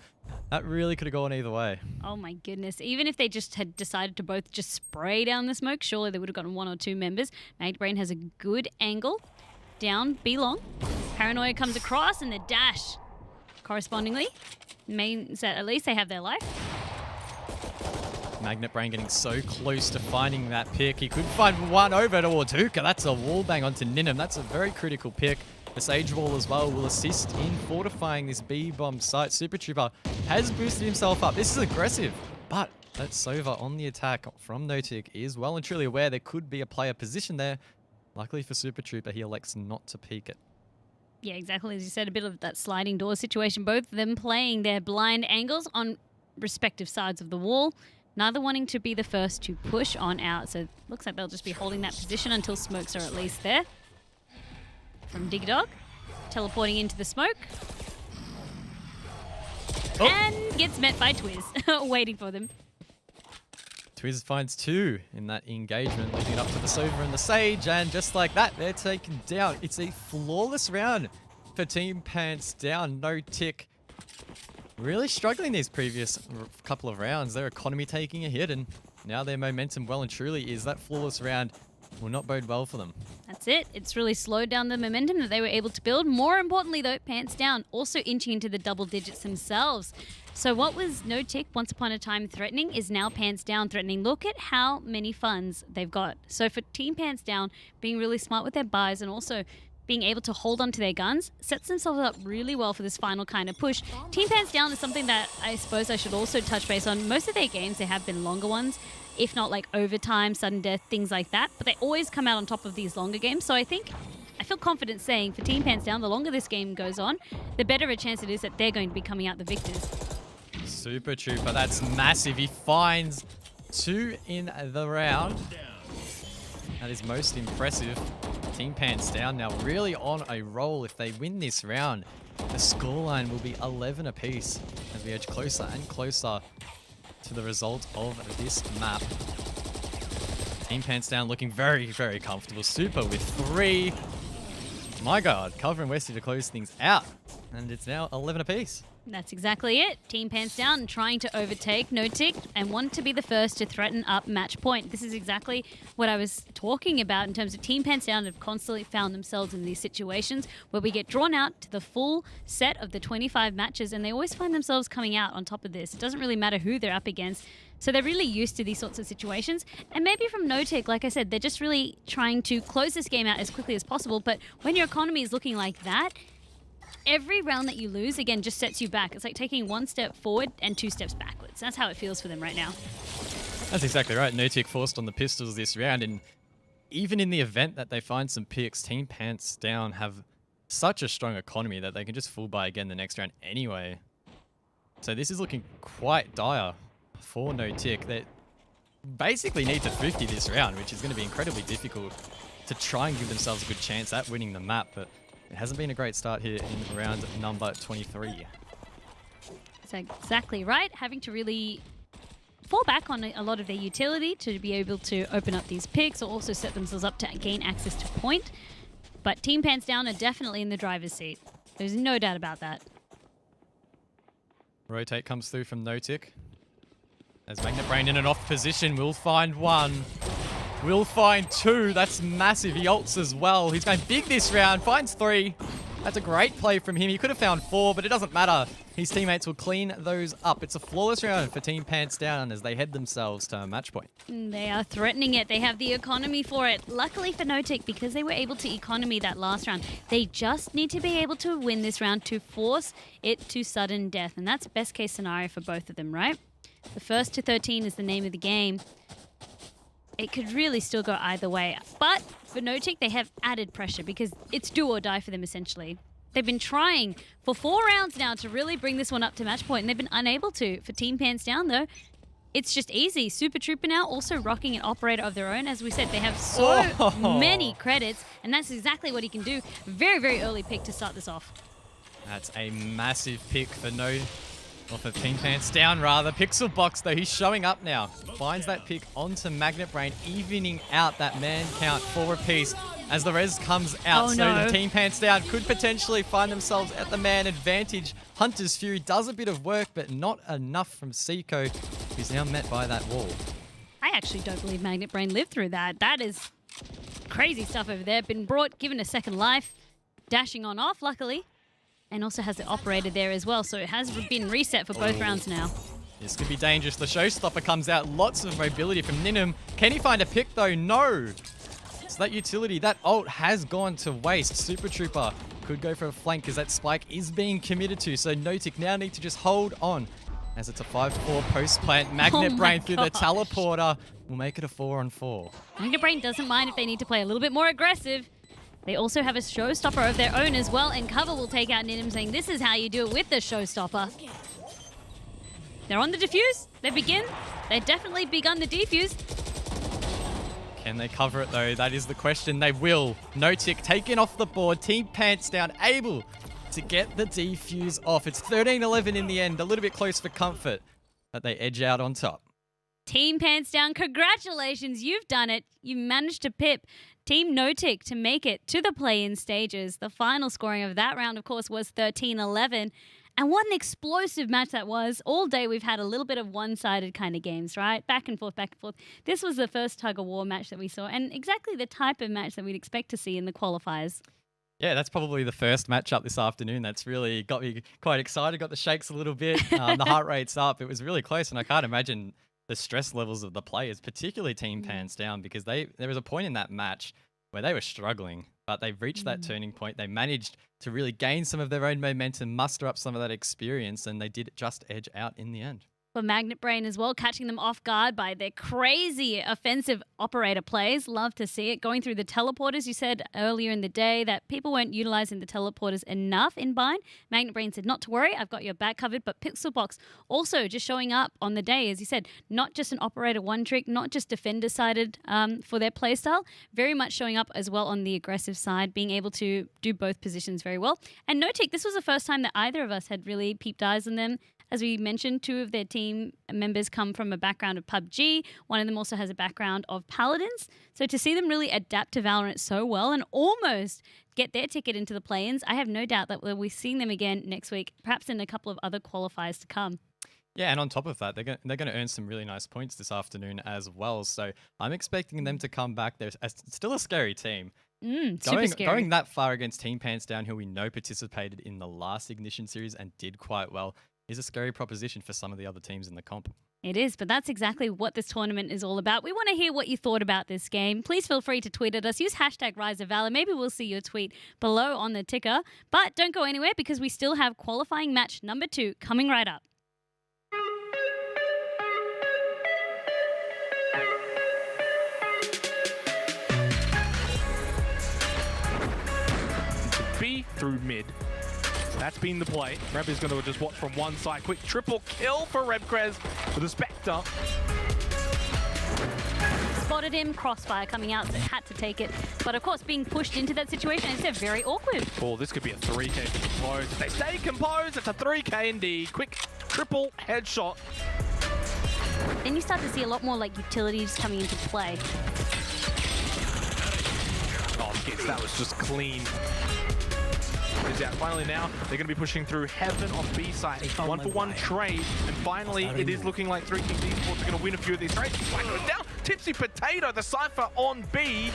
That really could have gone either way. Oh my goodness. Even if they just had decided to both just spray down the smoke, surely they would have gotten 1 or 2 members. Magnet Brain has a good angle. Down, B long. Paranoia comes across, and the dash correspondingly means that at least they have their life. Magnet Brain getting so close to finding that pick. He could find one over towards Hookah. That's a wall bang onto Ninum. That's a very critical pick. The Sage Wall as well will assist in fortifying this B-bomb site. Super Trooper has boosted himself up. This is aggressive, but that Sova on the attack from No-Tick is well and truly aware there could be a player position there. Luckily for Super Trooper, he elects not to peek it. Yeah, exactly. As you said, a bit of that sliding door situation. Both of them playing their blind angles on respective sides of the wall. Neither wanting to be the first to push on out. So it looks like they'll just be holding that position until smokes are at least there. From Dig Dog, teleporting into the smoke. Oh. And gets met by Twiz, waiting for them. Twiz finds 2 in that engagement, leading it up to the Sova and the Sage, and just like that, they're taken down. It's a flawless round for Team Pants Down. No-Tick really struggling these previous couple of rounds. Their economy taking a hit, and now their momentum well and truly is that flawless round will not bode well for them. That's it. It's really slowed down the momentum that they were able to build. More importantly, though, Pants Down also inching into the double digits themselves. So what was No-Tick once upon a time threatening is now Pants Down threatening. Look at how many funds they've got. So for Team Pants Down, being really smart with their buys and also being able to hold on to their guns sets themselves up really well for this final kind of push. Team Pants Down is something that I suppose I should also touch base on. Most of their games, they have been longer ones, if not like overtime, sudden death, things like that. But they always come out on top of these longer games. So I feel confident saying for Team Pants Down, the longer this game goes on, the better a chance it is that they're going to be coming out the victors. Super Trooper, that's massive. He finds 2 in the round. That is most impressive. Team Pants Down now really on a roll. If they win this round, the scoreline will be 11 apiece as we edge closer and closer to the result of this map. Team Pants Down looking very, very comfortable. Super with 3. My God, covering Westy to close things out. And it's now 11 apiece. That's exactly it. Team Pants Down trying to overtake No-Tick and want to be the first to threaten up match point. This is exactly what I was talking about in terms of Team Pants Down have constantly found themselves in these situations where we get drawn out to the full set of the 25 matches, and they always find themselves coming out on top of this. It doesn't really matter who they're up against. So they're really used to these sorts of situations. And maybe from No-Tick, like I said, they're just really trying to close this game out as quickly as possible. But when your economy is looking like that, every round that you lose, again, just sets you back. It's like taking 1 step forward and 2 steps backwards. That's how it feels for them right now. That's exactly right. No-Tick forced on the pistols this round, and even in the event that they find some picks, Team Pants Down have such a strong economy that they can just full buy again the next round anyway. So this is looking quite dire for No-Tick. They basically need to 50 this round, which is going to be incredibly difficult to try and give themselves a good chance at winning the map, but it hasn't been a great start here in round number 23. That's exactly right. Having to really fall back on a lot of their utility to be able to open up these picks or also set themselves up to gain access to point. But Team Pants Down are definitely in the driver's seat. There's no doubt about that. Rotate comes through from Notic. As Magnet Brain in an off position, will find one. Will find two. That's massive. He ults as well. He's going big this round. Finds three. That's a great play from him. He could have found four, but it doesn't matter. His teammates will clean those up. It's a flawless round for Team Pants Down as they head themselves to match point. They are threatening it. They have the economy for it. Luckily for Notic, because they were able to economy that last round, they just need to be able to win this round to force it to sudden death. And that's best case scenario for both of them, right? The first to 13 is the name of the game. It could really still go either way. But for Notic, they have added pressure because it's do or die for them, essentially. They've been trying for 4 rounds now to really bring this one up to match point, and they've been unable to. For Team Pants Down, though, it's just easy. Super Trooper now also rocking an operator of their own. As we said, they have so many credits, and that's exactly what he can do. Very, very early pick to start this off. That's a massive pick for for Team Pants Down, rather. Pixel Box, though, he's showing up now. Finds that pick onto Magnet Brain, evening out that man count for a piece as the res comes out. Oh, so no. the Team Pants Down could potentially find themselves at the man advantage. Hunter's Fury does a bit of work, but not enough from Seiko, who's now met by that wall. I actually don't believe Magnet Brain lived through that. That is crazy stuff over there. Been brought, given a second life, dashing on off, luckily. And also has the operator there as well, so it has been reset for both rounds now. This could be dangerous. The showstopper comes out. Lots of mobility from Ninum. Can he find a pick, though? No. So that utility, that ult has gone to waste. Super Trooper could go for a flank because that spike is being committed to. So Notic now need to just hold on as it's a 5-4 post-plant. Magnet Brain through the teleporter will make it a 4-on-4. Magnet Brain doesn't mind if they need to play a little bit more aggressive. They also have a showstopper of their own as well, and Cover will take out Ninum, saying this is how you do it with the showstopper. They're on the defuse. They begin. They've definitely begun the defuse. Can they cover it, though? That is the question. They will. Notic taken off the board. Team Pants Down able to get the defuse off. It's 13-11 in the end. A little bit close for comfort, but they edge out on top. Team Pants Down, congratulations. You've done it. You managed to pip Team Notic to make it to the play-in stages. The final scoring of that round, of course, was 13-11. And what an explosive match that was. All day we've had a little bit of one-sided kind of games, right? Back and forth, back and forth. This was the first tug-of-war match that we saw, and exactly the type of match that we'd expect to see in the qualifiers. Yeah, that's probably the first matchup this afternoon. That's really got me quite excited. Got the shakes a little bit. The heart rate's up. It was really close, and I can't imagine the stress levels of the players, particularly Team Pants Down, because there was a point in that match where they were struggling, but they've reached that turning point. They managed to really gain some of their own momentum, muster up some of that experience, and they did just edge out in the end. For Magnet Brain as well, catching them off guard by their crazy offensive operator plays. Love to see it. Going through the teleporters, you said earlier in the day that people weren't utilizing the teleporters enough in Bind. Magnet Brain said, not to worry, I've got your back covered. But Pixelbox also just showing up on the day, as you said, not just an operator one trick, not just defender-sided for their playstyle, very much showing up as well on the aggressive side, being able to do both positions very well. And Notic, this was the first time that either of us had really peeped eyes on them. As we mentioned, 2 of their team members come from a background of PUBG. One of them also has a background of Paladins. So to see them really adapt to Valorant so well and almost get their ticket into the play-ins, I have no doubt that we'll be seeing them again next week, perhaps in a couple of other qualifiers to come. Yeah, and on top of that, they're going to earn some really nice points this afternoon as well. So I'm expecting them to come back. They're still a scary team. Super scary. Going that far against Team Pants Down, who we know participated in the last Ignition series and did quite well, is a scary proposition for some of the other teams in the comp. It is, but that's exactly what this tournament is all about. We want to hear what you thought about this game. Please feel free to tweet at us. Use hashtag #RiseOfValor. Maybe we'll see your tweet below on the ticker. But don't go anywhere because we still have qualifying match number 2 coming right up. B through mid. That's been the play. Reb is going to just watch from one side. Quick triple kill for Rebkrez with a Spectre. Spotted him, crossfire coming out, so had to take it. But of course, being pushed into that situation, it's very awkward. Oh, this could be a 3K composed. If they stay composed, it's a 3K indeed. Quick triple headshot. then you start to see a lot more like utilities coming into play. Oh, Skits, that was just clean. Is out finally now. They're going to be pushing through Heaven on B side. 1-for-1 trade. And finally, it is looking like 3 Kings Esports are going to win a few of these trades. Slacker is down. Tipsy Potato, the Cypher on B.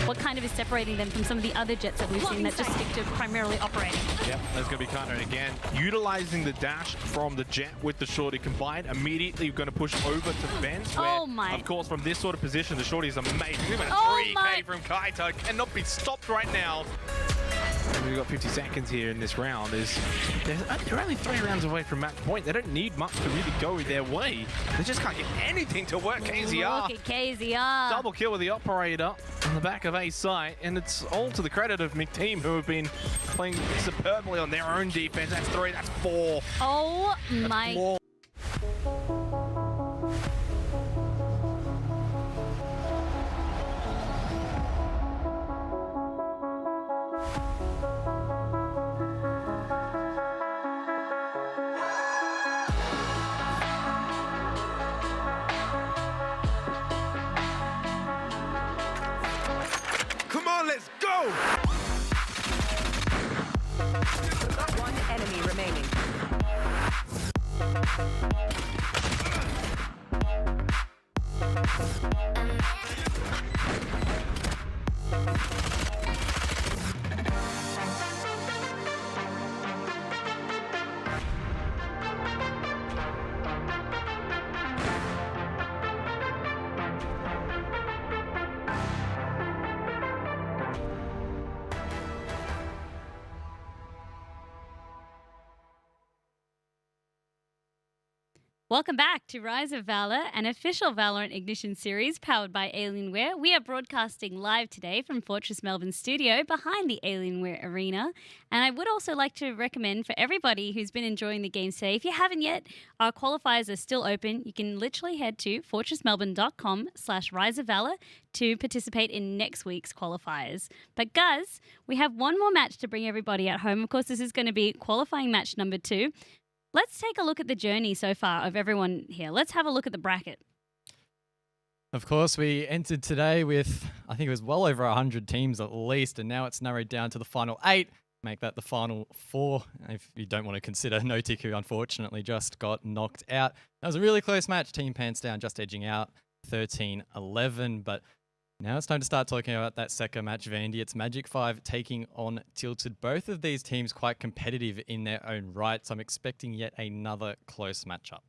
What kind of is separating them from some of the other jets that we've seen that just stick to primarily operating? Yep, there's going to be counter again. Utilizing the dash from the jet with the shorty combined, immediately going to push over to Benz, where, of course, from this sort of position, the shorty is amazing. We've got a 3K from Kaito, cannot be stopped right now. We've got 50 seconds here in this round. They're only 3 rounds away from match point. They don't need much to really go their way. They just can't get anything to work. KZR. Look at KZR. Double kill with the operator on the back of A site, and it's all to the credit of McTeam, who have been playing superbly on their own defense. That's 3, that's 4. Oh my. 4. Come on, let's go! One enemy remaining. Welcome back to Rise of Valor, an official Valorant Ignition series powered by Alienware. We are broadcasting live today from Fortress Melbourne studio behind the Alienware Arena. And I would also like to recommend for everybody who's been enjoying the games today, if you haven't yet, our qualifiers are still open. You can literally head to fortressmelbourne.com/riseofvalor to participate in next week's qualifiers. But Guz, we have one more match to bring everybody at home. Of course, this is going to be qualifying match number 2. Let's take a look at the journey so far of everyone here. Let's have a look at the bracket. Of course, we entered today with, I think it was well over 100 teams at least, and now it's narrowed down to the final 8. Make that the final 4, if you don't want to consider Notik, who unfortunately just got knocked out. That was a really close match. Team Pants Down just edging out 13-11, but now it's time to start talking about that second match, Vandy. It's Magic 5 taking on Tilted. Both of these teams quite competitive in their own right, so I'm expecting yet another close matchup.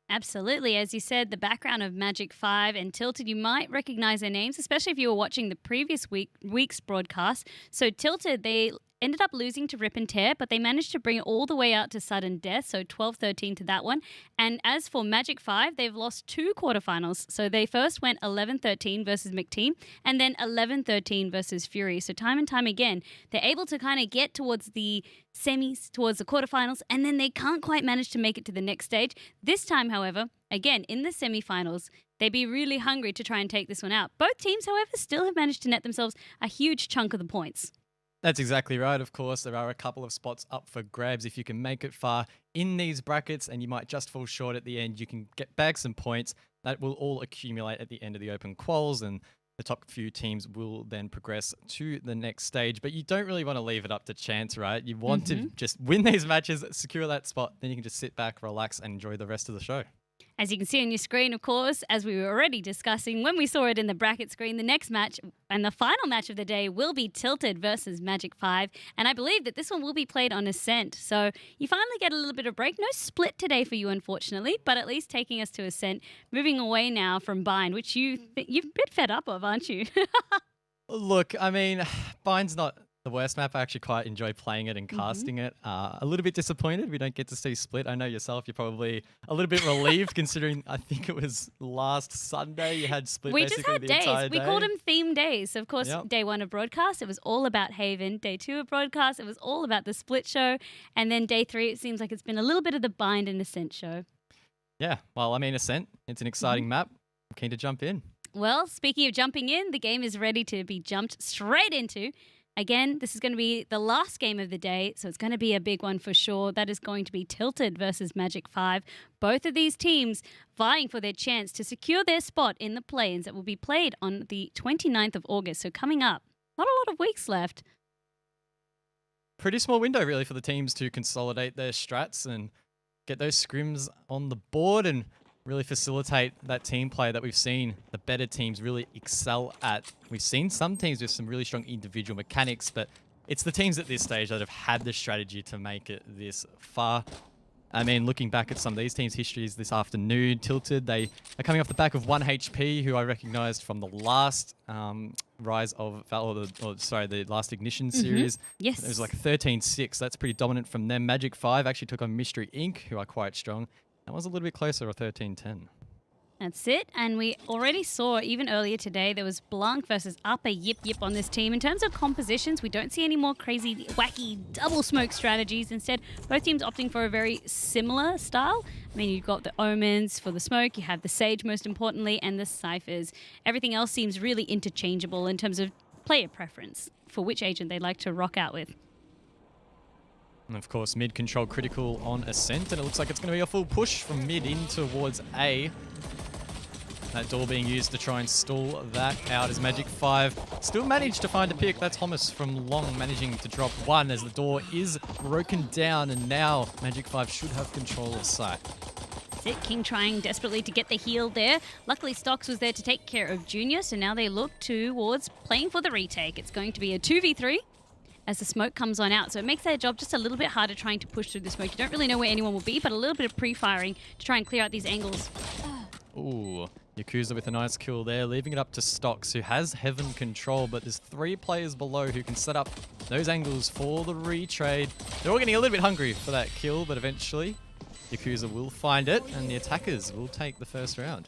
Absolutely. As you said, the background of Magic 5 and Tilted, you might recognize their names, especially if you were watching the previous week's broadcast. So Tilted, they ended up losing to Rip and Tear, but they managed to bring it all the way out to sudden death, so 12-13 to that one. And as for Magic 5, they've lost 2 quarterfinals. So they first went 11-13 versus McTeam, and then 11-13 versus Fury. So time and time again, they're able to kind of get towards the semis, towards the quarterfinals, and then they can't quite manage to make it to the next stage. This time, however, again, in the semifinals, they'd be really hungry to try and take this one out. Both teams, however, still have managed to net themselves a huge chunk of the points. That's exactly right. Of course, there are a couple of spots up for grabs. If you can make it far in these brackets and you might just fall short at the end, you can get back some points that will all accumulate at the end of the open quals, and the top few teams will then progress to the next stage. But you don't really want to leave it up to chance, right? You want to just win these matches, secure that spot, then you can just sit back, relax, and enjoy the rest of the show. As you can see on your screen, of course, as we were already discussing when we saw it in the bracket screen, the next match and the final match of the day will be Tilted versus Magic 5. And I believe that this one will be played on Ascent. So you finally get a little bit of break. No split today for you, unfortunately, but at least taking us to Ascent. Moving away now from Bind, which you've a bit fed up of, aren't you? Look, I mean, Bind's not the worst map. I actually quite enjoy playing it and casting it. A little bit disappointed we don't get to see Split. I know yourself, you're probably a little bit relieved considering I think it was last Sunday you had Split we basically just had the days. entire day. We called them theme days. So of course, day 1 of broadcast, it was all about Haven. Day 2 of broadcast, it was all about the Split show. And then day 3, it seems like it's been a little bit of the Bind and Ascent show. Yeah, well, I mean, Ascent, it's an exciting map. I'm keen to jump in. Well, speaking of jumping in, the game is ready to be jumped straight into. Again, this is going to be the last game of the day, so it's going to be a big one for sure. That is going to be Tilted versus Magic 5. Both of these teams vying for their chance to secure their spot in the play-ins that will be played on the 29th of August. So coming up, not a lot of weeks left. Pretty small window, really, for the teams to consolidate their strats and get those scrims on the board and really facilitate that team play that we've seen the better teams really excel at. We've seen some teams with some really strong individual mechanics, but it's the teams at this stage that have had the strategy to make it this far. I mean, looking back at some of these teams' histories this afternoon, Tilted, they are coming off the back of 1HP, who I recognized from the last Rise of Valour, the last Ignition series. Yes. It was like 13-6. That's pretty dominant from them. Magic 5 actually took on Mystery Inc., who are quite strong. That was a little bit closer, a 13-10. That's it. And we already saw, even earlier today, there was Blanc versus Upper Yip Yip on this team. In terms of compositions, we don't see any more crazy, wacky, double smoke strategies. Instead, both teams opting for a very similar style. I mean, you've got the Omens for the smoke, you have the Sage, most importantly, and the Cyphers. Everything else seems really interchangeable in terms of player preference for which agent they like to rock out with. And of course, mid control critical on Ascent, and it looks like it's going to be a full push from mid in towards A. That door being used to try and stall that out as Magic 5 still managed to find a pick. That's Homos from Long managing to drop one as the door is broken down, and now Magic 5 should have control of site. That's it. King trying desperately to get the heal there. Luckily, Stocks was there to take care of Junior, so now they look towards playing for the retake. It's going to be a 2v3 as the smoke comes on out, so it makes their job just a little bit harder trying to push through the smoke. You don't really know where anyone will be, but a little bit of pre-firing to try and clear out these angles. Ooh, Yakuza with a nice kill there, leaving it up to Stocks, who has Heaven control, but there's 3 players below who can set up those angles for the retrade. They're all getting a little bit hungry for that kill, but eventually Yakuza will find it, and the attackers will take the first round.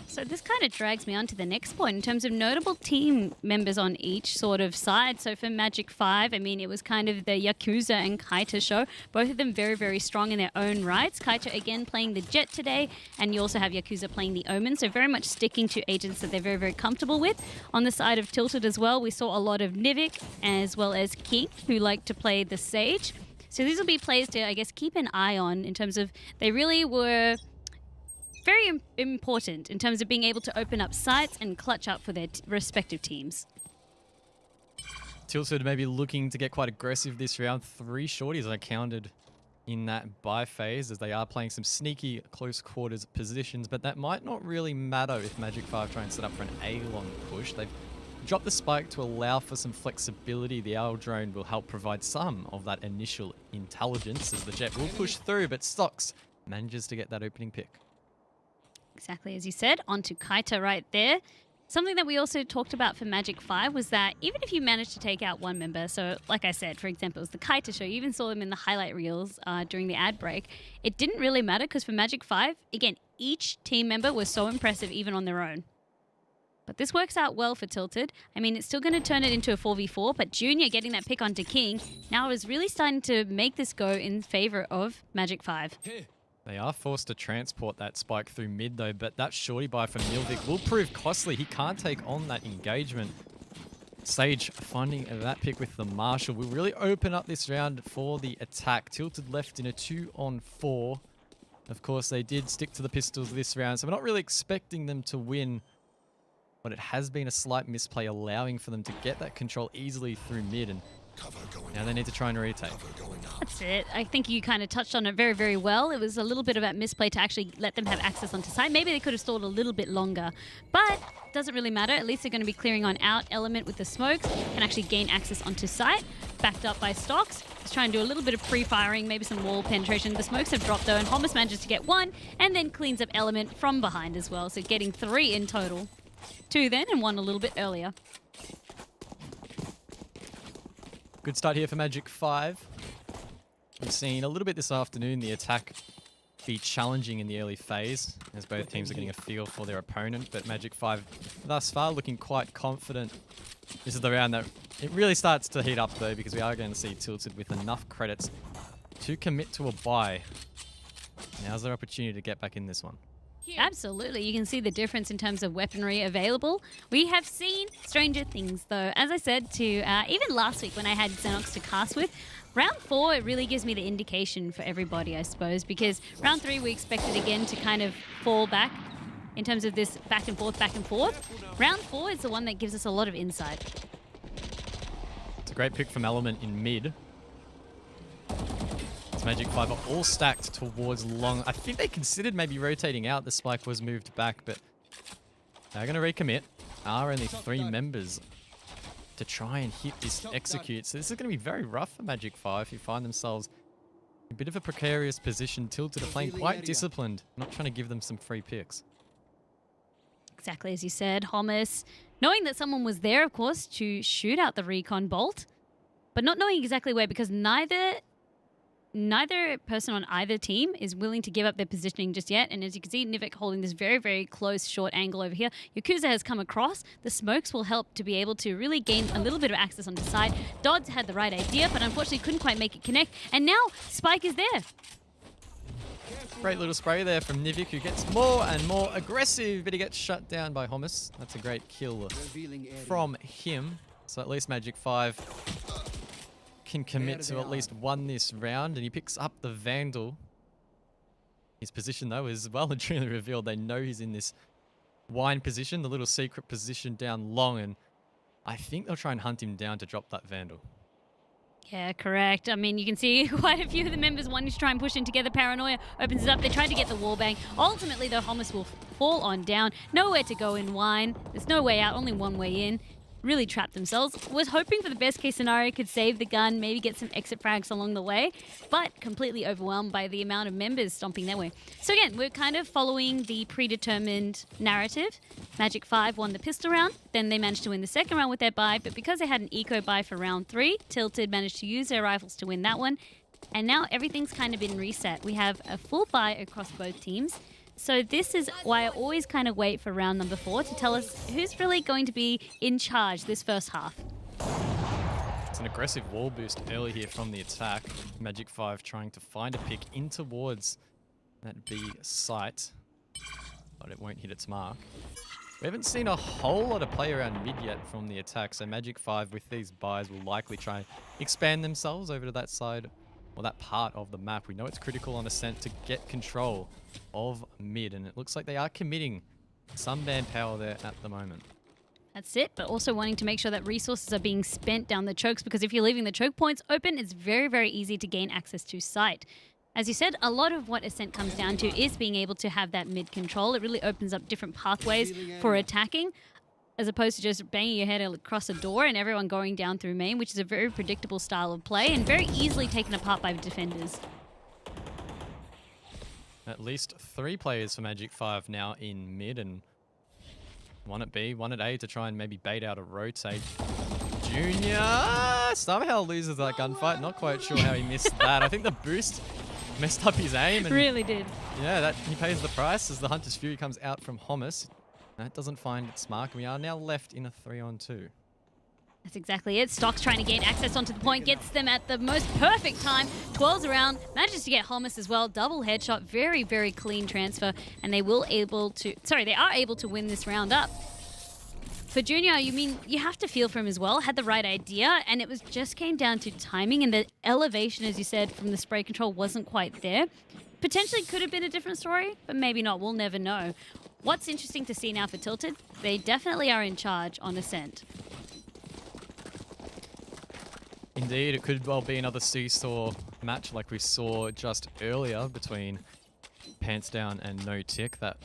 So this kind of drags me on to the next point in terms of notable team members on each sort of side. So for Magic 5, I mean, it was kind of the Yakuza and Kaita show. Both of them very, very strong in their own rights. Kaita, again, playing the Jet today, and you also have Yakuza playing the Omen. So very much sticking to agents that they're very, very comfortable with. On the side of Tilted as well, we saw a lot of Nivik as well as King, who like to play the Sage. So these will be plays to, I guess, keep an eye on in terms of they really were very important in terms of being able to open up sites and clutch up for their respective teams. Tilted maybe looking to get quite aggressive this round. 3 shorties are counted in that buy phase as they are playing some sneaky close quarters positions, but that might not really matter if Magic 5 try and set up for an A-long push. They've dropped the spike to allow for some flexibility. The Owl drone will help provide some of that initial intelligence as the Jet will push through, but Stocks manages to get that opening pick. Exactly as you said, onto Kaita right there. Something that we also talked about for Magic 5 was that even if you managed to take out one member, so like I said, for example, it was the Kaita show, you even saw them in the highlight reels during the ad break, it didn't really matter because for Magic 5, again, each team member was so impressive even on their own. But this works out well for Tilted. I mean, it's still going to turn it into a 4v4, but Junior getting that pick onto King now is really starting to make this go in favor of Magic 5. They are forced to transport that spike through mid though, but that shorty buy from Milvik will prove costly. He can't take on that engagement. Sage finding that pick with the Marshal will really open up this round for the attack. Tilted left in a 2-on-4. Of course, they did stick to the pistols this round, so we're not really expecting them to win. But it has been a slight misplay, allowing for them to get that control easily through mid, and now they need to try and retake. That's it. I think you kind of touched on it very, very well. It was a little bit of that misplay to actually let them have access onto site. Maybe they could have stalled a little bit longer, but it doesn't really matter. At least they're going to be clearing on out element with the smokes and actually gain access onto site, backed up by Stocks. Just trying to do a little bit of pre-firing, maybe some wall penetration. The smokes have dropped though, and Homos manages to get 1 and then cleans up element from behind as well. So getting 3 in total. 2 then and 1 a little bit earlier. Good start here for Magic 5. We've seen a little bit this afternoon the attack be challenging in the early phase as both teams are getting a feel for their opponent, but Magic 5 thus far looking quite confident. This is the round that it really starts to heat up though, because we are going to see Tilted with enough credits to commit to a buy. Now's their opportunity to get back in this one. Absolutely. You can see the difference in terms of weaponry available. We have seen stranger things, though. As I said to even last week when I had Xenox to cast with, round 4, it really gives me the indication for everybody, I suppose, because round 3 we expected again to kind of fall back in terms of this back and forth, back and forth. Round 4 is the one that gives us a lot of insight. It's a great pick from Element in mid. Magic 5 are all stacked towards long. I think they considered maybe rotating out. The spike was moved back, but they're going to recommit. Are only 3 members to try and hit this execute. So this is going to be very rough for Magic 5 who find themselves in a bit of a precarious position. Tilted are playing quite disciplined. Not trying to give them some free picks. Exactly as you said, Hommus. Knowing that someone was there, of course, to shoot out the recon bolt, but not knowing exactly where because neither person on either team is willing to give up their positioning just yet. And as you can see, Nivik holding this very, very close short angle over here. Yakuza has come across. The smokes will help to be able to really gain a little bit of access on the side. Dodds had the right idea, but unfortunately couldn't quite make it connect. And now Spike is there. Great little spray there from Nivik, who gets more and more aggressive, but he gets shut down by Hommus. That's a great kill from him. So at least Magic 5 can commit to at least one this round, and he picks up the Vandal. His position, though, is well and truly revealed. They know he's in this wine position, the little secret position down long, and I think they'll try and hunt him down to drop that Vandal. Yeah, correct. I mean, you can see quite a few of the members wanting to try and push in together. Paranoia opens it up. They tried to get the wallbang. Ultimately, though, Hommus will fall on down. Nowhere to go in wine. There's no way out, only one way in. Really trapped themselves. Was hoping for the best case scenario, could save the gun, maybe get some exit frags along the way, but completely overwhelmed by the amount of members stomping their way. So again, we're kind of following the predetermined narrative. Magic 5 won the pistol round, then they managed to win the second round with their buy, but because they had an eco buy for round 3, Tilted managed to use their rifles to win that one, and now everything's kind of been reset. We have a full buy across both teams. So this is why I always kind of wait for round number 4 to tell us who's really going to be in charge this first half. It's an aggressive wall boost early here from the attack. Magic 5 trying to find a pick in towards that B site, but it won't hit its mark. We haven't seen a whole lot of play around mid yet from the attack, so Magic 5 with these buys will likely try and expand themselves over to that side, or that part of the map. We know it's critical on Ascent to get control of mid, and it looks like they are committing some manpower there at the moment. That's it, but also wanting to make sure that resources are being spent down the chokes, because if you're leaving the choke points open, it's very, very easy to gain access to site. As you said, a lot of what Ascent comes down to is being able to have that mid control. It really opens up different pathways for attacking, as opposed to just banging your head across a door and everyone going down through main, which is a very predictable style of play and very easily taken apart by defenders. At least 3 players for Magic 5 now in mid, and one at B, one at A to try and maybe bait out a rotate. Junior somehow loses that gunfight. Not quite sure how he missed that. I think the boost messed up his aim. And really did. Yeah, that he pays the price as the Hunter's Fury comes out from Hommus. That doesn't find its mark. We are now left in a 3-on-2. That's exactly it. Stock's trying to gain access onto the point, gets them at the most perfect time, twirls around, manages to get Hommus as well, double headshot, very, very clean transfer, and they are able to win this round up. For Junior, you have to feel for him as well, had the right idea, and it just came down to timing, and the elevation, as you said, from the spray control wasn't quite there. Potentially could have been a different story, but maybe not, we'll never know. What's interesting to see now for Tilted, they definitely are in charge on Ascent. Indeed, it could well be another seesaw match like we saw just earlier between Pants Down and No Tick. That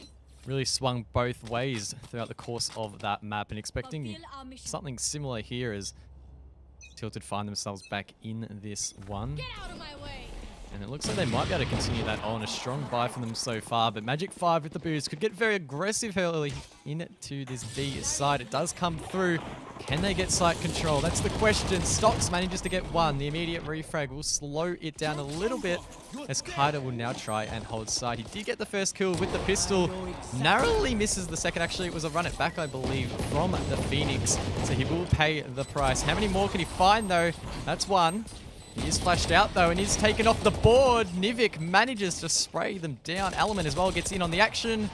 really swung both ways throughout the course of that map, and expecting something similar here as Tilted find themselves back in this one. Get out of my way. And it looks like they might be able to continue that on. A strong buy from them so far, but Magic 5 with the boost could get very aggressive early into this B side. It does come through. Can they get site control? That's the question. Stocks manages to get one. The immediate refrag will slow it down a little bit as Kaida will now try and hold side. He did get the first kill with the pistol. Narrowly misses the second. Actually, it was a run it back, I believe, from the Phoenix. So he will pay the price. How many more can he find, though? That's one. He is flashed out, though, and he's taken off the board. Nivik manages to spray them down. Element as well gets in on the action.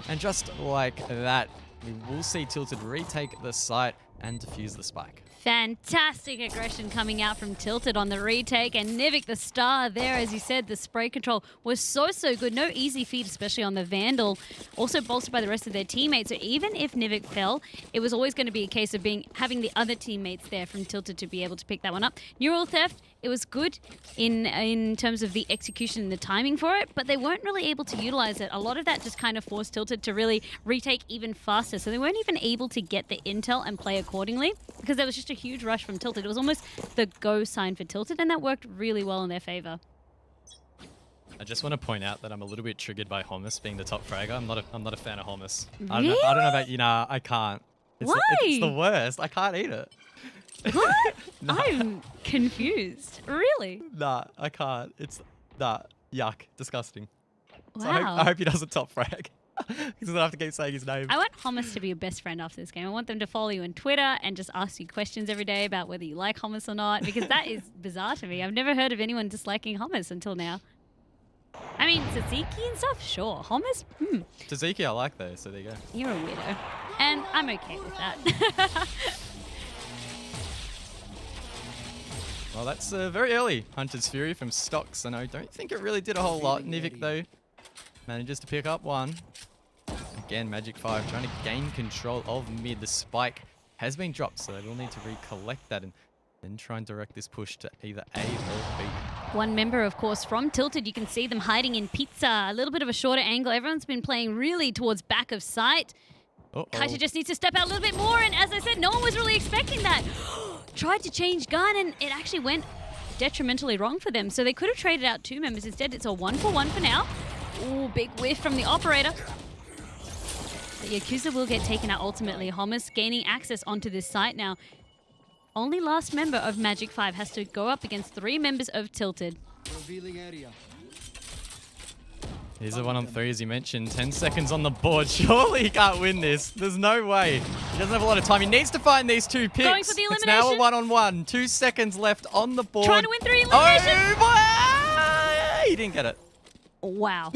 And just like that, we will see Tilted retake the site and defuse the spike. Fantastic aggression coming out from Tilted on the retake, and Nivik the star there. As you said, the spray control was so good. No easy feat, especially on the Vandal. Also bolstered by the rest of their teammates. So even if Nivik fell, it was always going to be a case of having the other teammates there from Tilted to be able to pick that one up. Neural Theft, it was good in terms of the execution and the timing for it, but they weren't really able to utilize it. A lot of that just kind of forced Tilted to really retake even faster. So they weren't even able to get the intel and play accordingly, because there was just a huge rush from Tilted. It was almost the go sign for Tilted, and that worked really well in their favor. I just want to point out that I'm a little bit triggered by Hummus being the top fragger. I'm not a fan of hummus. Really? I don't know about you. Nah, I can't. Why? It's the worst. I can't eat it. What? Nah. I'm confused. Really? Nah, I can't. It's yuck, disgusting. Wow. So I hope he doesn't top frag. Because I have to keep saying his name. I want Hummus to be your best friend after this game. I want them to follow you on Twitter and just ask you questions every day about whether you like hummus or not, because that is bizarre to me. I've never heard of anyone disliking hummus until now. I mean, tzatziki and stuff, sure. Hummus? Tzatziki I like though, so there you go. You're a weirdo. And I'm okay with that. Well, that's very early Hunter's Fury from Stocks, and I don't think it really did a whole lot. Nivik, though, manages to pick up one. Again, Magic 5 trying to gain control of mid. The spike has been dropped, so they will need to recollect that and then try and direct this push to either A or B. One member, of course, from Tilted. You can see them hiding in pizza. A little bit of a shorter angle. Everyone's been playing really towards back of sight. Kaita just needs to step out a little bit more, and as I said, no one was really expecting that. Tried to change gun, and it actually went detrimentally wrong for them. So they could have traded out 2 members. Instead, it's a 1-for-1 for now. Ooh, big whiff from the operator. But Yakuza will get taken out ultimately. Hummus gaining access onto this site now. Only last member of Magic 5 has to go up against 3 members of Tilted. Revealing area. Here's a 1-on-3, as you mentioned. 10 seconds on the board. Surely he can't win this. There's no way. He doesn't have a lot of time. He needs to find these 2 picks. Going for the It's now a elimination. 1-on-1. 2 seconds left on the board. Trying to win 3 elimination. Oh, boy! He didn't get it. Wow.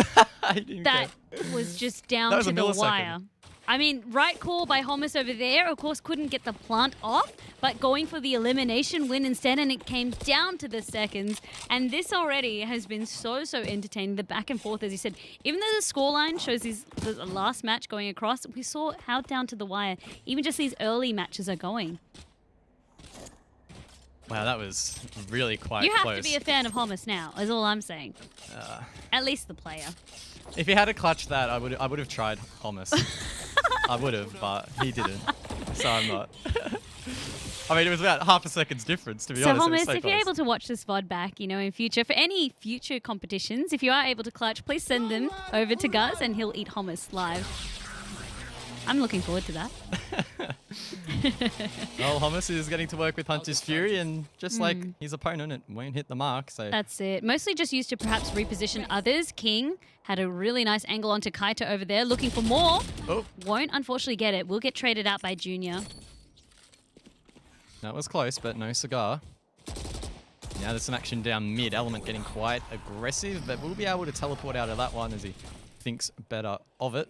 He didn't That get it. was just down That was to a the millisecond. wire. I mean, right call by Hummus over there. Of course, couldn't get the plant off, but going for the elimination win instead, and it came down to the seconds. And this already has been so entertaining. The back and forth, as you said. Even though the scoreline shows the last match going across, we saw how down to the wire even just these early matches are going. Wow, that was really quite You have close. to be a fan of Hummus now, is all I'm saying. At least the player. If he had to clutch that, I would have tried Hummus. I would have, but he didn't. So I'm not. I mean, it was about half a second's difference, to be honest. So, It was Hummus, so if you're close. able to watch this VOD back, in future, for any future competitions, if you are able to clutch, please send them over to Guz and he'll eat hummus live. I'm looking forward to that. Well, Hummus is getting to work with Hunter's Fury, and just like his opponent, it won't hit the mark. So That's it. Mostly just used to perhaps reposition others. King had a really nice angle onto Kaita over there, looking for more. Oh. Won't unfortunately get it. Will get traded out by Junior. That was close, but no cigar. Now there's some action down mid. Element getting quite aggressive, but we'll be able to teleport out of that one as he thinks better of it.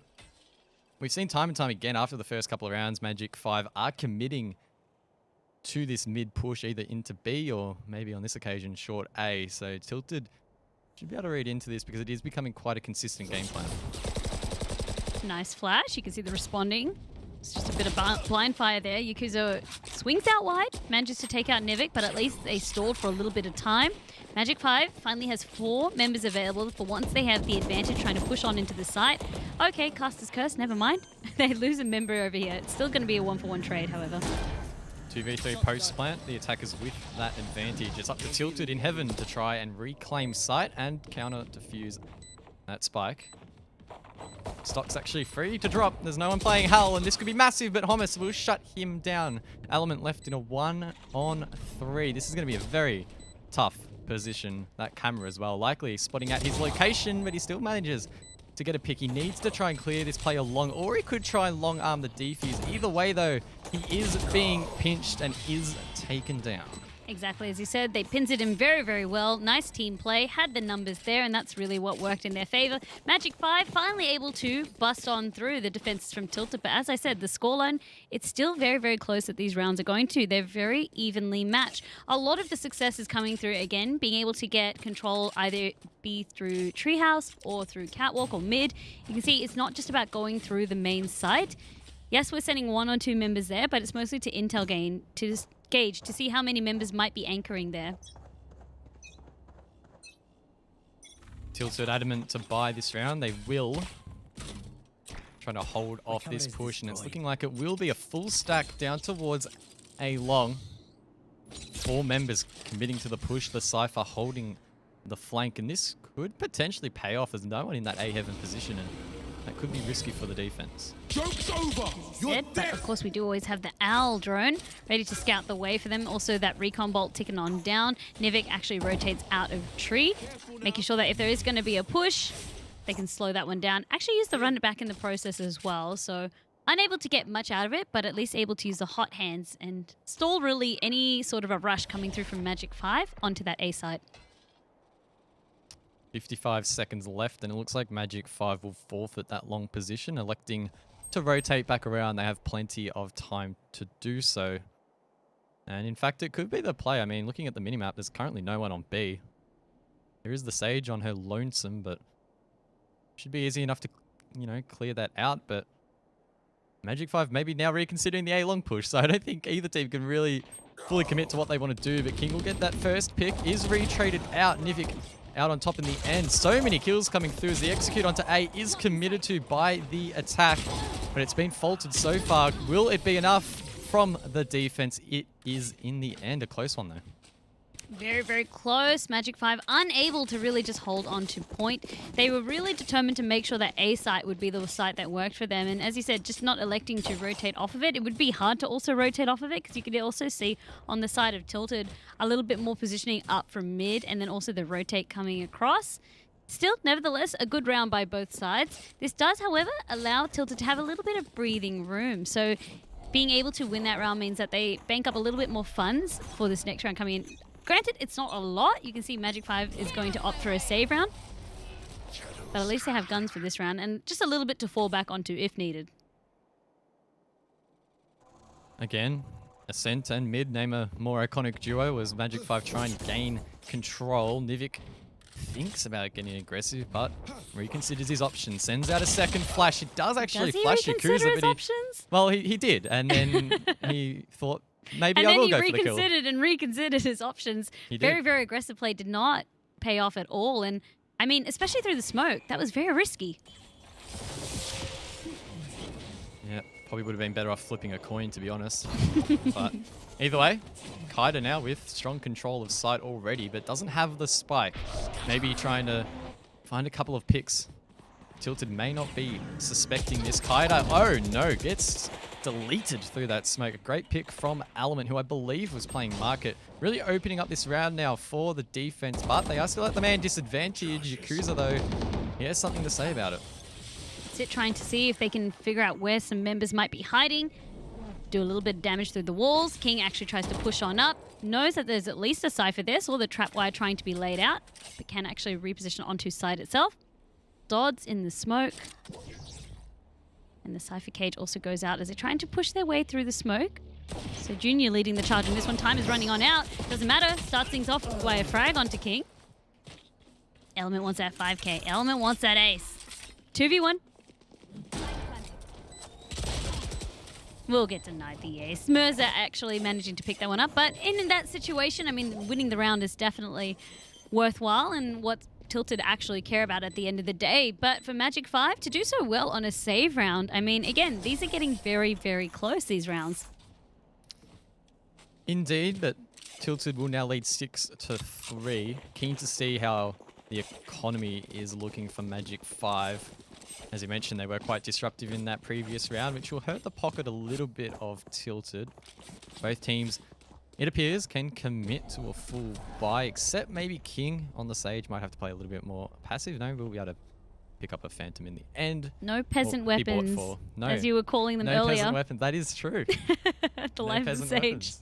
We've seen time and time again after the first couple of rounds, Magic 5 are committing to this mid push, either into B or maybe on this occasion short A. So Tilted should be able to read into this because it is becoming quite a consistent game plan. Nice flash. You can see the responding. It's just a bit of blind fire there. Yakuza swings out wide, manages to take out Nivik, but at least they stalled for a little bit of time. Magic 5 finally has 4 members available for once they have the advantage trying to push on into the site. Okay, Caster's Curse, never mind. They lose a member over here. It's still going to be a 1-for-1 trade, however. 2v3 post plant. The attackers with that advantage. It's up to Tilted in heaven to try and reclaim site and counter defuse that spike. Stock's actually free to drop. There's no one playing Hell, and this could be massive, but Hummus will shut him down. Element left in a 1-on-3. This is going to be a very tough position. That camera as well, likely spotting out his location, but he still manages to get a pick. He needs to try and clear this player long, or he could try and long arm the defuse. Either way, though, he is being pinched and is taken down. Exactly, as you said, they pincered him very, very well. Nice team play, had the numbers there, and that's really what worked in their favor. Magic 5 finally able to bust on through the defenses from Tilted, but as I said, the scoreline, it's still very, very close that these rounds are going to. They're very evenly matched. A lot of the success is coming through, again, being able to get control either be through Treehouse or through Catwalk or mid. You can see it's not just about going through the main site. Yes, we're sending 1 or 2 members there, but it's mostly to intel gain, to just gauge to see how many members might be anchoring there. Tilted adamant to buy this round. They will. Trying to hold off this push, and it's looking like it will be a full stack down towards A long. 4 members committing to the push. The Cypher holding the flank, and this could potentially pay off. There's no one in that A heaven position, and that could be risky for the defense. Joke's over! But of course we do always have the Owl drone ready to scout the way for them. Also that recon bolt ticking on down. Nivik actually rotates out of tree, making sure that if there is going to be a push, they can slow that one down. Actually use the run it back in the process as well. So unable to get much out of it, but at least able to use the hot hands and stall really any sort of a rush coming through from Magic 5 onto that A site. 55 seconds left, and it looks like Magic 5 will forfeit that long position, electing to rotate back around. They have plenty of time to do so. And in fact, it could be the play. I mean, looking at the minimap, there's currently no one on B. There is the Sage on her lonesome, but should be easy enough to, you know, clear that out. But Magic 5 maybe now reconsidering the A-long push, so I don't think either team can really fully commit to what they want to do. But King will get that first pick, is retraded out. Nivik out on top in the end. So many kills coming through as the execute onto A is committed to by the attack, but it's been faltered so far. Will it be enough from the defense? It is in the end. A close one though. Very, very close. Magic 5 unable to really just hold on to point. They were really determined to make sure that A site would be the site that worked for them. And as you said, just not electing to rotate off of it. It would be hard to also rotate off of it because you could also see on the side of Tilted a little bit more positioning up from mid and then also the rotate coming across. Still, nevertheless, a good round by both sides. This does, however, allow Tilted to have a little bit of breathing room. So being able to win that round means that they bank up a little bit more funds for this next round coming in. Granted, it's not a lot. You can see Magic 5 is going to opt for a save round. But at least they have guns for this round and just a little bit to fall back onto if needed. Again, Ascent and mid, name a more iconic duo, as Magic 5 trying to gain control. Nivik thinks about getting aggressive, but reconsiders his options. Sends out a second flash. It does actually flash Yakuza, but options? Well, he did, and then he thought, maybe I will go for the kill. And then he reconsidered and reconsidered his options. Very, very aggressive play did not pay off at all. And, I mean, especially through the smoke, that was very risky. Yeah, probably would have been better off flipping a coin, to be honest. But either way, Kaida now with strong control of sight already, but doesn't have the spike. Maybe trying to find a couple of picks. Tilted may not be suspecting this. Kaida, oh no, gets deleted through that smoke. A great pick from Element, who I believe was playing Market. Really opening up this round now for the defense, but they are still at the man disadvantage. Yakuza, though, he has something to say about it. Sit trying to see if they can figure out where some members might be hiding. Do a little bit of damage through the walls. King actually tries to push on up. Knows that there's at least a Cypher there, saw the trap wire trying to be laid out, but can actually reposition onto side itself. Dodds in the smoke. And the Cypher cage also goes out as they're trying to push their way through the smoke. So Junior leading the charge, and this one time is running on out. Doesn't matter. Starts things off by a frag onto King. Element wants that 5k. Element wants that ace. 2v1. We'll get denied the ace. Mirza actually managing to pick that one up. But in that situation, I mean, winning the round is definitely worthwhile and what Tilted actually care about at the end of the day. But for Magic 5 to do so well on a save round, I mean, again, these are getting very, very close, these rounds. Indeed, but Tilted will now lead 6-3. Keen to see how the economy is looking for Magic 5. As you mentioned, they were quite disruptive in that previous round, which will hurt the pocket a little bit of Tilted. Both teams, it appears, can commit to a full buy, except maybe King on the Sage might have to play a little bit more passive. No, we'll be able to pick up a Phantom in the end. No peasant weapons, no, as you were calling them earlier. No peasant weapons, that is true. The life of the Sage.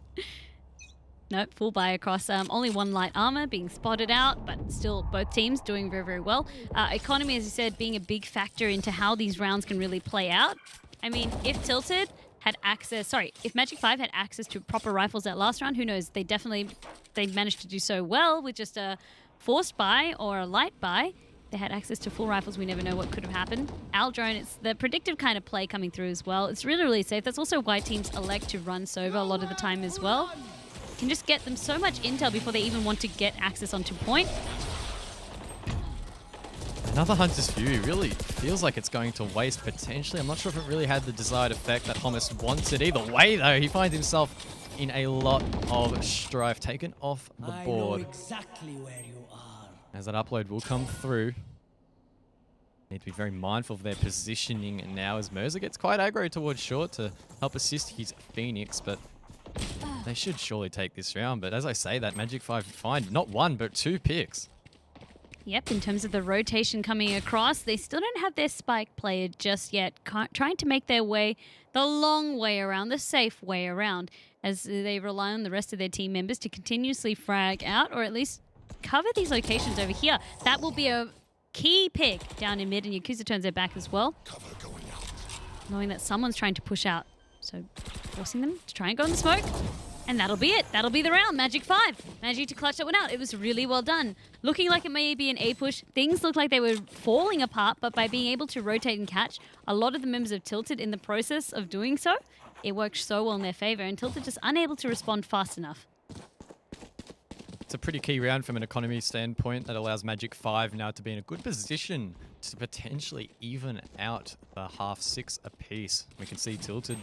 Nope, full buy across. Only one light armor being spotted out, but still both teams doing very, very well. Economy, as you said, being a big factor into how these rounds can really play out. I mean, if Tilted had access, if Magic 5 had access to proper rifles that last round, who knows? They managed to do so well with just a forced buy or a light buy. They had access to full rifles. We never know what could have happened. Drone, it's the predictive kind of play coming through as well. It's really, really safe. That's also why teams elect to run Sova a lot of the time as well. Can just get them so much intel before they even want to get access onto point. Another Hunter's Fury really feels like it's going to waste potentially. I'm not sure if it really had the desired effect that Thomas wanted. Either way, though, he finds himself in a lot of strife taken off the board. I know exactly where you are. As that upload will come through. Need to be very mindful of their positioning now as Mercer gets quite aggro towards short to help assist his Phoenix, but they should surely take this round. But as I say that, Magic 5 find not one, but 2 picks. Yep, in terms of the rotation coming across, they still don't have their spike player just yet. Trying to make their way the long way around, the safe way around, as they rely on the rest of their team members to continuously frag out, or at least cover these locations over here. That will be a key pick down in mid, and Yakuza turns their back as well. Knowing that someone's trying to push out. So forcing them to try and go in the smoke. And that'll be it. That'll be the round. Magic 5. Managing to clutch that one out. It was really well done. Looking like it may be an A push. Things looked like they were falling apart, but by being able to rotate and catch, a lot of the members of Tilted in the process of doing so, it worked so well in their favor, and Tilted just unable to respond fast enough. It's a pretty key round from an economy standpoint that allows Magic 5 now to be in a good position to potentially even out the half 6 apiece. We can see Tilted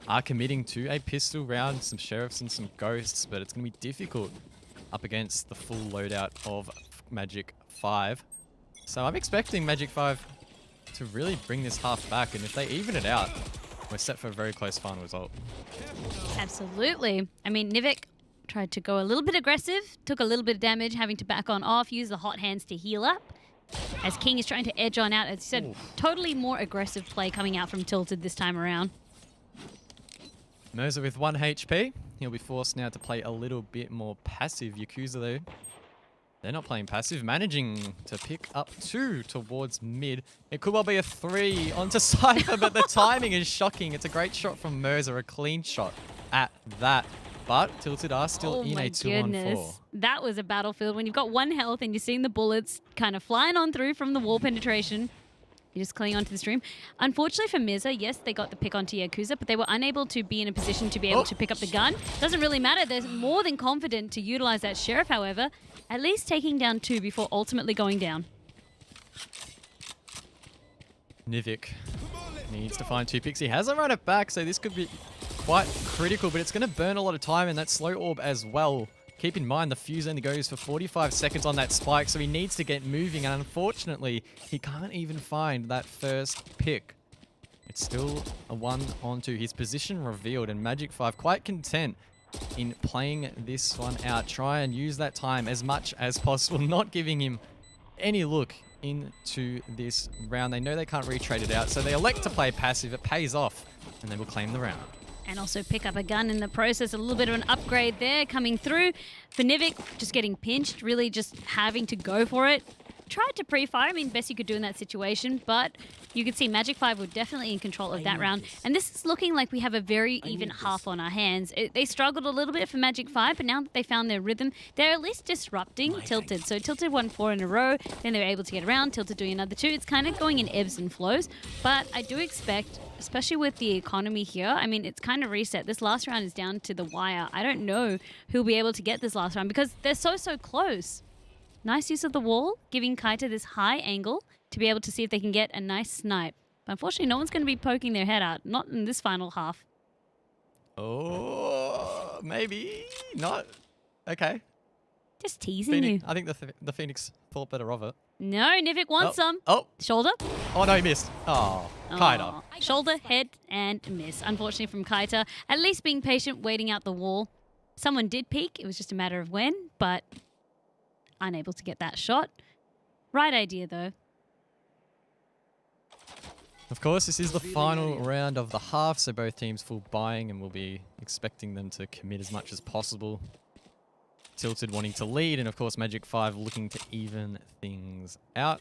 are committing to a pistol round, some sheriffs and some ghosts, but it's going to be difficult up against the full loadout of Magic 5. So I'm expecting Magic 5 to really bring this half back, and if they even it out, we're set for a very close final result. Absolutely. I mean, Nivik tried to go a little bit aggressive, took a little bit of damage, having to back on off, use the hot hands to heal up. As King is trying to edge on out, as you said, totally more aggressive play coming out from Tilted this time around. Mercer with 1 HP. He'll be forced now to play a little bit more passive. Yakuza, though, they're not playing passive, managing to pick up 2 towards mid. It could well be a 3 onto Cypher, but the timing is shocking. It's a great shot from Mercer, a clean shot at that. But Tilted are still in a 2-on-4. That was a battlefield. When you've got 1 health and you're seeing the bullets kind of flying on through from the wall penetration, you're just clinging onto the stream. Unfortunately for Mirza, yes, they got the pick onto Yakuza, but they were unable to be in a position to be able to pick up the gun. Doesn't really matter. They're more than confident to utilize that Sheriff, however, at least taking down 2 before ultimately going down. Nivik needs to find 2 picks. He hasn't run it back, so this could be quite critical, but it's going to burn a lot of time in that slow orb as well. Keep in mind, the fuse only goes for 45 seconds on that spike, so he needs to get moving, and unfortunately, he can't even find that first pick. It's still a 1-on-2. His position revealed, and Magic 5 quite content in playing this one out. Try and use that time as much as possible, not giving him any look into this round. They know they can't retrade it out, so they elect to play passive. It pays off, and they will claim the round. And also pick up a gun in the process. A little bit of an upgrade there coming through. For Nivik, just getting pinched, really just having to go for it. Tried to pre-fire, I mean, best you could do in that situation, but you could see Magic 5 were definitely in control of that round. And this is looking like we have a very even half on our hands. They struggled a little bit for Magic 5, but now that they found their rhythm, they're at least disrupting Tilted. So Tilted won 4 in a row, then they were able to get around, Tilted doing another 2. It's kind of going in ebbs and flows, but I do expect, especially with the economy here, I mean, it's kind of reset. This last round is down to the wire. I don't know who'll be able to get this last round because they're so close. Nice use of the wall, giving Kaita this high angle to be able to see if they can get a nice snipe. But unfortunately, no one's going to be poking their head out. Not in this final half. Oh, maybe not. Okay. Just teasing you. I think the Phoenix thought better of it. No, Nivik wants some. Oh. Shoulder. Oh, no, he missed. Oh, Kaita. Shoulder, head, and miss. Unfortunately from Kaita. At least being patient, waiting out the wall. Someone did peek. It was just a matter of when, but unable to get that shot. Right idea, though. Of course, this is the final round of the half, so both teams full buying, and we'll be expecting them to commit as much as possible. Tilted wanting to lead, and of course Magic 5 looking to even things out.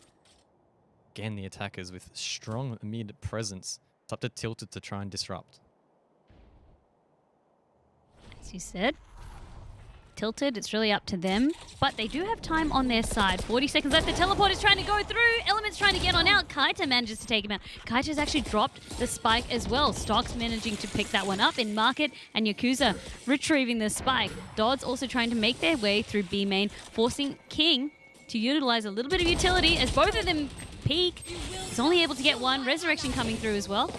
Again, the attackers with strong mid presence. It's up to Tilted to try and disrupt. As you said, Tilted, it's really up to them, but they do have time on their side. 40 seconds left. The teleport is trying to go through. Element's trying to get on out. Kaita manages to take him out. Kaita's actually dropped the spike as well. Stock's managing to pick that one up in market, and Yakuza retrieving the spike. Dodds also trying to make their way through B main, forcing King to utilize a little bit of utility as both of them peek. He's only able to get one. Resurrection coming through as well.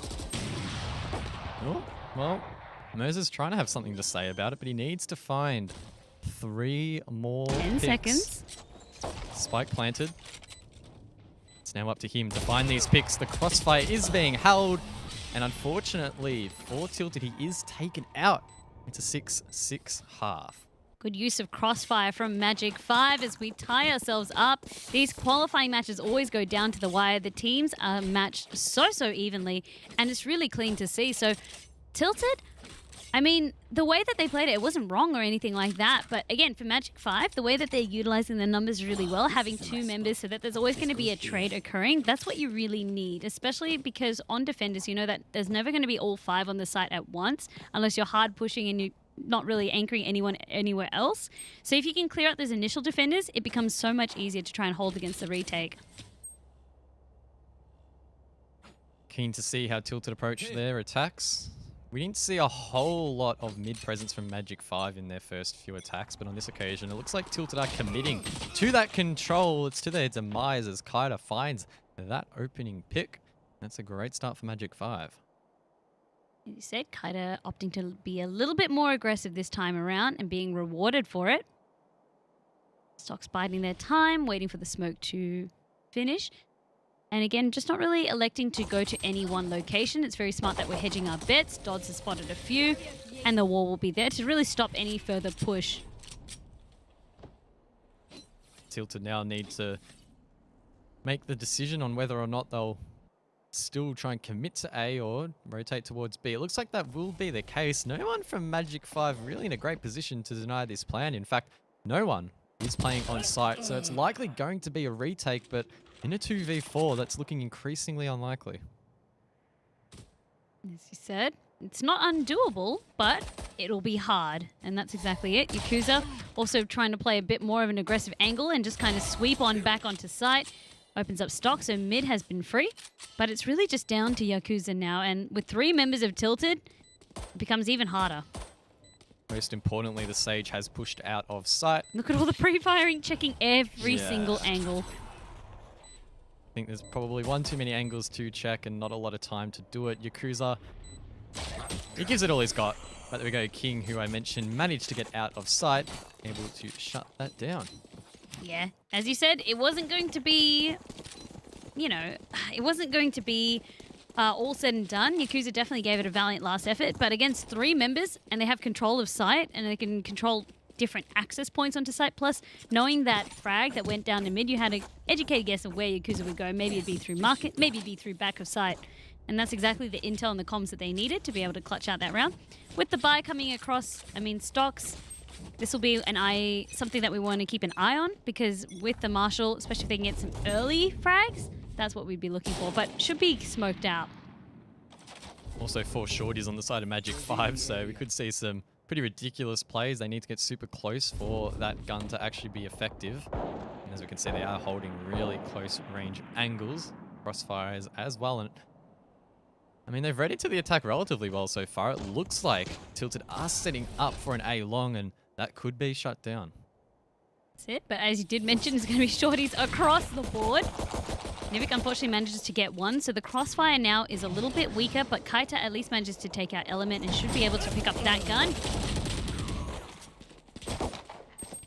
Oh, well, Moses trying to have something to say about it, but he needs to find 3 more 10 picks. seconds. Spike planted. It's now up to him to find these picks. The crossfire is being held, and unfortunately for Tilted, he is taken out. It's a 6-6 half. Good use of crossfire from Magic 5 as we tie ourselves up. These qualifying matches always go down to the wire. The teams are matched so evenly, and it's really clean to see. So Tilted, I mean, the way that they played it wasn't wrong or anything like that. But again, for Magic 5, the way that they're utilizing the numbers really well, having 2 members so that there's always going to be a trade occurring, that's what you really need, especially because on defenders, you know that there's never going to be all 5 on the site at once unless you're hard pushing and you're not really anchoring anyone anywhere else. So if you can clear out those initial defenders, it becomes so much easier to try and hold against the retake. Keen to see how Tilted approach their attacks. We didn't see a whole lot of mid presence from Magic 5 in their first few attacks, but on this occasion, it looks like Tilted are committing to that control. It's to their demise as Kaita finds that opening pick. That's a great start for Magic 5. As you said, Kaita opting to be a little bit more aggressive this time around and being rewarded for it. Stock's biding their time, waiting for the smoke to finish. And again, just not really electing to go to any one location. It's very smart that we're hedging our bets. Dodds has spotted a few, and the wall will be there to really stop any further push. Tilted now need to make the decision on whether or not they'll still try and commit to A or rotate towards B. It looks like that will be the case. No one from Magic 5 really in a great position to deny this plan. In fact, no one is playing on site, so it's likely going to be a retake, but in a 2v4, that's looking increasingly unlikely. As you said, it's not undoable, but it'll be hard, and that's exactly it. Yakuza also trying to play a bit more of an aggressive angle and just kind of sweep on back onto site. Opens up stock, so mid has been free, but it's really just down to Yakuza now, and with 3 members of Tilted, it becomes even harder. Most importantly, the Sage has pushed out of sight. Look at all the pre-firing, checking every single angle. I think there's probably one too many angles to check and not a lot of time to do it. Yakuza, he gives it all he's got. But there we go, King, who I mentioned, managed to get out of sight, able to shut that down. Yeah, as you said, it wasn't going to be, you know, it wasn't going to be all said and done. Yakuza definitely gave it a valiant last effort, but against 3 members, and they have control of site, and they can control different access points onto site, plus knowing that frag that went down to mid, you had an educated guess of where Yakuza would go. Maybe it'd be through market, maybe it'd be through back of site. And that's exactly the intel and the comms that they needed to be able to clutch out that round. With the buy coming across, I mean, stocks, this will be something that we want to keep an eye on, because with the Marshal, especially if they can get some early frags, that's what we'd be looking for, but should be smoked out. Also 4 shorties on the side of Magic 5, so we could see some pretty ridiculous plays. They need to get super close for that gun to actually be effective. And as we can see, they are holding really close range angles, crossfires as well. And I mean, they've readied to the attack relatively well so far. It looks like Tilted are setting up for an A long, and that could be shut down. That's it, but as you did mention, it's going to be shorties across the board. Nivik unfortunately manages to get one, so the crossfire now is a little bit weaker, but Kaita at least manages to take out Element and should be able to pick up that gun.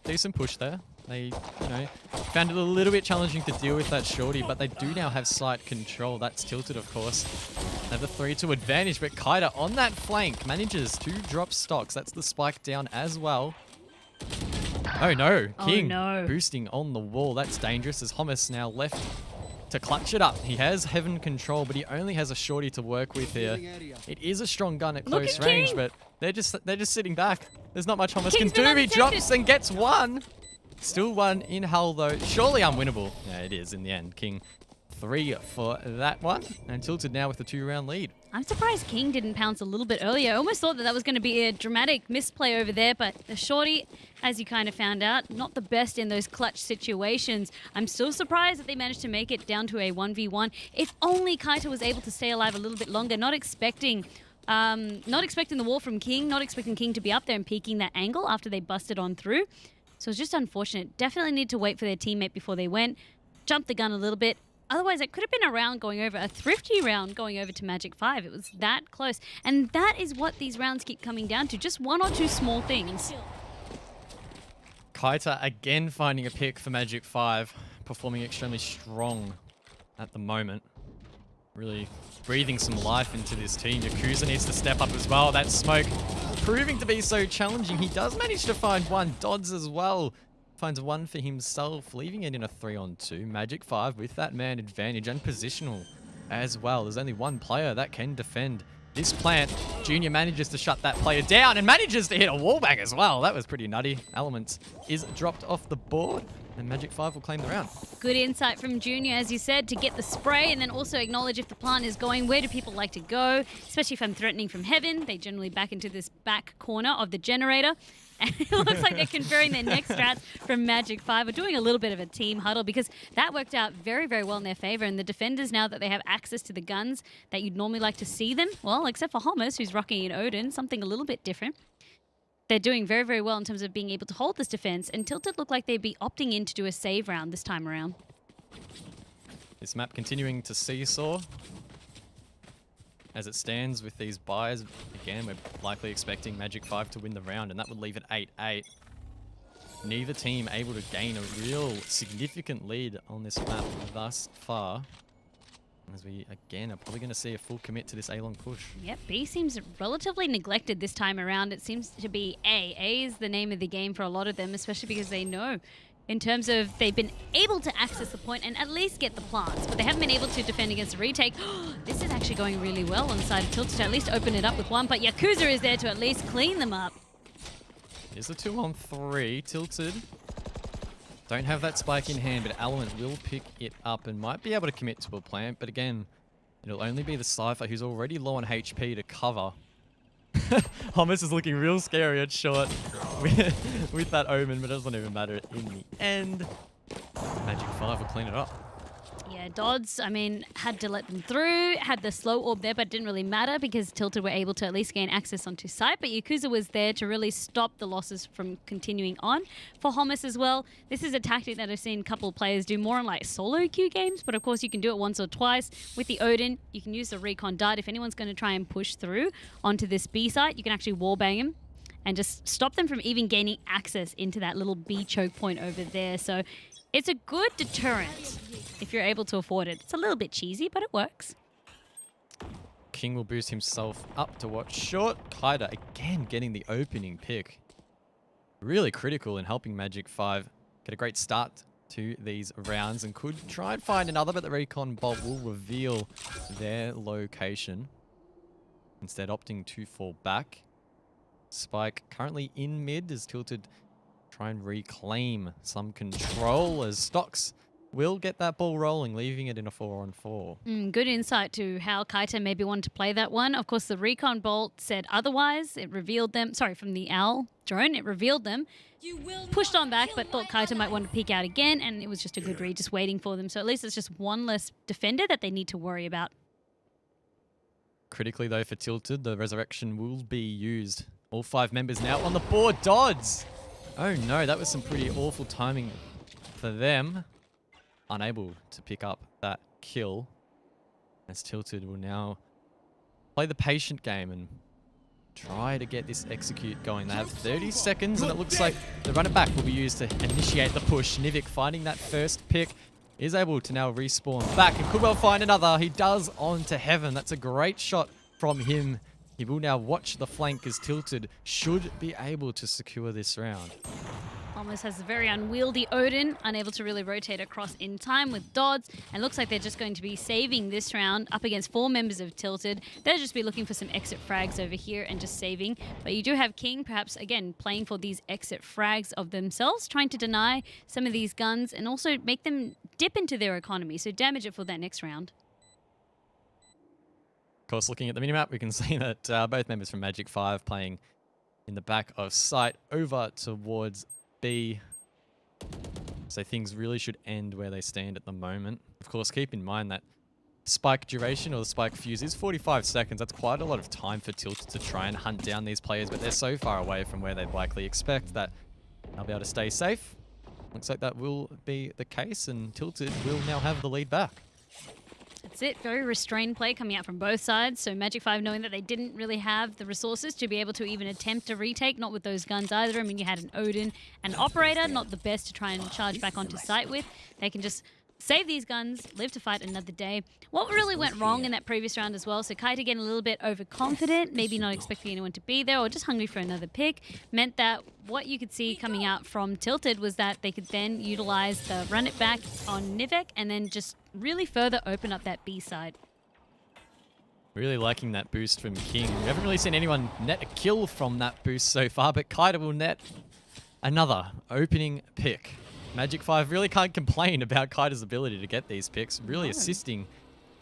Decent push there. They, you know, found it a little bit challenging to deal with that shorty, but they do now have site control. That's Tilted, of course. They have the 3-2 advantage, but Kaita on that flank manages to drop stocks. That's the spike down as well. Oh no, King boosting on the wall. That's dangerous as Hummus now left to clutch it up. He has heaven control, but he only has a shorty to work with here. It is a strong gun at close range, but they're just sitting back. There's not much Hummus King's can been do. He undetected. drops and gets one. Still one in hull though. Surely unwinnable. Yeah, it is in the end. King 3 for that one. And Tilted now with the 2-round lead. I'm surprised King didn't pounce a little bit earlier. I almost thought that was going to be a dramatic misplay over there, but the shorty, as you kind of found out, not the best in those clutch situations. I'm still surprised that they managed to make it down to a 1v1. If only Kaita was able to stay alive a little bit longer, not expecting the wall from King, not expecting King to be up there and peeking that angle after they busted on through. So it's just unfortunate. Definitely need to wait for their teammate before they went. Jump the gun a little bit. Otherwise, it could have been a round going over, a thrifty round going over to Magic 5. It was that close. And that is what these rounds keep coming down to. Just one or two small things. Kaita again finding a pick for Magic 5. Performing extremely strong at the moment. Really breathing some life into this team. Yakuza needs to step up as well. That smoke proving to be so challenging. He does manage to find one. Dodds as well. Finds one for himself, leaving it in a 3-on-2. Magic 5 with that man advantage and positional as well. There's only one player that can defend this plant. Junior manages to shut that player down and manages to hit a wallbang as well. That was pretty nutty. Elements is dropped off the board and Magic 5 will claim the round. Good insight from Junior, as you said, to get the spray and then also acknowledge if the plant is going, where do people like to go? Especially if I'm threatening from heaven. They generally back into this back corner of the generator. And it looks like they're conferring their next strats from Magic 5. We're doing a little bit of a team huddle because that worked out very, very well in their favor. And the defenders, now that they have access to the guns that you'd normally like to see them, well, except for Hummus, who's rocking an Odin, something a little bit different. They're doing very, very well in terms of being able to hold this defense. And Tilted look like they'd be opting in to do a save round this time around. This map continuing to seesaw. As it stands with these buys, again, we're likely expecting Magic 5 to win the round, and that would leave it 8-8. Neither team able to gain a real significant lead on this map thus far. As we, again, are probably going to see a full commit to this A-long push. Yep, B seems relatively neglected this time around. It seems to be A. A is the name of the game for a lot of them, especially because they know in terms of they've been able to access the point and at least get the plants, but they haven't been able to defend against a retake. This is actually going really well on the side of Tilted to at least open it up with one, but Yakuza is there to at least clean them up. Here's a 2-on-3. Tilted don't have that spike in hand, but Element will pick it up and might be able to commit to a plant, but again, it'll only be the Cypher who's already low on HP to cover. Hummus is looking real scary at short with that Omen, but it doesn't even matter in the end. Magic 5 will clean it up. Yeah, Dodds, I mean, had to let them through, had the slow orb there, but it didn't really matter because Tilted were able to at least gain access onto site, but Yakuza was there to really stop the losses from continuing on. For Hummus as well, this is a tactic that I've seen a couple of players do more in like solo queue games, but of course you can do it once or twice. With the Odin, you can use the recon dart. If anyone's going to try and push through onto this B site, you can actually wallbang him and just stop them from even gaining access into that little B choke point over there. So it's a good deterrent if you're able to afford it. It's a little bit cheesy, but it works. King will boost himself up to watch short. Kaida again getting the opening pick. Really critical in helping Magic 5 get a great start to these rounds and could try and find another, but the recon bolt will reveal their location. Instead opting to fall back. Spike currently in mid as Tilted try and reclaim some control as Stocks will get that ball rolling, leaving it in a 4-on-4. Good insight to how Kaita maybe wanted to play that one. Of course, the recon bolt said otherwise. It revealed them, from the Owl drone, it revealed them. Pushed on back, but thought Kaita might want to peek out again, and it was just a good read, just waiting for them. So at least it's just one less defender that they need to worry about. Critically, though, for Tilted, the Resurrection will be used. All 5 members now on the board. Dodds! Oh no, that was some pretty awful timing for them. Unable to pick up that kill. As Tilted will now play the patient game and try to get this execute going. They have 30 seconds and it looks like the run it back will be used to initiate the push. Nivik finding that first pick is able to now respawn back and could well find another. He does onto heaven. That's a great shot from him. He will now watch the flank as Tilted should be able to secure this round. Almost has a very unwieldy Odin, unable to really rotate across in time with Dodds, and looks like they're just going to be saving this round up against 4 members of Tilted. They'll just be looking for some exit frags over here and just saving. But you do have King, perhaps, again, playing for these exit frags of themselves, trying to deny some of these guns and also make them dip into their economy, so damage it for that next round. Of course, looking at the minimap, we can see that both members from Magic 5 playing in the back of sight over towards B. So things really should end where they stand at the moment. Of course, keep in mind that spike duration or the spike fuse is 45 seconds. That's quite a lot of time for Tilted to try and hunt down these players, but they're so far away from where they'd likely expect that they'll be able to stay safe. Looks like that will be the case, and Tilted will now have the lead back. That's it. Very restrained play coming out from both sides. So Magic 5 knowing that they didn't really have the resources to be able to even attempt a retake, not with those guns either. I mean, you had an Odin and Operator, not the best to try and charge back onto site with. They can just save these guns, live to fight another day. What really went wrong in that previous round as well, so Kaita getting a little bit overconfident, maybe not expecting anyone to be there or just hungry for another pick, meant that what you could see coming out from Tilted was that they could then utilize the run it back on Nivek and then just really further open up that B side. Really liking that boost from King. We haven't really seen anyone net a kill from that boost so far, but Kaita will net another opening pick. Magic 5 really can't complain about Kaita's ability to get these picks, really assisting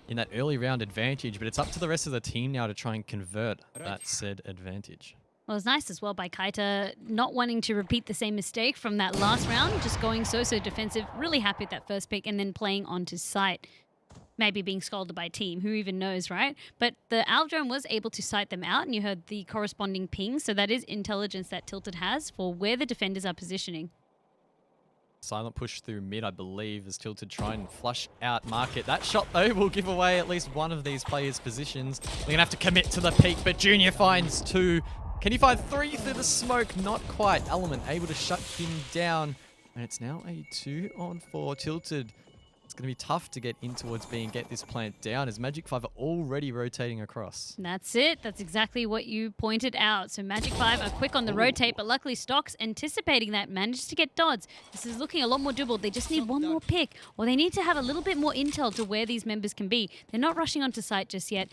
in that early round advantage, but it's up to the rest of the team now to try and convert that said advantage. Well, it's nice as well by Kaita not wanting to repeat the same mistake from that last round, just going so defensive, really happy with that first pick and then playing onto sight. Maybe being scolded by team, who even knows, right? But the Alv drone was able to sight them out and you heard the corresponding ping, so that is intelligence that Tilted has for where the defenders are positioning. Silent push through mid, I believe, as Tilted try and flush out market. That shot, though, will give away at least one of these players' positions. They're going to have to commit to the peak, but Junior finds 2. Can he find 3 through the smoke? Not quite. Element able to shut him down. And it's now a 2-on-4 Tilted. It's going to be tough to get in towards B and get this plant down as Magic 5 are already rotating across. That's it. That's exactly what you pointed out. So Magic 5 are quick on the rotate, but luckily Stocks, anticipating that, managed to get Dodds. This is looking a lot more doable. They just need one more pick, or they need to have a little bit more intel to where these members can be. They're not rushing onto site just yet.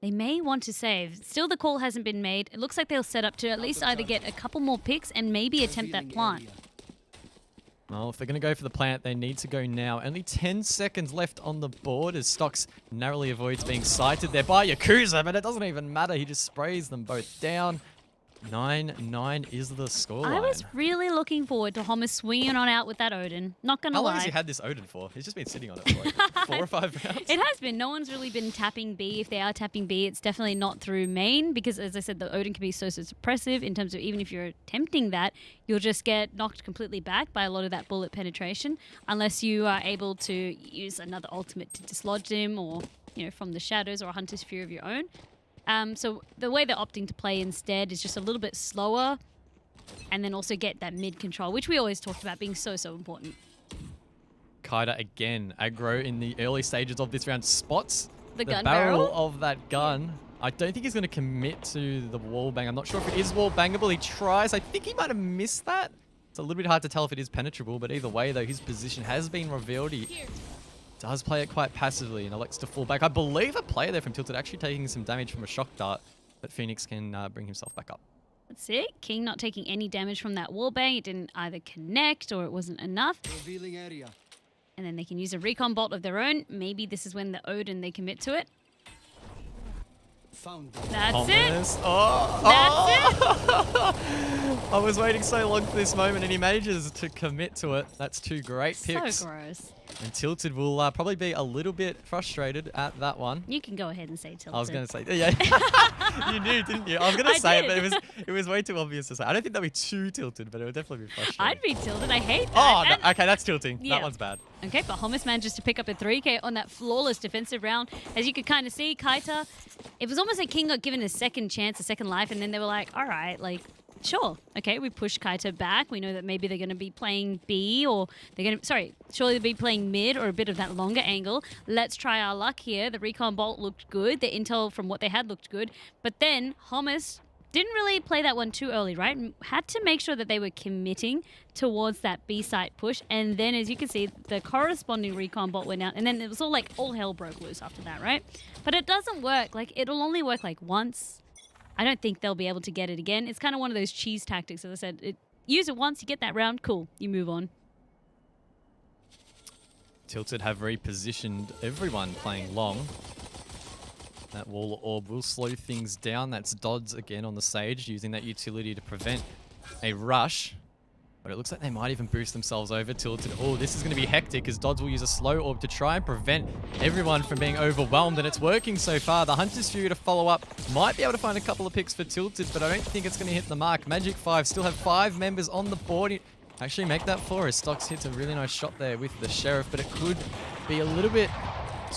They may want to save. Still, the call hasn't been made. It looks like they'll set up to at least either get a couple more picks and maybe attempt that plant. Well, if they're going to go for the plant, they need to go now. Only 10 seconds left on the board as Stocks narrowly avoids being sighted there by Yakuza, but it doesn't even matter. He just sprays them both down. 9-9 is the scoreline. I was really looking forward to Homer swinging on out with that Odin. Not gonna lie. How long has he had this Odin for? He's just been sitting on it for like 4 or 5 rounds. It has been. No one's really been tapping B. If they are tapping B, it's definitely not through main because, as I said, the Odin can be so suppressive in terms of even if you're attempting that, you'll just get knocked completely back by a lot of that bullet penetration unless you are able to use another ultimate to dislodge him or, you know, from the shadows or a Hunter's Fury of your own. So the way they're opting to play instead is just a little bit slower and then also get that mid control, which we always talked about being so important. Kaita again, aggro in the early stages of this round, spots the gun barrel of that gun. I don't think he's going to commit to the wall bang. I'm not sure if it is wall bangable. He tries. I think he might have missed that. It's a little bit hard to tell if it is penetrable, but either way, though, his position has been revealed. He does play it quite passively and elects to fall back. I believe a player there from Tilted actually taking some damage from a shock dart, but Phoenix can bring himself back up. That's it. King not taking any damage from that wallbang. It didn't either connect or it wasn't enough. Revealing area. And then they can use a recon bolt of their own. Maybe this is when the Odin, they commit to it. Found That's Thomas. it. Oh, That's it. I was waiting so long for this moment and he manages to commit to it. That's 2 great picks. So gross. And Tilted will probably be a little bit frustrated at that one. You can go ahead and say Tilted. I was going to say, yeah. You knew, didn't you? I was going to say it, but it was way too obvious to say. I don't think that'd be too tilted, but it would definitely be frustrating. I'd be tilted. I hate that. Oh, no, okay, that's tilting. Yeah. That one's bad. Okay, but Homos manages to pick up a 3K on that flawless defensive round. As you could kind of see, Kaita, it was almost like King got given a second chance, a second life, and then they were like, all right, like, sure. Okay, we push Kaita back. We know that maybe they're going to be playing B or they're going to, surely they'll be playing mid or a bit of that longer angle. Let's try our luck here. The recon bolt looked good. The intel from what they had looked good. But then Homos didn't really play that one too early, right? Had to make sure that they were committing towards that B site push. And then, as you can see, the corresponding recon bot went out. And then it was all hell broke loose after that, right? But it doesn't work. Like, it'll only work like once. I don't think they'll be able to get it again. It's kind of one of those cheese tactics. As I said, use it once, you get that round, cool, you move on. Tilted have repositioned everyone playing long. That wall orb will slow things down. That's Dodds again on the stage, using that utility to prevent a rush. But it looks like they might even boost themselves over Tilted. Oh, this is going to be hectic as Dodds will use a slow orb to try and prevent everyone from being overwhelmed. And it's working so far. The Hunter's Fury to follow up. Might be able to find a couple of picks for Tilted, but I don't think it's going to hit the mark. Magic 5 still have 5 members on the board. Actually make that 4 as Stocks hits a really nice shot there with the Sheriff, but it could be a little bit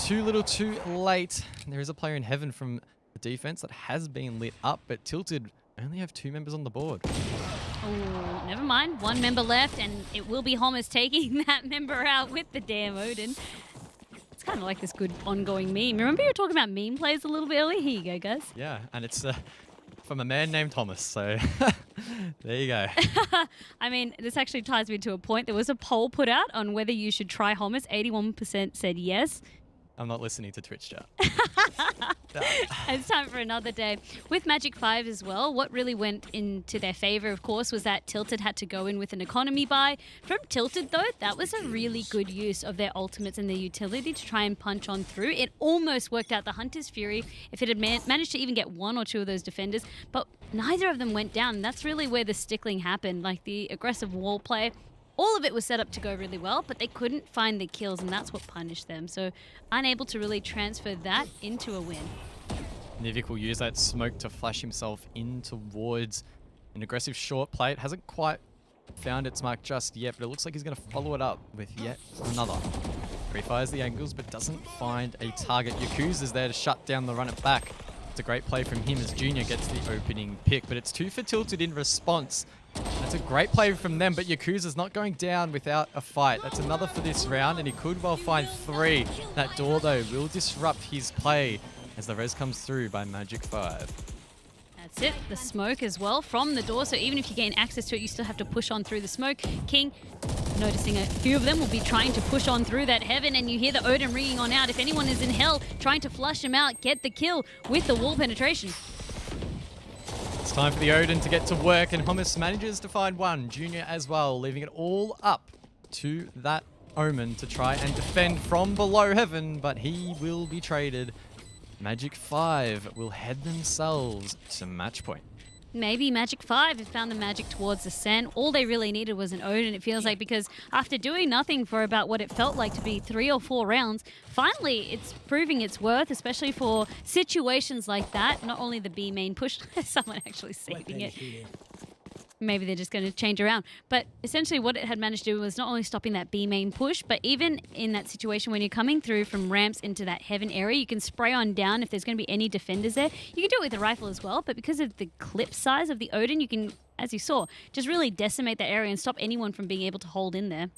too little too late. And there is a player in heaven from the defense that has been lit up, but Tilted only have 2 members on the board. Oh, never mind. 1 member left, and it will be Homers taking that member out with the damn Odin. It's kind of like this good ongoing meme. Remember you were talking about meme plays a little bit earlier? Here you go, guys. Yeah, and it's from a man named Thomas, so there you go. I mean, this actually ties me to a point. There was a poll put out on whether you should try Homers. 81% said yes. I'm not listening to Twitch chat. It's time for another day. With Magic 5 as well, what really went into their favor, of course, was that Tilted had to go in with an economy buy. From Tilted, though, that was a really good use of their ultimates and their utility to try and punch on through. It almost worked out the Hunter's Fury if it had managed to even get 1 or 2 of those defenders, but neither of them went down. And that's really where the stickling happened, like the aggressive wall play. All of it was set up to go really well, but they couldn't find the kills, and that's what punished them. So unable to really transfer that into a win. Nivik will use that smoke to flash himself in towards an aggressive short play. It hasn't quite found its mark just yet, but it looks like he's going to follow it up with yet another. Refires the angles, but doesn't find a target. Yakuza's there to shut down the run it back. It's a great play from him as Junior gets the opening pick, but it's 2 for Tilted in response. That's a great play from them, but Yakuza's not going down without a fight. That's another for this round, and he could well find 3. That door, though, will disrupt his play as the res comes through by Magic 5. That's it. The smoke as well from the door, so even if you gain access to it, you still have to push on through the smoke. King, noticing a few of them will be trying to push on through that heaven, and you hear the Odin ringing on out. If anyone is in hell, trying to flush him out, get the kill with the wall penetration. It's time for the Odin to get to work, and Hummus manages to find 1. Junior as well, leaving it all up to that Omen to try and defend from below heaven, but he will be traded. Magic 5 will head themselves to match point. Maybe Magic 5 have found the magic towards Ascent. All they really needed was an Odin, it feels like, because after doing nothing for about what it felt like to be 3 or 4 rounds, finally it's proving its worth, especially for situations like that. Not only the B main push, someone actually saving it. Maybe they're just going to change around. But essentially what it had managed to do was not only stopping that B main push, but even in that situation when you're coming through from ramps into that heaven area, you can spray on down if there's going to be any defenders there. You can do it with the rifle as well, but because of the clip size of the Odin, you can, as you saw, just really decimate that area and stop anyone from being able to hold in there.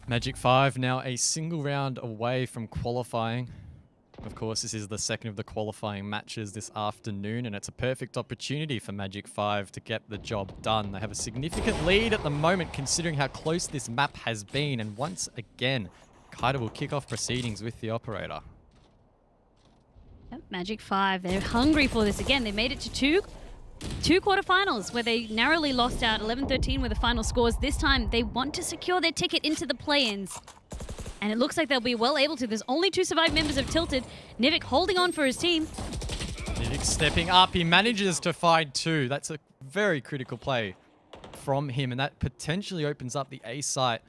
Magic 5 now a single round away from qualifying. Of course, this is the second of the qualifying matches this afternoon, and it's a perfect opportunity for Magic 5 to get the job done. They have a significant lead at the moment, considering how close this map has been. And once again, Kaida will kick off proceedings with the operator. Yep, Magic 5, they're hungry for this again. They made it to two quarterfinals where they narrowly lost out. 11-13 were the final scores. This time, they want to secure their ticket into the play-ins. And it looks like they'll be well able to. There's only 2 survived members of Tilted. Nivik holding on for his team. Nivik stepping up. He manages to find 2. That's a very critical play from him. And that potentially opens up the A site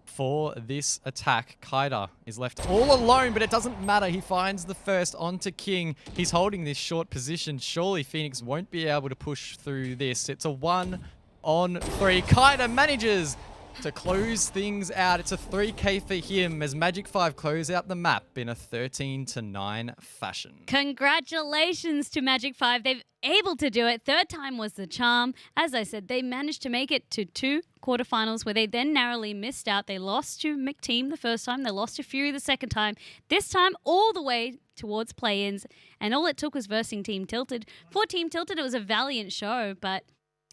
for this attack. Kaida is left all alone, but it doesn't matter. He finds the first onto King. He's holding this short position. Surely Phoenix won't be able to push through this. It's a 1-on-3. Kaida manages to close things out. It's a 3K for him as Magic 5 close out the map in a 13-9 fashion. Congratulations to Magic 5. They've able to do it. Third time was the charm. As I said, they managed to make it to 2 quarterfinals where they then narrowly missed out. They lost to McTeam the first time. They lost to Fury the second time. This time all the way towards play-ins. And all it took was versing Team Tilted. For Team Tilted, it was a valiant show, but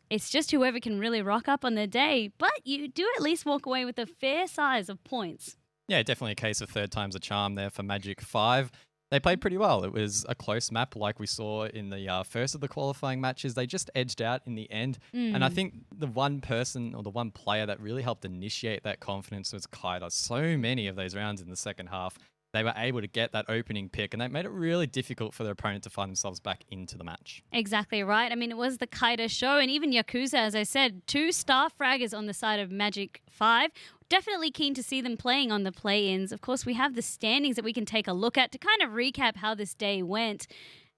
it's just whoever can really rock up on their day. But you do at least walk away with a fair size of points. Yeah, definitely a case of third time's a charm there for Magic 5. They played pretty well. It was a close map like we saw in the first of the qualifying matches. They just edged out in the end. And I think the one person or the one player that really helped initiate that confidence was Kaida. So many of those rounds in the second half, they were able to get that opening pick and that made it really difficult for their opponent to find themselves back into the match. Exactly right. I mean, it was the Kaida show and even Yakuza, as I said, 2 star fraggers on the side of Magic 5. Definitely keen to see them playing on the play-ins. Of course, we have the standings that we can take a look at to kind of recap how this day went,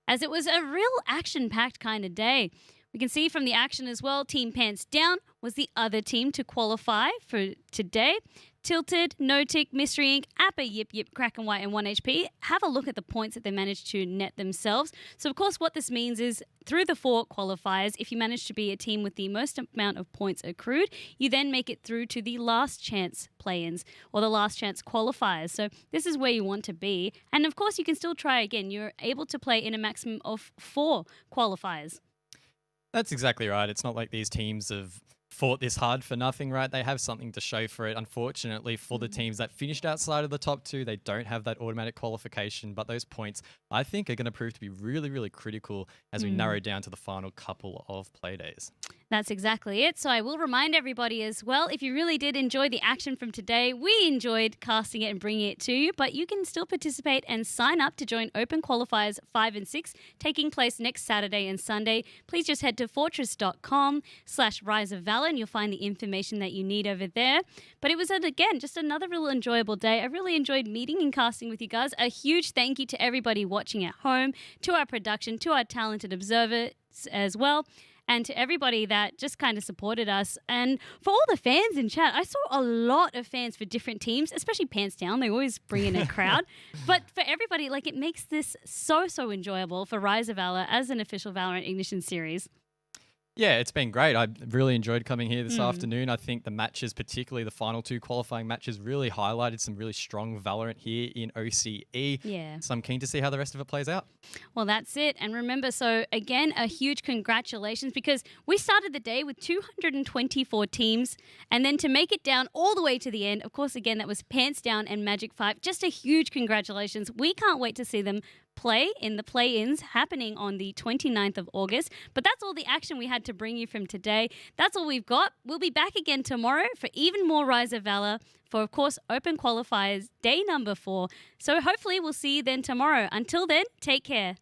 as it was a real action-packed kind of day. We can see from the action as well, Team Pants Down was the other team to qualify for today. Tilted, No Tick, Mystery Inc., Appa, Yip Yip, Kraken White, and 1HP. Have a look at the points that they managed to net themselves. So, of course, what this means is through the 4 qualifiers, if you manage to be a team with the most amount of points accrued, you then make it through to the last chance play-ins or the last chance qualifiers. So this is where you want to be. And, of course, you can still try again. You're able to play in a maximum of 4 qualifiers. That's exactly right. It's not like these teams have fought this hard for nothing, right? They have something to show for it. Unfortunately, for the teams that finished outside of the top 2, they don't have that automatic qualification, but those points, I think, are going to prove to be really, really critical as we narrow down to the final couple of play days. That's exactly it. So I will remind everybody as well, if you really did enjoy the action from today, we enjoyed casting it and bringing it to you, but you can still participate and sign up to join Open Qualifiers 5 and 6, taking place next Saturday and Sunday. Please just head to fortress.com/Rise of Valor and you'll find the information that you need over there. But it was, again, just another real enjoyable day. I really enjoyed meeting and casting with you guys. A huge thank you to everybody watching at home, to our production, to our talented observers as well, and to everybody that just kind of supported us. And for all the fans in chat, I saw a lot of fans for different teams, especially Pants Down. They always bring in a crowd. But for everybody, like, it makes this so enjoyable for Rise of Valor as an official Valorant Ignition series. Yeah, it's been great. I really enjoyed coming here this afternoon. I think the matches, particularly the final 2 qualifying matches, really highlighted some really strong Valorant here in OCE. Yeah. So I'm keen to see how the rest of it plays out. Well, that's it. And remember, so again, a huge congratulations because we started the day with 224 teams. And then to make it down all the way to the end, of course, again, that was Pants Down and Magic 5. Just a huge congratulations. We can't wait to see them play in the play-ins happening on the 29th of August. But that's all the action we had to bring you from today. That's all we've got. We'll be back again tomorrow for even more Rise of Valor for, of course, Open Qualifiers day number 4. So hopefully we'll see you then tomorrow. Until then, take care.